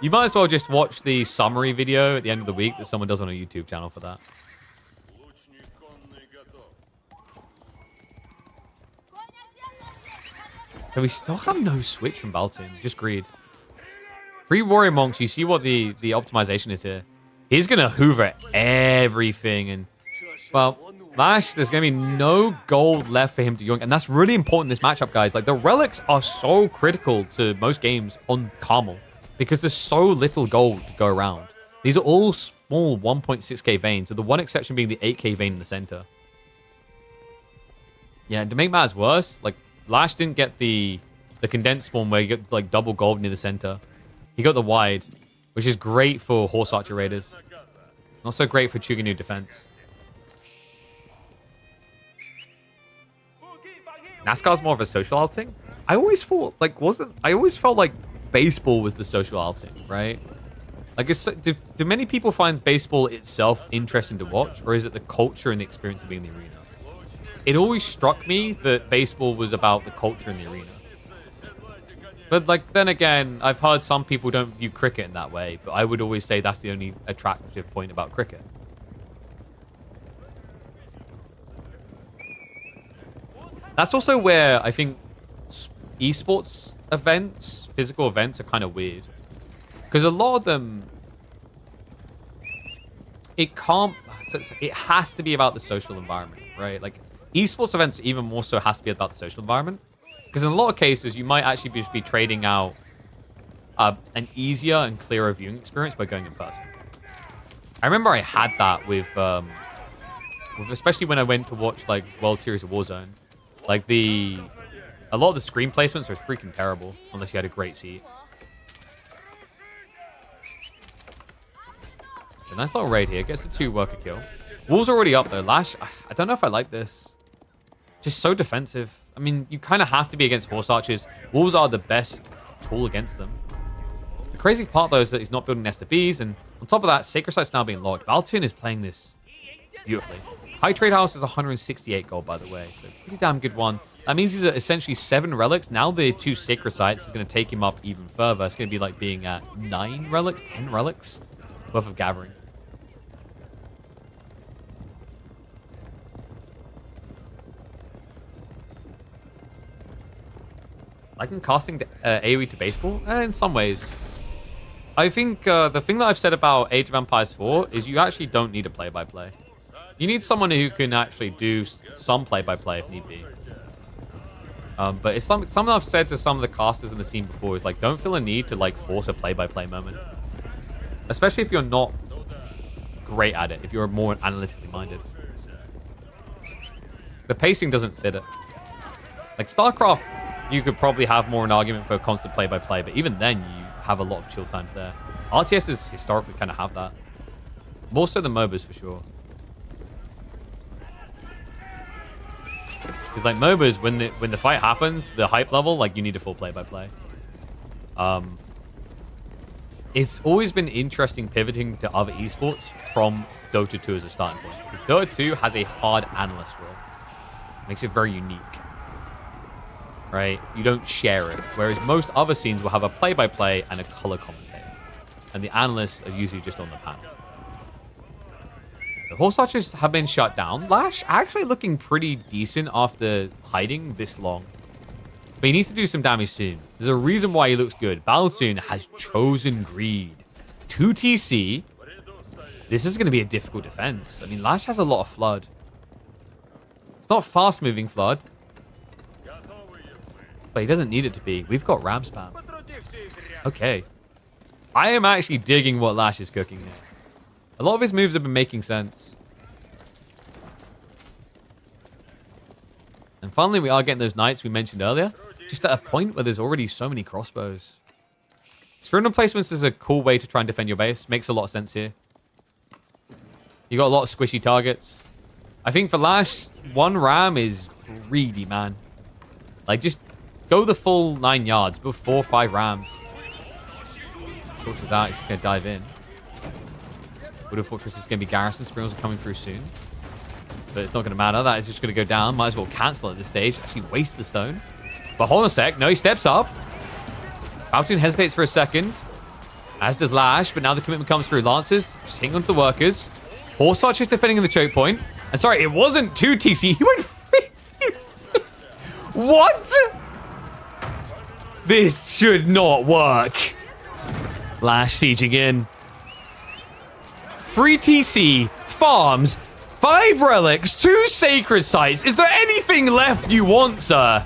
You might as well just watch the summary video at the end of the week that someone does on a YouTube channel for that. So we still have no switch from Boltune. Just greed. 3 Warrior Monks. You see what the optimization is here. He's going to hoover everything. And, well, Lash, there's going to be no gold left for him to yoink. And that's really important in this matchup, guys. Like, the relics are so critical to most games on Carmel because there's so little gold to go around. These are all small 1.6k veins, with the one exception being the 8k vein in the center. Yeah, and to make matters worse, like, Lash didn't get the condensed spawn where you get, like, double gold near the center. He got the wide, which is great for Horse Archer Raiders. Not so great for Chuganu defense. NASCAR's more of a social outing? I always thought, like, I always felt like baseball was the social outing, right? Like, do many people find baseball itself interesting to watch, or is it the culture and the experience of being in the arena? It always struck me that baseball was about the culture in the arena. But, like, then again, I've heard some people don't view cricket in that way, but I would always say that's the only attractive point about cricket. That's also where I think esports events, physical events, are kind of weird. Because a lot of them, it has to be about the social environment, right? Like, esports events even more so has to be about the social environment. Because in a lot of cases, you might actually just be trading out an easier and clearer viewing experience by going in person. I remember I had that with especially when I went to watch, like, World Series of Warzone. Like, a lot of the screen placements were freaking terrible, unless you had a great seat. A nice little raid here. Gets the 2 worker kill. Wolves already up, though. Lash, I don't know if I like this. Just so defensive. I mean, you kind of have to be against Horse Archers. Wolves are the best tool against them. The crazy part, though, is that he's not building Nest of Bees, and on top of that, Sacred Sight's now being locked. Boltune is playing this beautifully. High Trade House is 168 gold, by the way, so pretty damn good one. That means he's at essentially 7 relics. Now the 2 Sacred Sights is going to take him up even further. It's going to be like being at 9 relics, 10 relics worth of gathering. I can casting AoE to baseball? In some ways. I think the thing that I've said about Age of Empires 4 is you actually don't need a play-by-play. You need someone who can actually do some play-by-play if need be. But it's something I've said to some of the casters in the scene before is, like, don't feel a need to, like, force a play-by-play moment. Especially if you're not great at it, if you're more analytically minded. The pacing doesn't fit it. Like, StarCraft, you could probably have more an argument for a constant play-by-play, but even then, you have a lot of chill times there. RTSs historically kind of have that. More so than MOBAs, for sure. Because, like, MOBAs, when the fight happens, the hype level, like, you need a full play-by-play. It's always been interesting pivoting to other esports from Dota 2 as a starting point. Because Dota 2 has a hard analyst role. Makes it very unique. Right? You don't share it. Whereas most other scenes will have a play-by-play and a color commentator. And the analysts are usually just on the panel. The Horse Archers have been shut down. Lash actually looking pretty decent after hiding this long. But he needs to do some damage soon. There's a reason why he looks good. Boltune has chosen Greed. 2 TC. This is going to be a difficult defense. I mean, Lash has a lot of Flood. It's not fast-moving Flood. But he doesn't need it to be. We've got Ram Spam. Okay. I am actually digging what Lash is cooking here. A lot of his moves have been making sense. And finally, we are getting those knights we mentioned earlier. Just at a point where there's already so many crossbows. Spiritual placements is a cool way to try and defend your base. Makes a lot of sense here. You got a lot of squishy targets. I think for Lash, 1 ram is greedy, man. Like, just go the full 9 yards before 5 rams. Fortress out, he's just going to dive in. Widow Fortress is going to be garrison. Spirals are coming through soon. But it's not going to matter. That is just going to go down. Might as well cancel at this stage. Actually waste the stone. But hold on a sec. No, he steps up. Boltune hesitates for a second. As does Lash. But now the commitment comes through. Lancers just hang on to the workers. Horse Archer is defending in the choke point. And sorry, it wasn't 2 TC. He went 3 TC. What? This should not work. Lash sieging in. Free TC, farms, 5 relics, 2 sacred sites. Is there anything left you want, sir?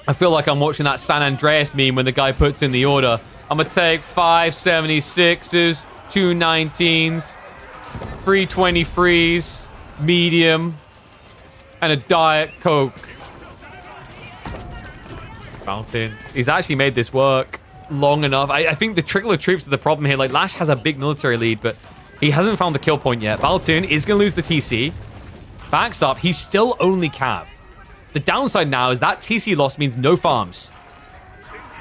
I feel like I'm watching that San Andreas meme when the guy puts in the order. I'm going to take 5 76s, 2 19s, 3 23s, medium, and a Diet Coke. Boltune. He's actually made this work long enough. I think the trickle of troops is the problem here. Like, Lash has a big military lead, but he hasn't found the kill point yet. Boltune is going to lose the TC. Backs up. He's still only Cav. The downside now is that TC loss means no farms.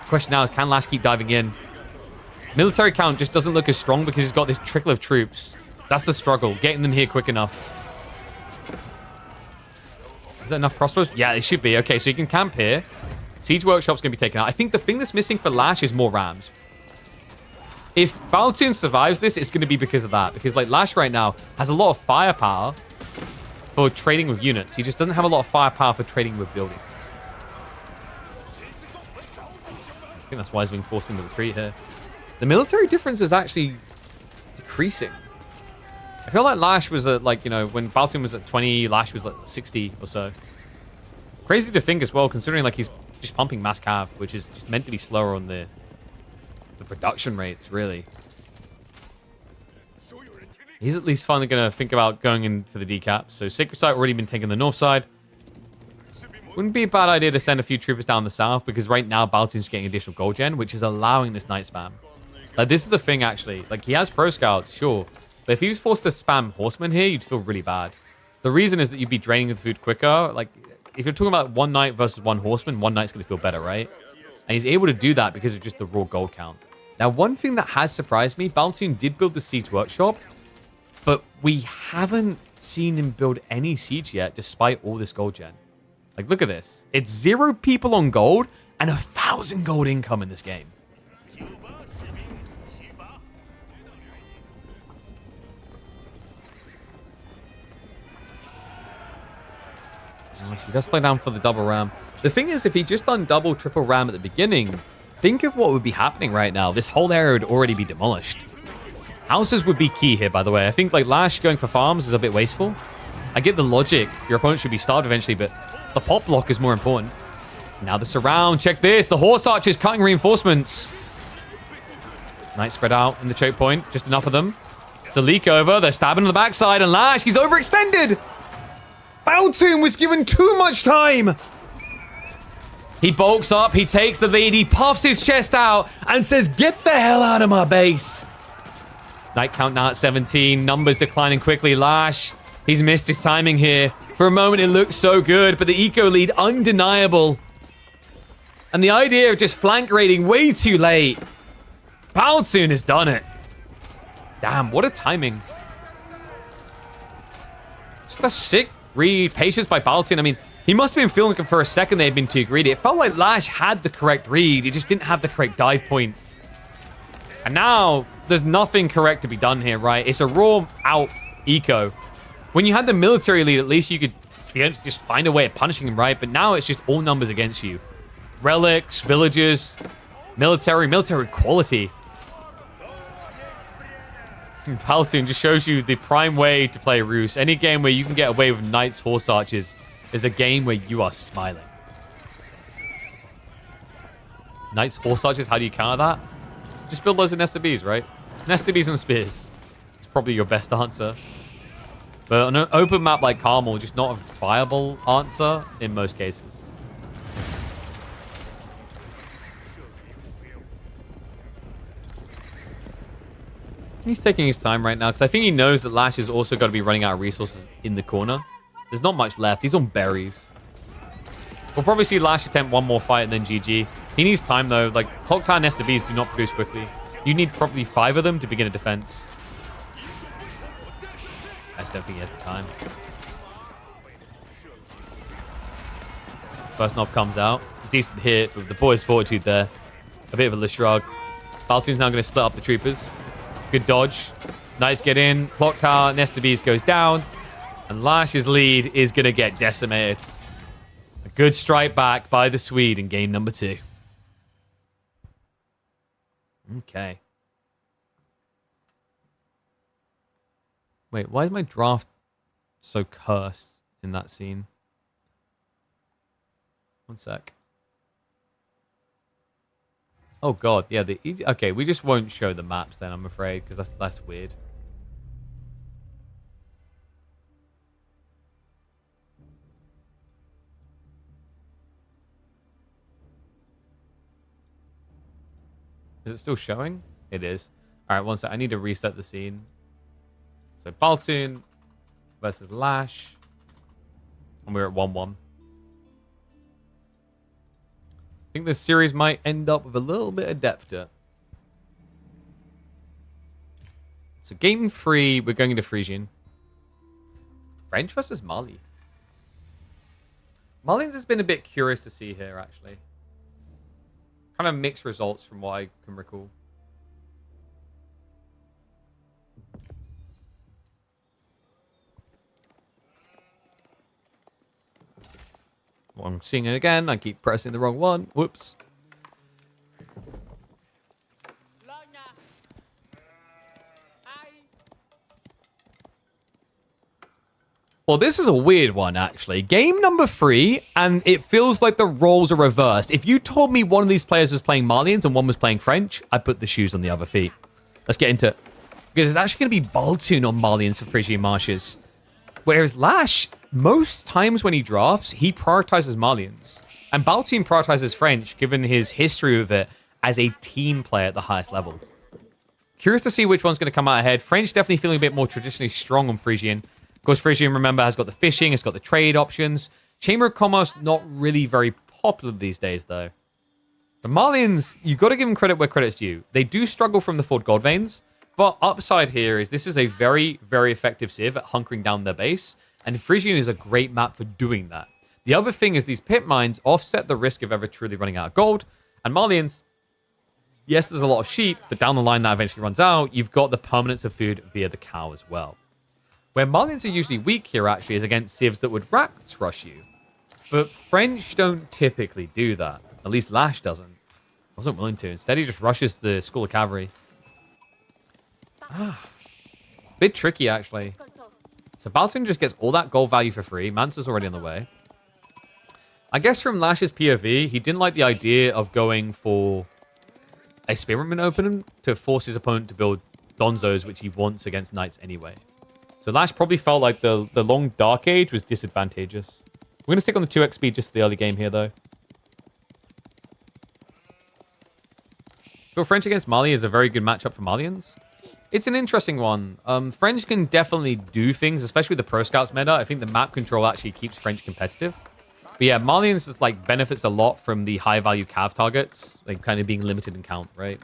Question now is, can Lash keep diving in? Military count just doesn't look as strong because he's got this trickle of troops. That's the struggle, getting them here quick enough. Is that enough crossbows? Yeah, it should be. Okay, so you can camp here. Siege Workshop's going to be taken out. I think the thing that's missing for Lash is more rams. If Boltune survives this, it's going to be because of that. Because, like, Lash right now has a lot of firepower for trading with units. He just doesn't have a lot of firepower for trading with buildings. I think that's why he's being forced into retreat here. The military difference is actually decreasing. I feel like Lash was at, like, you know, when Boltune was at 20, Lash was like 60 or so. Crazy to think as well, considering, like, he's just pumping mass cav, which is just meant to be slower on the production rates, really. He's at least finally going to think about going in for the decap. So Sacred Site already been taking the north side. Wouldn't be a bad idea to send a few troopers down the south, because right now Boltune's getting additional gold gen, which is allowing this night spam. Like, this is the thing, actually. Like, he has pro scouts, sure. But if he was forced to spam horsemen here, you'd feel really bad. The reason is that you'd be draining the food quicker. Like, if you're talking about one knight versus one horseman, one knight's going to feel better, right? And he's able to do that because of just the raw gold count. Now, one thing that has surprised me, Boltune did build the Siege Workshop, but we haven't seen him build any siege yet, despite all this gold gen. Like, look at this. It's 0 people on gold and 1,000 gold income in this game. Nice. He does slow down for the double ram. The thing is, if he just done double, triple ram at the beginning, think of what would be happening right now. This whole area would already be demolished. Houses would be key here, by the way. I think, like, Lash going for farms is a bit wasteful. I get the logic. Your opponent should be starved eventually, but the pop block is more important. Now the surround. Check this. The horse archers cutting reinforcements. Knights spread out in the choke point. Just enough of them. It's a leak over. They're stabbing on the backside, and Lash, he's overextended. Boltune was given too much time. He bulks up. He takes the lead. He puffs his chest out and says, "Get the hell out of my base." Knight count now at 17. Numbers declining quickly. Lash, he's missed his timing here. For a moment, it looked so good, but the eco lead undeniable. And the idea of just flank raiding way too late. Boltune has done it. Damn, what a timing. Just a sick read. Patience by Boltune. I mean, he must have been feeling like for a second they had been too greedy. It felt like Lash had the correct read. He just didn't have the correct dive point. And now, there's nothing correct to be done here, right? It's a raw out eco. When you had the military lead, at least you could just find a way of punishing him, right? But now it's just all numbers against you. Relics, villages, military quality. Boltune just shows you the prime way to play Roos. Any game where you can get away with Knights, Horse Archers is a game where you are smiling. Knights, Horse Archers, how do you counter that? Just build loads of Nesta Bees, right? Nesta Bees and Spears. It's probably your best answer. But on an open map like Carmel, just not a viable answer in most cases. He's taking his time right now because I think he knows that Lash has also got to be running out of resources in the corner. There's not much left. He's on berries. We'll probably see Lash attempt one more fight and then GG. He needs time, though. Like, Clock Tower Nesta Bees do not produce quickly. You need probably 5 of them to begin a defense. I just don't think he has the time. First knob comes out. Decent hit with the boy's fortitude there. A bit of a shrug. Boltune's now going to split up the troopers. Good dodge. Knights get in. Clock Tower, Nesta Bees goes down. And Lash's lead is going to get decimated. Good strike back by the Swede in game number 2. Okay. Wait, why is my draft so cursed in that scene? One sec. Oh god, yeah. Okay, we just won't show the maps then, I'm afraid, because that's weird. Is it still showing? It is. All right, one sec. I need to reset the scene. So Boltune versus Lash, and we're at 1-1. I think this series might end up with a little bit of depth to it. So game 3, we're going into Frisian. French versus Mali. Malians has been a bit curious to see here, actually. Kind of mixed results from what I can recall. Well, I'm seeing it again. I keep pressing the wrong one. Whoops. Well, this is a weird one, actually. Game number 3, and it feels like the roles are reversed. If you told me one of these players was playing Malians and one was playing French, I'd put the shoes on the other feet. Let's get into it. Because it's actually going to be Boltune on Malians for Frisian Marshes. Whereas Lash, most times when he drafts, he prioritizes Malians. And Boltune prioritizes French, given his history with it as a team player at the highest level. Curious to see which one's going to come out ahead. French definitely feeling a bit more traditionally strong on Frisian. Of course, Frisian, remember, has got the fishing, it's got the trade options. Chamber of Commerce, not really very popular these days, though. The Malians, you've got to give them credit where credit's due. They do struggle from the Ford God Veins, but upside here is this is a very, very effective civ at hunkering down their base, and Frisian is a great map for doing that. The other thing is these pit mines offset the risk of ever truly running out of gold, and Malians, yes, there's a lot of sheep, but down the line that eventually runs out, you've got the permanence of food via the cow as well. Where Malians are usually weak here, actually, is against civs that would racks rush you. But French don't typically do that. At least Lash doesn't. Wasn't willing to. Instead, he just rushes the School of Cavalry. Bit tricky, actually. So Boltune just gets all that gold value for free. Mansa's already on the way. I guess from Lash's POV, he didn't like the idea of going for a Spearman opening to force his opponent to build Donzos, which he wants against Knights anyway. So Lash probably felt like the long Dark Age was disadvantageous. We're going to stick on the 2x speed just for the early game here, though. But French against Mali is a very good matchup for Malians. It's an interesting one. French can definitely do things, especially with the Pro Scouts meta. I think the map control actually keeps French competitive. But yeah, Malians just, like, benefits a lot from the high-value cav targets, like, kind of being limited in count, right?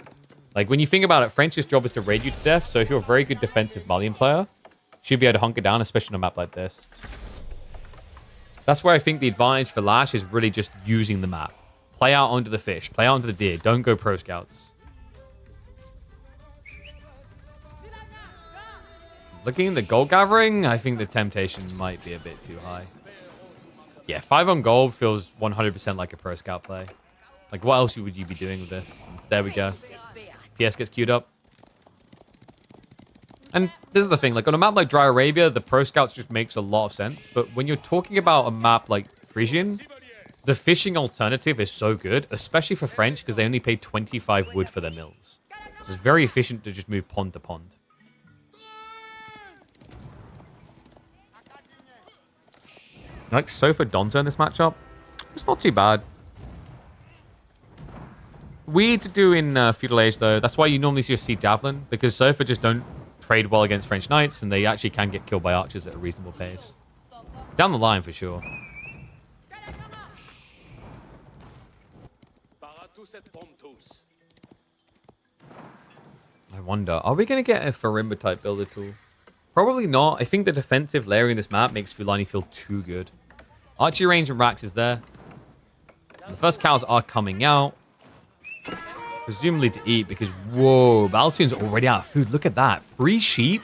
Like, when you think about it, French's job is to raid you to death, so if you're a very good defensive Malian player, should be able to hunker down, especially on a map like this. That's where I think the advantage for Lash is really just using the map. Play out onto the fish. Play out onto the deer. Don't go Pro Scouts. Looking at the gold gathering, I think the temptation might be a bit too high. Yeah, 5 on gold feels 100% like a Pro Scout play. Like, what else would you be doing with this? There we go. PS gets queued up. And this is the thing, like on a map like Dry Arabia, the Pro Scouts just makes a lot of sense. But when you're talking about a map like Frisian, the fishing alternative is so good, especially for French, because they only pay 25 wood for their mills. So it's very efficient to just move pond to pond. Like Sofa Donzo in this matchup, it's not too bad. Weird to do in Feudal Age, though. That's why you normally see Javelin, because Sofa just don't trade well against French Knights, and they actually can get killed by archers at a reasonable pace. Down the line, for sure. I wonder, are we going to get a Farimba-type builder tool? Probably not. I think the defensive layering in this map makes Fulani feel too good. Archery range and racks is there. And the first cows are coming out. Presumably to eat, because, whoa, Boltune's already out of food. Look at that. 3 sheep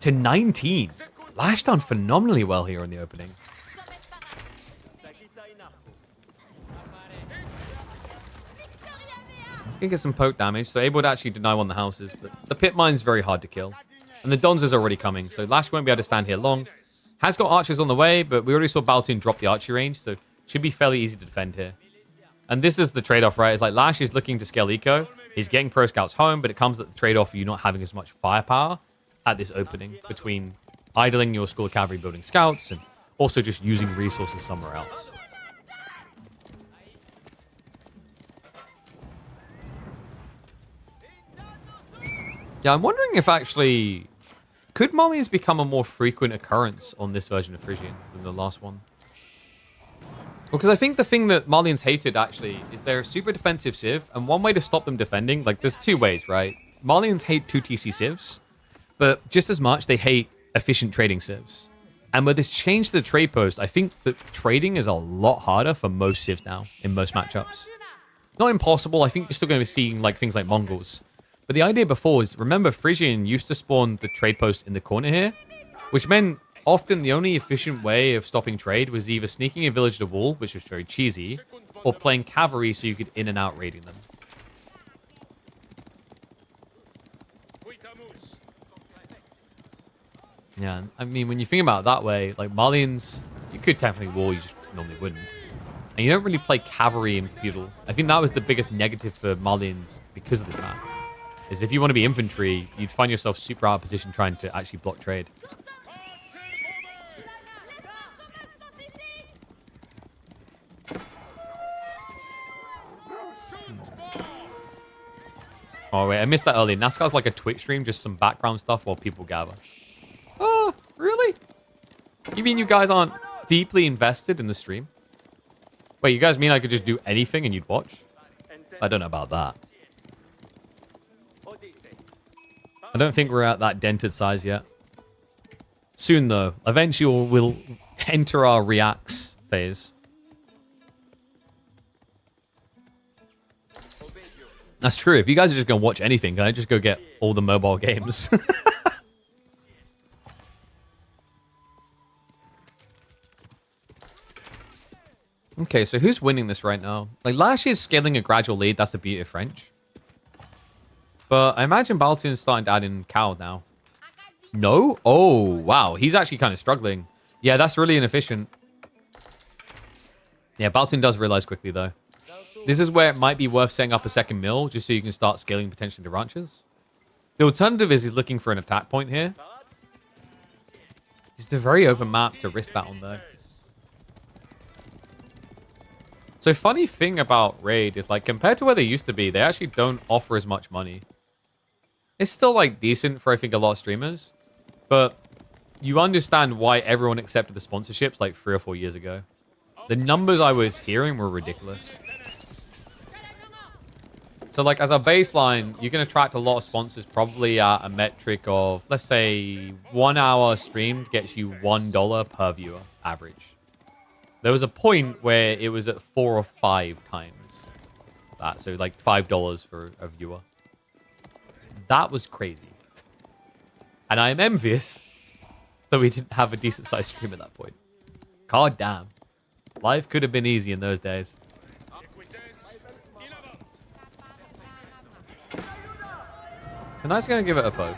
to 19. Lash done phenomenally well here in the opening. Gonna get some poke damage, so able to actually deny one of the houses, but the pit mine's very hard to kill. And the Don's already coming, so Lash won't be able to stand here long. Has got archers on the way, but we already saw Boltune drop the archery range, so should be fairly easy to defend here. And this is the trade-off, right? It's like Lash is looking to scale eco. He's getting pro scouts home, but it comes at the trade-off of you not having as much firepower at this opening between idling your school of cavalry building scouts and also just using resources somewhere else. Yeah, I'm wondering if actually... Could Malians become a more frequent occurrence on this version of Frisian than the last one? Because I think the thing that Malians hated, actually, is they're super defensive civ, and one way to stop them defending, like, there's two ways, right? Malians hate 2 TC civs, but just as much, they hate efficient trading civs. And with this change to the trade post, I think that trading is a lot harder for most civs now, in most matchups. Not impossible, I think you're still going to be seeing, like, things like Mongols. But the idea before is, remember, Frisian used to spawn the trade post in the corner here, which meant often the only efficient way of stopping trade was either sneaking a village to wall, which was very cheesy, or playing cavalry so you could in and out raiding them. Yeah, I mean, when you think about it that way, like Malians, you could technically wall, you just normally wouldn't. And you don't really play cavalry in feudal. I think that was the biggest negative for Malians because of this map. Is if you want to be infantry, you'd find yourself super out of position trying to actually block trade. Oh, wait, I missed that earlier. NASCAR's like a Twitch stream, just some background stuff while people gather. Oh, really? You mean you guys aren't deeply invested in the stream? Wait, you guys mean I could just do anything and you'd watch? I don't know about that. I don't think we're at that dented size yet. Soon, though. Eventually, we'll enter our reacts phase. That's true. If you guys are just going to watch anything, can I just go get all the mobile games? Okay, so who's winning this right now? Like, Lash is scaling a gradual lead. That's the beauty of French. But I imagine Boltune's starting to add in Cow now. No? Oh, wow. He's actually kind of struggling. Yeah, that's really inefficient. Yeah, Boltune does realize quickly, though. This is where it might be worth setting up a second mill, just so you can start scaling potentially the ranches. The alternative is he's looking for an attack point here. It's a very open map to risk that on, though. So funny thing about Raid is, like, compared to where they used to be, they actually don't offer as much money. It's still, like, decent for, I think, a lot of streamers. But you understand why everyone accepted the sponsorships, like, 3 or 4 years ago. The numbers I was hearing were ridiculous. So, like, as a baseline, you can attract a lot of sponsors probably at a metric of, let's say, 1 hour streamed gets you $1 per viewer, average. There was a point where it was at 4 or 5 times that. So, like, $5 for a viewer. That was crazy. And I am envious that we didn't have a decent-sized stream at that point. God damn. Life could have been easy in those days. Tonight's going to give it a poke.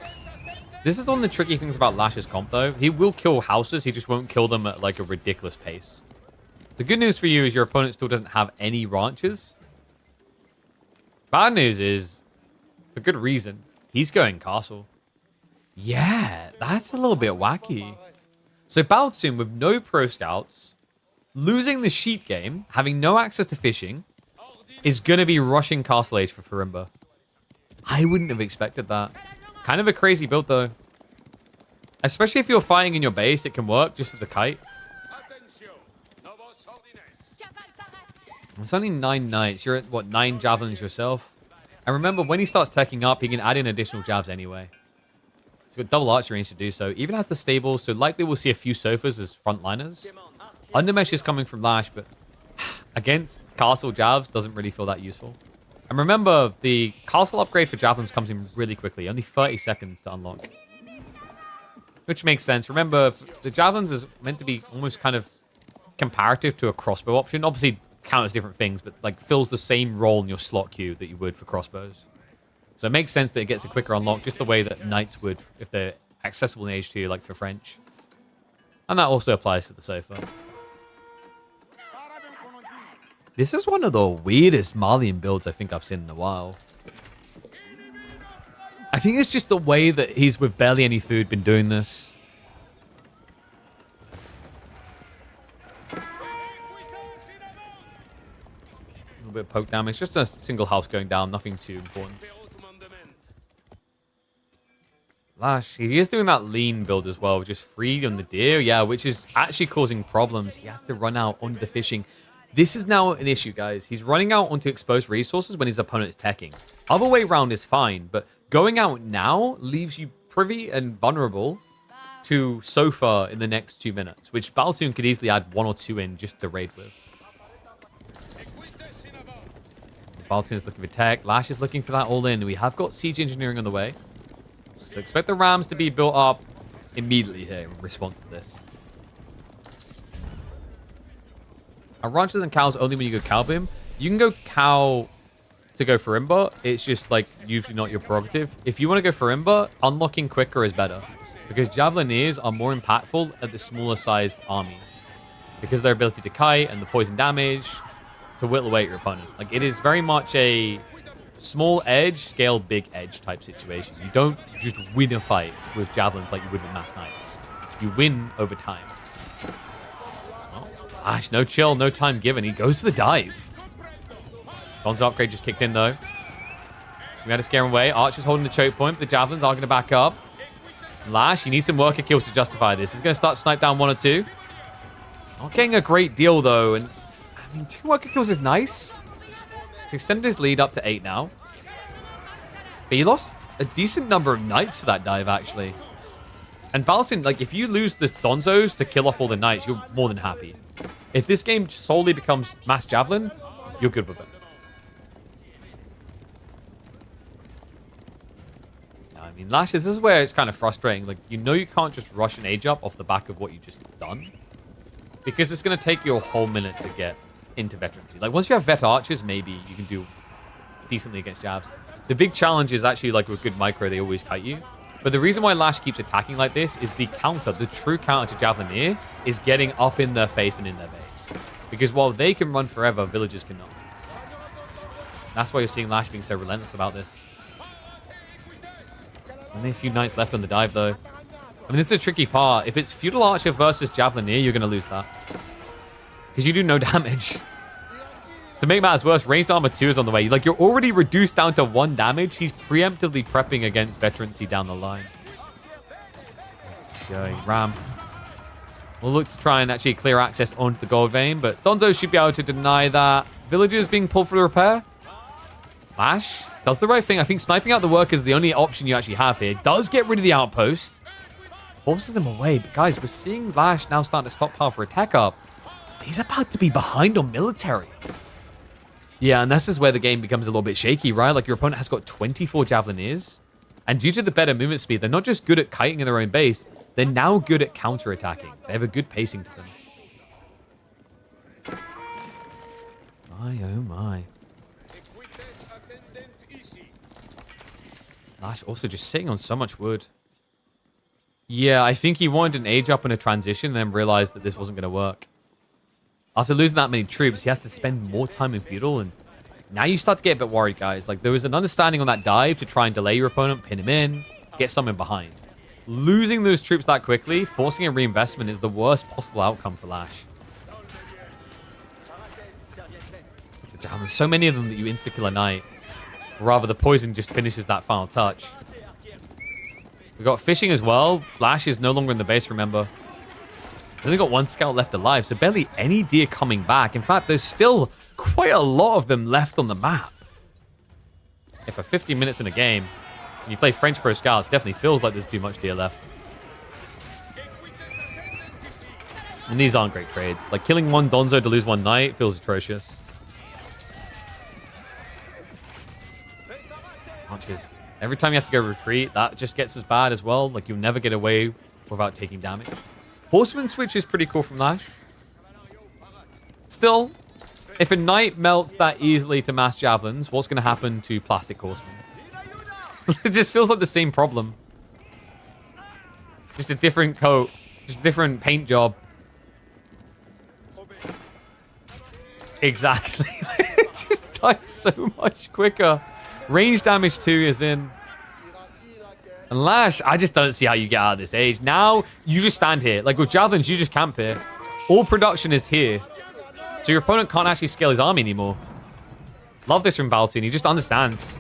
This is one of the tricky things about Lash's comp, though. He will kill houses, he just won't kill them at, like, a ridiculous pace. The good news for you is your opponent still doesn't have any ranches. Bad news is, for good reason, he's going castle. Yeah, that's a little bit wacky. So Boltune with no pro scouts, losing the sheep game, having no access to fishing, is going to be rushing castle age for Farimba. I wouldn't have expected that. Kind of a crazy build, though. Especially if you're fighting in your base, it can work just with the kite. It's only 9 knights. You're at, what, 9 javelins yourself? And remember, when he starts teching up, he can add in additional jabs anyway. He's got double archery range to do so. Even has the stable, so likely we'll see a few sofas as frontliners. Undermesh is coming from Lash, but against castle jabs doesn't really feel that useful. And remember, the castle upgrade for javelins comes in really quickly. Only 30 seconds to unlock. Which makes sense. Remember, the javelins is meant to be almost kind of comparative to a crossbow option. Obviously, counters different things, but like fills the same role in your slot queue that you would for crossbows. So it makes sense that it gets a quicker unlock, just the way that knights would if they're accessible in H2, like for French. And that also applies to the sofa. This is one of the weirdest Malian builds I think I've seen in a while. I think it's just the way that he's with barely any food been doing this. A little bit of poke damage. Just a single house going down. Nothing too important. Lash, he is doing that lean build as well. Just free on the deer. Yeah, which is actually causing problems. He has to run out onto the fishing. This is now an issue, guys. He's running out onto exposed resources when his opponent is teching. Other way around is fine, but going out now leaves you privy and vulnerable to Sofa in the next 2 minutes, which Boltune could easily add 1 or 2 in just to raid with. Boltune is looking for tech. Lash is looking for that all in. We have got siege engineering on the way. So expect the rams to be built up immediately here in response to this. Ranchers and cows only when you go cow boom. You can go cow to go for Imba. It's just like usually not your prerogative. If you want to go for Imba, unlocking quicker is better. Because Javelineers are more impactful at the smaller sized armies. Because of their ability to kite and the poison damage to whittle away at your opponent. Like it is very much a small edge, scale big edge type situation. You don't just win a fight with javelins like you would with mass knights. You win over time. Lash, no chill, no time given. He goes for the dive. Gonzo upgrade just kicked in, though. We had to scare him away. Archer's holding the choke point. The javelins are going to back up. Lash, he needs some worker kills to justify this. He's going to start to snipe down 1 or 2. Not getting a great deal, though. And I mean, 2 worker kills is nice. He's extended his lead up to 8 now. But he lost a decent number of knights for that dive, actually. And Boltune, like, if you lose the Donzos to kill off all the knights, you're more than happy. If this game solely becomes mass javelin, you're good with it. I mean, Lash, this is where it's kind of frustrating. Like, you know you can't just rush an age up off the back of what you just done. Because it's going to take you a whole minute to get into veterancy. Like, once you have vet archers, maybe you can do decently against jabs. The big challenge is actually, like, with good micro, they always kite you. But the reason why Lash keeps attacking like this is the counter, the true counter to Javelineer, is getting up in their face and in their base. Because while they can run forever, villagers cannot. That's why you're seeing Lash being so relentless about this. Only a few knights left on the dive, though. I mean, this is a tricky part. If it's Feudal Archer versus Javelineer, you're going to lose that. Because you do no damage. To make matters worse, ranged armor 2 is on the way. Like, you're already reduced down to 1 damage. He's preemptively prepping against veterancy down the line. Going ram. We'll look to try and actually clear access onto the gold vein, but Donzo should be able to deny that. Villagers being pulled for the repair. Lash does the right thing. I think sniping out the workers is the only option you actually have here. Does get rid of the outpost. Forces them away. But guys, we're seeing Lash now starting to stockpile for attack up. He's about to be behind on military. Yeah, and this is where the game becomes a little bit shaky, right? Like, your opponent has got 24 Javelineers. And due to the better movement speed, they're not just good at kiting in their own base. They're now good at counter-attacking. They have a good pacing to them. My, oh my. Lash also just sitting on so much wood. Yeah, I think he wanted an age up in a transition and then realized that this wasn't going to work. After losing that many troops, he has to spend more time in feudal, and now you start to get a bit worried, guys. Like, there was an understanding on that dive to try and delay your opponent, pin him in, get someone behind. Losing those troops that quickly, forcing a reinvestment is the worst possible outcome for Lash. There's so many of them that you insta-kill a knight. Or rather, the poison just finishes that final touch. We've got fishing as well. Lash is no longer in the base, remember. We've only got 1 scout left alive, so barely any deer coming back. In fact, there's still quite a lot of them left on the map. If for 50 minutes in a game, when you play French Pro Scouts, it definitely feels like there's too much deer left. And these aren't great trades. Like, killing 1 Donzo to lose 1 knight feels atrocious. Archers. Every time you have to go retreat, that just gets as bad as well. Like, you'll never get away without taking damage. Horseman switch is pretty cool from Lash. Still, If a knight melts that easily to mass javelins, what's going to happen to plastic horsemen? It just feels like the same problem. Just a different coat. Just a different paint job. Exactly. It just dies so much quicker. Range damage 2 is in. And Lash, I just don't see how you get out of this age. Now, you just stand here. Like with javelins, you just camp here. All production is here. So your opponent can't actually scale his army anymore. Love this from Boltune. He just understands.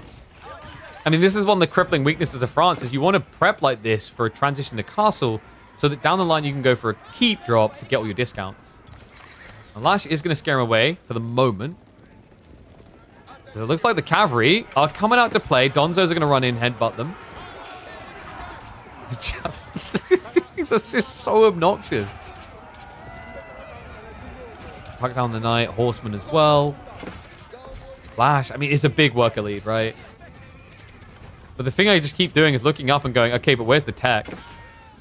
I mean, this is one of the crippling weaknesses of France, is you want to prep like this for a transition to castle so that down the line you can go for a keep drop to get all your discounts. And Lash is going to scare him away for the moment. Because it looks like the cavalry are coming out to play. Donzos are going to run in, headbutt them. These things are just so obnoxious. Tuck down the knight, horseman as well. Lash, I mean, it's a big worker lead, right? But the thing I just keep doing is looking up and going, okay, but where's the tech?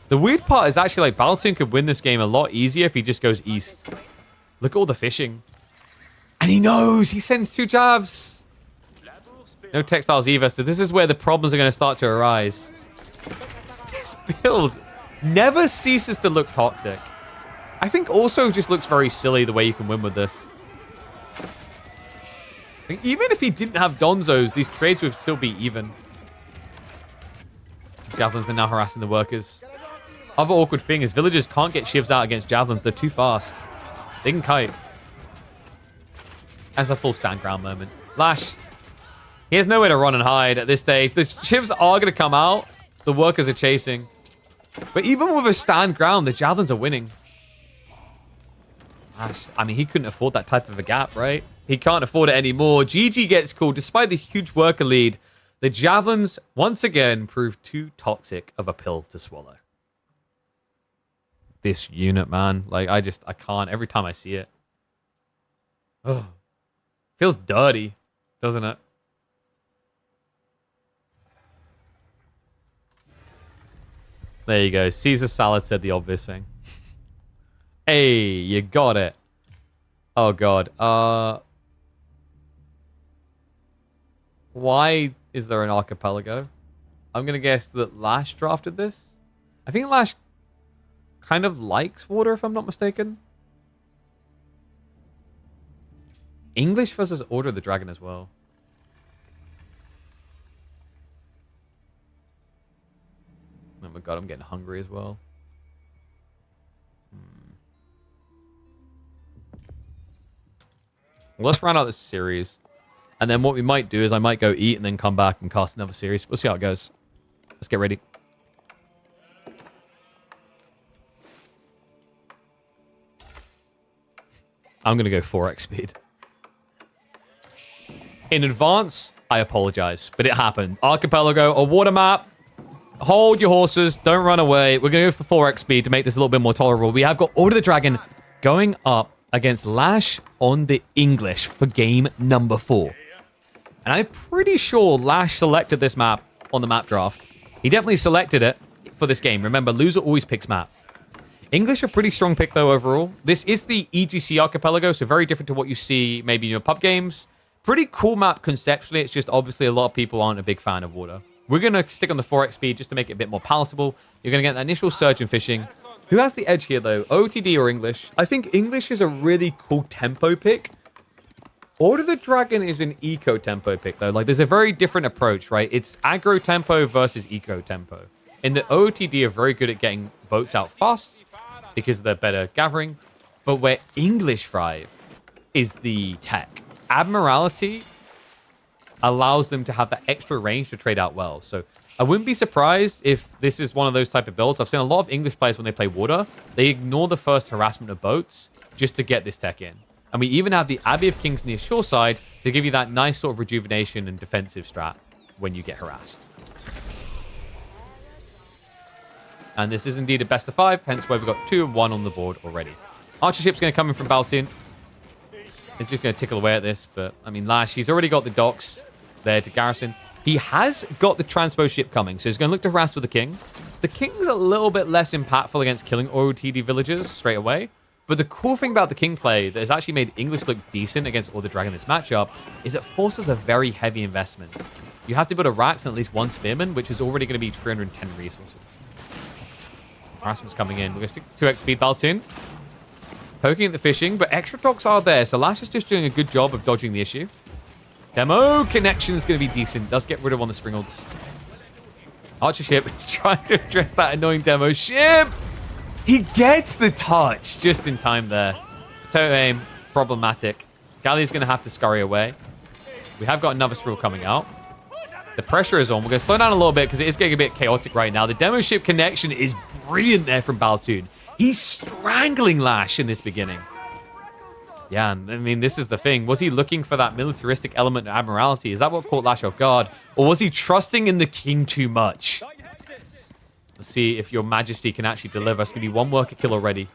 The weird part is actually like Boltune could win this game a lot easier if he just goes east. Look at all the fishing. And he knows! He sends 2 jabs! No textiles either, so this is where the problems are going to start to arise. This build never ceases to look toxic. I think also just looks very silly the way you can win with this. Like, even if he didn't have Donzos, these trades would still be even. Javelins are now harassing the workers. Other awkward thing is villagers can't get shivs out against javelins. They're too fast. They can kite. That's a full stand ground moment. Lash, he has nowhere to run and hide at this stage. The shivs are going to come out. The workers are chasing. But even with a stand ground, the javelins are winning. Lash, I mean, he couldn't afford that type of a gap, right? He can't afford it anymore. GG gets called. Despite the huge worker lead, the javelins, once again, prove too toxic of a pill to swallow. This unit, man. Like, I can't. Every time I see it. Oh. Feels dirty, doesn't it? There you go. Caesar salad said the obvious thing. Hey, you got it. Oh, God. Why is there an archipelago? I'm going to guess that Lash drafted this. I think Lash kind of likes water, if I'm not mistaken. English versus Order of the Dragon as well. Oh my god, I'm getting hungry as well. Well, let's round out this series. And then what we might do is I might go eat and then come back and cast another series. We'll see how it goes. Let's get ready. I'm going to go 4x speed. In advance, I apologize, but it happened. Archipelago, a water map. Hold your horses. Don't run away. We're going to go for 4x speed to make this a little bit more tolerable. We have got Order of the Dragon going up against Lash on the English for game number 4. And I'm pretty sure Lash selected this map on the map draft. He definitely selected it for this game. Remember, loser always picks map. English a pretty strong pick, though, overall. This is the EGC Archipelago, so very different to what you see maybe in your pub games. Pretty cool map conceptually. It's just obviously a lot of people aren't a big fan of water. We're going to stick on the 4x speed just to make it a bit more palatable. You're going to get that initial surge in fishing. Who has the edge here, though? OTD or English? I think English is a really cool tempo pick. Order of the Dragon is an eco tempo pick, though. Like, there's a very different approach, right? It's aggro tempo versus eco tempo. In the OTD are very good at getting boats out fast because they're better gathering. But where English thrive is the tech. Admiralty allows them to have that extra range to trade out well. So I wouldn't be surprised if this is one of those type of builds. I've seen a lot of English players when they play water, they ignore the first harassment of boats just to get this tech in. And we even have the Abbey of Kings near shoreside to give you that nice sort of rejuvenation and defensive strat when you get harassed. And this is indeed a best of 5, hence why we've got 2 and 1 on the board already. Archer ship's going to come in from Boltune. He's just going to tickle away at this, but I mean, Lash, he's already got the docks there to garrison. He has got the transpo ship coming, so he's going to look to harass with the king. The king's a little bit less impactful against killing OTD villagers straight away, But the cool thing about the King play that has actually made English look decent against all the Dragon in this matchup is it forces a very heavy investment. You have to build a Rax and at least one Spearman, which is already going to be 310 resources. Harassment's coming in. We're going to stick to 2x speed Boltune. Poking at the fishing, but extra docks are there, so Lash is just doing a good job of dodging the issue. DeMu connection is going to be decent. Does get rid of one of the Springolds. Archer ship is trying to address that annoying DeMu ship. He gets the touch just in time there. Potato aim, problematic. Galley's going to have to scurry away. We have got another Sprinkle coming out. The pressure is on. We're going to slow down a little bit because it is getting a bit chaotic right now. The DeMu ship connection is brilliant there from Boltune. He's strangling Lash in this beginning. Yeah, and I mean, this is the thing. Was he looking for that militaristic element of Admiralty? Is that what caught Lash off guard? Or was he trusting in the King too much? Let's see if your Majesty can actually deliver. It's going to be one worker kill already.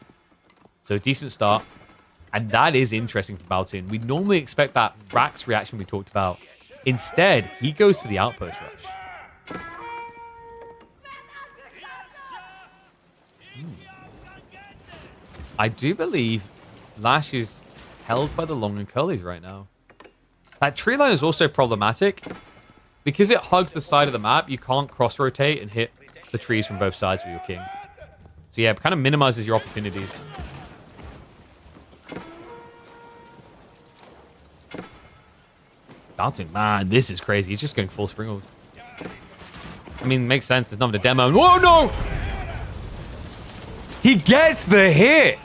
So a decent start. And that is interesting for Boltune. We normally expect that Rax reaction we talked about. Instead, he goes for the outpost rush. I do believe Lash is held by the long and curlies right now. That tree line is also problematic. Because it hugs the side of the map, you can't cross-rotate and hit the trees from both sides for your King. So yeah, it kind of minimizes your opportunities. Boltune, man, this is crazy. He's just going full Springles. I mean, makes sense. There's nothing to demo. Whoa, no! He gets the hit!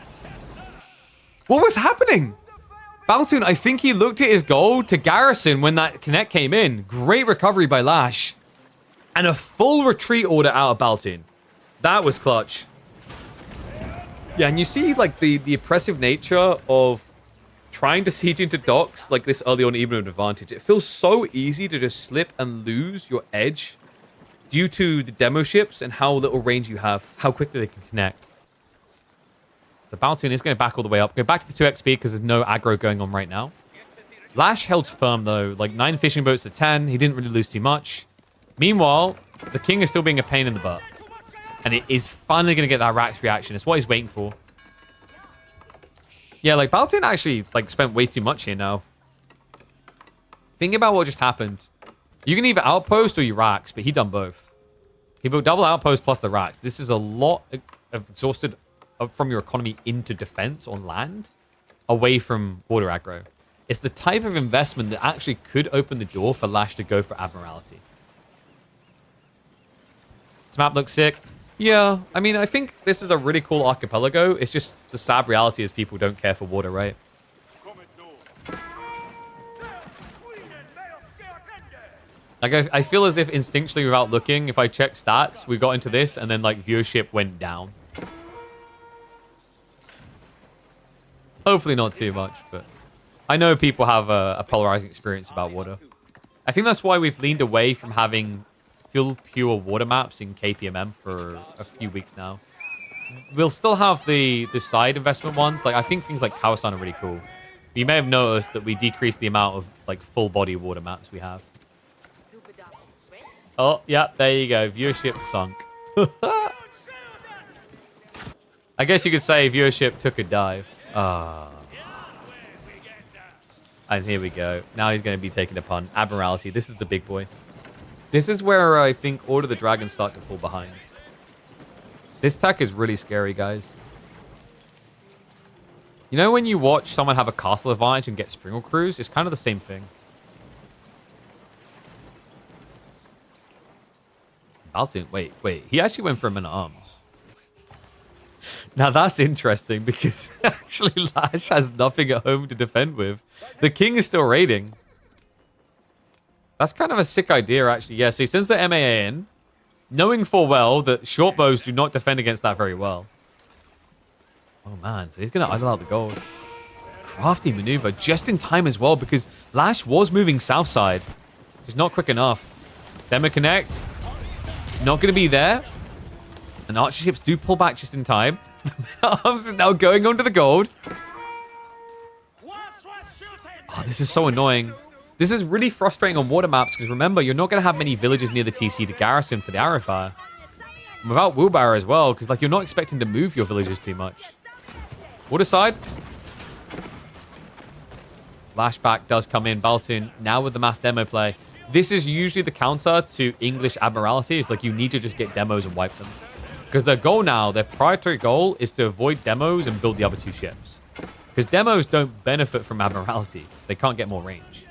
What was happening? Boltune, I think he looked at his goal to Garrison when that connect came in. Great recovery by Lash. And a full retreat order out of Boltune. That was clutch. Yeah, and you see like the oppressive nature of trying to siege into docks like this early on, even an advantage. It feels so easy to just slip and lose your edge due to the demo ships and how little range you have, how quickly they can connect. So Boltune is going to back all the way up. Go back to the 2x speed because there's no aggro going on right now. Lash held firm though, like 9 fishing boats to 10. He didn't really lose too much. Meanwhile, the King is still being a pain in the butt. And it is finally going to get that Rax reaction. It's what he's waiting for. Yeah, like Boltune actually like spent way too much here now. Think about what just happened. You can either outpost or you Rax, but he done both. He built double outpost plus the Rax. This is a lot of exhausted from your economy into defense on land, away from water aggro. It's the type of investment that actually could open the door for Lash to go for Admiralty. This map looks sick. Yeah, I mean, I think this is a really cool archipelago. It's just the sad reality is people don't care for water, right? Like, I feel as if instinctually without looking, if I check stats, we got into this and then, like, viewership went down. Hopefully not too much, but I know people have a polarizing experience about water. I think that's why we've leaned away from having full pure water maps in KPMM for a few weeks now. We'll still have the side investment ones. Like, I think things like Kawasan are really cool. But you may have noticed that we decreased the amount of like full body water maps we have. Oh, yeah, there you go. Viewership sunk. I guess you could say viewership took a dive. And here we go. Now he's going to be taking a pun. Admiralty. This is the big boy. This is where I think Order of the Dragons start to fall behind. This tech is really scary, guys. You know when you watch someone have a castle advantage and get Springle Crews? It's kind of the same thing. Boltune, wait. He actually went for a man-at-arms. Now that's interesting because actually Lash has nothing at home to defend with. The King is still raiding. That's kind of a sick idea, actually. Yeah, so he sends the MAA in, knowing full well that short bows do not defend against that very well. Oh, man. So he's going to idle out the gold. Crafty maneuver just in time as well because Lash was moving south side. Just not quick enough. Demo connect. Not going to be there. And archer ships do pull back just in time. Arms are now going onto the gold. Oh, this is so annoying. This is really frustrating on water maps because remember, you're not going to have many villages near the TC to garrison for the arrow fire. And without wheelbarrow as well, because like you're not expecting to move your villages too much. Water side. Flashback does come in. Boltune now with the mass demo play. This is usually the counter to English Admiralty. It's like you need to just get demos and wipe them. Because their goal now, their priority goal is to avoid demos and build the other 2 ships. Because demos don't benefit from Admiralty. They can't get more range.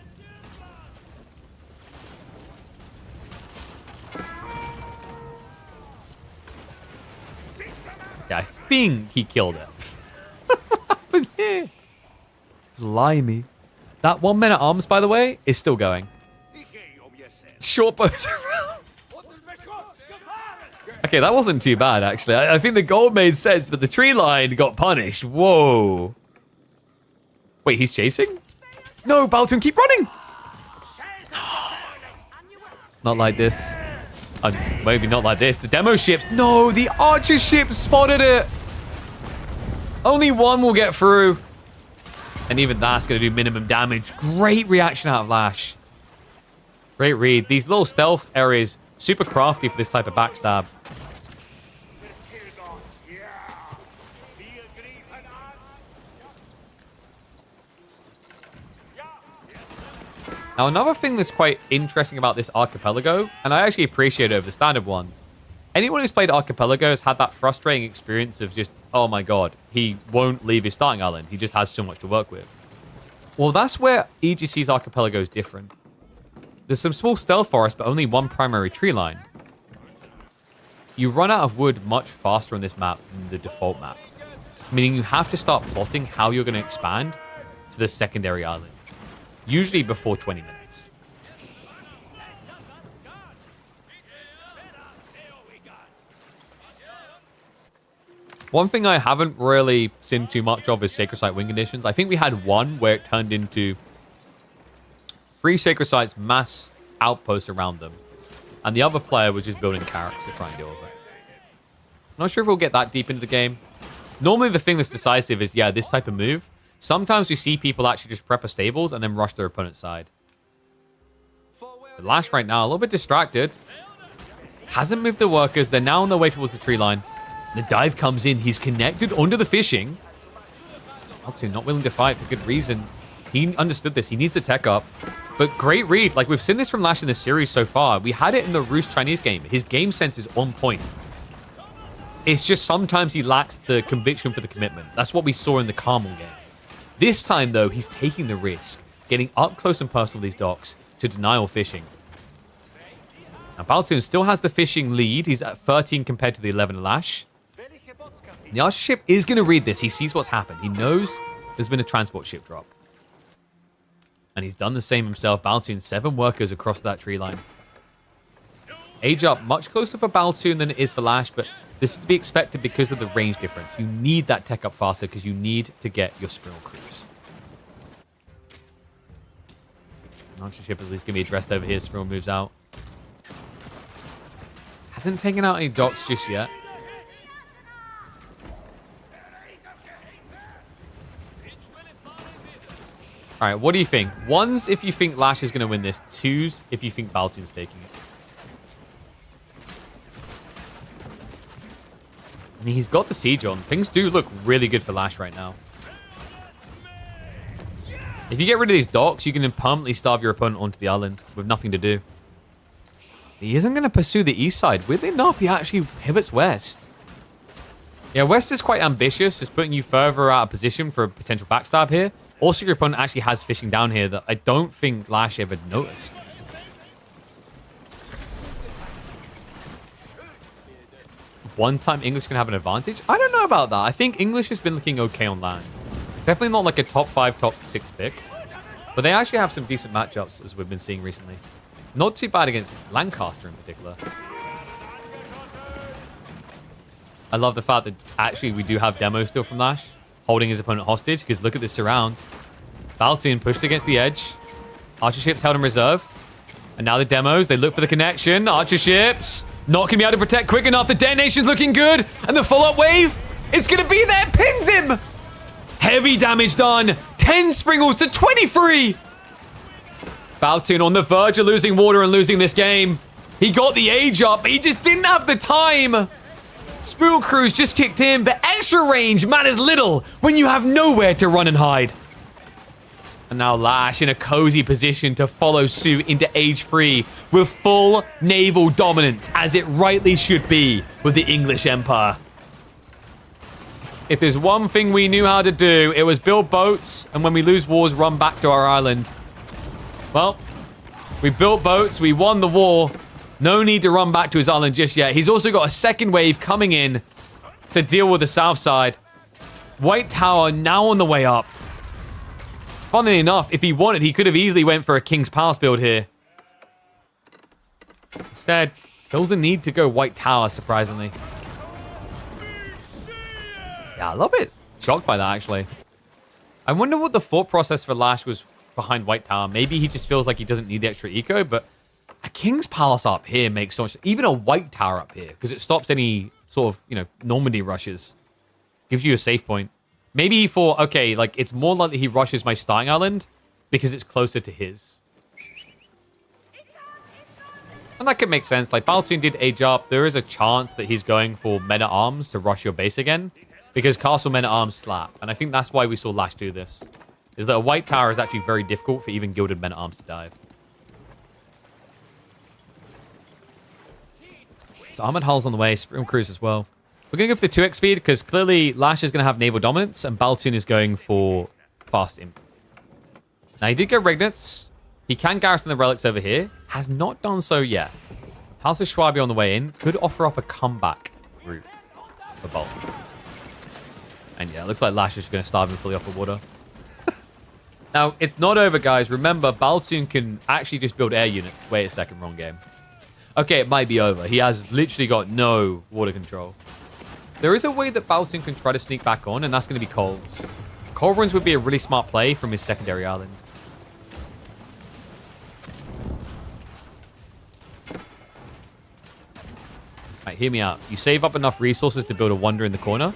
Okay, I think he killed it. What happened here? Blimey. That 1 minute arms, by the way, is still going. Short bows around. Okay, that wasn't too bad, actually. I think the goal made sense, but the tree line got punished. Whoa. Wait, he's chasing? No, Boltune, keep running. Not like this. Maybe not like this. The demo ships. No, the archer ship spotted it. Only one will get through. And even that's going to do minimum damage. Great reaction out of Lash. Great read. These little stealth areas, super crafty for this type of backstab. Now, another thing that's quite interesting about this Archipelago, and I actually appreciate it over the standard one, anyone who's played Archipelago has had that frustrating experience of just, oh my god, he won't leave his starting island. He just has so much to work with. Well, that's where EGC's Archipelago is different. There's some small stealth forest, but only one primary tree line. You run out of wood much faster on this map than the default map, meaning you have to start plotting how you're going to expand to the secondary island, usually before 20 minutes. One thing I haven't really seen too much of is Sacred Site win conditions. I think we had one where it turned into 3 Sacred Sites mass outposts around them. And the other player was just building carrots to try and deal with it. Not sure if we'll get that deep into the game. Normally the thing that's decisive is, yeah, this type of move. Sometimes we see people actually just prep a stables and then rush their opponent's side. But Lash right now, a little bit distracted. Hasn't moved the workers. They're now on their way towards the tree line. The dive comes in. He's connected onto the fishing. Boltune not willing to fight for good reason. He understood this. He needs the tech up. But great read. Like, we've seen this from Lash in this series so far. We had it in the Roost Chinese game. His game sense is on point. It's just sometimes he lacks the conviction for the commitment. That's what we saw in the Carmel game. This time, though, he's taking the risk, getting up close and personal with these docks to deny all fishing. Now, Boltune still has the fishing lead. He's at 13 compared to the 11 Lash. The archer ship is going to read this. He sees what's happened. He knows there's been a transport ship drop. And he's done the same himself. Boltune, 7 workers across that tree line. Age up much closer for Boltune than it is for Lash, but this is to be expected because of the range difference. You need that tech up faster because you need to get your Spiral Cruise. Archer ship is at least going to be addressed over here. Spiral moves out. Hasn't taken out any docks just yet. All right, what do you think? 1s if you think Lash is going to win this. 2s if you think Boltune's taking it. I mean, he's got the siege on. Things do look really good for Lash right now. If you get rid of these docks, you can permanently starve your opponent onto the island with nothing to do. He isn't going to pursue the east side. Weirdly enough, he actually pivots west. Yeah, west is quite ambitious. It's putting you further out of position for a potential backstab here. Also, your opponent actually has fishing down here that I don't think Lash ever noticed. One time English can have an advantage? I don't know about that. I think English has been looking okay on land. Definitely not like a top 5, top 6 pick. But they actually have some decent matchups as we've been seeing recently. Not too bad against Lancaster in particular. I love the fact that actually we do have demos still from Lash. Holding his opponent hostage, because look at this surround. Boltune pushed against the edge. Archer ships held in reserve. And now the demos, they look for the connection. Archer ships not going to be able to protect quick enough. The detonation's looking good. And the follow-up wave, it's going to be there. Pins him. Heavy damage done. 10 Springles to 23. Boltune on the verge of losing water and losing this game. He got the age up, but he just didn't have the time. Spool Cruise just kicked in, but extra range matters little when you have nowhere to run and hide. And now Lash in a cozy position to follow suit into Age 3 with full naval dominance, as it rightly should be with the English Empire. If there's one thing we knew how to do, it was build boats, and when we lose wars, run back to our island. Well, we built boats, we won the war. No need to run back to his island just yet. He's also got a second wave coming in to deal with the south side. White Tower now on the way up. Funnily enough, if he wanted, he could have easily went for a King's Palace build here. Instead, feels a need to go White Tower, surprisingly. Yeah, a little bit shocked by that, actually. I wonder what the thought process for Lash was behind White Tower. Maybe he just feels like he doesn't need the extra eco, but a King's Palace up here makes so much... Even a White Tower up here, because it stops any sort of, you know, Normandy rushes. Gives you a safe point. Maybe he thought, okay, like, it's more likely he rushes my starting island because it's closer to his. And that could make sense. Like, Boltune did age up. There is a chance that he's going for Men-at-Arms to rush your base again because Castle Men-at-Arms slap. And I think that's why we saw Lash do this. Is that a White Tower is actually very difficult for even Gilded Men-at-Arms to dive. So Armored Hull's on the way. Sprim Cruise as well. We're going to go for the 2x speed because clearly Lash is going to have naval dominance and Boltune is going for fast imp. Now, he did get Regnants. He can garrison the relics over here. Has not done so yet. House of Schwabi on the way in. Could offer up a comeback route for Bolt. And yeah, it looks like Lash is going to starve him fully off the water. Now, it's not over, guys. Remember, Boltune can actually just build air units. Wait a second, wrong game. Okay, it might be over. He has literally got no water control. There is a way that Boltune can try to sneak back on, and that's going to be Coals. Coal runs would be a really smart play from his secondary island. Alright, hear me out. You save up enough resources to build a wonder in the corner,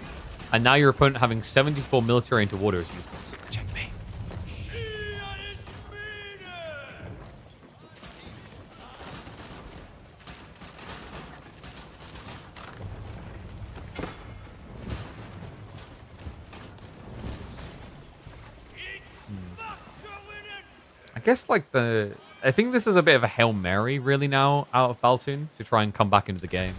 and now your opponent having 74 military into water is useless. Checkmate. I guess, like, I think this is a bit of a Hail Mary, really, now, out of Boltune, to try and come back into the game.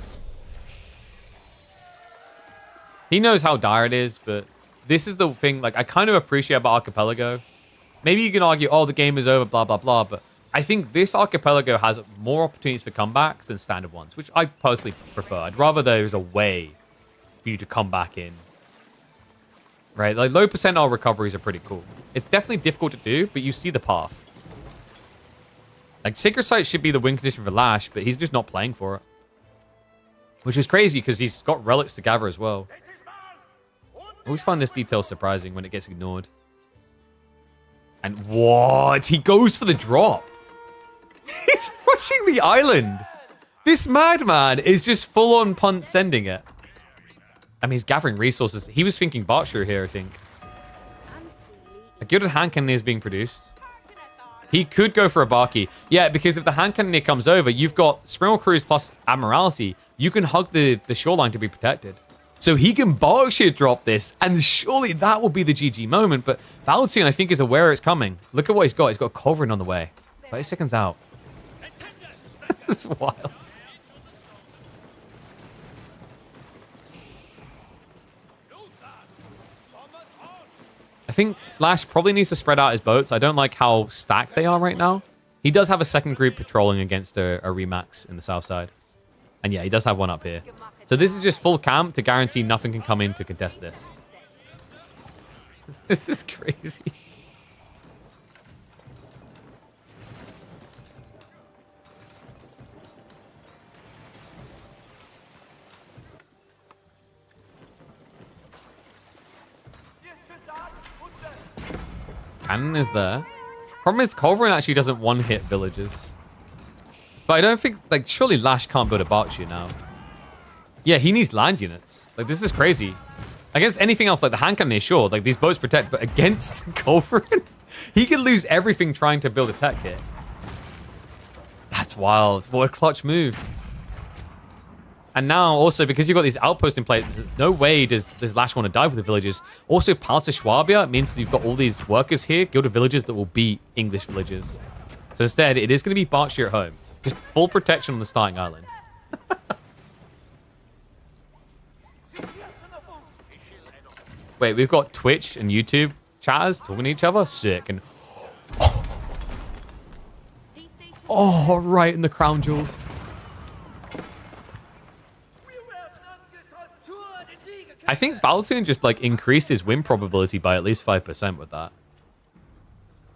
He knows how dire it is, but this is the thing, like, I kind of appreciate about Archipelago. Maybe you can argue, oh, the game is over, blah, blah, blah, but I think this Archipelago has more opportunities for comebacks than standard ones, which I personally prefer. I'd rather there's a way for you to come back in. Right? Like, low percentile recoveries are pretty cool. It's definitely difficult to do, but you see the path. Like, Sacred Site should be the win condition for Lash, but he's just not playing for it. Which is crazy, because he's got relics to gather as well. I always find this detail surprising when it gets ignored. And what? He goes for the drop. He's rushing the island. This madman is just full-on punt sending it. I mean, he's gathering resources. He was thinking Berkshire here, I think. A Gilded Hand Cannon is being produced. He could go for a Barky. Yeah, because if the Hand Cannoneer comes over, you've got Sprinkle Cruise plus Admiralty. You can hug the shoreline to be protected. So he can Berkshire drop this, and surely that will be the GG moment. But Boltune, I think, is aware it's coming. Look at what he's got. He's got a Culverin on the way. 30 seconds out. This is wild. I think Lash probably needs to spread out his boats. I don't like how stacked they are right now. He does have a second group patrolling against a Remax in the south side. And yeah, he does have one up here. So this is just full camp to guarantee nothing can come in to contest this. This is crazy. Cannon is there. Problem is, Culverin actually doesn't one-hit villages. But I don't think, like, surely Lash can't build a Berkshire now. Yeah, he needs land units. Like, this is crazy. Against anything else, like the Hand Cannoneer, sure. Like, these boats protect, but against Culverin, he can lose everything trying to build a tech here. That's wild. What a clutch move. And now, also, because you've got these outposts in place, no way does Lash want to dive with the villagers. Also, past the Schwabia means that you've got all these workers here, Guild of Villagers, that will beat English villagers. So instead, it is going to be Berkshire at home. Just full protection on the starting island. Wait, we've got Twitch and YouTube chatters talking to each other? Sick. And oh, right in the crown jewels. I think Boltune just like increased his win probability by at least 5% with that.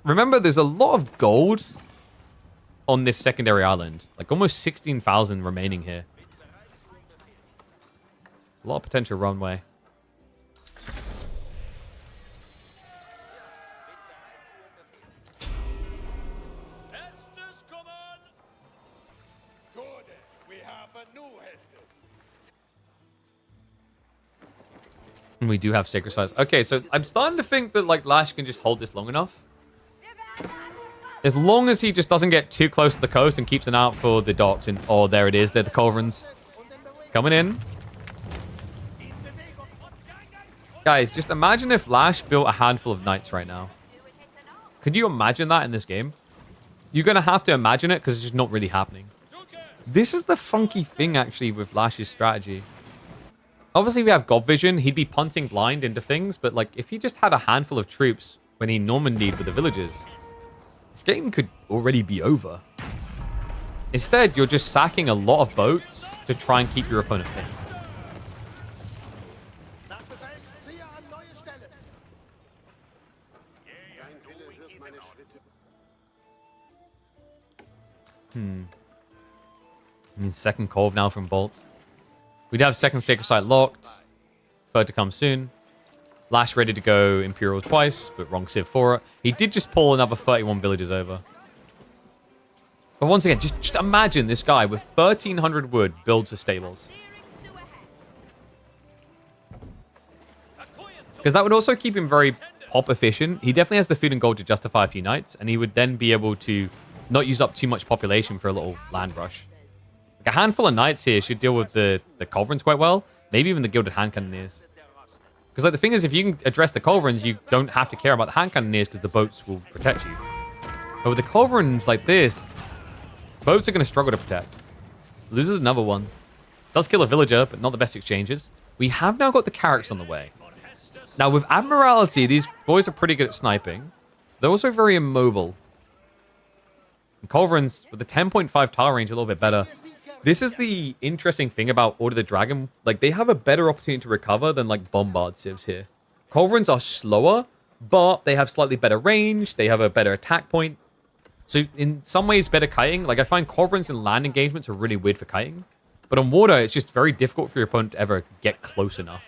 Remember, there's a lot of gold on this secondary island. Like almost 16,000 remaining here. There's a lot of potential runway. And we do have Sacred Size. Okay, so I'm starting to think that like Lash can just hold this long enough. As long as he just doesn't get too close to the coast and keeps an eye out for the docks. And oh, there it is. They're the culverins. Coming in. Guys, just imagine if Lash built a handful of knights right now. Could you imagine that in this game? You're going to have to imagine it because it's just not really happening. This is the funky thing, actually, with Lash's strategy. Obviously, we have God Vision. He'd be punting blind into things. But, like, if he just had a handful of troops when he Normandied with the villagers, this game could already be over. Instead, you're just sacking a lot of boats to try and keep your opponent pinned. I mean, second Cove now from Bolt. We'd have second Sacred Site locked. Third to come soon. Lash ready to go Imperial twice, but wrong Civ for it. He did just pull another 31 villages over. But once again, just imagine this guy with 1,300 wood builds the stables. Because that would also keep him very pop efficient. He definitely has the food and gold to justify a few knights, and he would then be able to not use up too much population for a little land rush. Like a handful of knights here should deal with the culverins quite well. Maybe even the gilded hand cannoneers. Because like the thing is, if you can address the culverins, you don't have to care about the hand cannoneers because the boats will protect you. But with the culverins like this, boats are going to struggle to protect. Loses another one. Does kill a villager, but not the best exchanges. We have now got the Carracks on the way. Now with Admiralty, these boys are pretty good at sniping. They're also very immobile. And culverins with the 10.5 tile range a little bit better. This is the interesting thing about Order of the Dragon. Like, they have a better opportunity to recover than, like, Bombard civs here. Culverins are slower, but they have slightly better range. They have a better attack point. So, in some ways, better kiting. Like, I find Culverins in land engagements are really weird for kiting. But on water, it's just very difficult for your opponent to ever get close enough.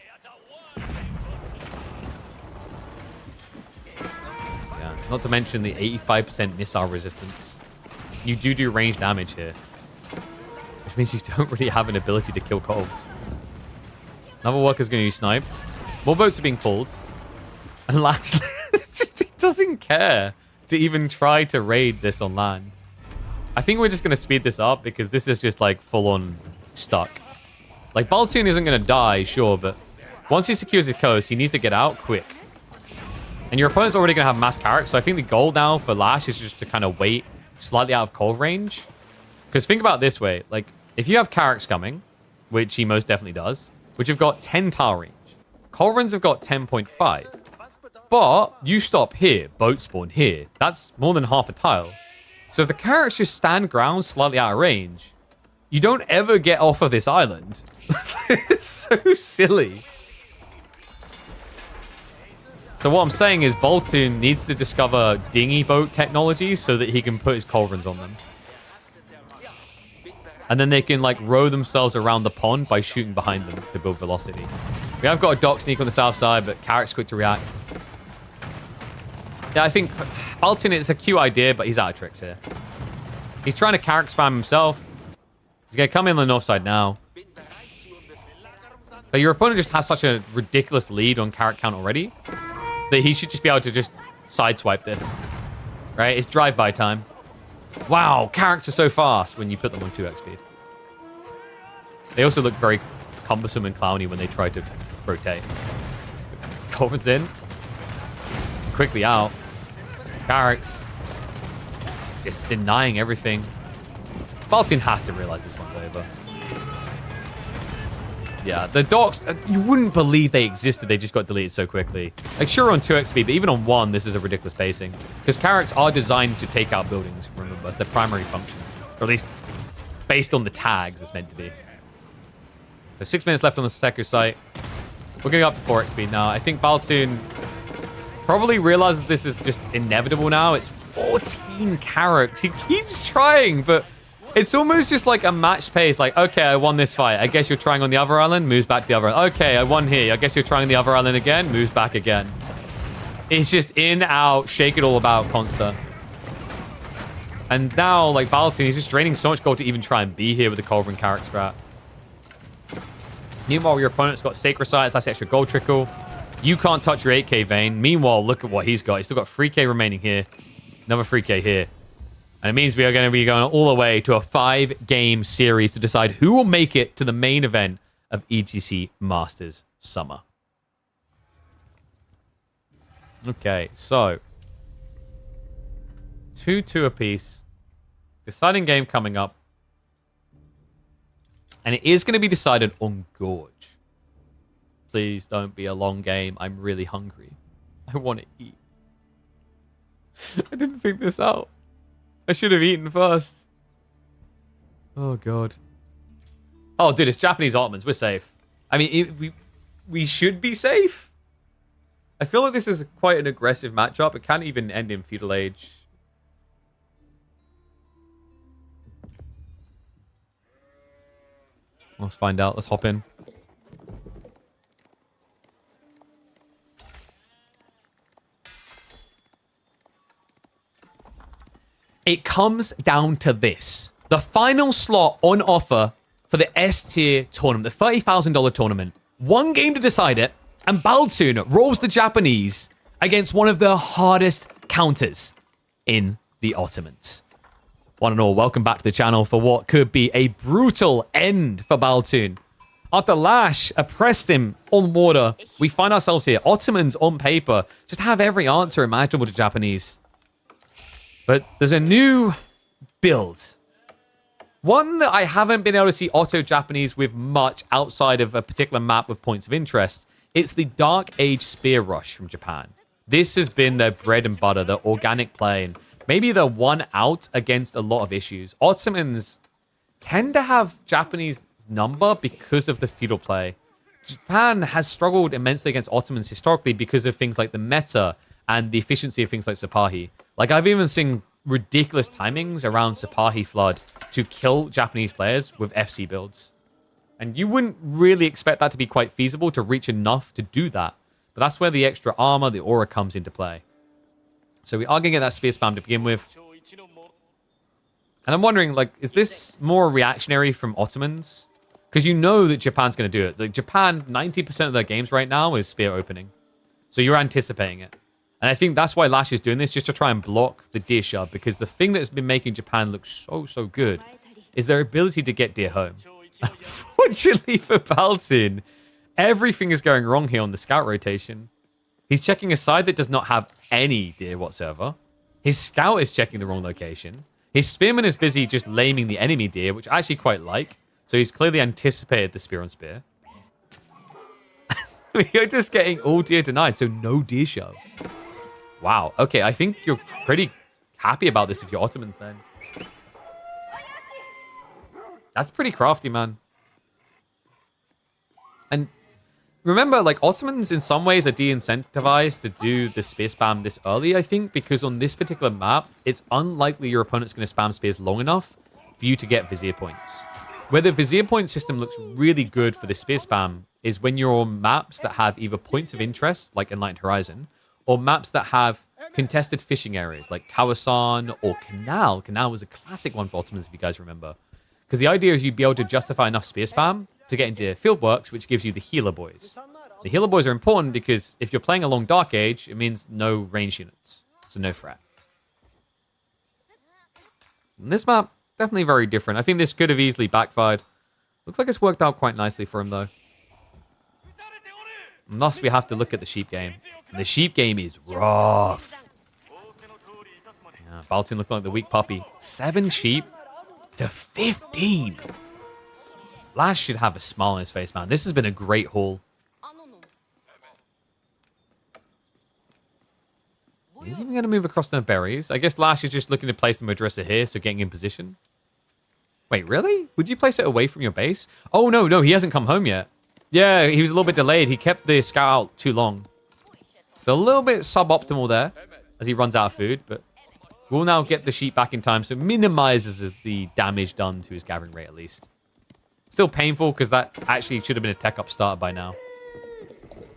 Yeah, not to mention the 85% missile resistance. You do range damage here. Which means you don't really have an ability to kill coves. Another worker's going to be sniped. More boats are being pulled. And Lash just he doesn't care to even try to raid this on land. I think we're just going to speed this up because this is just like full-on stuck. Like, Boltune isn't going to die, sure, but once he secures his coast, he needs to get out quick. And your opponent's already going to have mass Carrack, so I think the goal now for Lash is just to kind of wait slightly out of Cove range. Because think about it this way, like, if you have Carracks coming, which he most definitely does, which have got 10 tile range, Culverins have got 10.5. But you stop here, boat spawn here. That's more than half a tile. So if the Carracks just stand ground slightly out of range, you don't ever get off of this island. It's so silly. So what I'm saying is Boltune needs to discover dinghy boat technology so that he can put his Culverins on them. And then they can, like, row themselves around the pond by shooting behind them to build velocity. We have got a dock sneak on the south side, but Carrack's quick to react. Yeah, I think Boltune, it's a cute idea, but he's out of tricks here. He's trying to Carrack spam himself. He's going to come in on the north side now. But your opponent just has such a ridiculous lead on Carrack count already that he should just be able to just sideswipe this. Right? It's drive-by time. Wow, Carracks are so fast when you put them on 2x speed. They also look very cumbersome and clowny when they try to rotate. Corbin's in. Quickly out. Carrick's just denying everything. Boltune has to realize this one's over. Yeah, the docks, you wouldn't believe they existed. They just got deleted so quickly. Like, sure, on 2x speed, but even on 1, this is a ridiculous pacing. Because Carracks are designed to take out buildings, remember. That's their primary function. Or at least, based on the tags, it's meant to be. So 6 minutes left on the Seku site. We're going to go up to 4x speed now. I think Boltune probably realizes this is just inevitable now. It's 14 Carracks. He keeps trying, but it's almost just like a match pace. Like, okay, I won this fight. I guess you're trying on the other island. Moves back to the other island. Okay, I won here. I guess you're trying on the other island again. Moves back again. It's just in, out, shake it all about constant. And now, like, Boltune, he's just draining so much gold to even try and be here with the Culverin Carrack strat. Meanwhile, your opponent's got Sacred Sites. That's extra gold trickle. You can't touch your 8k vein. Meanwhile, look at what he's got. He's still got 3k remaining here. Another 3k here. And it means we are going to be going all the way to a 5-game series to decide who will make it to the main event of EGC Masters Summer. Okay, so 2-2 apiece. Deciding game coming up. And it is going to be decided on Gorge. Please don't be a long game. I'm really hungry. I want to eat. I didn't think this out. I should have eaten first. Oh, God. Oh, dude, it's Japanese Ottomans. We're safe. I mean, we should be safe. I feel like this is quite an aggressive matchup. It can't even end in feudal age. Let's find out. Let's hop in. It comes down to this. The final slot on offer for the S-tier tournament, the $30,000 tournament. One game to decide it, and Boltune rolls the Japanese against one of the hardest counters in the Ottomans. One and all, welcome back to the channel for what could be a brutal end for Boltune. After Lash oppressed him on water, we find ourselves here. Ottomans on paper just have every answer imaginable to Japanese. But there's a new build. One that I haven't been able to see Otto-Japanese with much outside of a particular map with points of interest. It's the Dark Age Spear Rush from Japan. This has been their bread and butter, their organic play, and maybe they're one out against a lot of issues. Ottomans tend to have Japanese number because of the feudal play. Japan has struggled immensely against Ottomans historically because of things like the meta and the efficiency of things like Sipahi. Like, I've even seen ridiculous timings around Sipahi Flood to kill Japanese players with FC builds. And you wouldn't really expect that to be quite feasible to reach enough to do that. But that's where the extra armor, the aura comes into play. So we are going to get that spear spam to begin with. And I'm wondering, like, is this more reactionary from Ottomans? Because you know that Japan's going to do it. Like, Japan, 90% of their games right now is spear opening. So you're anticipating it. And I think that's why Lash is doing this, just to try and block the deer shove. Because the thing that has been making Japan look so good is their ability to get deer home. Unfortunately for Boltune, everything is going wrong here on the scout rotation. He's checking a side that does not have any deer whatsoever. His scout is checking the wrong location. His spearman is busy just laming the enemy deer, which I actually quite like. So he's clearly anticipated the spear on spear. We are just getting all deer denied, so no deer shove. Wow. Okay, I think you're pretty happy about this if you're Ottomans then. That's pretty crafty, man. And remember, like, Ottomans in some ways are de-incentivized to do the spear spam this early, I think, because on this particular map, it's unlikely your opponent's going to spam spears long enough for you to get vizier points. Where the vizier point system looks really good for the spear spam is when you're on maps that have either points of interest, like Enlightened Horizon, or maps that have contested fishing areas, like Kawasan or Canal. Canal was a classic one for Ottomans, if you guys remember. Because the idea is you'd be able to justify enough spear spam to get into Fieldworks, which gives you the healer boys. The healer boys are important because if you're playing along Dark Age, it means no range units. So no threat. And this map, definitely very different. I think this could have easily backfired. Looks like it's worked out quite nicely for him, though. And thus, we have to look at the sheep game. And the sheep game is rough. Yeah, Boltune looking like the weak puppy. 7 sheep to 15. Lash should have a smile on his face, man. This has been a great haul. He's even going to move across the berries. I guess Lash is just looking to place the Madrasa here, so getting in position. Wait, really? Would you place it away from your base? Oh, no, he hasn't come home yet. Yeah, he was a little bit delayed. He kept the scout out too long. So a little bit suboptimal there as he runs out of food, but we'll now get the sheep back in time, so it minimizes the damage done to his gathering rate at least. Still painful because that actually should have been a tech up start by now.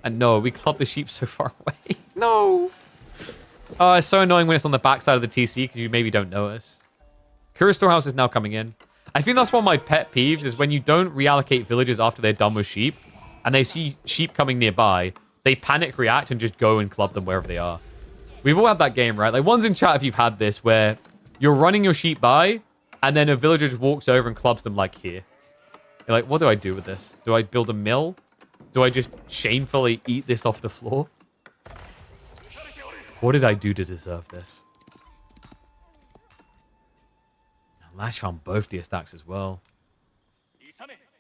And no, we clubbed the sheep so far away. No. Oh, it's so annoying when it's on the backside of the TC because you maybe don't notice. Kura Storehouse is now coming in. I think that's one of my pet peeves is when you don't reallocate villagers after they're done with sheep and they see sheep coming nearby, they panic react and just go and club them wherever they are. We've all had that game, right? Like, one's in chat if you've had this where you're running your sheep by and then a villager just walks over and clubs them like here. You're like, what do I do with this? Do I build a mill? Do I just shamefully eat this off the floor? What did I do to deserve this? Lash found both deer stacks as well.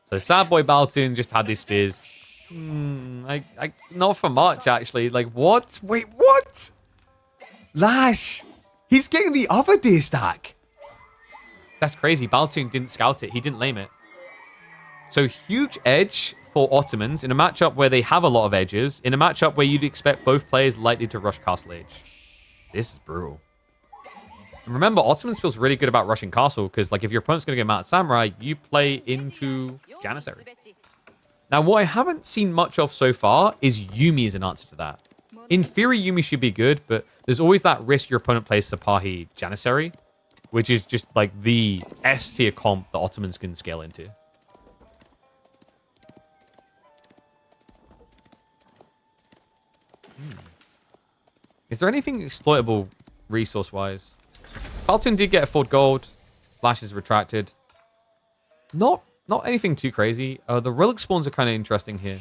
So sad boy Boltune just had these spears. Not for much, actually. Like, what? Wait, what? Lash! He's getting the other deer stack! That's crazy. Boltune didn't scout it. He didn't lame it. So huge edge for Ottomans in a matchup where they have a lot of edges, in a matchup where you'd expect both players likely to rush Castle Age. This is brutal. And remember, Ottomans feels really good about rushing Castle, because like if your opponent's going to go Mount Samurai, you play into Janissary. Now, what I haven't seen much of so far is Yuumi as an answer to that. In theory, Yuumi should be good, but there's always that risk your opponent plays Sipahi Janissary, which is just like the S tier comp that Ottomans can scale into. Is there anything exploitable resource-wise? Boltune did get a 4 gold. Lash is retracted. Not anything too crazy. The relic spawns are kind of interesting here.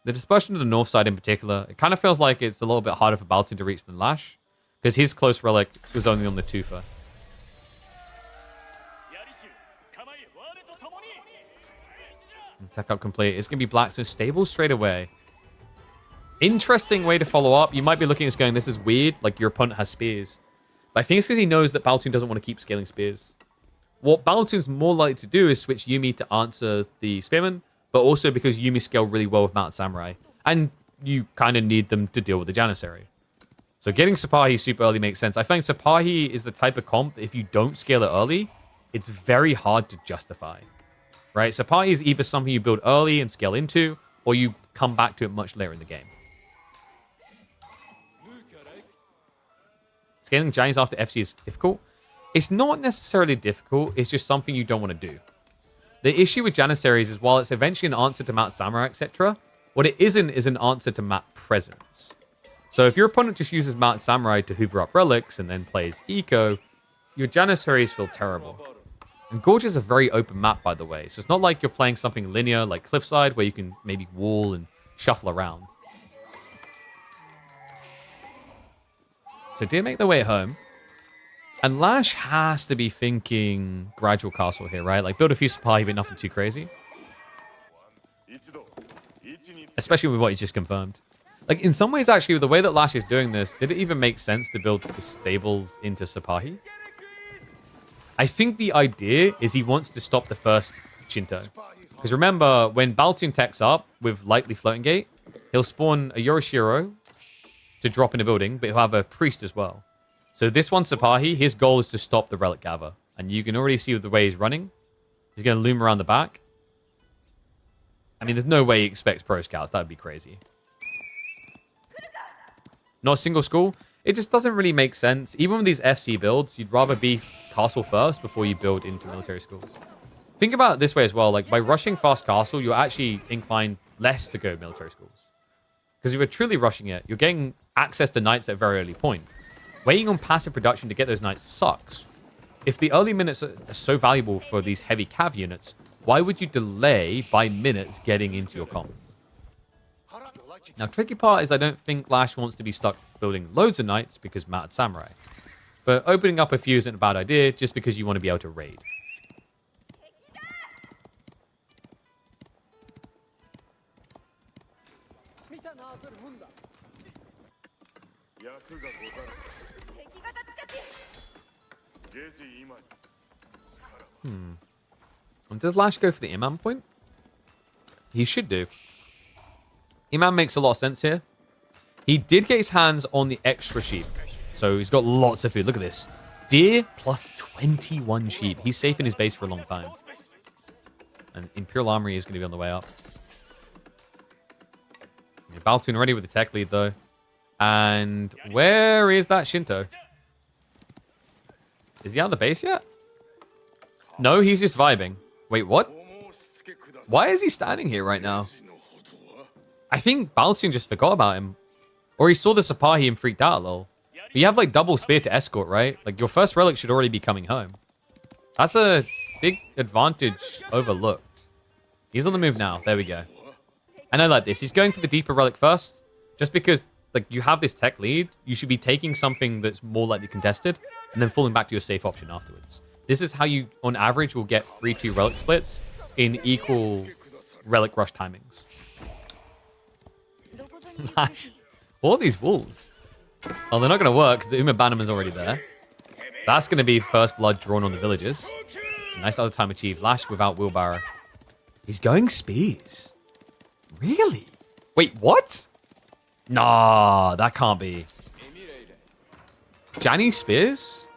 The dispersion to the north side in particular, it kind of feels like it's a little bit harder for Boltune to reach than Lash, because his close relic was only on the Tufa. Tech up complete. It's going to be Blacksmith stable straight away. Interesting way to follow up. You might be looking at this going, this is weird, like your opponent has spears. But I think it's because he knows that Boltune doesn't want to keep scaling spears. What Boltune's more likely to do is switch Yuumi to answer the Spearman, but also because Yuumi scale really well with Mount Samurai, and you kind of need them to deal with the Janissary. So getting Sipahi super early makes sense. I find Sipahi is the type of comp that if you don't scale it early, it's very hard to justify. Right? Sipahi is either something you build early and scale into, or you come back to it much later in the game. Scaling Giants after FC is difficult. It's not necessarily difficult, it's just something you don't want to do. The issue with Janissaries is while it's eventually an answer to Mount Samurai, etc., what it isn't is an answer to map presence. So if your opponent just uses Mount Samurai to hoover up relics and then plays Eco, your Janissaries feel terrible. And Gorge is a very open map, by the way, so it's not like you're playing something linear like Cliffside where you can maybe wall and shuffle around. So deer make their way home. And Lash has to be thinking gradual castle here, right? Like build a few Sipahi, but nothing too crazy. Especially with what he's just confirmed. Like in some ways, actually, with the way that Lash is doing this, did it even make sense to build the stables into Sipahi? I think the idea is he wants to stop the first Shinto. Because remember, when Boltune techs up with likely floating gate, he'll spawn a Yorishiro to drop in a building, but he'll have a priest as well. So this one, Sipahi, his goal is to stop the relic gather. And you can already see with the way he's running. He's going to loom around the back. I mean, there's no way he expects pro scouts. That would be crazy. Not a single school. It just doesn't really make sense. Even with these FC builds, you'd rather be castle first before you build into military schools. Think about it this way as well. Like by rushing fast castle, you're actually inclined less to go military schools. Because if you're truly rushing it, you're getting access to knights at a very early point. Waiting on passive production to get those knights sucks. if the early minutes are so valuable for these heavy cav units, why would you delay by minutes getting into your comp? Now, tricky part is I don't think Lash wants to be stuck building loads of knights because Mad Samurai. But opening up a few isn't a bad idea just because you want to be able to raid. Does Lash go for the Imam point? He should do. Imam makes a lot of sense here. He did get his hands on the extra sheep. So he's got lots of food. Look at this. Deer plus 21 sheep. He's safe in his base for a long time. And Imperial Armory is going to be on the way up. Yeah, Boltune already with the tech lead, though. And where is that Shinto? Is he out of the base yet? No, he's just vibing. Wait, what? Why is he standing here right now? I think Boltune just forgot about him. Or he saw the Sapahi and freaked out a little. But you have like double spear to escort, right? Like your first relic should already be coming home. That's a big advantage overlooked. He's on the move now. There we go. And I like this. He's going for the deeper relic first. Just because like you have this tech lead, you should be taking something that's more likely contested and then falling back to your safe option afterwards. This is how you, on average, will get 3-2 relic splits in equal relic rush timings. Lash. All these wolves. Oh, they're not going to work because the Uma Bannerman's already there. That's going to be first blood drawn on the villagers. Nice other time achieved. Lash without wheelbarrow. He's going spears. Really? Wait, what? Nah, that can't be. Janny spears?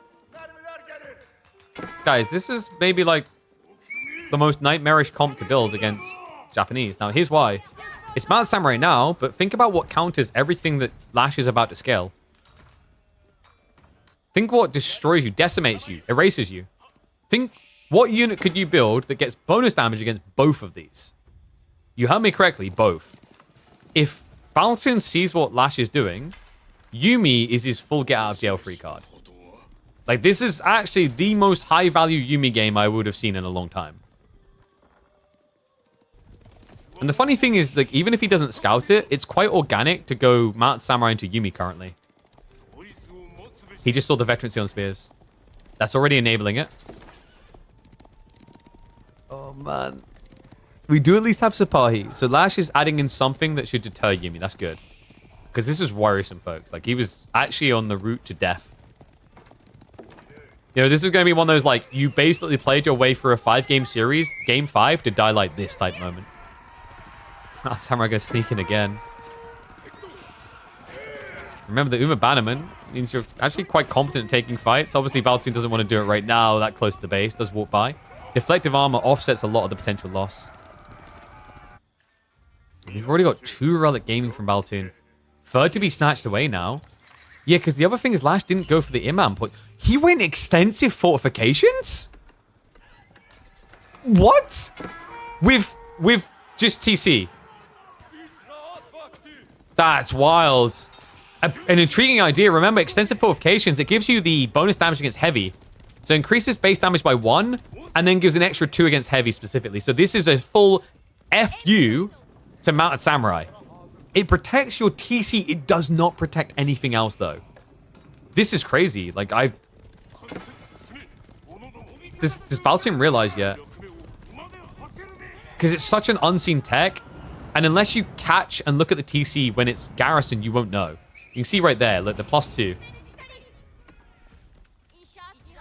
Guys, this is maybe like the most nightmarish comp to build against Japanese. Now, here's why. It's Mad Samurai now, but think about what counters everything that Lash is about to scale. Think what destroys you, decimates you, erases you. Think what unit could you build that gets bonus damage against both of these? You heard me correctly, both. If Boltune sees what Lash is doing, Yumi is his full get out of jail free card. Like, this is actually the most high-value Yumi game I would have seen in a long time. And the funny thing is, like, even if he doesn't scout it, it's quite organic to go Mount Samurai into Yumi currently. He just saw the veterancy on spears. That's already enabling it. Oh, man. We do at least have Sapahi. So Lash is adding in something that should deter Yumi. That's good. Because this is worrisome, folks. Like, he was actually on the route to death. You know, this is going to be one of those, like, you basically played your way through a 5-game series, game 5, to die like this type moment. Samurai goes sneaking again. Remember, the Uma Bannerman means you're actually quite competent at taking fights. Obviously, Boltune doesn't want to do it right now, that close to the base. Does walk by. Deflective armor offsets a lot of the potential loss. We've already got 2 relic gaming from Boltune. Third to be snatched away now. Yeah, because the other thing is Lash didn't go for the Imam point. He went extensive fortifications? What? With just TC? That's wild. An intriguing idea. Remember, extensive fortifications, it gives you the bonus damage against heavy. So it increases base damage by 1, and then gives an extra 2 against heavy specifically. So this is a full FU to Mounted Samurai. It protects your TC. It does not protect anything else, though. This is crazy. Like, Does Boltune realize yet? Because it's such an unseen tech. And unless you catch and look at the TC when it's garrison, you won't know. You can see right there, look, the +2.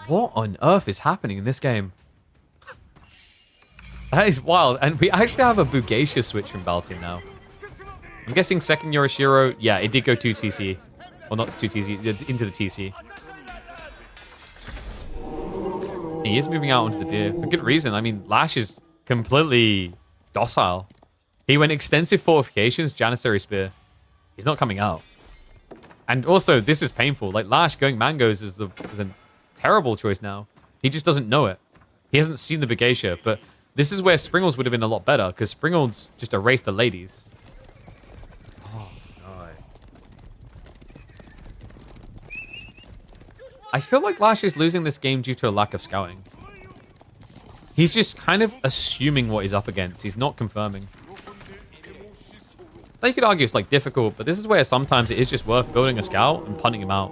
What on earth is happening in this game? That is wild. And we actually have a Bugacia switch from Boltune now. I'm guessing second Yorishiro. Yeah, it did go 2 TC. Well, not 2 TC, into the TC. He is moving out onto the deer for good reason. I mean, Lash is completely docile. He went extensive fortifications, Janissary Spear. He's not coming out. And also, this is painful. Like, Lash going mangoes is a terrible choice now. He just doesn't know it. He hasn't seen the Bugacia, but this is where Springles would have been a lot better, because Springles just erased the ladies. I feel like Lash is losing this game due to a lack of scouting. He's just kind of assuming what he's up against. He's not confirming. Now you could argue it's like difficult, but this is where sometimes it is just worth building a scout and punting him out.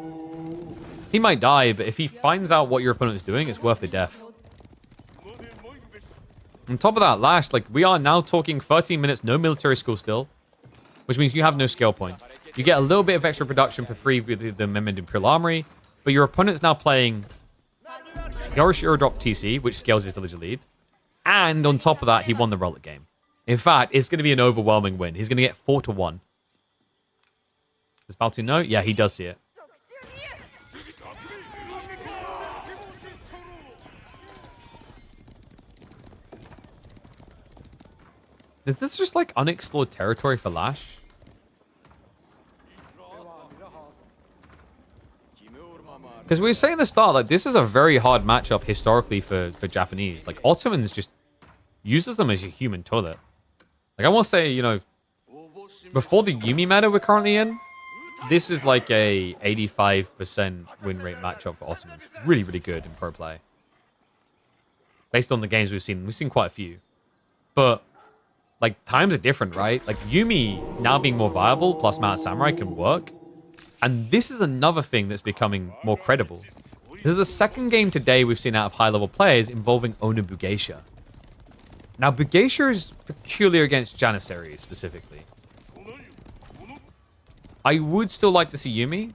He might die, but if he finds out what your opponent is doing, it's worth the death. On top of that, Lash, like, we are now talking 13 minutes, no military school still, which means you have no skill point. You get a little bit of extra production for free with the Mimic Imperial Armory, but your opponent's now playing Yorishiro drop TC, which scales his villager lead, and on top of that, he won the relic game. In fact, it's going to be an overwhelming win. He's going to get 4-1. Does Boltune know? Yeah, he does see it. Is this just like unexplored territory for Lash? Because we were saying at the start, like, this is a very hard matchup historically for Japanese. Like, Ottomans just uses them as a human toilet. Like, I want to say, you know, before the Yumi meta we're currently in, this is like a 85% win rate matchup for Ottomans. Really, really good in pro play. Based on the games we've seen quite a few. But, like, times are different, right? Like, Yumi now being more viable, plus Mount Samurai can work. And this is another thing that's becoming more credible. This is the second game today we've seen out of high-level players involving Owner Bugeisha. Now, Bugeisha is peculiar against Janissaries, specifically. I would still like to see Yumi.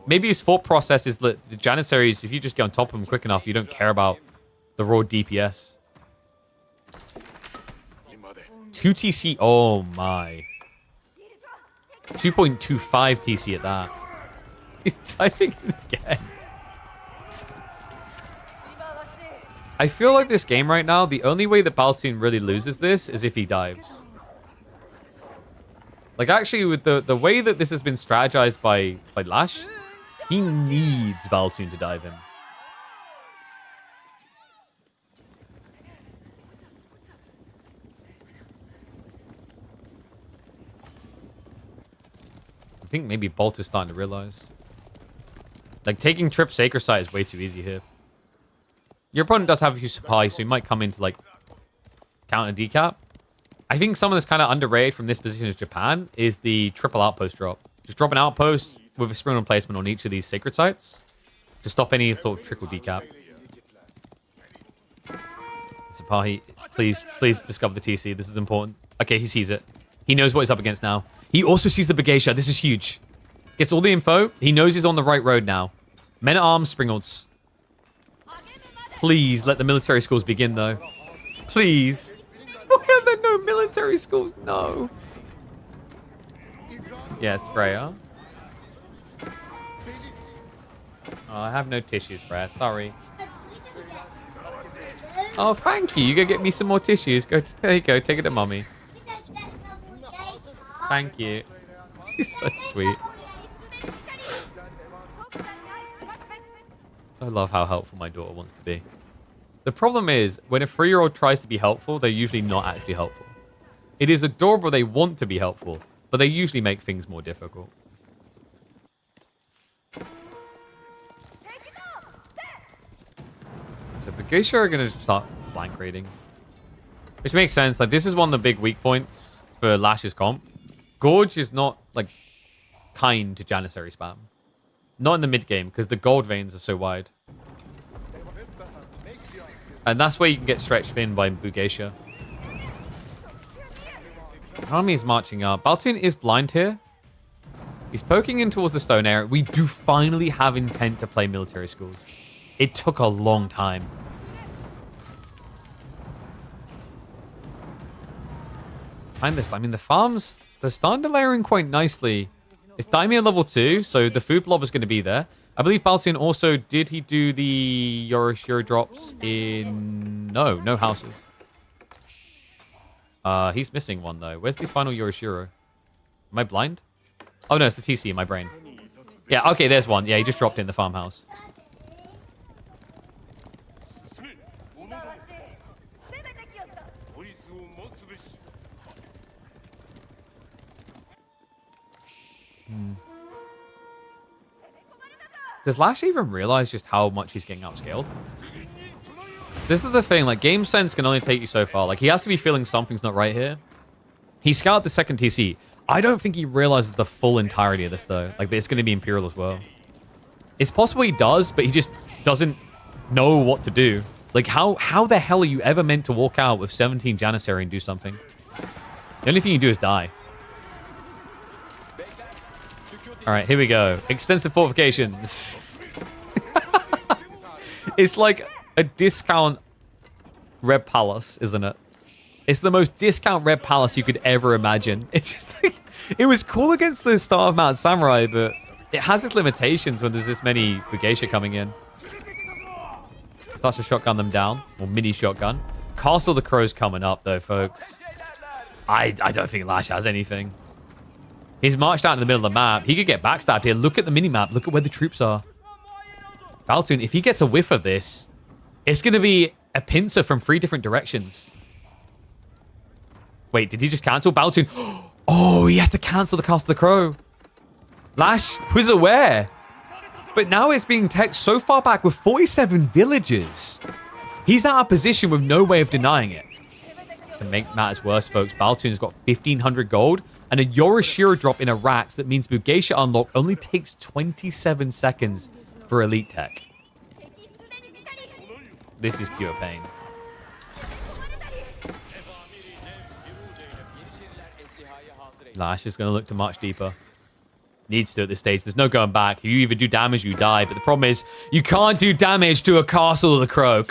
Maybe his thought process is that the Janissaries, if you just get on top of them quick enough, you don't care about the raw DPS. 2 TC, oh my. 2.25 TC at that. He's typing it again. I feel like this game right now, the only way that Boltune really loses this is if he dives. Like, actually, with the way that this has been strategized by Lash, he needs Boltune to dive him. I think maybe Bolt is starting to realize. Like, taking Trip Sacred Site is way too easy here. Your opponent does have a few supply, so he might come into, like, counter decap. I think some of this kind of underrated from this position as Japan is the triple outpost drop. Just drop an outpost with a spring placement on each of these sacred sites to stop any sort of trickle decap. Sapahi, please discover the TC. This is important. Okay, he sees it. He knows what he's up against now. He also sees the Bugeisha. This is huge. Gets all the info. He knows he's on the right road now. Men at arms, Springolds. Please let the military schools begin, though. Please. Why are there no military schools? No. Yes, Freya. Oh, I have no tissues, Freya. Sorry. Oh, thank you. You go get me some more tissues. Go. There you go. Take it to mommy. Thank you. She's so sweet. I love how helpful my daughter wants to be. The problem is, when a 3-year-old tries to be helpful, they're usually not actually helpful. It is adorable they want to be helpful, but they usually make things more difficult. So Bugeisha are going to start flank raiding. Which makes sense. Like, this is one of the big weak points for Lash's comp. Gorge is not, like, kind to Janissary spam. Not in the mid game, because the gold veins are so wide. And that's where you can get stretched thin by Bugeisha. Army is marching up. Boltune is blind here. He's poking in towards the stone area. We do finally have intent to play military schools. It took a long time. Find this. I mean, the farms, they're starting to layer in quite nicely. It's Daimyo level 2, so the food blob is going to be there. I believe Boltune also, did he do the Yorishiro drops in... No houses. He's missing one, though. Where's the final Yorishiro? Am I blind? Oh, no, it's the TC in my brain. Yeah, okay, there's one. Yeah, he just dropped in the farmhouse. Does Lash even realize just how much he's getting outscaled? This is the thing, like, game sense can only take you so far. Like, he has to be feeling something's not right here. He scouted the second TC. I don't think he realizes the full entirety of this, though. Like, it's going to be Imperial as well. It's possible he does, but he just doesn't know what to do. Like, how the hell are you ever meant to walk out with 17 Janissary and do something? The only thing you do is die. All right, here we go. Extensive fortifications. It's like a discount Red Palace, isn't it? It's the most discount Red Palace you could ever imagine. It's just like, it was cool against the start of Mount Samurai, but it has its limitations when there's this many Bugeisha coming in. Starts to shotgun them down, or mini shotgun. Castle the Crow's coming up, though, folks. I don't think Lash has anything. He's marched out in the middle of the map. He could get backstabbed here. Look at the mini-map. Look at where the troops are. Boltune, if he gets a whiff of this, it's going to be a pincer from 3 different directions. Wait, did he just cancel? Boltune. Oh, he has to cancel the Castle of the Crow. Lash was aware. But now it's being teched so far back with 47 villagers. He's out of position with no way of denying it. To make matters worse, folks, Boltune's got 1,500 gold and a Yorishiro drop in a Rax that means Bugeisha unlock only takes 27 seconds for Elite Tech. This is pure pain. Lash is going to look to march deeper. Needs to at this stage. There's no going back. You either do damage or you die. But the problem is, you can't do damage to a Castle of the Crow.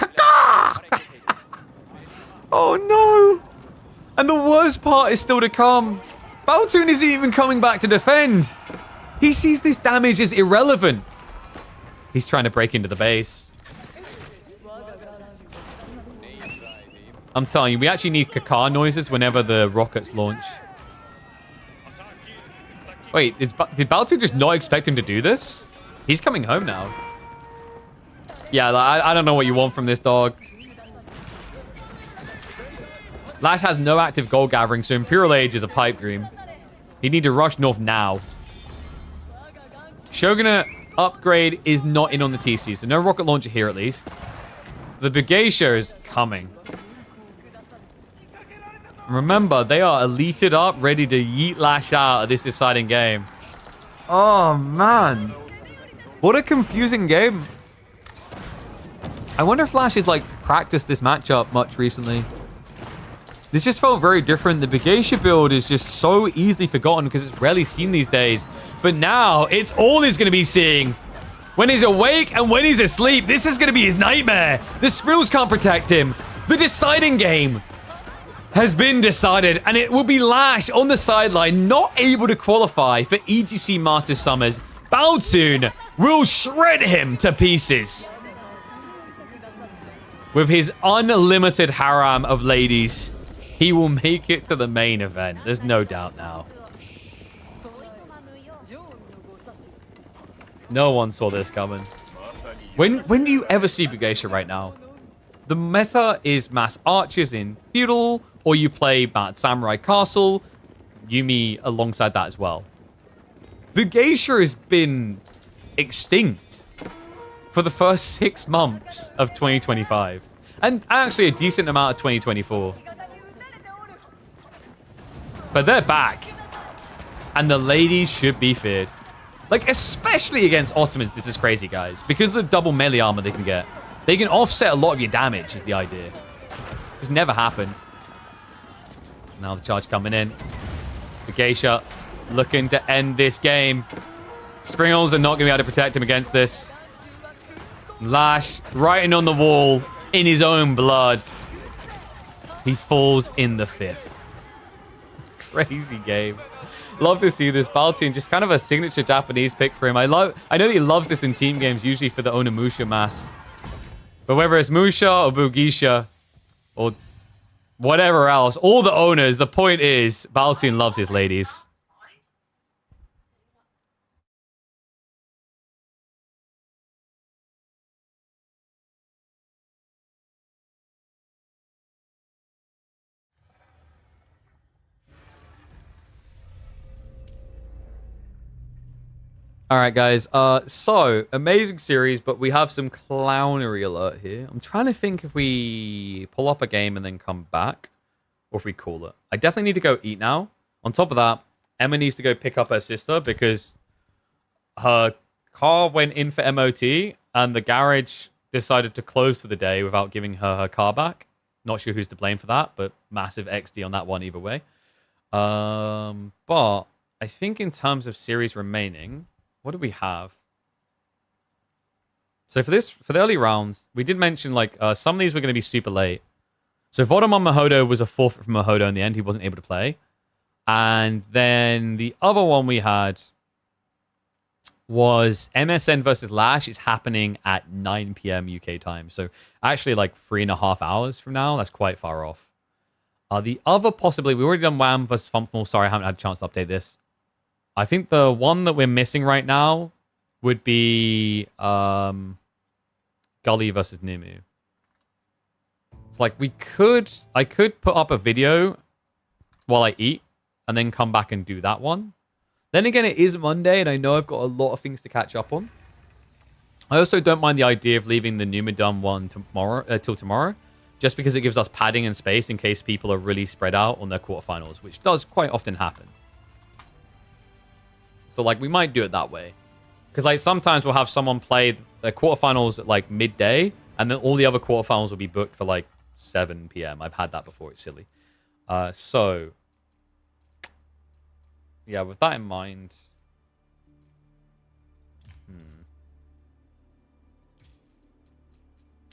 Oh no! And the worst part is still to come. Boltune isn't even coming back to defend. He sees this damage as irrelevant. He's trying to break into the base. I'm telling you, we actually need caca noises whenever the rockets launch. Wait, did Boltune just not expect him to do this? He's coming home now. Yeah, I don't know what you want from this dog. Lash has no active gold gathering, so Imperial Age is a pipe dream. He'd need to rush north now. Shogunate upgrade is not in on the TC, so no rocket launcher here at least. The Bugeisha is coming. Remember, they are elited up, ready to yeet Lash out of this deciding game. Oh, man. What a confusing game. I wonder if Lash has, like, practiced this matchup much recently. This just felt very different. The Bugeisha build is just so easily forgotten because it's rarely seen these days. But now, it's all he's going to be seeing. When he's awake and when he's asleep, this is going to be his nightmare. The Sprills can't protect him. The deciding game has been decided, and it will be Lash on the sideline, not able to qualify for EGC Masters Summers. Boltune will shred him to pieces with his unlimited harem of ladies. He will make it to the main event. There's no doubt now. No one saw this coming. When do you ever see Bugeisha right now? The meta is mass archers in feudal, or you play Mount Samurai Castle, Yumi alongside that as well. Bugeisha has been extinct for the first 6 months of 2025. And actually a decent amount of 2024. But they're back. And the ladies should be feared. Like, especially against Ottomans, this is crazy, guys. Because of the double melee armor they can get. They can offset a lot of your damage, is the idea. Just never happened. Now the charge coming in. Bugeisha looking to end this game. Springles are not going to be able to protect him against this. Lash writing on the wall in his own blood. He falls in the 5th. Crazy game. Love to see this. Boltune, just kind of a signature Japanese pick for him. I know that he loves this in team games, usually for the Onimusha mass. But whether it's Musha or Bugeisha or whatever else, all the owners, the point is, Boltune loves his ladies. All right, guys. So amazing series, but we have some clownery alert here. I'm trying to think if we pull up a game and then come back, or if we call it. I definitely need to go eat now. On top of that, Emma needs to go pick up her sister because her car went in for MOT and the garage decided to close for the day without giving her her car back. Not sure who's to blame for that, but massive XD on that one either way. But I think in terms of series remaining, what do we have? So for the early rounds, we did mention like some of these were going to be super late. So Vodamon Mahodo was a forfeit from Mahodo in the end. He wasn't able to play. And then the other one we had was MSN versus Lash. Is happening at 9 p.m. UK time. So actually like 3.5 hours from now. That's quite far off. The other possibly, we already done Wham versus Funfmal. Sorry, I haven't had a chance to update this. I think the one that we're missing right now would be Gully versus DeMu. It's like I could put up a video while I eat and then come back and do that one. Then again, it is Monday and I know I've got a lot of things to catch up on. I also don't mind the idea of leaving the Numadum one till tomorrow, just because it gives us padding and space in case people are really spread out on their quarterfinals, which does quite often happen. So, like, we might do it that way. Because, like, sometimes we'll have someone play the quarterfinals at, like, midday, and then all the other quarterfinals will be booked for, like, 7 p.m. I've had that before. It's silly. So, yeah, with that in mind...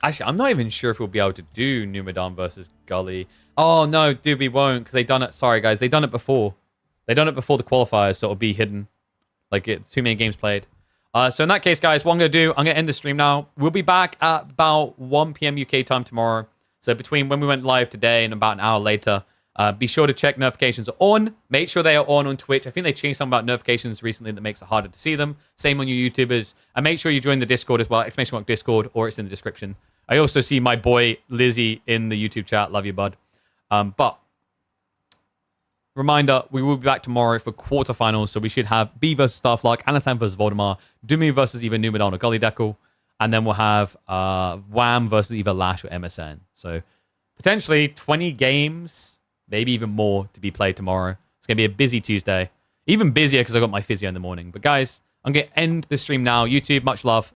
Actually, I'm not even sure if we'll be able to do Numadon versus Gully. Oh, no, dude, we won't, because they done it... Sorry, guys, they done it before. They done it before the qualifiers, so it'll be hidden. Like, it's too many games played. So in that case, guys, what I'm going to do, I'm going to end the stream now. We'll be back at about 1 p.m. UK time tomorrow. So between when we went live today and about an hour later, be sure to check notifications are on. Make sure they are on Twitch. I think they changed something about notifications recently that makes it harder to see them. Same on you YouTubers. And make sure you join the Discord as well. ! Discord, or it's in the description. I also see my boy Lizzie in the YouTube chat. Love you, bud. But reminder, we will be back tomorrow for quarterfinals, so we should have B versus Starflark, Anatan versus Voldemar, DeMu versus either Numadon or Gully Deckle, and then we'll have Wham versus either Lash or MSN. So potentially 20 games, maybe even more, to be played tomorrow. It's going to be a busy Tuesday. Even busier because I got my physio in the morning. But guys, I'm going to end the stream now. YouTube, much love.